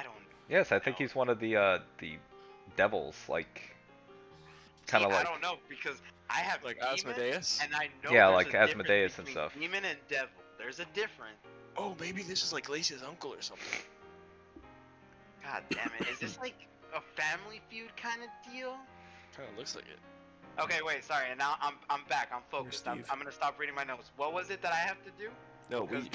don't. Yes, I think he's one of the devils, like kind of See, like I don't know because I have Like demon, Asmodeus? and I know Yeah, there's like a difference Asmodeus and between stuff. Demon and devil. There's a difference. Oh, maybe this is like Lacey's uncle or something. God damn it! Is this like a Family Feud kind of deal? Kind of looks like it. Okay, wait, sorry. And now I'm back. I'm focused. I'm Steve. gonna stop reading my notes. What was it that I have to do? No, we.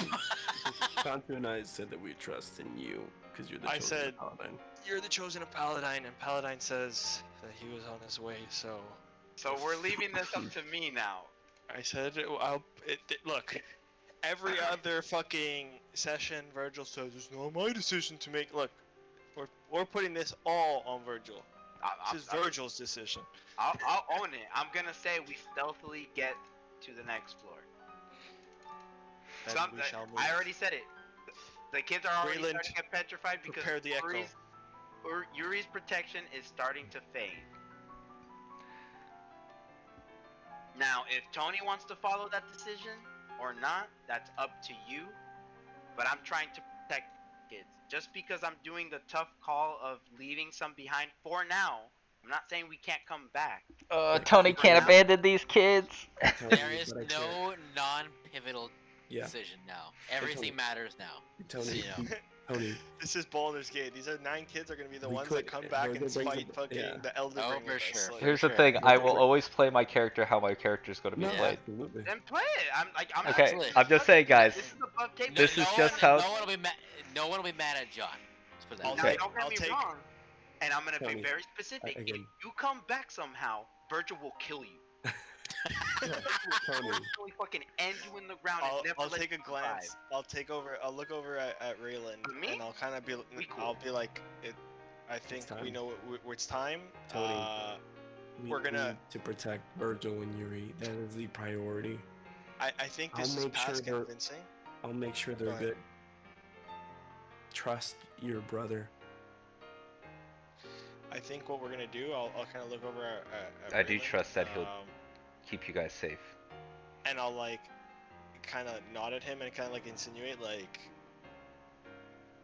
Kanto and I said that we trust in you because you're the I chosen said- Paladin. You're the chosen of Paladine, and Paladine says that he was on his way. So So we're leaving this up to me now. I said, look, every other fucking session, Virgil says it's not my decision to make. Look, we're putting this all on Virgil. This is Virgil's decision. I'll own it. I'm gonna say we stealthily get to the next floor. Then we shall move. I already said it. The kids are already Rayland, starting to get petrified because prepare the echo. Uri's- Yuri's protection is starting to fade. Now, if Tony wants to follow that decision or not, that's up to you. But I'm trying to protect kids. Just because I'm doing the tough call of leaving some behind for now, I'm not saying we can't come back. Tony can't abandon these kids. There is no non-pivotal decision now. Everything matters now. Tony, So, you know. Tony. This is Baldur's Gate. These are 9 kids are gonna be the ones that come back and fight fucking the Elder Ring with us. Like, Here's the thing: I will always play my character how my character is going to be played. Absolutely. Then play it. I'm Okay, absolutely- I'm just saying, guys. This is above table. This is just how. No one will be mad at John. Let's put it that I'll way. Now, take- don't get I'll me take- wrong, and I'm gonna Tony, be very specific. If again. you come back somehow, Virgil will kill you. Tony. Really fucking end you in the ground. and never I'll let take a you glance. survive. I'll look over at Raylan, Me? and I'll kind of be. We cool. I'll be like, I think time. we know it's time. Tony. We're gonna- need to protect Virgil and Yuri. That is the priority. I think this I'll is make sure past they're- convincing. I'll make sure they're Go ahead. good. Trust your brother. I think what we're gonna do, I'll kind of look over at I do Raylan, trust that he'll keep you guys safe. and I'll like kind of nod at him and kind of like insinuate like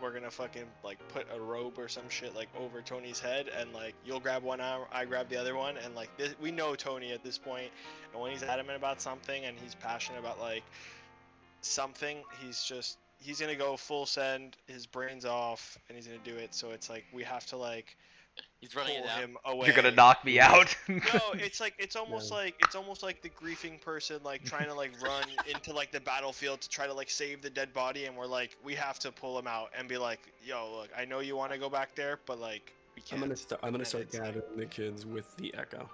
we're gonna fucking like put a robe or some shit like over Tony's head, and like you'll grab one arm, I grab the other one, and like this, we know Tony at this point, and when he's adamant about something and he's passionate about like something, he's gonna go full send, his brains off, and he's gonna do it. So it's like we have to like He's running it pull down. him away. You're gonna knock me out. No, it's almost like the griefing person like trying to like run into like the battlefield to try to like save the dead body, and we're like we have to pull him out and be like, yo, look, I know you want to go back there, but like we can't. I'm gonna start it's like- gathering the kids with the Echo.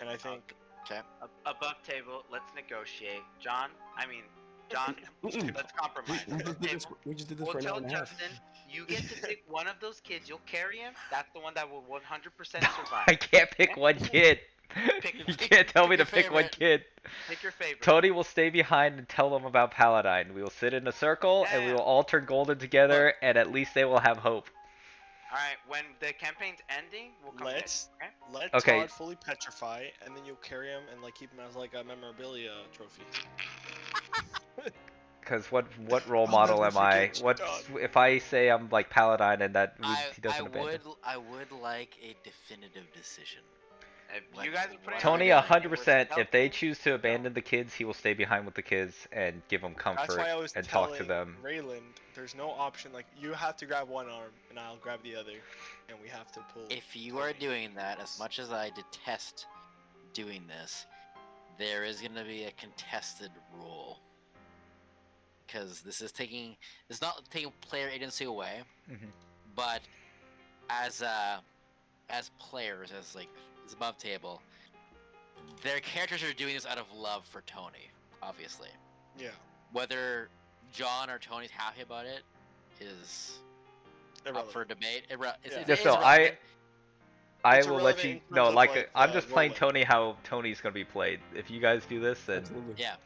And I think Above table, let's negotiate. John, Mm-mm. let's compromise. Above table, We just did this we'll for an hour tell and a half. Justin, you get to pick one of those kids. You'll carry him. That's the one that will 100% survive. I can't pick one kid. You can't tell me to pick one kid. Pick your favorite. Tony will stay behind and tell them about Paladine. We will sit in a circle and we will all turn golden together, and at least they will have hope. All right, when the campaign's ending, we'll come let's back. let Okay. Todd fully petrify, and then you'll carry him and like keep him as like a memorabilia trophy. Because what role I'll model never am I? forget you, What Todd. if I say I'm like Paladine and that he doesn't I abandon? would like a definitive decision. If you guys are putting Tony, together, 100%. we're If they choose to abandon the kids, he will stay behind with the kids and give them That's comfort why I was and telling talk to them. Raylan, there's no option. Like you have to grab one arm, and I'll grab the other, and we have to pull. If you are doing that, as much as I detest doing this, there is going to be a contested rule. Because this is not taking player agency away, Mhm. but as players, as above table, their characters are doing this out of love for Tony, obviously. Yeah. Whether John or Tony's happy about it is up for debate. Yeah, so I It's will let irrelevant you in terms know. of, Like like, I'm just playing rolling. Tony how Tony's gonna be played. If you guys do this, then Absolutely. yeah.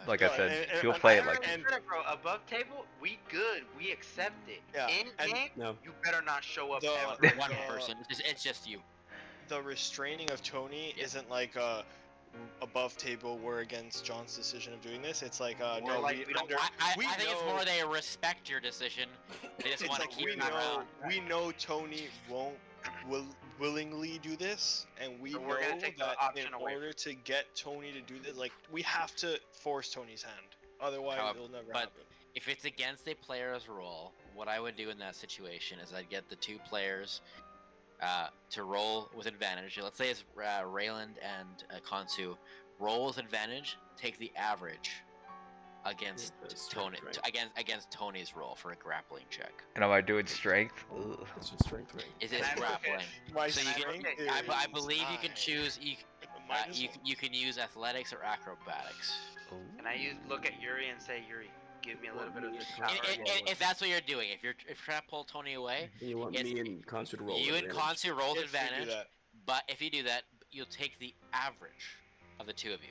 like No, I said, and- he'll and play I it like. and- bro, above table, we good. We accept it. Yeah, In and- game, No. you better not show up The- ever. One Yeah. person. It's just you. The restraining of Tony isn't like above table. We're against John's decision of doing this. It's like We're no, like, we don't I we think it's know- more they respect your decision. They just It's want to like keep we you know around. we know Tony won't willingly do this, and we So know we're gonna take the that option in away order to get Tony to do this, like we have to force Tony's hand. Otherwise, However, it'll never but- happen. If it's against a player's role, what I would do in that situation is I'd get the two players to roll with advantage. Let's say it's Rayland and Konsu. Roll with advantage. Take the average against Yeah, that's Tony strength, right? against Tony's roll for a grappling check. And am I doing strength? Ugh. It's just strength, right? It's And I look at- grappling. My So you strength can, I is believe you can 9. choose. Minus You 1. can use athletics or acrobatics. And I look at Yuri and say, Yuri, give me a little bit of this And- power. If that's what you're doing, if you're trying to pull Tony away, And you want It's- me and Concert to roll. you and advantage. Konsu roll with If we do advantage. that. But if you do that, you'll take the average of the two of you.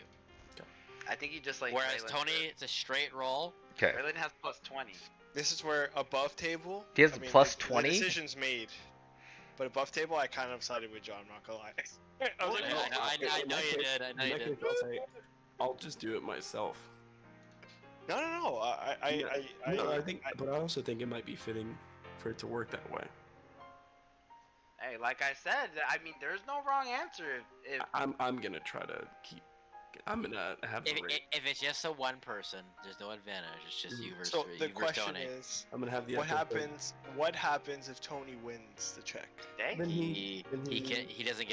I think you just like Whereas Raylan Tony, did. it's a straight roll. Okay. Raylan has +20. This is where above table. He has I mean, plus the 20? decision's made. But above table, I kind of sided with John. I'm not gonna lie. I was like, I know you did. I know you did. I'll just do it myself. no. I think, but I also think it might be fitting for it to work that way. Hey, like I said, I mean, there's no wrong answer. If I'm gonna try to keep. I'm gonna have the rate. If it's just a one person, there's no advantage. It's just you versus So the you versus question Tony. is, I'm gonna have the. what happens? What happens if Tony wins the check? Dang. Then He doesn't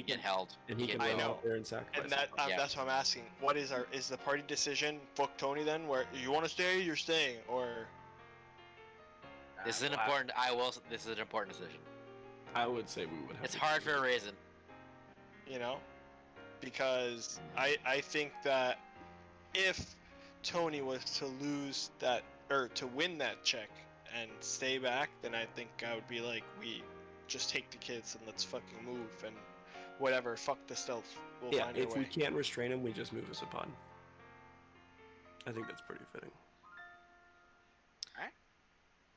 get held. And he can I run know. out there and sacrifice. And that Yeah. that's what I'm asking. What is the party decision? Fuck Tony then. Where you want to stay, you're staying, or This is an Wow. important. This is an important decision. I would say we would have. It's to hard do for a it. reason. you know, because I think that if Tony was to lose that or to win that check and stay back, then I think I would be like, we just take the kids and let's fucking move and whatever. Fuck the stealth. We'll Yeah, find if a we way. can't restrain him, we just move us upon. I think that's pretty fitting.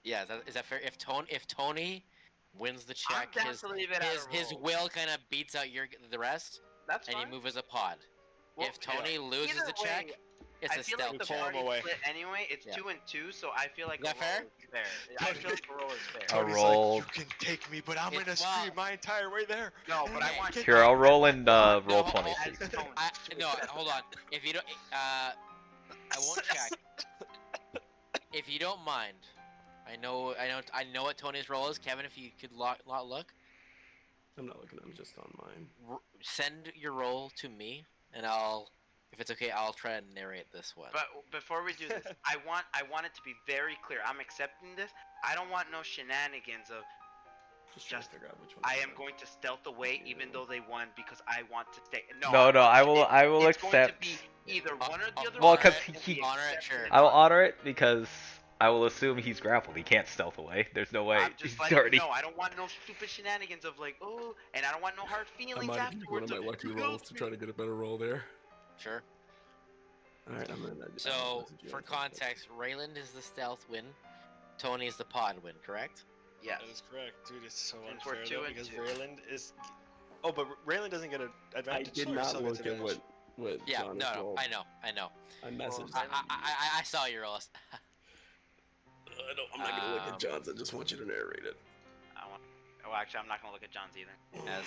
Yeah, is that fair? If Tony wins the I'm check, down his to leave it at a his roll. will kind of beats out the rest, That's and fine. you move as a pod. Well, if Tony loses either the check, way, it's I a feel stealth like the pull him check. party away. split anyway. It's Yeah. 2 and 2, so I feel like Is that a roll fair? is fair. I feel like a roll is fair. A Tony's roll. like, you can take me, but I'm It's- gonna well- scream my entire way there. No, but I Okay. want Here, I'll roll and roll No, 20. as Tony. No, hold on. If you don't, I won't check. If you don't mind, I know what Tony's role is. Kevin, if you could not look, I'm not looking. I'm just on mine. send your role to me, and if it's okay, I'll try and narrate this one. But before we do this, I want it to be very clear. I'm accepting this. I don't want no shenanigans of Trying to just figure out which one. I am going to stealth away even though they won because I want to stay. No, No, I will it's accept. going to be either one or the other. Well, one, 'cause and he- we Honor it, accept sure. I will honor it because I will assume he's grappled. He can't stealth away. There's no way. I'm just He's like, already. no, I don't want no stupid shenanigans of like, oh, and I don't want no hard I feelings might have used one afterwards. of my lucky "You rolls killed to me." try to get a better roll there. Sure. All right, I'm gonna. So, for context, Rayland is the stealth win. Tony is the pod win, correct? Yes. That is correct, dude. It's so Since we're unfair 2 though, and because 2. Rayland is. Oh, but Rayland doesn't get an I advantage. did or not still gets look at advantage? what Yeah. John No. has No. rolled. I know. I messaged. I saw your rolls. I'm not gonna look Um, at John's. I just want you to narrate it. I want. Oh, actually, I'm not gonna look at John's either. As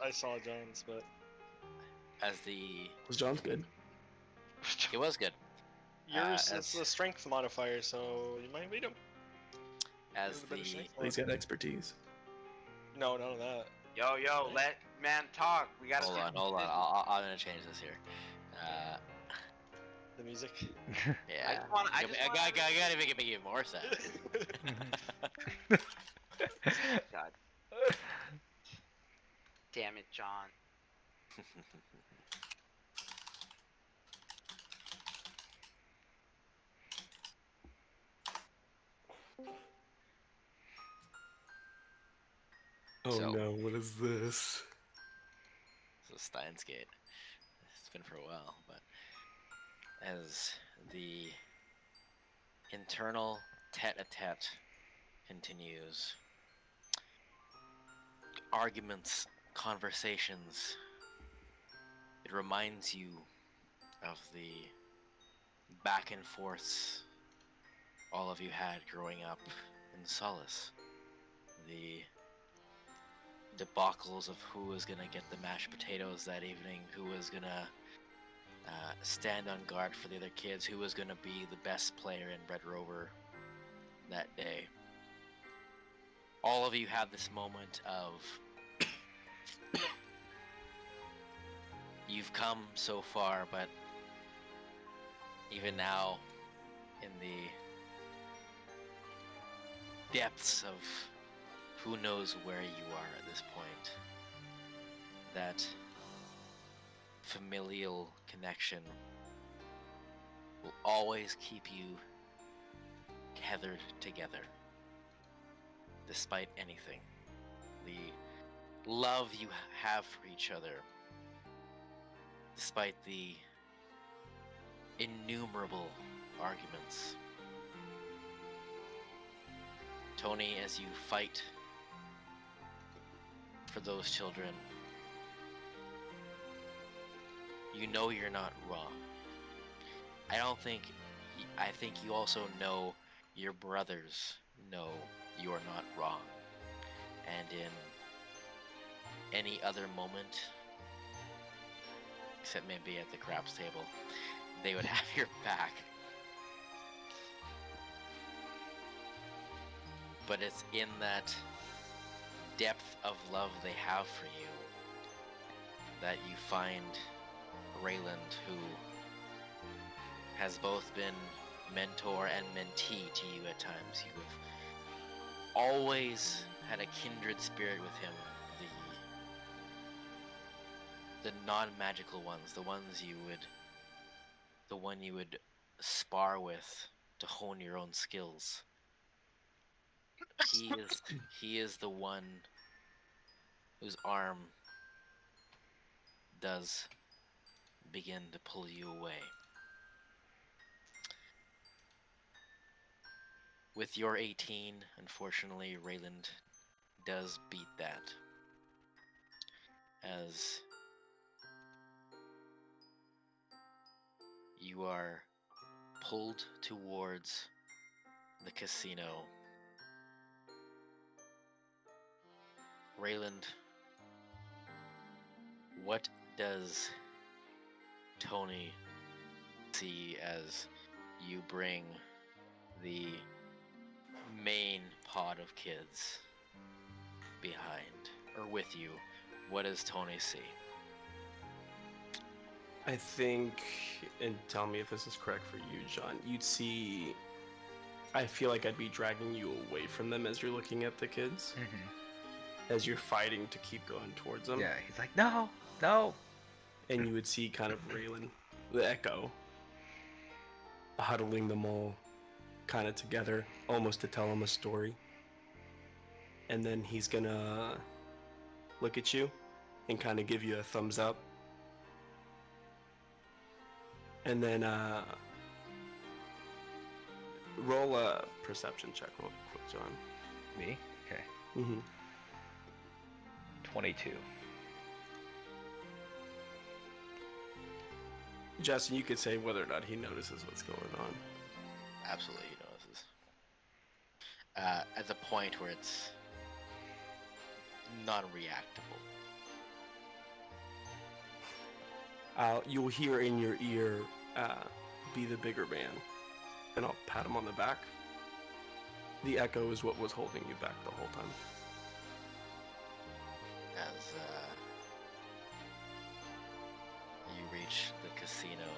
I saw Jones, but Was John's good? it was good. yours as- is the strength modifier, so you might beat him. As He's a better the strength He's got expertise. No, none of that. Yo, let man talk. We gotta. hold do on. this. I'm gonna change this here. The music. Yeah. just wanna- I just I wanna- gotta make it even more sense. God. Damn it, John. Oh So- no! What is this? So Steins Gate. It's been for a while, but as the internal tete-a-tete continues, arguments, conversations, it reminds you of the back and forths all of you had growing up in Solace. The debacles of who was gonna get the mashed potatoes that evening, who was gonna stand on guard for the other kids, who was gonna be the best player in Red Rover that day. All of you have this moment of you've come so far, but even now, in the depths of who knows where you are at this point, that familial connection will always keep you tethered together, despite anything. The love you have for each other, despite the innumerable arguments, Tony, as you fight for those children, you know you're not wrong. I think you also know your brothers know you are not wrong. And in any other moment, except maybe at the craps table, they would have your back. But it's in that depth of love they have for you that you find Rayland, who has both been mentor and mentee to you at times. You have always had a kindred spirit with him, the non-magical ones, the one you would spar with to hone your own skills. He is the one whose arm does begin to pull you away. With your 18, unfortunately, Rayland does beat that. As you are pulled towards the casino. Rayland, what does Tony see as you bring the main pod of kids behind, or with you? What does Tony see? I think, and tell me if this is correct for you, John, you'd see, I feel like I'd be dragging you away from them as you're looking at the kids, as you're fighting to keep going towards them. Yeah, he's like, no, no. And you would see kind of Raylan, the Echo, huddling them all kind of together, almost to tell them a story. And then he's gonna look at you and kind of give you a thumbs up. And then roll a perception check real quick, John. Me? Okay. 22. Justin, you could say whether or not he notices what's going on. Absolutely, he notices. At the point where it's non-reactable. You'll hear in your ear, be the bigger man, and I'll pat him on the back. The Echo is what was holding you back the whole time. As you reach the casino,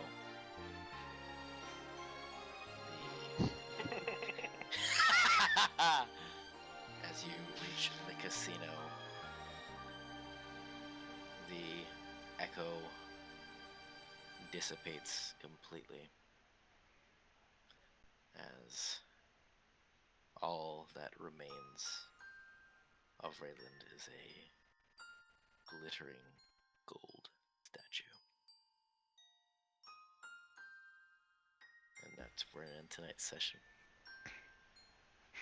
as you reach the casino, the Echo dissipates completely, as all that remains of Rayland is a glittering gold statue. And that's where we're in tonight's session.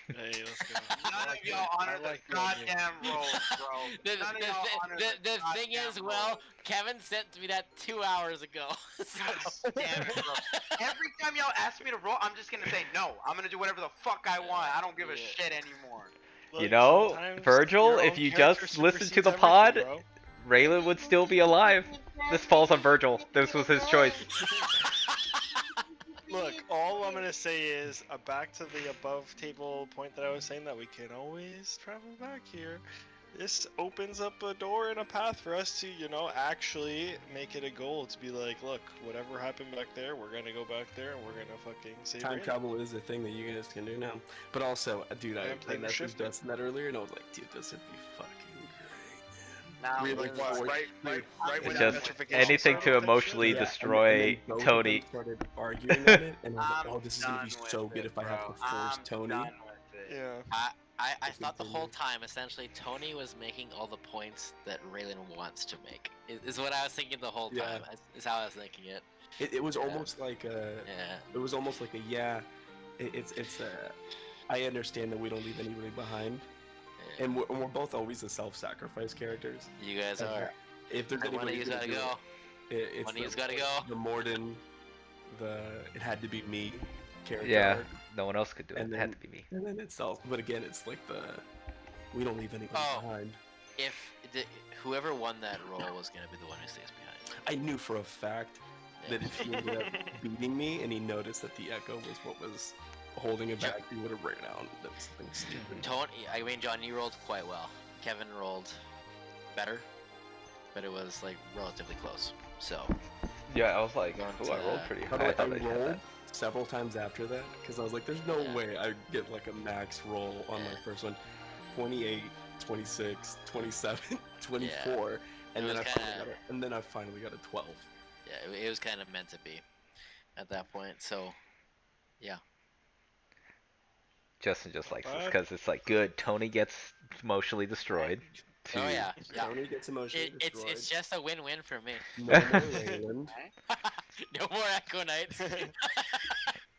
Hey, let's go. None of y'all honor the goddamn roll, bro. The thing is, Will, Kevin sent me that 2 hours ago. So. Damn it, bro. Every time y'all ask me to roll, I'm just gonna say no. I'm gonna do whatever the fuck I want. I don't give a shit anymore. You know, Virgil, if you just listen to the pod, Raylan would still be alive. This falls on Virgil. This was his choice. Look, all I'm gonna say is, back to the above table point that I was saying, that we can always travel back here. This opens up a door and a path for us to, you know, actually make it a goal to be like, look, whatever happened back there, we're gonna go back there and we're gonna fucking save Time Raylan. travel is a thing that you guys can do now. But also, dude, I messaged Justin that earlier, and I was like, dude, this would be fucking great, Now, man. Like what? Right when Just anything to emotionally destroy and then Tony. started arguing on it, and I was like, oh, this is gonna be so good if I have to force Tony. Yeah. I thought the whole time, essentially, Tony was making all the points that Raylan wants to make. Is what I was thinking the whole time. Is how I was thinking it. It was almost like a. Yeah. It was almost like a it's I understand that we don't leave anybody behind, and we're both always the self-sacrifice characters. You guys And are. If there's One of anybody you's who's gotta gonna do go. it's One of you's gotta go. the Morden, it had to be me character. Yeah, arc, no one else could do it. And It had then- to be me. and then itself. But again, it's like we don't leave anybody Oh. behind. If whoever won that role was gonna be the one who stays behind. I knew for a fact Yeah. that if he ended up beating me and he noticed that the echo was what was holding it back, he would have ran out and done something stupid. John, you rolled quite well. Kevin rolled better, but it was like relatively close. So Yeah, I was like, Going oh, I to- rolled pretty By high. the I way, thought I they had rolled that. several times after that because I was like, there's no Yeah. way I'd get like a max roll on my Yeah. first one. 28, 26, 27, 24, and It then was I finally got a 12. yeah, it was kind of meant to be at that point. So yeah, Justin just likes this What? because it's like good. Tony gets emotionally destroyed. oh yeah, yeah. Tony gets emotionally destroyed. It's just a win-win for me. No more Rayland. No more Echo Knights.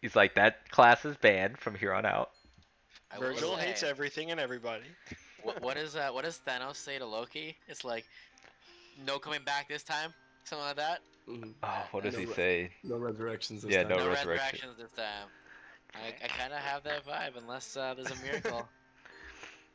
He's like, that class is banned from here on out. I will Virgil say, hates everything and everybody. what does Thanos say to Loki? It's like, no coming back this time, something like that. Mhm. Oh, what does he No, say? No resurrections this Yeah, time. no No resurrection. resurrections this time. I kind of have that vibe, unless there's a miracle.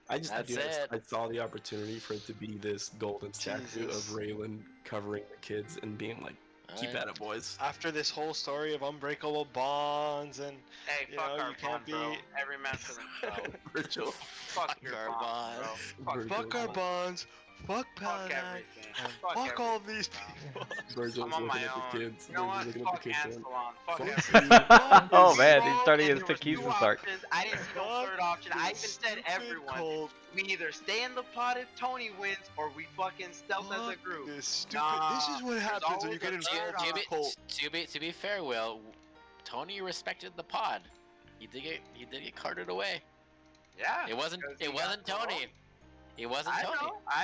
I just That's you know, it. I saw the opportunity for it to be this golden statue of Jesus. Raylan covering the kids and being like, keep Alright. at it, boys. After this whole story of unbreakable bonds and Hey, You fuck know, our you can't bond, bro. be- Every man for themselves. Virgil. Fuck your our bond, bro. bonds. Fuck, Virgil. fuck our bonds, fuck fuck Paladin, everything. and Fuck fuck all everything, these bro. people. Virgil's I'm on looking my at own. the kids. You know what? Virgil's looking at Fuck the kids going, Ansalon. Fuck "Fuck everything. Oh man, he's Roll, starting and his there was Tequises two arc. options. I didn't see no Fuck third option. I even this said stupid everyone. cold. We either stay in the pot if Tony wins, or we fucking stealth as a Fuck group. This stupid. Nah, this is what there's happens when you always get a involved third with a cult. To be fair, Will, Tony respected the pod. He did get carted away. Yeah. It wasn't because he got Tony. It wasn't I Tony.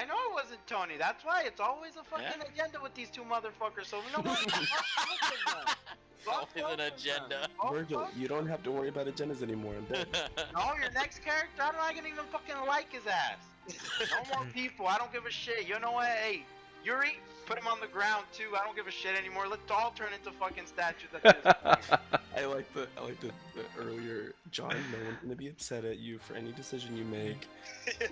know it wasn't Tony. That's why it's always a fucking agenda with these two motherfuckers. So you know what? Fuck Always both an of them. agenda. Fuck Virgil, both you don't have to worry about agendas anymore. I'm dead. No, your next character, I'm not gonna even fucking like his ass. No more people, I don't give a shit. You know what? Hey, Yuri, put him on the ground too. I don't give a shit anymore. Let's all turn into fucking statues at this point. I like the earlier John. No one's gonna be upset at you for any decision you make.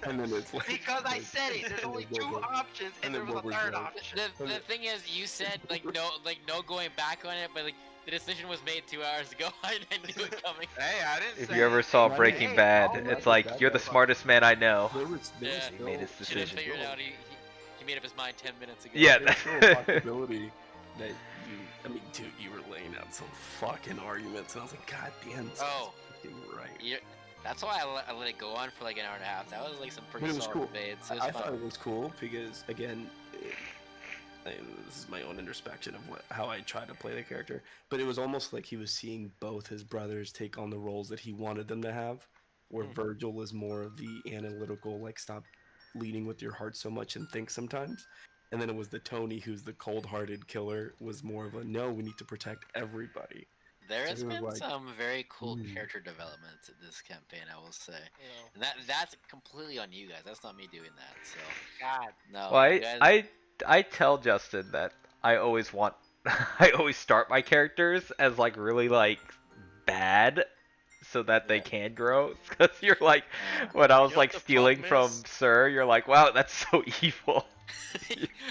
And then it's like Because I said it. There's only two options, and and there then was a what third was option. The thing is, you said no going back on it, but like the decision was made 2 hours ago. I knew it coming. Hey, I didn't If say you ever saw Hey, Breaking hey, Bad, I'll it's like like, that you're the guy. smartest man I know. there was Yeah. still, He made his Should have decision. figured out he made up his mind 10 minutes ago. Yeah. There's still a possibility that I mean, dude, you were laying out some fucking arguments, and I was like, God damn, this Oh. is fucking right. That's why I let it go on for like an hour and a half. That was like some But pretty it was solid cool. debates. It was I fun. thought it was cool because, again, this is my own introspection of how I try to play the character. But it was almost like he was seeing both his brothers take on the roles that he wanted them to have, where Virgil is more of the analytical, like, stop leading with your heart so much and think sometimes. And then it was the Tony, who's the cold-hearted killer, was more of a, no, we need to protect everybody. There So has it was been like, some very cool mm. character development in this campaign, I will say. You And that's completely on you guys. That's not me doing that. So God. no. Well, you guys, I tell Justin that I always want, I always start my characters as like really like bad, so that they can grow. Because you're like, when I was know like what the stealing problem from is? Sir, you're like, wow, that's so evil.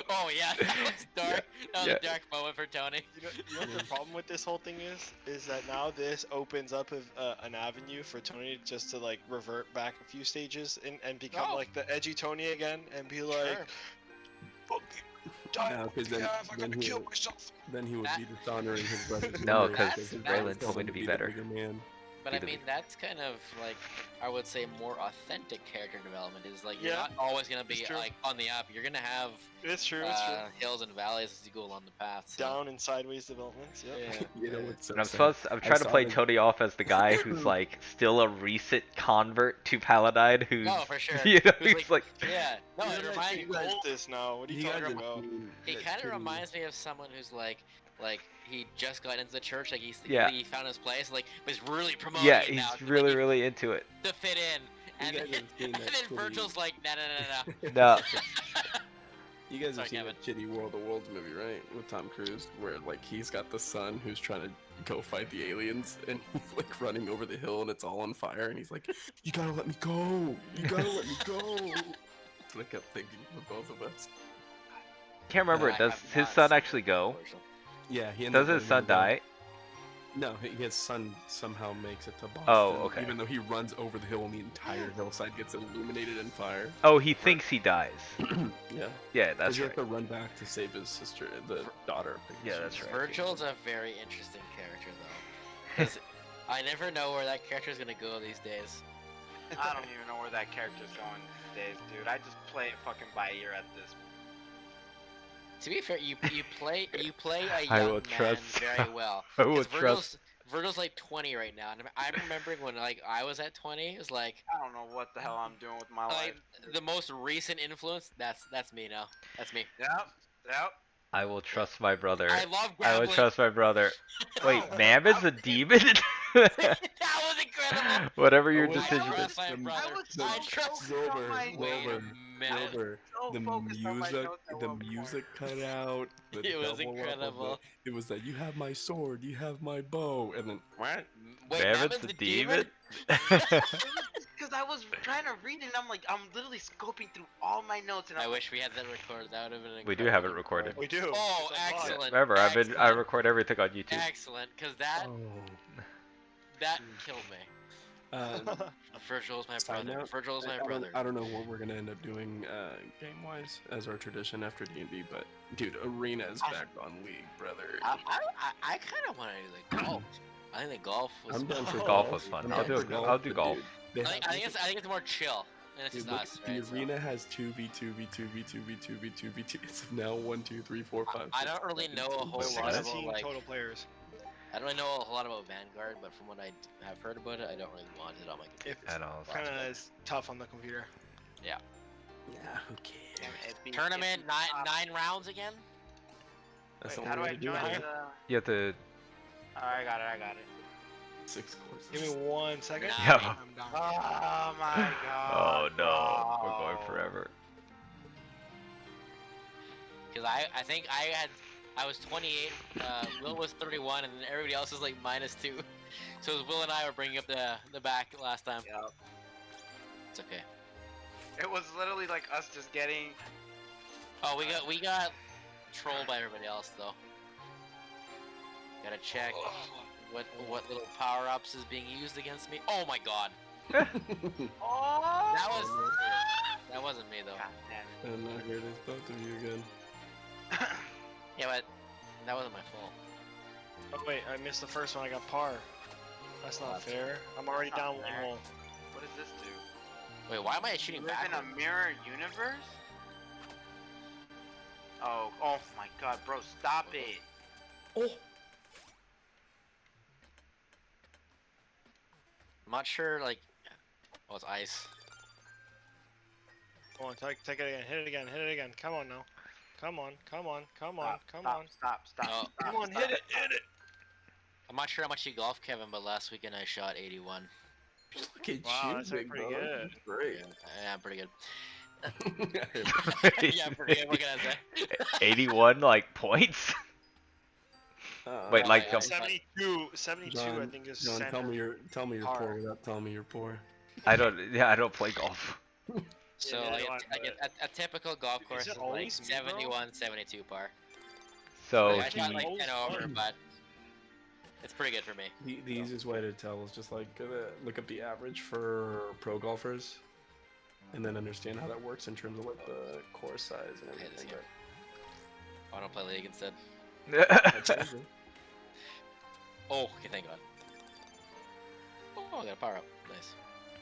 oh yeah, that was dark. That was Yeah. a dark moment for Tony. know what the problem with this whole thing is that now this opens up an avenue for Tony just to like revert back a few stages and become Oh. like the edgy Tony again and be like, Sure. "Fuck you, die No, on 'cause my then- behalf, I then gotta he kill would- myself." Then he would That- be dishonoring his brother's No, memory 'cause because his Raylan brothers told him me to be the better. bigger man. But I Be the- mean, that's kind of like, I would say, more authentic character development. Is like you're Yeah, not always gonna be it's true. like on the up. You're gonna have It's true. It's true. hills and valleys as you go along the path. So. Down and sideways developments. Yep. Yeah. You know what's so And I'm sad? I'm trying to saw play him- Tony off as the guy who's like still a recent convert to Paladine, who's No, for sure. you know, Who's he's like, Yeah. No, You it guys reminds think this now. What are you You guys talking have about? seen It that kind of Tony- reminds me of someone who's like like he just got into the church, like he found his place, like but he's really promoting Yeah, it now. he's really, really into it. To fit in, and You guys then, have seen and that then shitty- Virgil's like, no. No. You guys Sorry, have seen that shitty World of Worlds movie, right? With Tom Cruise, where like he's got the son who's trying to go fight the aliens, and he's like running over the hill, and it's all on fire, and he's like, "You gotta let me go! You gotta let me go!" That's what I kept thinking for both of us. Can't remember. I Does have his not son seen actually go? Virgil. Yeah, he ended Does up his letting son him go. die? No, his son somehow makes it to Boston. Oh, okay. Even though he runs over the hill and the entire hillside gets illuminated in fire. Oh, he thinks he dies. Yeah. Yeah, that's Because you right. have to run back to save his sister, the daughter. Yeah, that's right. Virgil's a very interesting character, though. 'Cause I never know where that character is gonna go these days. I don't even know where that character's going these days, dude. I just play it fucking by ear at this. To be fair, you play a I young will man trust- very well. I will 'Cause trust. Virgil's like 20 right now, and I'm remembering when like I was at 20. It was like I don't know what the hell I'm doing with my life. the most recent influence. That's me now. That's me. Yep. I will trust my brother. I love I will grappling. trust my brother. Wait, Mammoth's a demon? That was incredible. Whatever your I decision trust is. my brother. I was so I trust focused on Wilbur, my Wait a Wilbur, minute. Wilbur, so the focused on my music, notes at the one point. music cut out. The It was double up of incredible. it was that you have my sword, you have my bow, and then what? Wait, Mammoth's Mammoth's a the demon? Because I was trying to read it, and I'm literally scoping through all my notes, and I I'm wish we had that recorded. That would have been. We do have it recorded. We do. Oh, It's unlocked. excellent. Remember, I excellent, record everything on YouTube. Excellent, because that killed me. Virgil's my Side brother. note, Virgil's my brother. I don't know what we're gonna end up doing game-wise as our tradition after D&D, but dude, Arena is back on League, brother. I kind of want to do the golf. I think the golf was. I'm down for Golf was fun. I'm I'll down do for I'll do but golf. dude, they I have- think it's more chill, and it's dude, just look, us, the right? So- arena has 2v2v2v2v2v2. It's now 1, 2, 3, 4, 5. I don't really know a whole lot about 16 like. total players. I don't really know a whole lot about Vanguard, but from what I have heard about it, I don't really want it on my computer. If I know. kind of is tough on the computer. Yeah, who cares? Tournament nine rounds again. That's Wait, the how do only I way to do join it. the? You have to. I got it. 6 courses. Give me 1 second. Yeah. I'm done. Oh my god. Oh no, we're going forever. Because I think I was 28, Will was 31, and then everybody else was like -2. So it was Will and I were bringing up the back last time. Yep. It's okay. It was literally like us just getting. Oh, we got trolled by everybody else though. Gotta check what little power ups is being used against me. Oh my god, Oh. that wasn't me though. God damn it. And now here it is, both of you again. Yeah, but that wasn't my fault. Oh wait, I missed the first one. I got par. That's not That's fair. I'm already That's not down 1 fair. hole. What does this do? Wait, why am I shooting You live back? in a mirror universe? Oh my god, bro, stop it. I'm not sure. Like, oh, it's ice. Come on, take it again. Hit it again. Hit it again. Come on now. Come on. Come on. Come on. Come on. Stop. Oh. Come on. Hit it. Hit it. I'm not sure how much you golf, Kevin, but last weekend I shot 81. Look at Wow, you, that's big pretty brother. good. Great. Yeah, I'm pretty good. Yeah, I'm pretty good. What can I say? 81 like points. Wait, like yeah, 72. 72. I John, think is John, center. tell me you're Par. poor without telling me you're poor. I don't play golf. So Yeah, like, no, a typical golf course it is like always me, bro? 71, 72 par. So I shot like he- 10 over, but it's pretty good for me. The easiest way to tell is just like look up the average for pro golfers, and then understand how that works in terms of like the course size and Okay, this everything. game. Oh, I don't play League instead. But Oh, okay, thank God. Oh, I got a power up. Nice.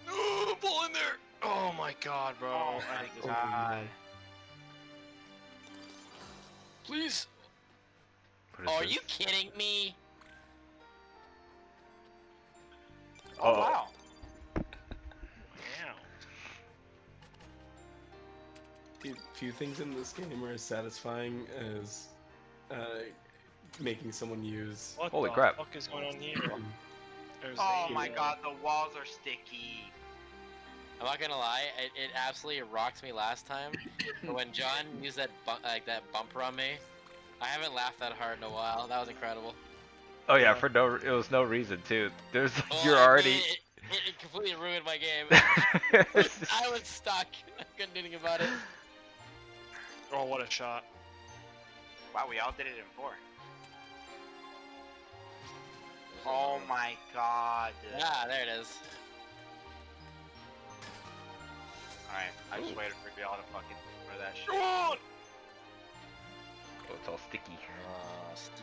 Oh, ball in there. Oh my god, bro. Oh I my think god. Please. What is Oh, are this? you kidding me? Oh, Oh. wow. Wow. Dude, few things in this game are as satisfying as making someone use. What Holy the crap. fuck is going on here? There's Oh a- my god, the walls are sticky. I'm not gonna lie, it absolutely rocked me last time. But when John used that that bumper on me, I haven't laughed that hard in a while. That was incredible. Oh yeah, Yeah. it was no reason too. There's Well, you're I already. mean, it completely ruined my game. It's just- I was stuck. I couldn't do anything about it. Oh, what a shot. Wow, we all did it in 4. Oh my god. Ah, there it is. Alright, I just waited for y'all to fucking for that shit. Oh, it's all sticky. Sticky.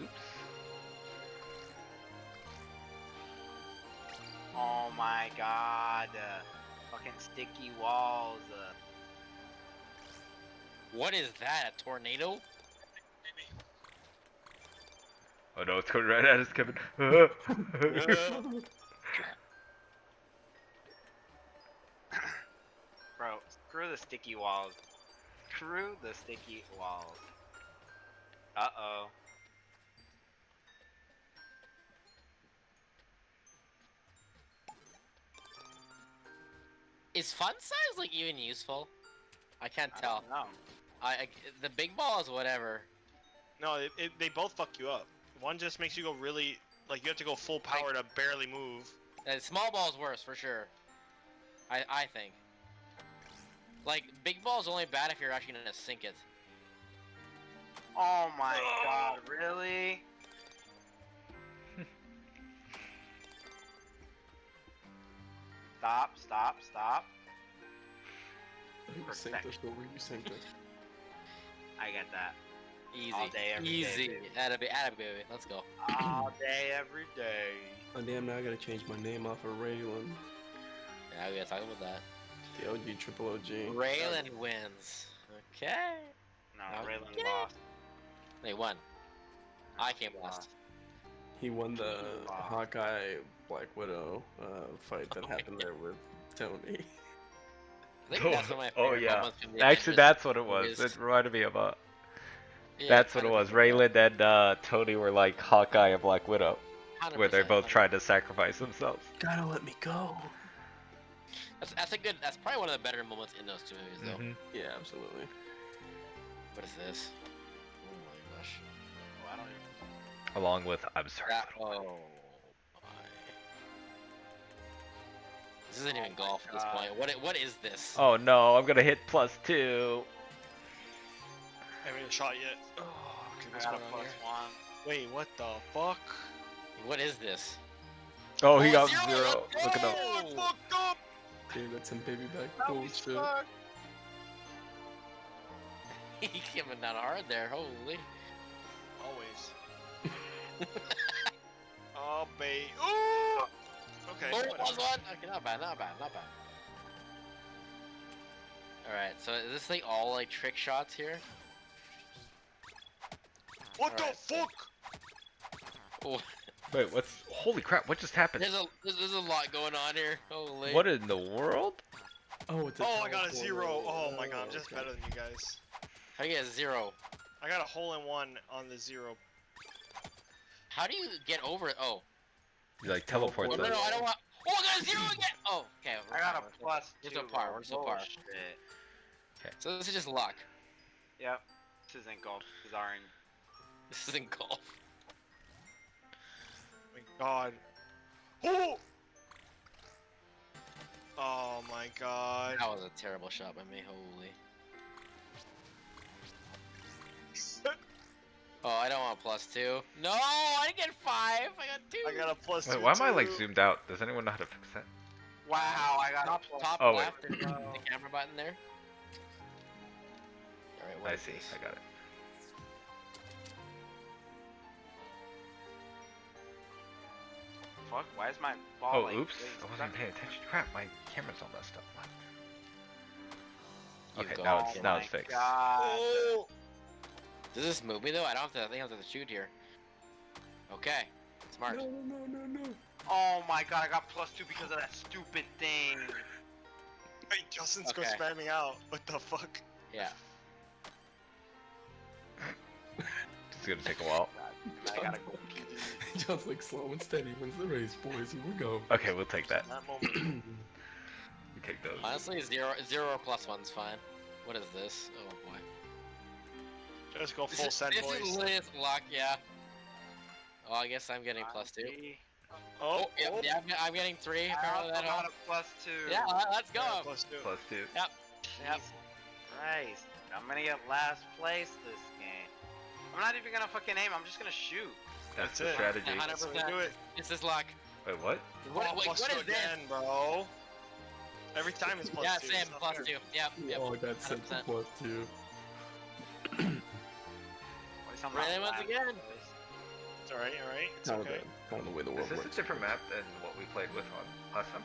Oops. Oh my god. Fucking sticky walls. What is that? A tornado? Oh no, it's coming right at us, Kevin. Bro, screw the sticky walls. Screw the sticky walls. Uh-oh. Is fun size like even useful? I can't I tell. don't know. The big ball is whatever. No, they both fuck you up. One just makes you go really, like you have to go full power to barely move. Small ball is worse for sure. I think. Like big ball is only bad if you're actually gonna sink it. Oh my god, really? Stop, stop, stop. You sank this, but you sank this. I get that. Easy. All day, every day, Easy. baby. Atta baby. Let's go. All day, every day. Oh damn! Now I gotta change my name off of Raylan. Yeah, we gotta talk about that. The OG, triple OG. Raylan wins. Okay. No, Okay. Raylan lost. They won. I came last. He won the Wow. Hawkeye Black Widow fight that happened there with Tony. I think that's one of my Oh favorite yeah. moments from the Actually, Avengers that's what it was. movies. It reminded me of Yeah, that's what it was. 100%. Raylan and Tony were like Hawkeye and Black Widow, where they 100%, both tried to sacrifice themselves. Gotta let me go. That's probably one of the better moments in those two movies, though. Mhm. Yeah, absolutely. What is this? Oh my gosh. Oh, I don't even... Along with I'm sorry. That, little oh my. This isn't even golf at this God. point. What is this? Oh no, I'm gonna hit +2. I haven't even shot yet. Oh, okay, I this got one a on here. +1. Wait, what the fuck? What is this? Oh, he got zero, 0. let's Look at go! that. Oh, I fucked up! Dude, that's some baby back That was bullshit. fucked. He came in down hard there. Holy. Always. Oh, bait. Ooh! Okay. Oh, whatever. +1. Okay, not bad. All right. So is this like all like trick shots here? What the Alright. fuck? Oh, Wait, what's? Holy crap! What just happened? there's a lot going on here. Holy. What in the world? Oh, it's a Oh, I got a teleport. 0. Oh my god, I'm just okay. better than you guys. How do you get a 0? I got a hole-in-one on the 0. How do you get over it? Oh. You like teleport No, them. I don't want. Oh, I got a 0 again. Oh, okay. I got a we're fine. +2. We're still par. We're still par. Bullshit. So this is just luck. Yep. This isn't golf. This is orange. This isn't golf. My god. Oh! Oh my god. That was a terrible shot by me. Holy. Oh, I don't want +2. No, I didn't get 5. I got 2. I got a +2. Wait, why am I like too. zoomed out? Does anyone know how to fix that? Wow, I got top Oh, wait. left. There's the camera button there. All right, what I is see. this? I got it. Fuck, why is my ball Oh, like... oops! really I wasn't stuck? paying attention. Crap, my camera's all messed up. You've Okay, got now it. it's Oh now my it's fixed. God. Oh! Does this move me though? I don't have to. I think I have to shoot here. Okay, smart. No, no, no, no. Oh my god, I got +2 because of that stupid thing. Wait, Justin's go Okay. spamming out. What the fuck? Yeah. It's gonna take a while. I gotta go. Just like slow and steady wins the race, boys. Here we go. Okay, we'll take that. That moment. We take those. Honestly, zero or plus one's fine. What is this? Oh boy. Just go full send, This boys. is Liz luck, yeah. Oh, I guess I'm getting plus 2. Oh, Yep, yeah, I'm getting 3. I Apparently also that got helps. a +2. Yeah, let's go. yeah, plus 2. +2. Yep. Jesus Christ. I'm gonna get last place this game. I'm not even gonna fucking aim, I'm just gonna shoot. That's That's the it. strategy. 100%. Do it. This is luck. Wait, what? What, wait, Plus what 2 is this? again, bro? Every time it's plus Yeah, 2. same, It's not plus fair. 2. Yep, yep. Oh, that's such a 100%. plus 2. At least I'm not Really, once last again. place. It's alright, alright. It's Kind okay. of kind of the way the Is world this a works. different map than what we played with on last time?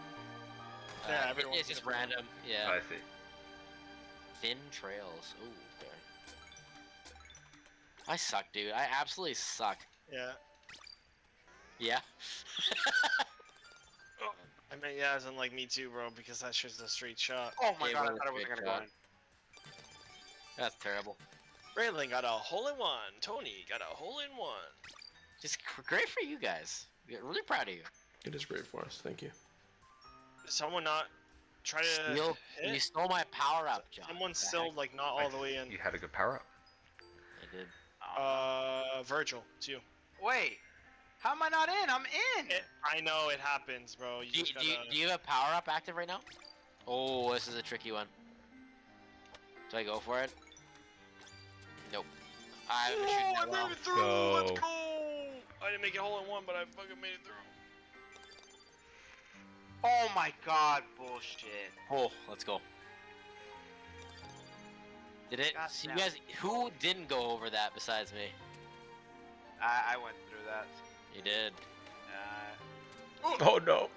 Yeah, It- everyone's it's just different. random. Yeah. I see. Thin trails. Ooh, okay. I suck, dude. I absolutely suck. Yeah. Yeah. I mean, yeah, as in like me too, bro, because that's just a straight shot. Oh my Yeah, god, I well, thought I wasn't great gonna go shot. in. That's terrible. Raylan got a hole-in-one. Tony got a hole-in-one. Just great for you guys. Yeah, really proud of you. It is great for us. Thank you. Did someone not try to Steal, you hit? stole my power up, John. Someone's What the still heck? like not all the way in. You had a good power up. I did. Virgil, it's you. Wait, how am I not in? I'm in! I know it happens, bro. You Do, just do, you, gotta. do you have a power up active right now? Oh, this is a tricky one. Do I go for it? Nope. I'm shooting I that well. made it through. Go. Let's go. I didn't make it hole-in-one, but I fucking made it through. Oh my god, bullshit. Oh, let's go. Did it? God So you damn. guys, who didn't go over that besides me? I went through that. You did. Oh no.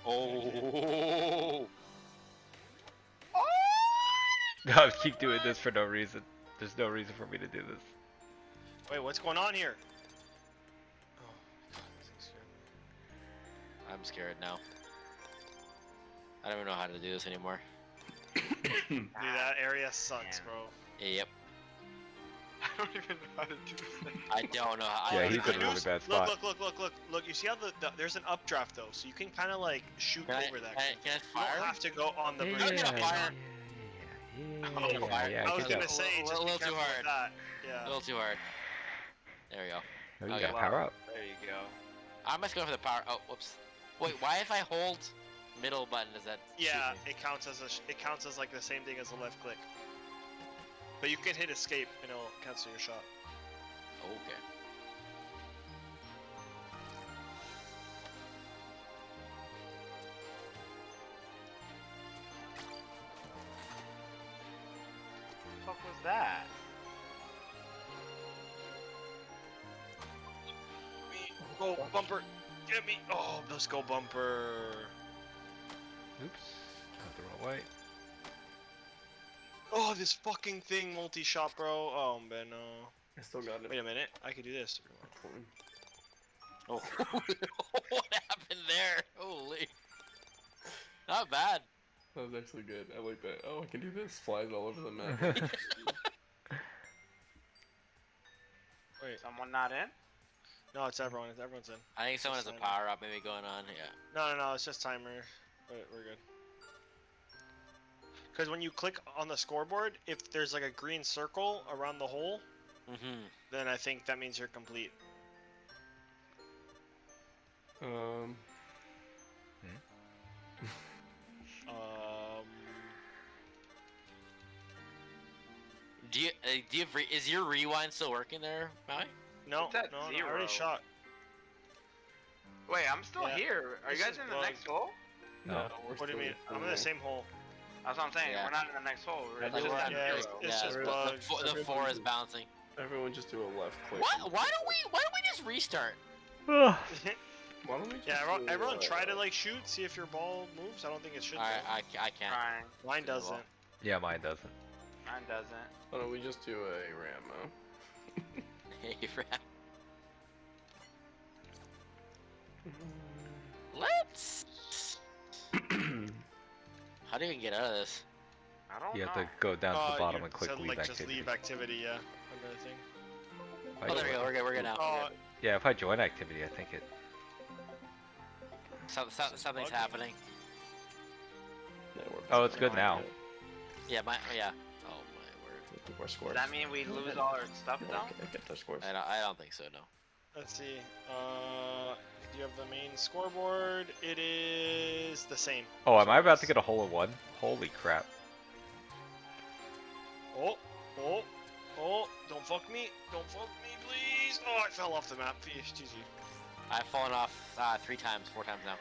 Oh. I keep doing this for no reason. There's no reason for me to do this. Wait, what's going on here? Oh my god, this thing's scaring me. I'm scared now. I don't even know how to do this anymore. Dude, that area sucks, Damn. bro. Yep. I don't even know how to do this. I don't know how. Yeah, I he's don't in a know. really bad Look, spot. look. You see how there's an updraft though, so you can kind of like shoot Can I, over that. can I You fire? don't have to go on the bridge. yeah, yeah, fire. Yeah, I was good gonna job. say, A just be little too careful with hard. that. Yeah. A little too hard. There we go. Oh, you Okay. got power up. There you go. I'm just going for the power. Oh, whoops. Wait, why if I hold middle button does that? shoot Yeah, me? it counts as like the same thing as the left click. But you can hit escape and it'll cancel your shot. Okay. What the fuck was that? Go bumper, get me! Oh, let's go bumper. Oops. Got the wrong way. Oh, this fucking thing multi-shot, bro. Oh, man, no. I still got it. Wait a minute, I could do this. Oh. What happened there? Holy. Not bad. That was actually good. I like that. Oh, I can do this. Flies all over the map. Wait, Someone not in? no, it's everyone. Everyone's in. I think someone has a Just power up maybe going on. Yeah. No, it's just timer. We're good. Because when you click on the scoreboard, if there's like a green circle around the hole, Mm-hmm. then I think that means you're complete. um, Do you have is your rewind still working there, Maui? No, It's at no, I zero. already shot. Wait, I'm still Yeah. here. Are you This guys is in the bugged. next hole? No. we're What do you still mean? I'm in the same hole. That's what I'm saying. Yeah. We're not in the next hole. We're Like, just we're at yeah, zero. it's just the, bugged. the 4 is bouncing. Everyone just do a left click. What? Why don't we just restart? Why don't we just Yeah, do, everyone try to like shoot, see if your ball moves. I don't think it should. Alright, though. I can't. Trying. Mine doesn't. Yeah, mine doesn't. Mine doesn't. Why don't we just do a Rambo? Hey, Fran. Let's. How do you even get out of this? I I don't You have know. to go down to the bottom you and click said, leave like, activity. Just leave activity, yeah. Another thing. If I Oh, there we join- go. We're good now. Oh, Yeah, if I join activity, I think it. Something's happening. Oh, it's good now. Yeah, yeah. Oh my word. More scores. Does that mean we lose all our stuff No, though? okay, get their scores. I don't think so. No. let's see. Do you have the main scoreboard? It is the same. Oh, am I about to get a hole in one? Holy crap! Oh, don't fuck me. Don't fuck me, please. Oh, I fell off the map. GG. I've fallen off 4 times now.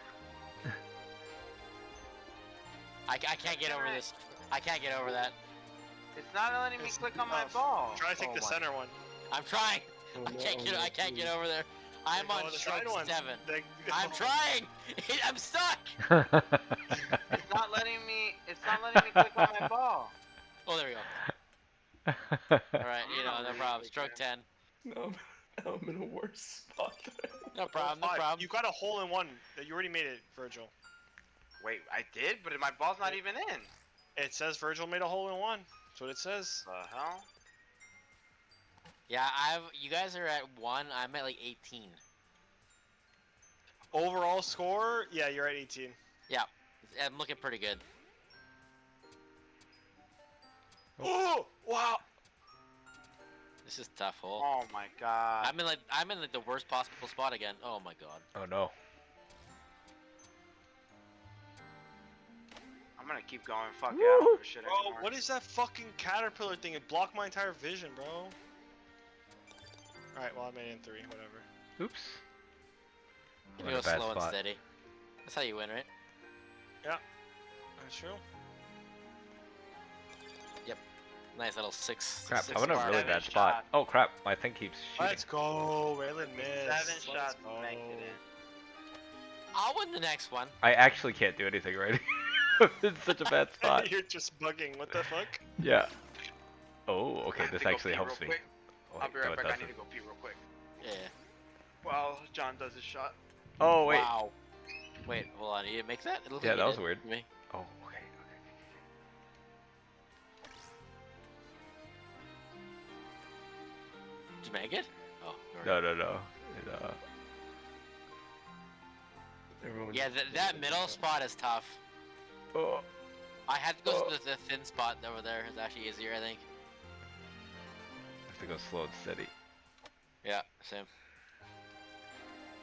I can't get over this. I can't get over that. It's not letting me It's click on my tough. ball. Try to take the my- center one. I'm trying. Oh, I can't get over there. I'm Go on the stroke side one. 7. The- I'm trying. I'm stuck. It's not letting me. It's not letting me click on my ball. Oh, there we go. All right, no problem. Stroke 10. No, I'm in a worse spot. No problem. No Five. problem. You got a hole in one. You already made it, Virgil. Wait, I did, but my ball's not even in. It says Virgil made a hole in one. That's what it says. The hell? Yeah, you guys are at 1. I'm at like 18. Overall score? Yeah, you're at 18. Yeah, I'm looking pretty good. Oh, wow. This is a tough hole. Oh my god. I'm in like the worst possible spot again. Oh my god. Oh no. I'm gonna keep going. Fuck yeah. I don't give a shit Bro, anymore. what is that fucking caterpillar thing? It blocked my entire vision, bro. Alright, well, I made it in 3, whatever. Oops. You I'm in go a bad slow and spot. steady. That's how you win, right? That's true. Nice little 6. Crap, 6 I'm in a bar. really 7 bad spot. shot. Oh crap, my thing keeps shooting. Let's go. Raylan missed. 7 shots to make it in. I'll win the next one. I actually can't do anything right. It's such a bad spot. You're just bugging. What the fuck? Yeah. Oh, I okay, have this to go actually pee helps real me. quick. Oh, I'll be no, right it back. I doesn't. need to go pee real quick. Yeah. While John does his shot. Oh wait. Wow. Wait, hold on. You didn't make that? It looked Yeah, like that you was did weird. to me. Oh, okay. Did you make it? Oh. No. It, Everyone Yeah, that middle spot is tough. oh. I had to go to the thin spot over there. It's actually easier, I think. I have to go slow and steady. Yeah, same.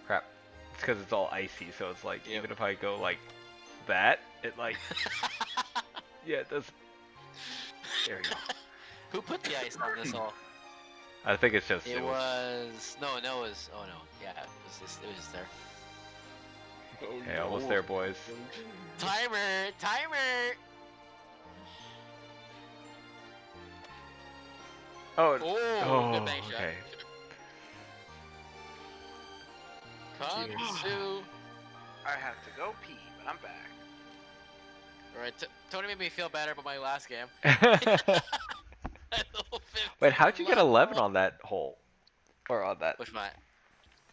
Crap. It's because it's all icy, so it's like even if I go like that, it like yeah, it does. There we go. Who put the ice on this hole? I think it's just It was no, it was. Oh no, yeah, it was just there. Oh, Hey, no. almost there, boys. Timer. Oh. Oh, good bank shot. okay. Kung-Su. I have to go pee, but I'm back. Alright, Tony made me feel better about my last game. Wait, how'd you get 11 on that hole? Or on that? Which one?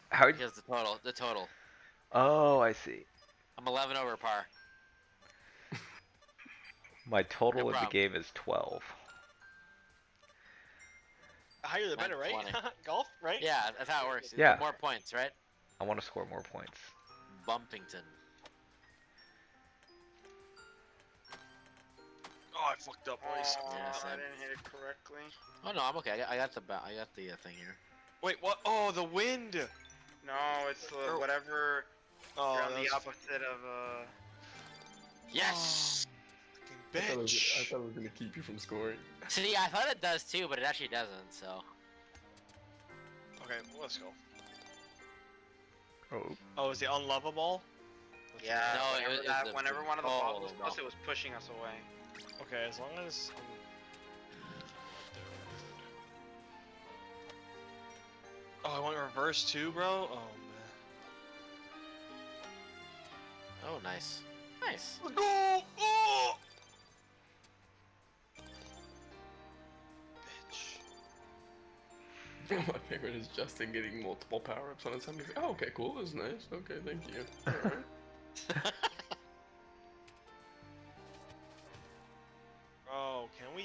How? Because the total. Oh, I see. I'm 11 over par. My total No in the problem. game is 12. Higher the better, right? 20. Golf, right? Yeah, that's how it works. Yeah. More points, right? I want to score more points. Bumpington. Oh, I fucked up, boys. Oh, Yeah, I same. didn't hit it correctly. Oh no, I'm okay. I got the thing here. Wait, what? Oh, the wind. No, it's whatever. Oh, You're on that the was opposite of Yes. fucking I bitch. thought it was gonna keep you from scoring. See, I thought it does too, but it actually doesn't. So. Okay, well, let's go. Oh. Oh, is the unlovable? Yeah. No, it whenever, was that, the- whenever one of the balls oh, was no. close, it was pushing us away. Okay, as long as. Oh, I want reverse too, bro. Oh man. Oh, nice. Nice. Let's go! Oh! Bitch. My favorite is Justin getting multiple power-ups on his hand. He's like, oh, okay, cool, that's nice. Okay, thank you. Alright. Oh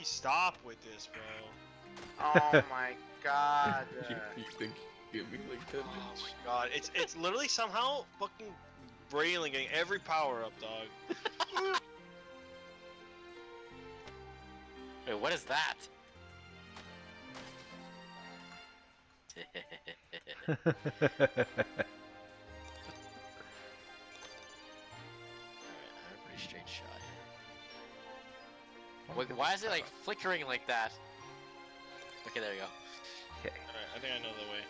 Please stop with this, bro. Oh my god. You think you give me like 10 Oh my god. It's literally somehow fucking Braylon getting every power up, dog. Wait, what is that? Alright, I have a pretty straight shot here. Wait, why is it like flickering like that? Okay, there you go. Okay. Alright, I think I know the way.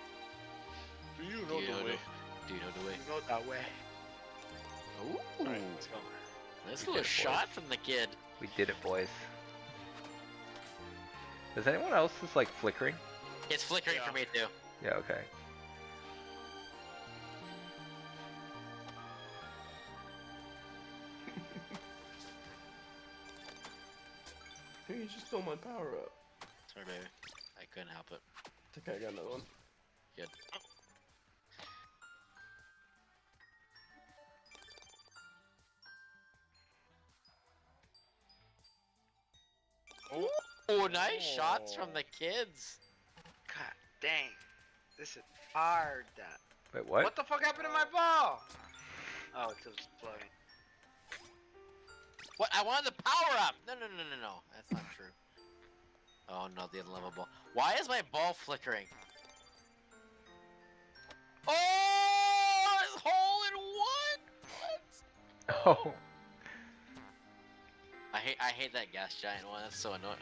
Do you know Do you the know way? Do you know the way? Go that way. Ooh, Alright, let's go. nice We little did it, shot from the kid. We did it, boys. Is anyone else just like flickering? It's flickering Yeah. for me too. Yeah, okay. Hey, you just stole my power up. Sorry, baby. I couldn't help it. I think I got another one. Good. Oh, nice shots from the kids. God dang. This is hard. Wait, what? What the fuck happened to my ball? Oh, it's just floating. What? I wanted the power up. No. That's not true. Oh no, the unlovable. Why is my ball flickering? Oh, it's hole in one. What? Oh. I hate that gas giant one. That's so annoying.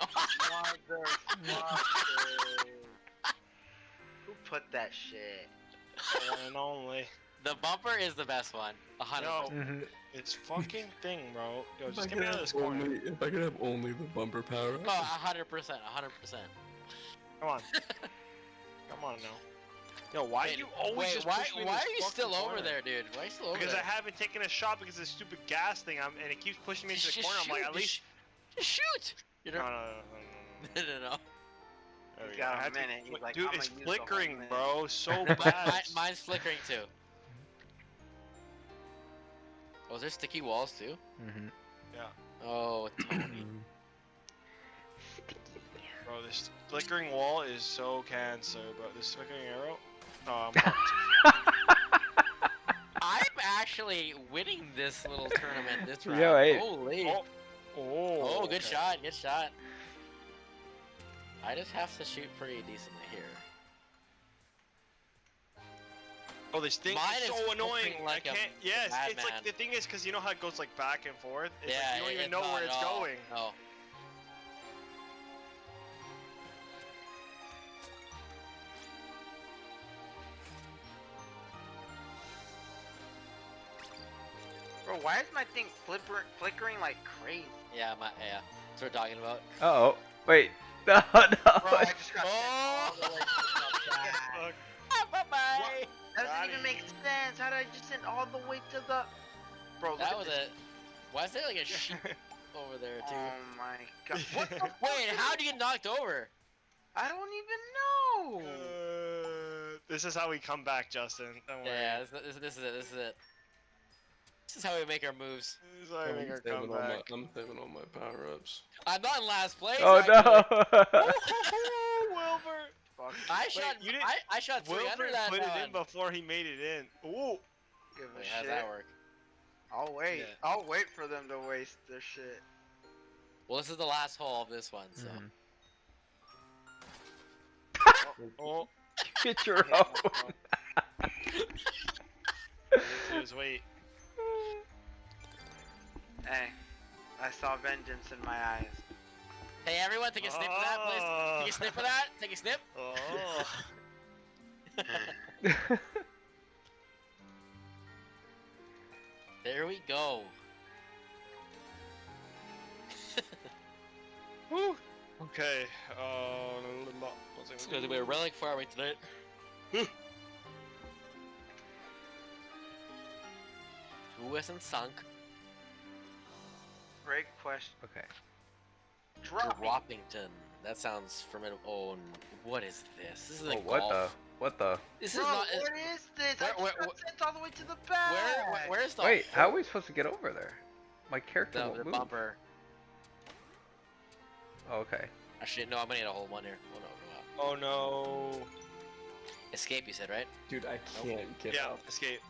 Who put that shit? One and only. The bumper is the best one. 100%. Yo, Mhm. it's fucking thing, bro. Yo, If I just get could me out of have this corner. only, if I could have only the bumper power up. Oh, 100%. Come on. Come on now. Yo, why Wait, you always wait, just why push me in are this you fucking still over corner? there, dude? Why are you still over Because there? I haven't taken a shot because of this stupid gas thing, and it keeps pushing me into the Just corner. I'm like, shoot, at least. just shoot. You No, know? no. No. There we He's go. got I a had to- minute. He's like, Dude, "I'ma it's use the whole flickering, minute." bro. So Mine- bad. mine's flickering too. Oh, is there sticky walls too? Mhm. Oh, Tony. Bro, this flickering wall is so cancer, bro. This flickering arrow. Oh, I'm fucked. I'm actually winning this little tournament this round. Yeah, right. Holy. Oh. Oh, good okay. shot, good shot. I just have to shoot pretty decently here. Oh, this thing Mine is is so annoying. flickering like I a can't. Yes, it's madman. like the thing is because you know how it goes like back and forth. It's Yeah, like you don't even know not where at it's all. going. No. Bro, why is my thing flickering like crazy? Yeah, that's what we're talking about. Uh oh. Wait. No, Bro, no. I just got Oh. sent all the way to the back. Bye-bye. That Got doesn't even make sense. How did I just send all the way to the... Bro, look That at was this. a... Why is there like a sheep over there too? Oh my god. What the fuck? Wait, how do you get knocked over? I don't even know. This is how we come back, Justin. Don't worry. Yeah, this is it. This is how we make our moves. This is how we make our comeback. I'm saving all my power ups. I'm not in last place. Oh actually. no. Wilbur! Fuck. I Wait, shot. you didn't- I shot 3 Wilbur under that put it in one. before he made it in. Ooh! Give a Wait, how's shit. that work? I'll wait. Yeah. I'll wait for them to waste their shit. Well, this is the last hole of this one, so. Mhm. Oh! Get your own. Just wait. Hey, I saw vengeance in my eyes. Hey, everyone, take a snip of that, please. Take a snip of that. Take a snip. Oh! There we go. Woo! Okay, It's gonna be a relic farming tonight. Who hasn't sunk? Great question. Okay. Droppington. That sounds formidable. Oh, what is this? This is Oh, a what golf. the? What the? This Bro, is not. what is this? I where- just got sent all the way to the back. Where's the? Wait, how are we supposed to get over there? My character the won't move. bumper? Okay. Actually, no, I'm gonna get a whole one here. Oh no. Escape, you said, right? Dude, I can't get Yeah, up. escape.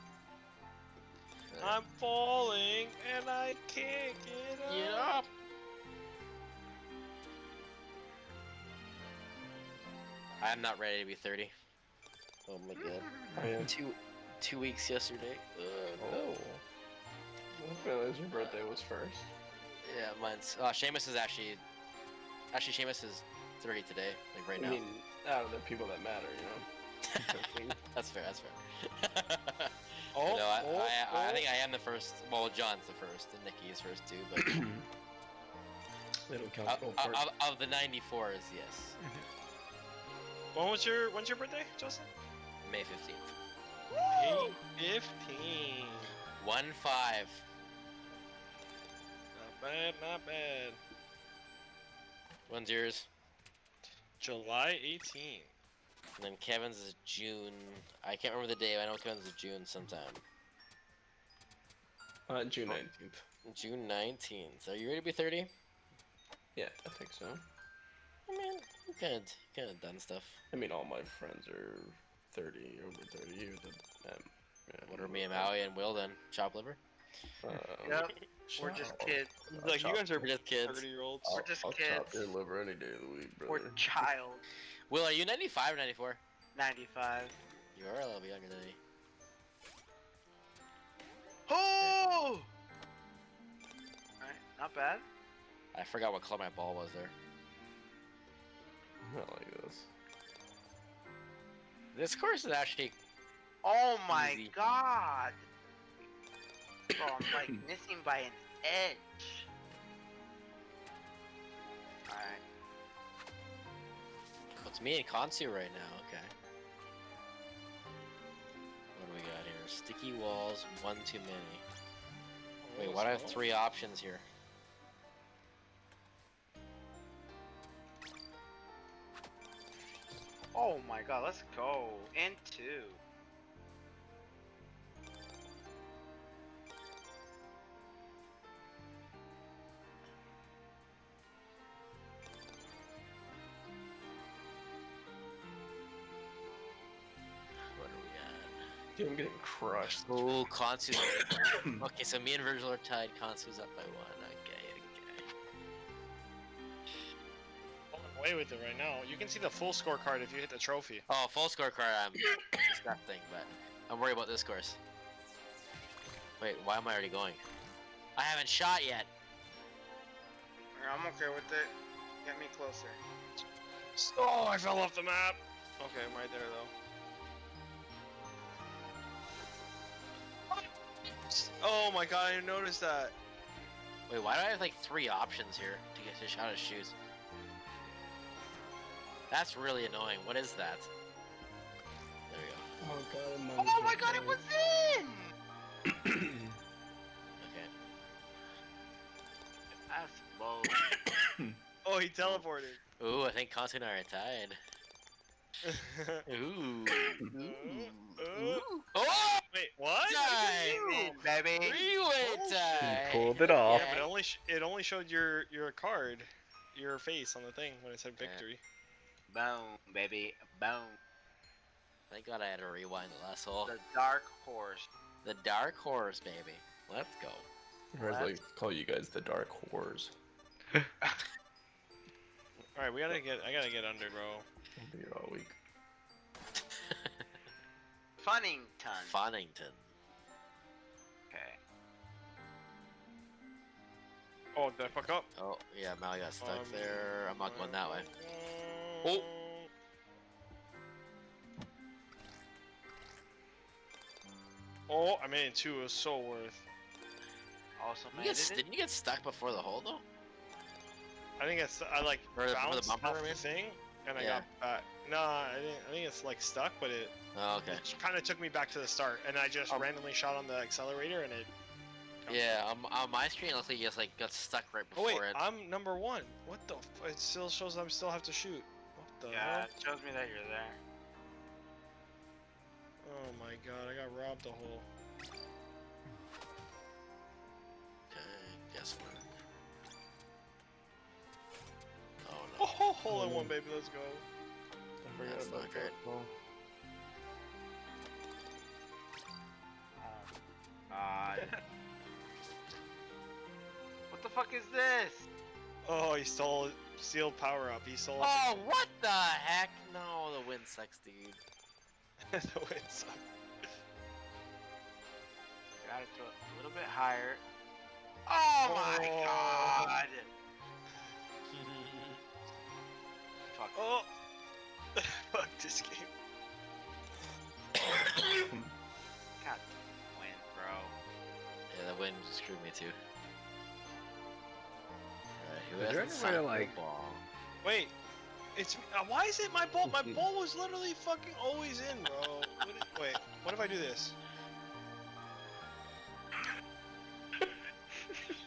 I'm falling and I can't get up. Get up! I'm not ready to be 30. Oh my god. I am. 2 weeks yesterday. Oh. I didn't realize your birthday was first. Yeah, mine's. Seamus is actually. Actually, Seamus is 30 today, like right I now. mean, out of the people that matter, you know. That's fair. That's fair. Oh, No, I oh. think I am the first. Well, John's the first, and Nikki is first too. But They don't count both parts. of the 94s, yes. When's your birthday, Justin? May 15th. May 15. 1-5. Not bad, not bad. When's yours? July 18. And then Kevin's is June. I can't remember the day. But I know Kevin's is June sometime. June 19th. June 19th. Are you ready to be 30? Yeah, I think so. I mean, you kind of done stuff. I mean, all my friends are 30, over 30. Even yeah, What are me and Maui and Will then? Chop liver? Yep. We're just kids. Like, you guys are We're just kids. 30-year-olds. We're just I'll kids. chop your liver any day of the week, We're brother. child. Will, are you 95 or 94? 95. You are a little bit younger than me. Oh! Alright, not bad. I forgot what color my ball was there. Not like this. This course is actually Oh my Easy. god! Bro, I'm like missing by an edge. Alright. It's me and Kansu right now, okay. What do we got here? Sticky walls, one too many. Wait, why do I have 3 options here? Oh my god, let's go. Into. What are we at? Dude, I'm getting crushed. Oh, Kansu's okay, so me and Virgil are tied. Kansu's up by 1. Okay. Pulling away with it right now. You can see the full scorecard if you hit the trophy. Oh, full scorecard, I'm disgusting, but I'm worried about this course. Wait, why am I already going? I haven't shot yet. I'm okay with it. Get me closer. Oh, I fell off the map. Okay, I'm right there though. Oh my god, I didn't notice that. Wait, why do I have like 3 options here to get to shot his shoes? That's really annoying. What is that? There we go. Oh god, Oh my god, it was in! Okay. That's low. Oh, he teleported. Ooh, I think Kansu and I are tied. Ooh. Oh! Wait, what? Tie! Baby. 3-way tie! Pulled it off. Yeah, but it only showed your card, your face on the thing when it said victory. Boom, baby. Boom. Thank God I had to rewind the last hole. The dark horse. The dark horse, baby. Let's go. I like to call you guys the Dark Whores. All right, I gotta get under, bro. I'll be here all week. Funnington. Funnington. Okay. Oh, did I fuck up? Oh, yeah, Mal got stuck there. I'm not going that way. Oh. Oh, I made it 2. It was so worth. Also You made get, it. didn't you get stuck before the hole, though? I think I like Or before the bounced bumper, off I the mean? thing, and I Yeah. got back. No, I think it's like stuck, but it Oh, okay. kind of took me back to the start, and I just randomly shot on the accelerator, and it. Yeah, on my screen, it looks like you just like got stuck right Oh before wait, it. I'm number 1. What the? It still shows I still have to shoot. What the? Yeah, hell? it shows me that you're there. Oh my god, I got robbed the hole. Okay, guess what? Oh Oh, hole in one, baby. Let's go. Don't forget That's about not great. that ball. God. What the fuck is this? Oh, he stole sealed power up. He stole. Oh, what the heck? No, the wind sucks, dude. the wind sucks. Gotta throw it a little bit higher. Oh my god! Fuck. Oh. Fuck this game. God, win, bro. Yeah, the wind screwed me too. Alright, who Is there has the any way to, soccer like- ball? Wait. It's why is it my ball? My ball was literally fucking always in, bro. Wait, what if I do this?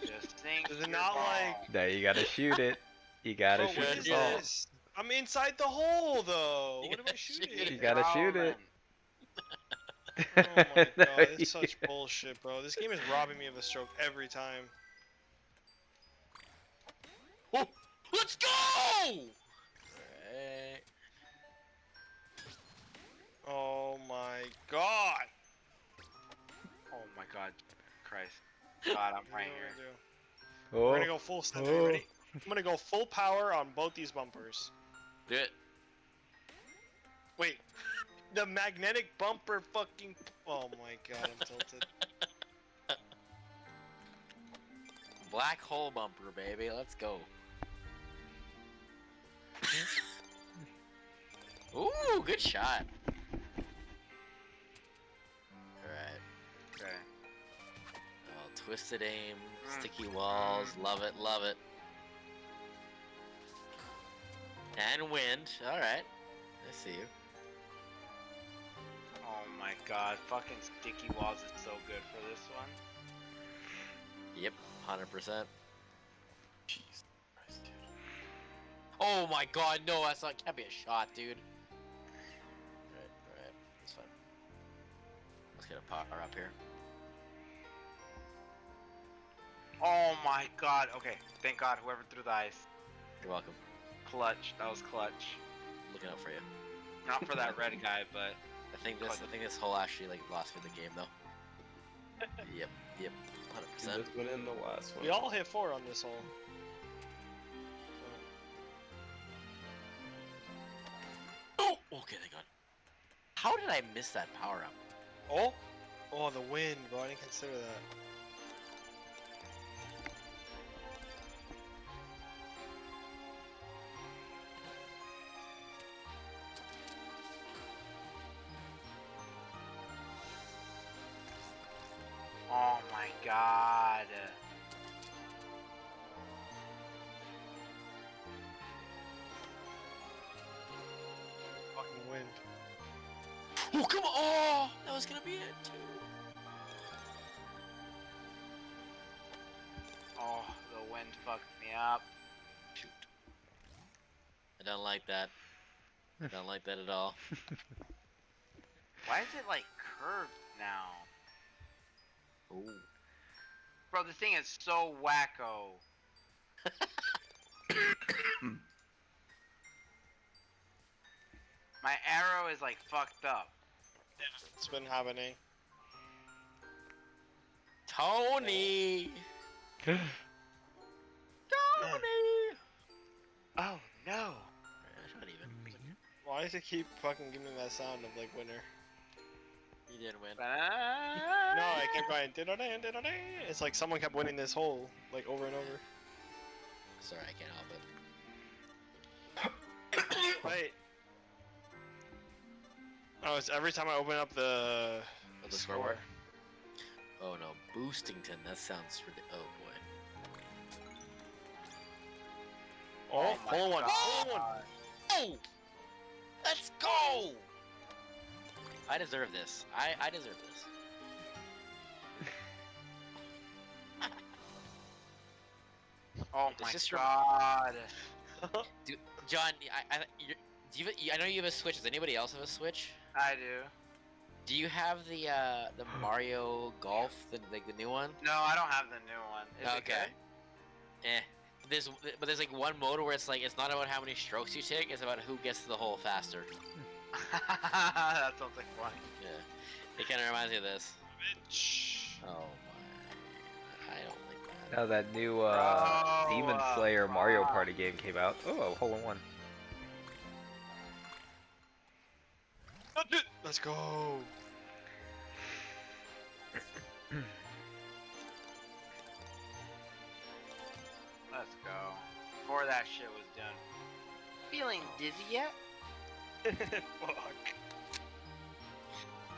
Just think. Does it not like? There, you gotta shoot it. You gotta Bro, shoot what the is ball. this? I'm inside the hole though. You What am I gotta shoot shooting? You gotta shoot it. Oh my No, god, it's you- such bullshit, bro. This game is robbing me of a stroke every time. Let's go! Alright. Oh my god. Oh my god, Christ. God, I'm right here. We're Oh, gonna go full send. Oh. Ready? I'm gonna go full power on both these bumpers. Do it. Wait, the magnetic bumper fucking. Oh my god, I'm tilted. Black hole bumper, baby. Let's go. Ooh, good shot. Alright. Okay. Oh, twisted aim, sticky walls, love it, love it. And wind, alright. I see you. Oh my god, fucking sticky walls is so good for this one. Yep, 100%. Jeez Christ, dude. Oh my god, no, that's not, can't be a shot, dude. Alright, that's fine. Let's get a power up here. Oh my god, okay, thank god, whoever threw the ice. You're welcome. Clutch, that was clutch. Looking out for you. Not for that red guy, but I think this hole actually like lost me the game though. Yep, 100%. This went in the last one. We all hit 4 on this hole. Oh, okay, thank God. How did I miss that power up? Oh, oh, the wind, bro. I didn't consider that. oh my god. Fucking wind. Oh, come on! Oh, that was gonna be it too. Oh, the wind fucked me up. Shoot. I don't like that. I don't like that at all. Why is it like curved now? Ooh. Bro, this thing is so wacko. My arrow is like fucked up. It's been happening. Tony! Tony! Oh no. Not even. Why does it keep fucking giving me that sound of like winner? You didn't win. No, I kept going. "Da-da-da, da-da-da." It's like someone kept winning this hole like over and over. Sorry, I can't help it. Wait. Oh, it's every time I open up the Oh, the scoreboard? Oh no, Boostington. That sounds ridiculous. Oh boy. Oh, my full one, God. full one. Oh! Let's go! I deserve this. I deserve this. Oh It's my just god. John, I know you have a Switch. Does anybody else have a Switch? I do. Do you have the Mario Golf, the new one? No, I don't have the new one. Is it Okay. good? Eh. there's like one mode where it's like it's not about how many strokes you take, it's about who gets to the hole faster. That sounds like fun. Yeah, it kind of reminds me of this. Bitch. Oh my, I don't like that. Now that new Demon Bro, Slayer Mario Party game came out. Oh, a hole in one. Let's go. Let's go. Before that shit was done. Feeling dizzy yet? Fuck.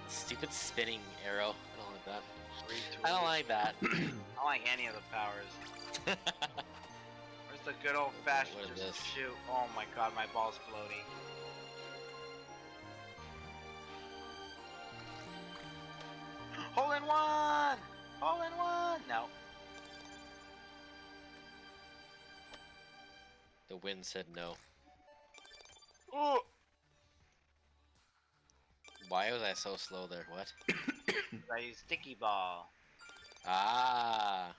Stupid spinning arrow. I don't like that. Retweet. I don't like that. I don't like any of the powers. Where's the good old fashioned What is just this? shoot? Oh my god, my ball's floating. Hole in one! Hole in one! No. The wind said no. Ooh! Why was I so slow there? What? I use sticky ball. Ah.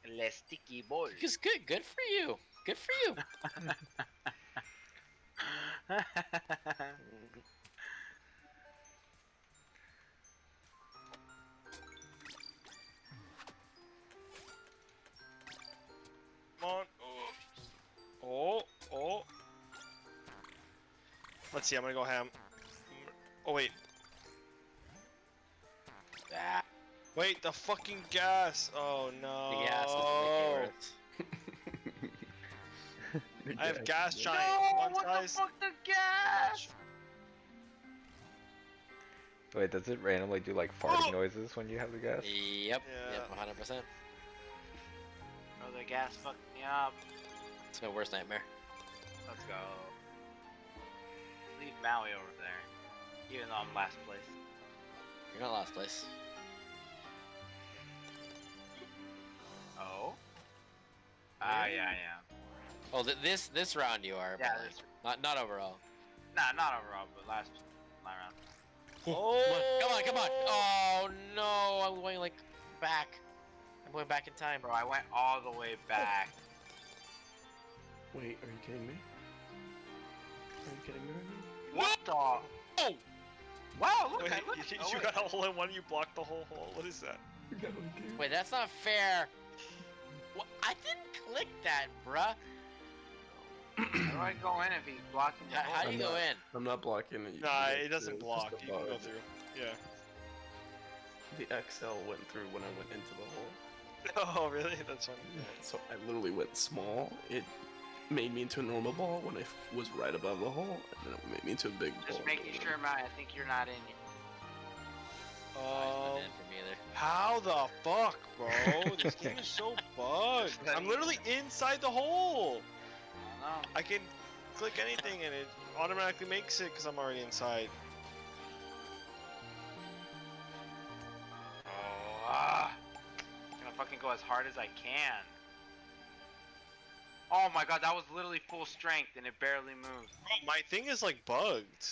Le sticky ball. It's good. Good for you. Good for you. Come on. Oh. Oh. Let's see, I'm gonna go ham. Oh, wait. Ah, Wait, the fucking gas. Oh, no. the gas doesn't make it worse. I have gas giant. No! One What the size. fuck, the gas? Wait, does it randomly do like farting noises when you have the gas? Yep. Yeah. Yep. 100%. Oh, the gas fucked me up. It's my worst nightmare. Let's go. Leave Maui over there. Even though I'm last place. You're not last place. Oh? Ah, yeah, yeah. Oh, this round you are. Yeah, but, this. not overall. Nah, not overall, but last my round. Oh! Come on. Oh no! I'm going like back. I'm going back in time. Bro, I went all the way back. Wait, are you kidding me? Are you kidding me right now? What the? Oh! Wow, look, Wait, I look. you, Oh, you wait. got a hole in one, you blocked the whole hole. What is that? Wait, that's not fair. What? I didn't click that, bruh. How do I go in if he's blocking the How do you I'm go not- in? I'm not blocking it. Nah, You it go doesn't through, it's just block. a You can go bug. through. Yeah. The XL went through when I went into the hole. Oh, really? That's funny. So I literally went small. It made me into a normal ball when I was right above the hole, and then it made me into a big ball. Just making sure, Matt. I think you're not in yet. Oh, it's not in for me either. How the fuck, bro? This game is so bugged. I'm literally inside the hole. I don't know. I can click anything and it automatically makes it because I'm already inside. Oh, I'm gonna fucking go as hard as I can. Oh my god, that was literally full strength and it barely moved. Bro, my thing is like bugged.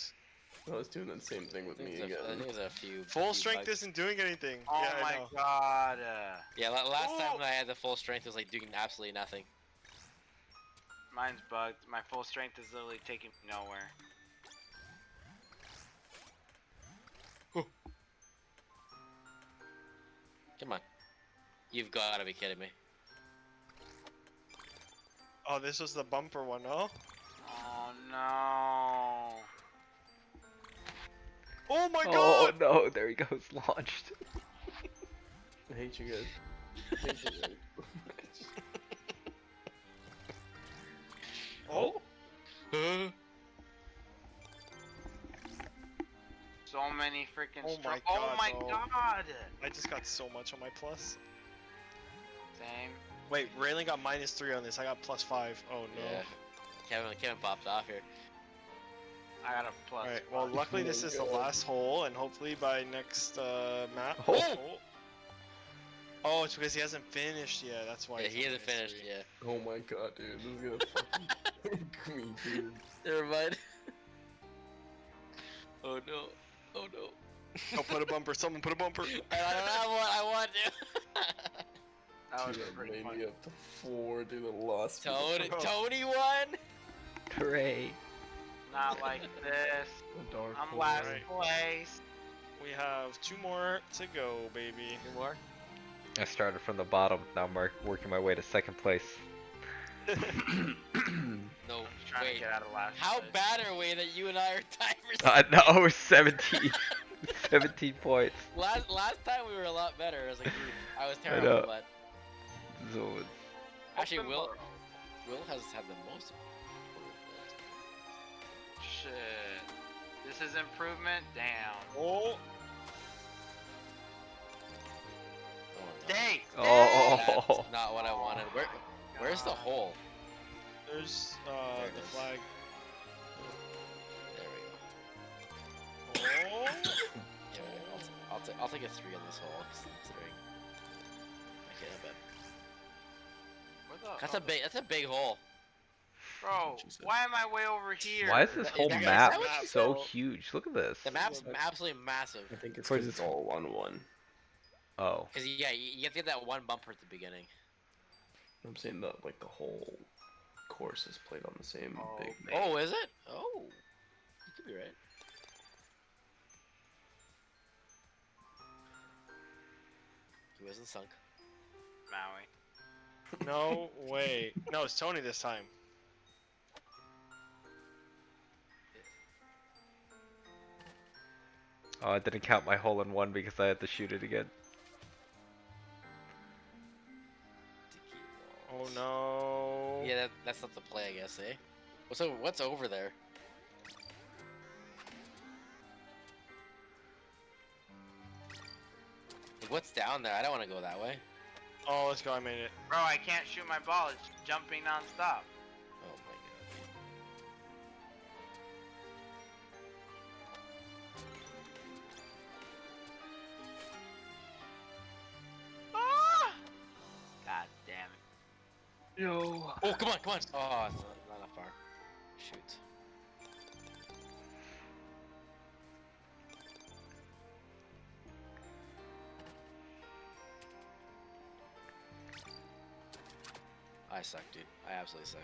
I was doing the same thing with me I again. think there's a few. Full few strength bugs. isn't doing anything. Oh Yeah, I my know. god. Yeah, last Oh! time when I had the full strength, it was like doing absolutely nothing. Mine's bugged. My full strength is literally taking me nowhere. Come on. You've got to be kidding me. Oh, this was the bumper one, no? Oh no. Oh my Oh god! no, there he goes, launched. I hate you guys. I hate you guys. Oh! So many freaking Oh my oh god, my bro. god. I just got so much on my plus. Same. Wait, Raylan got -3 on this. I got +5. Oh no. Yeah. Kevin popped off here. I got a plus. Alright, well, one. luckily this is the last hole, and hopefully by next map. Oh! Oh, it's because he hasn't finished yet. That's why. Yeah, he's he on hasn't finished -3. yet. Oh my god, dude. This is gonna fucking kill me, dude. Never mind. Oh no. Oh no. Oh, put a bumper. Someone put a bumper. I don't have one. I want to. That was Dude, that pretty made funny. me up to 4, dude. The lost. Tony won. Hooray! Not like this. The dark I'm horse. last Right. place. We have 2 more to go, baby. 2 more. I started from the bottom. Now I'm working my way to second place. No, Trying to wait. get out of last How place. bad are we that you and I are timers? No, we're 17. 17 points. Last time we were a lot better as a group. I was I terrible, know. but So, actually, Open Will world. has had the most. Shit. This is improvement down. Oh, Stay! oh, That's not what I wanted. Where's the hole? there's There it the is. flag. There we go. Oh. Yeah, I'll take a 3 on this hole, considering. Okay, not bad. Where the That's a big hole. Bro, why am I way over here? why is this whole that- map is that what you so said? huge? Look at this. The map's absolutely massive. I think it's Where's because it's this- all 1-1. Oh, Cause yeah, you have to get that one bumper at the beginning. I'm saying that like the whole course is played on the same Oh, big man. Oh, is it? Oh, you could be right. He wasn't sunk. Maui. No way. No, it's Tony this time. oh, I didn't count my hole in one because I had to shoot it again. Oh no. Yeah, that's not the play, I guess, eh? What's over there? Like, what's down there? I don't want to go that way. Oh, let's go. I made it. Bro, I can't shoot my ball. It's jumping non-stop. Oh my god. Ah! God damn it. Yo. Oh, come on, come on! Oh, it's not that far. Shoot. I suck, dude. I absolutely suck.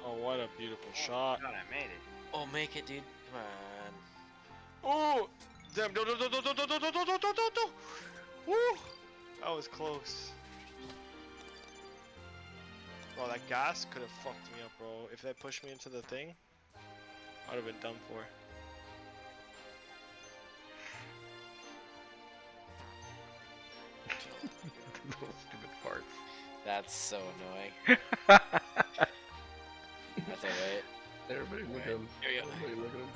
Oh, what a beautiful shot. God, I made it. Oh, make it, dude. Come on. Oh! Damn, no. Woo! That was close. Bro, that gas could have fucked me up, bro. If that pushed me into the thing, I'd have been done for. Little stupid farts. That's so annoying. That's alright. Everybody look at him. Here you go. Everybody look at him.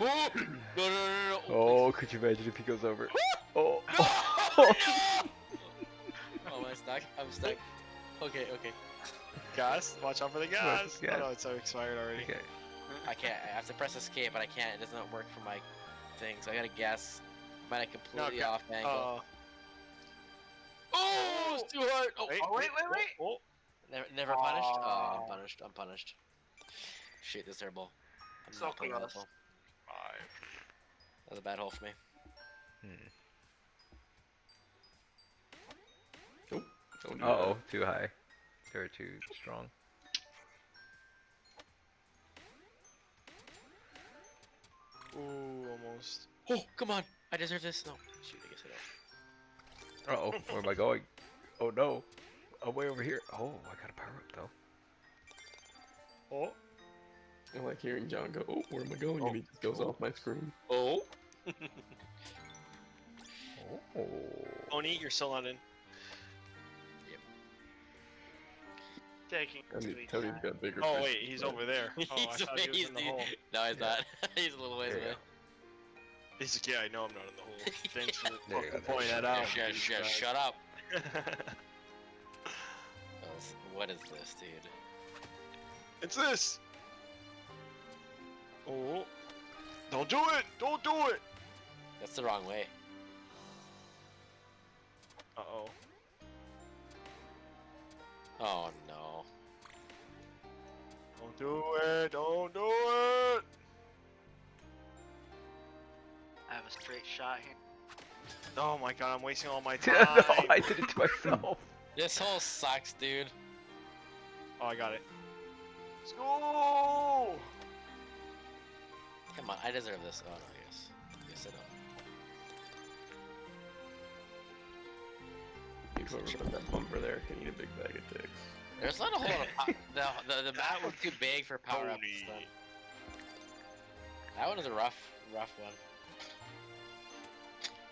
Oh! No. Oh, could you imagine if he goes over? Oh. Oh, am I stuck? I'm stuck. Okay. Gas? Watch out for the gas! gas. Oh no, it's expired already. Okay. I can't. I have to press escape, but I can't. It doesn't work for my thing, so I gotta guess. I'm at a completely No, off angle. Uh, Oh, it's too hard. Oh, wait. Oh. never punished. Oh, Aw. I'm punished. Shit, this is terrible. I'm So not playing close. this hole. That was a bad hole for me. Don't do Uh-oh, too high. They were too strong. Ooh, almost. Oh, come on! I deserve this. No, shoot, I guess I don't. Uh-oh, where am I going? Oh no. I'm way over here. Oh, I got a power up though. Oh. I like hearing John go, oh, where am I going? And he just goes off my screen. Oh. Oh. Oni, you're still not in. Taking I mean, sweet Tony's time. got bigger Oh fish wait, to he's fry. over there. Oh, I He's thought he was amazed, in the dude. hole. No, he's not. He's a little ways There you away. He's like, yeah, I know I'm not in the hole. Thanks for There you fucking go. pointing that out. Shut up. What is this, dude? It's this. Oh. Don't do it! Don't do it! That's the wrong way. Uh-oh. Oh no. Don't do it! Don't do it! I have a straight shot here. Oh my god, I'm wasting all my No, time. I did it to myself. This hole sucks, dude. Oh, I got it. Let's go! Come on, I deserve this. Oh no, yes. Yes, I don't. Whoever put that bumper there can eat a big bag of dicks. There's not a whole lot of the map was too big for power ups. That one is a rough one.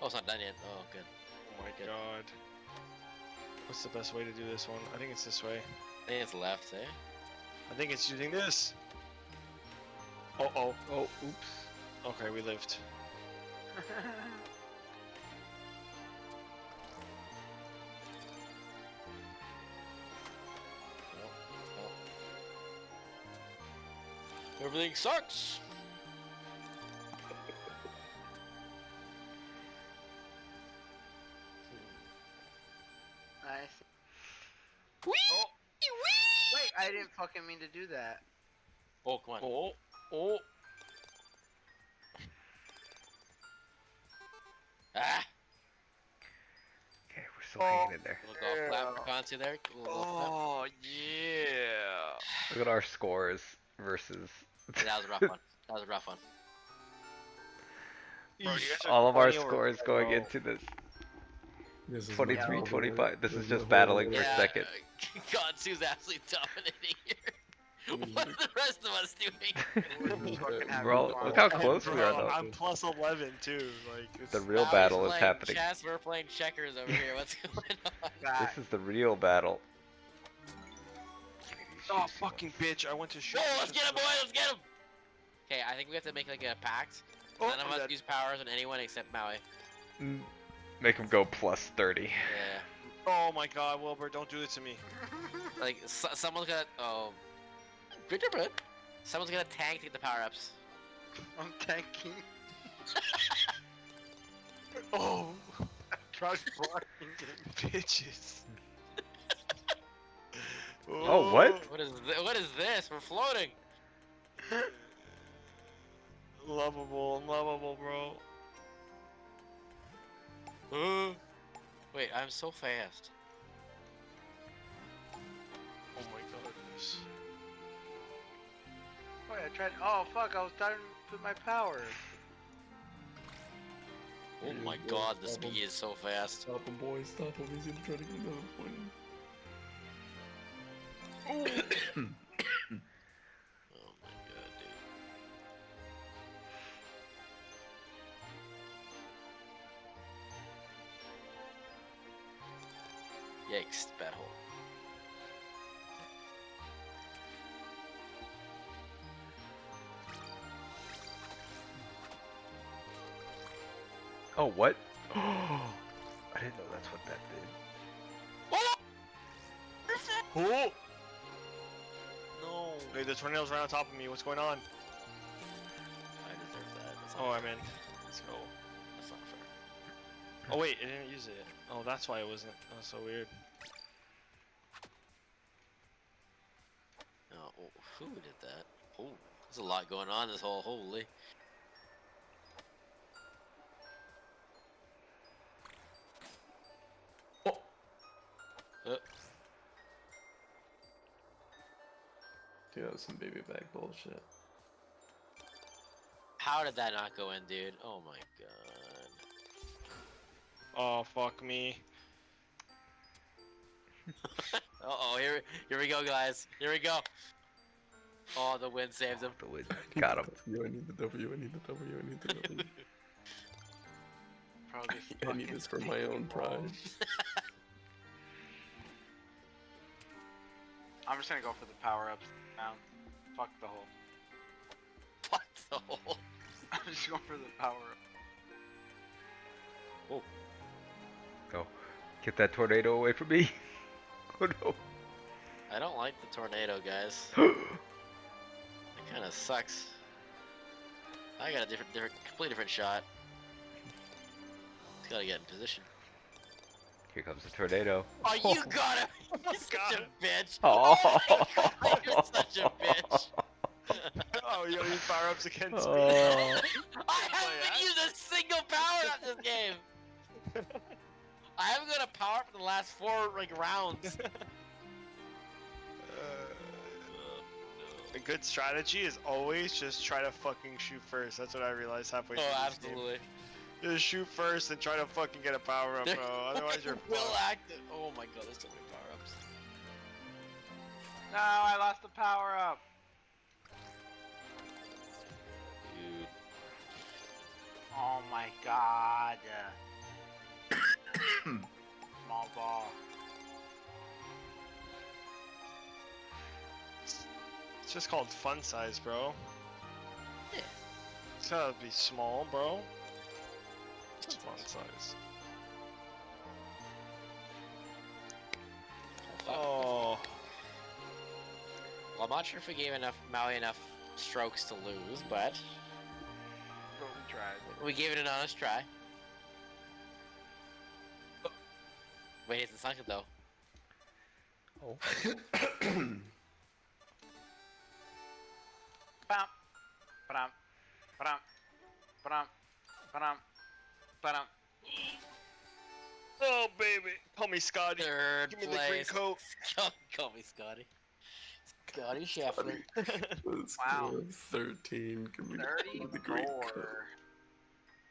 Oh, it's not done yet. Oh, good. Oh my god. What's the best way to do this one? I think it's this way. I think it's left, eh? I think it's using this. Oh, Oh, oops. okay, we lived. Everything sucks. Nice. Whee! Oh. Whee! Wait, I didn't fucking mean to do that. Oh, come on. Oh. Ah! Okay, we're still hanging in there. Little golf clap for Conti there. Little golf clap. Oh, yeah. Look at our scores versus Yeah, that was a rough one. That was a rough one. Bro, you guys are all of our 20 over scores going 0. into this. This is 23, not 25. This this is is just not battling for Yeah, second. Gonsu's absolutely dominating here. What are the rest of us doing? Bro, look how close we are Bro, though. I'm plus 11 too. Like, it's... The real Now he's battle is playing happening. Chess, we're playing checkers over here. What's going on? This is the real battle. Oh, fucking bitch! I went to shoot. Whoa, let's get him, boy! Let's get him! Okay, I think we have to make like a pact. Oh, None of I'm us dead. use powers on anyone except Maui. Make him go plus 30. Yeah. Oh my god, Wilbur, don't do this to me. Like, someone's gonna. Oh. Good job, bud. Someone's gonna tank to get the power ups. I'm tanking. Oh, Truck blocking. bitches. Oh, what? What is this? We're floating! Lovable, bro. Wait, I'm so fast. Oh my goodness. Wait, I tried. Oh fuck! I was trying to put my power. Oh my god, the speed is so fast. Stop him, boys. Stop him. He's gonna try to get another point. Oh my god, dude. Yikes, bad hole. Oh, what? I didn't know that's what that did. Oh! No. Wait, the tornado's right on top of me. What's going on? I deserve that. That's not Oh, fair. I'm in. Let's go. That's not fair. Oh wait, I didn't use it. Oh, that's why it wasn't. That's so weird. Oh, who did that? Oh, there's a lot going on this hole. Holy. Dude, that was some baby bag bullshit. How did that not go in, dude? Oh my god. Oh, fuck me. Uh-oh, here we go, guys. Here we go. Oh, the wind saved him. The wind got him. I need the W. I need the W. I need the W. Probably. I need this for my own pride. I'm just gonna go for the power ups now. Fuck the hole. What the hole? I'm just going for the power up. Go. Get that tornado away from me. Oh no. I don't like the tornado, guys. It kind of sucks. I got a completely different shot. Just gotta get in position. Here comes the tornado. Oh, you got him! You're such a bitch! Oh. You're such a bitch! Oh, yo, these power ups against me. Oh. I haven't used a single power up this game! I haven't got a power up in the last 4 like rounds. A good strategy is always just try to fucking shoot first. That's what I realized halfway through Oh, this game. absolutely. Just shoot first and try to fucking get a power up, bro. Otherwise you're Will fucked. active. Oh my god, there's so many power ups. No, I lost the power up. Dude. Oh my god. Small ball. It's just called fun size, bro. Yeah. It's gotta be small, bro. It's fun size. Oh. Well, I'm not sure if we gave Maui enough strokes to lose, but Golden tried. we gave it an honest try. Wait, he hasn't sunk it though. Oh. Bum. Ba-dum. Ba-dum. Ba-dum. Ba-dum. Ba-dum. Oh, baby. Call me Scotty. Third Give me the green place. coat. Call me Scotty. Scotty Scheffler. Let's Wow. go. 13. Give me the green 34. coat.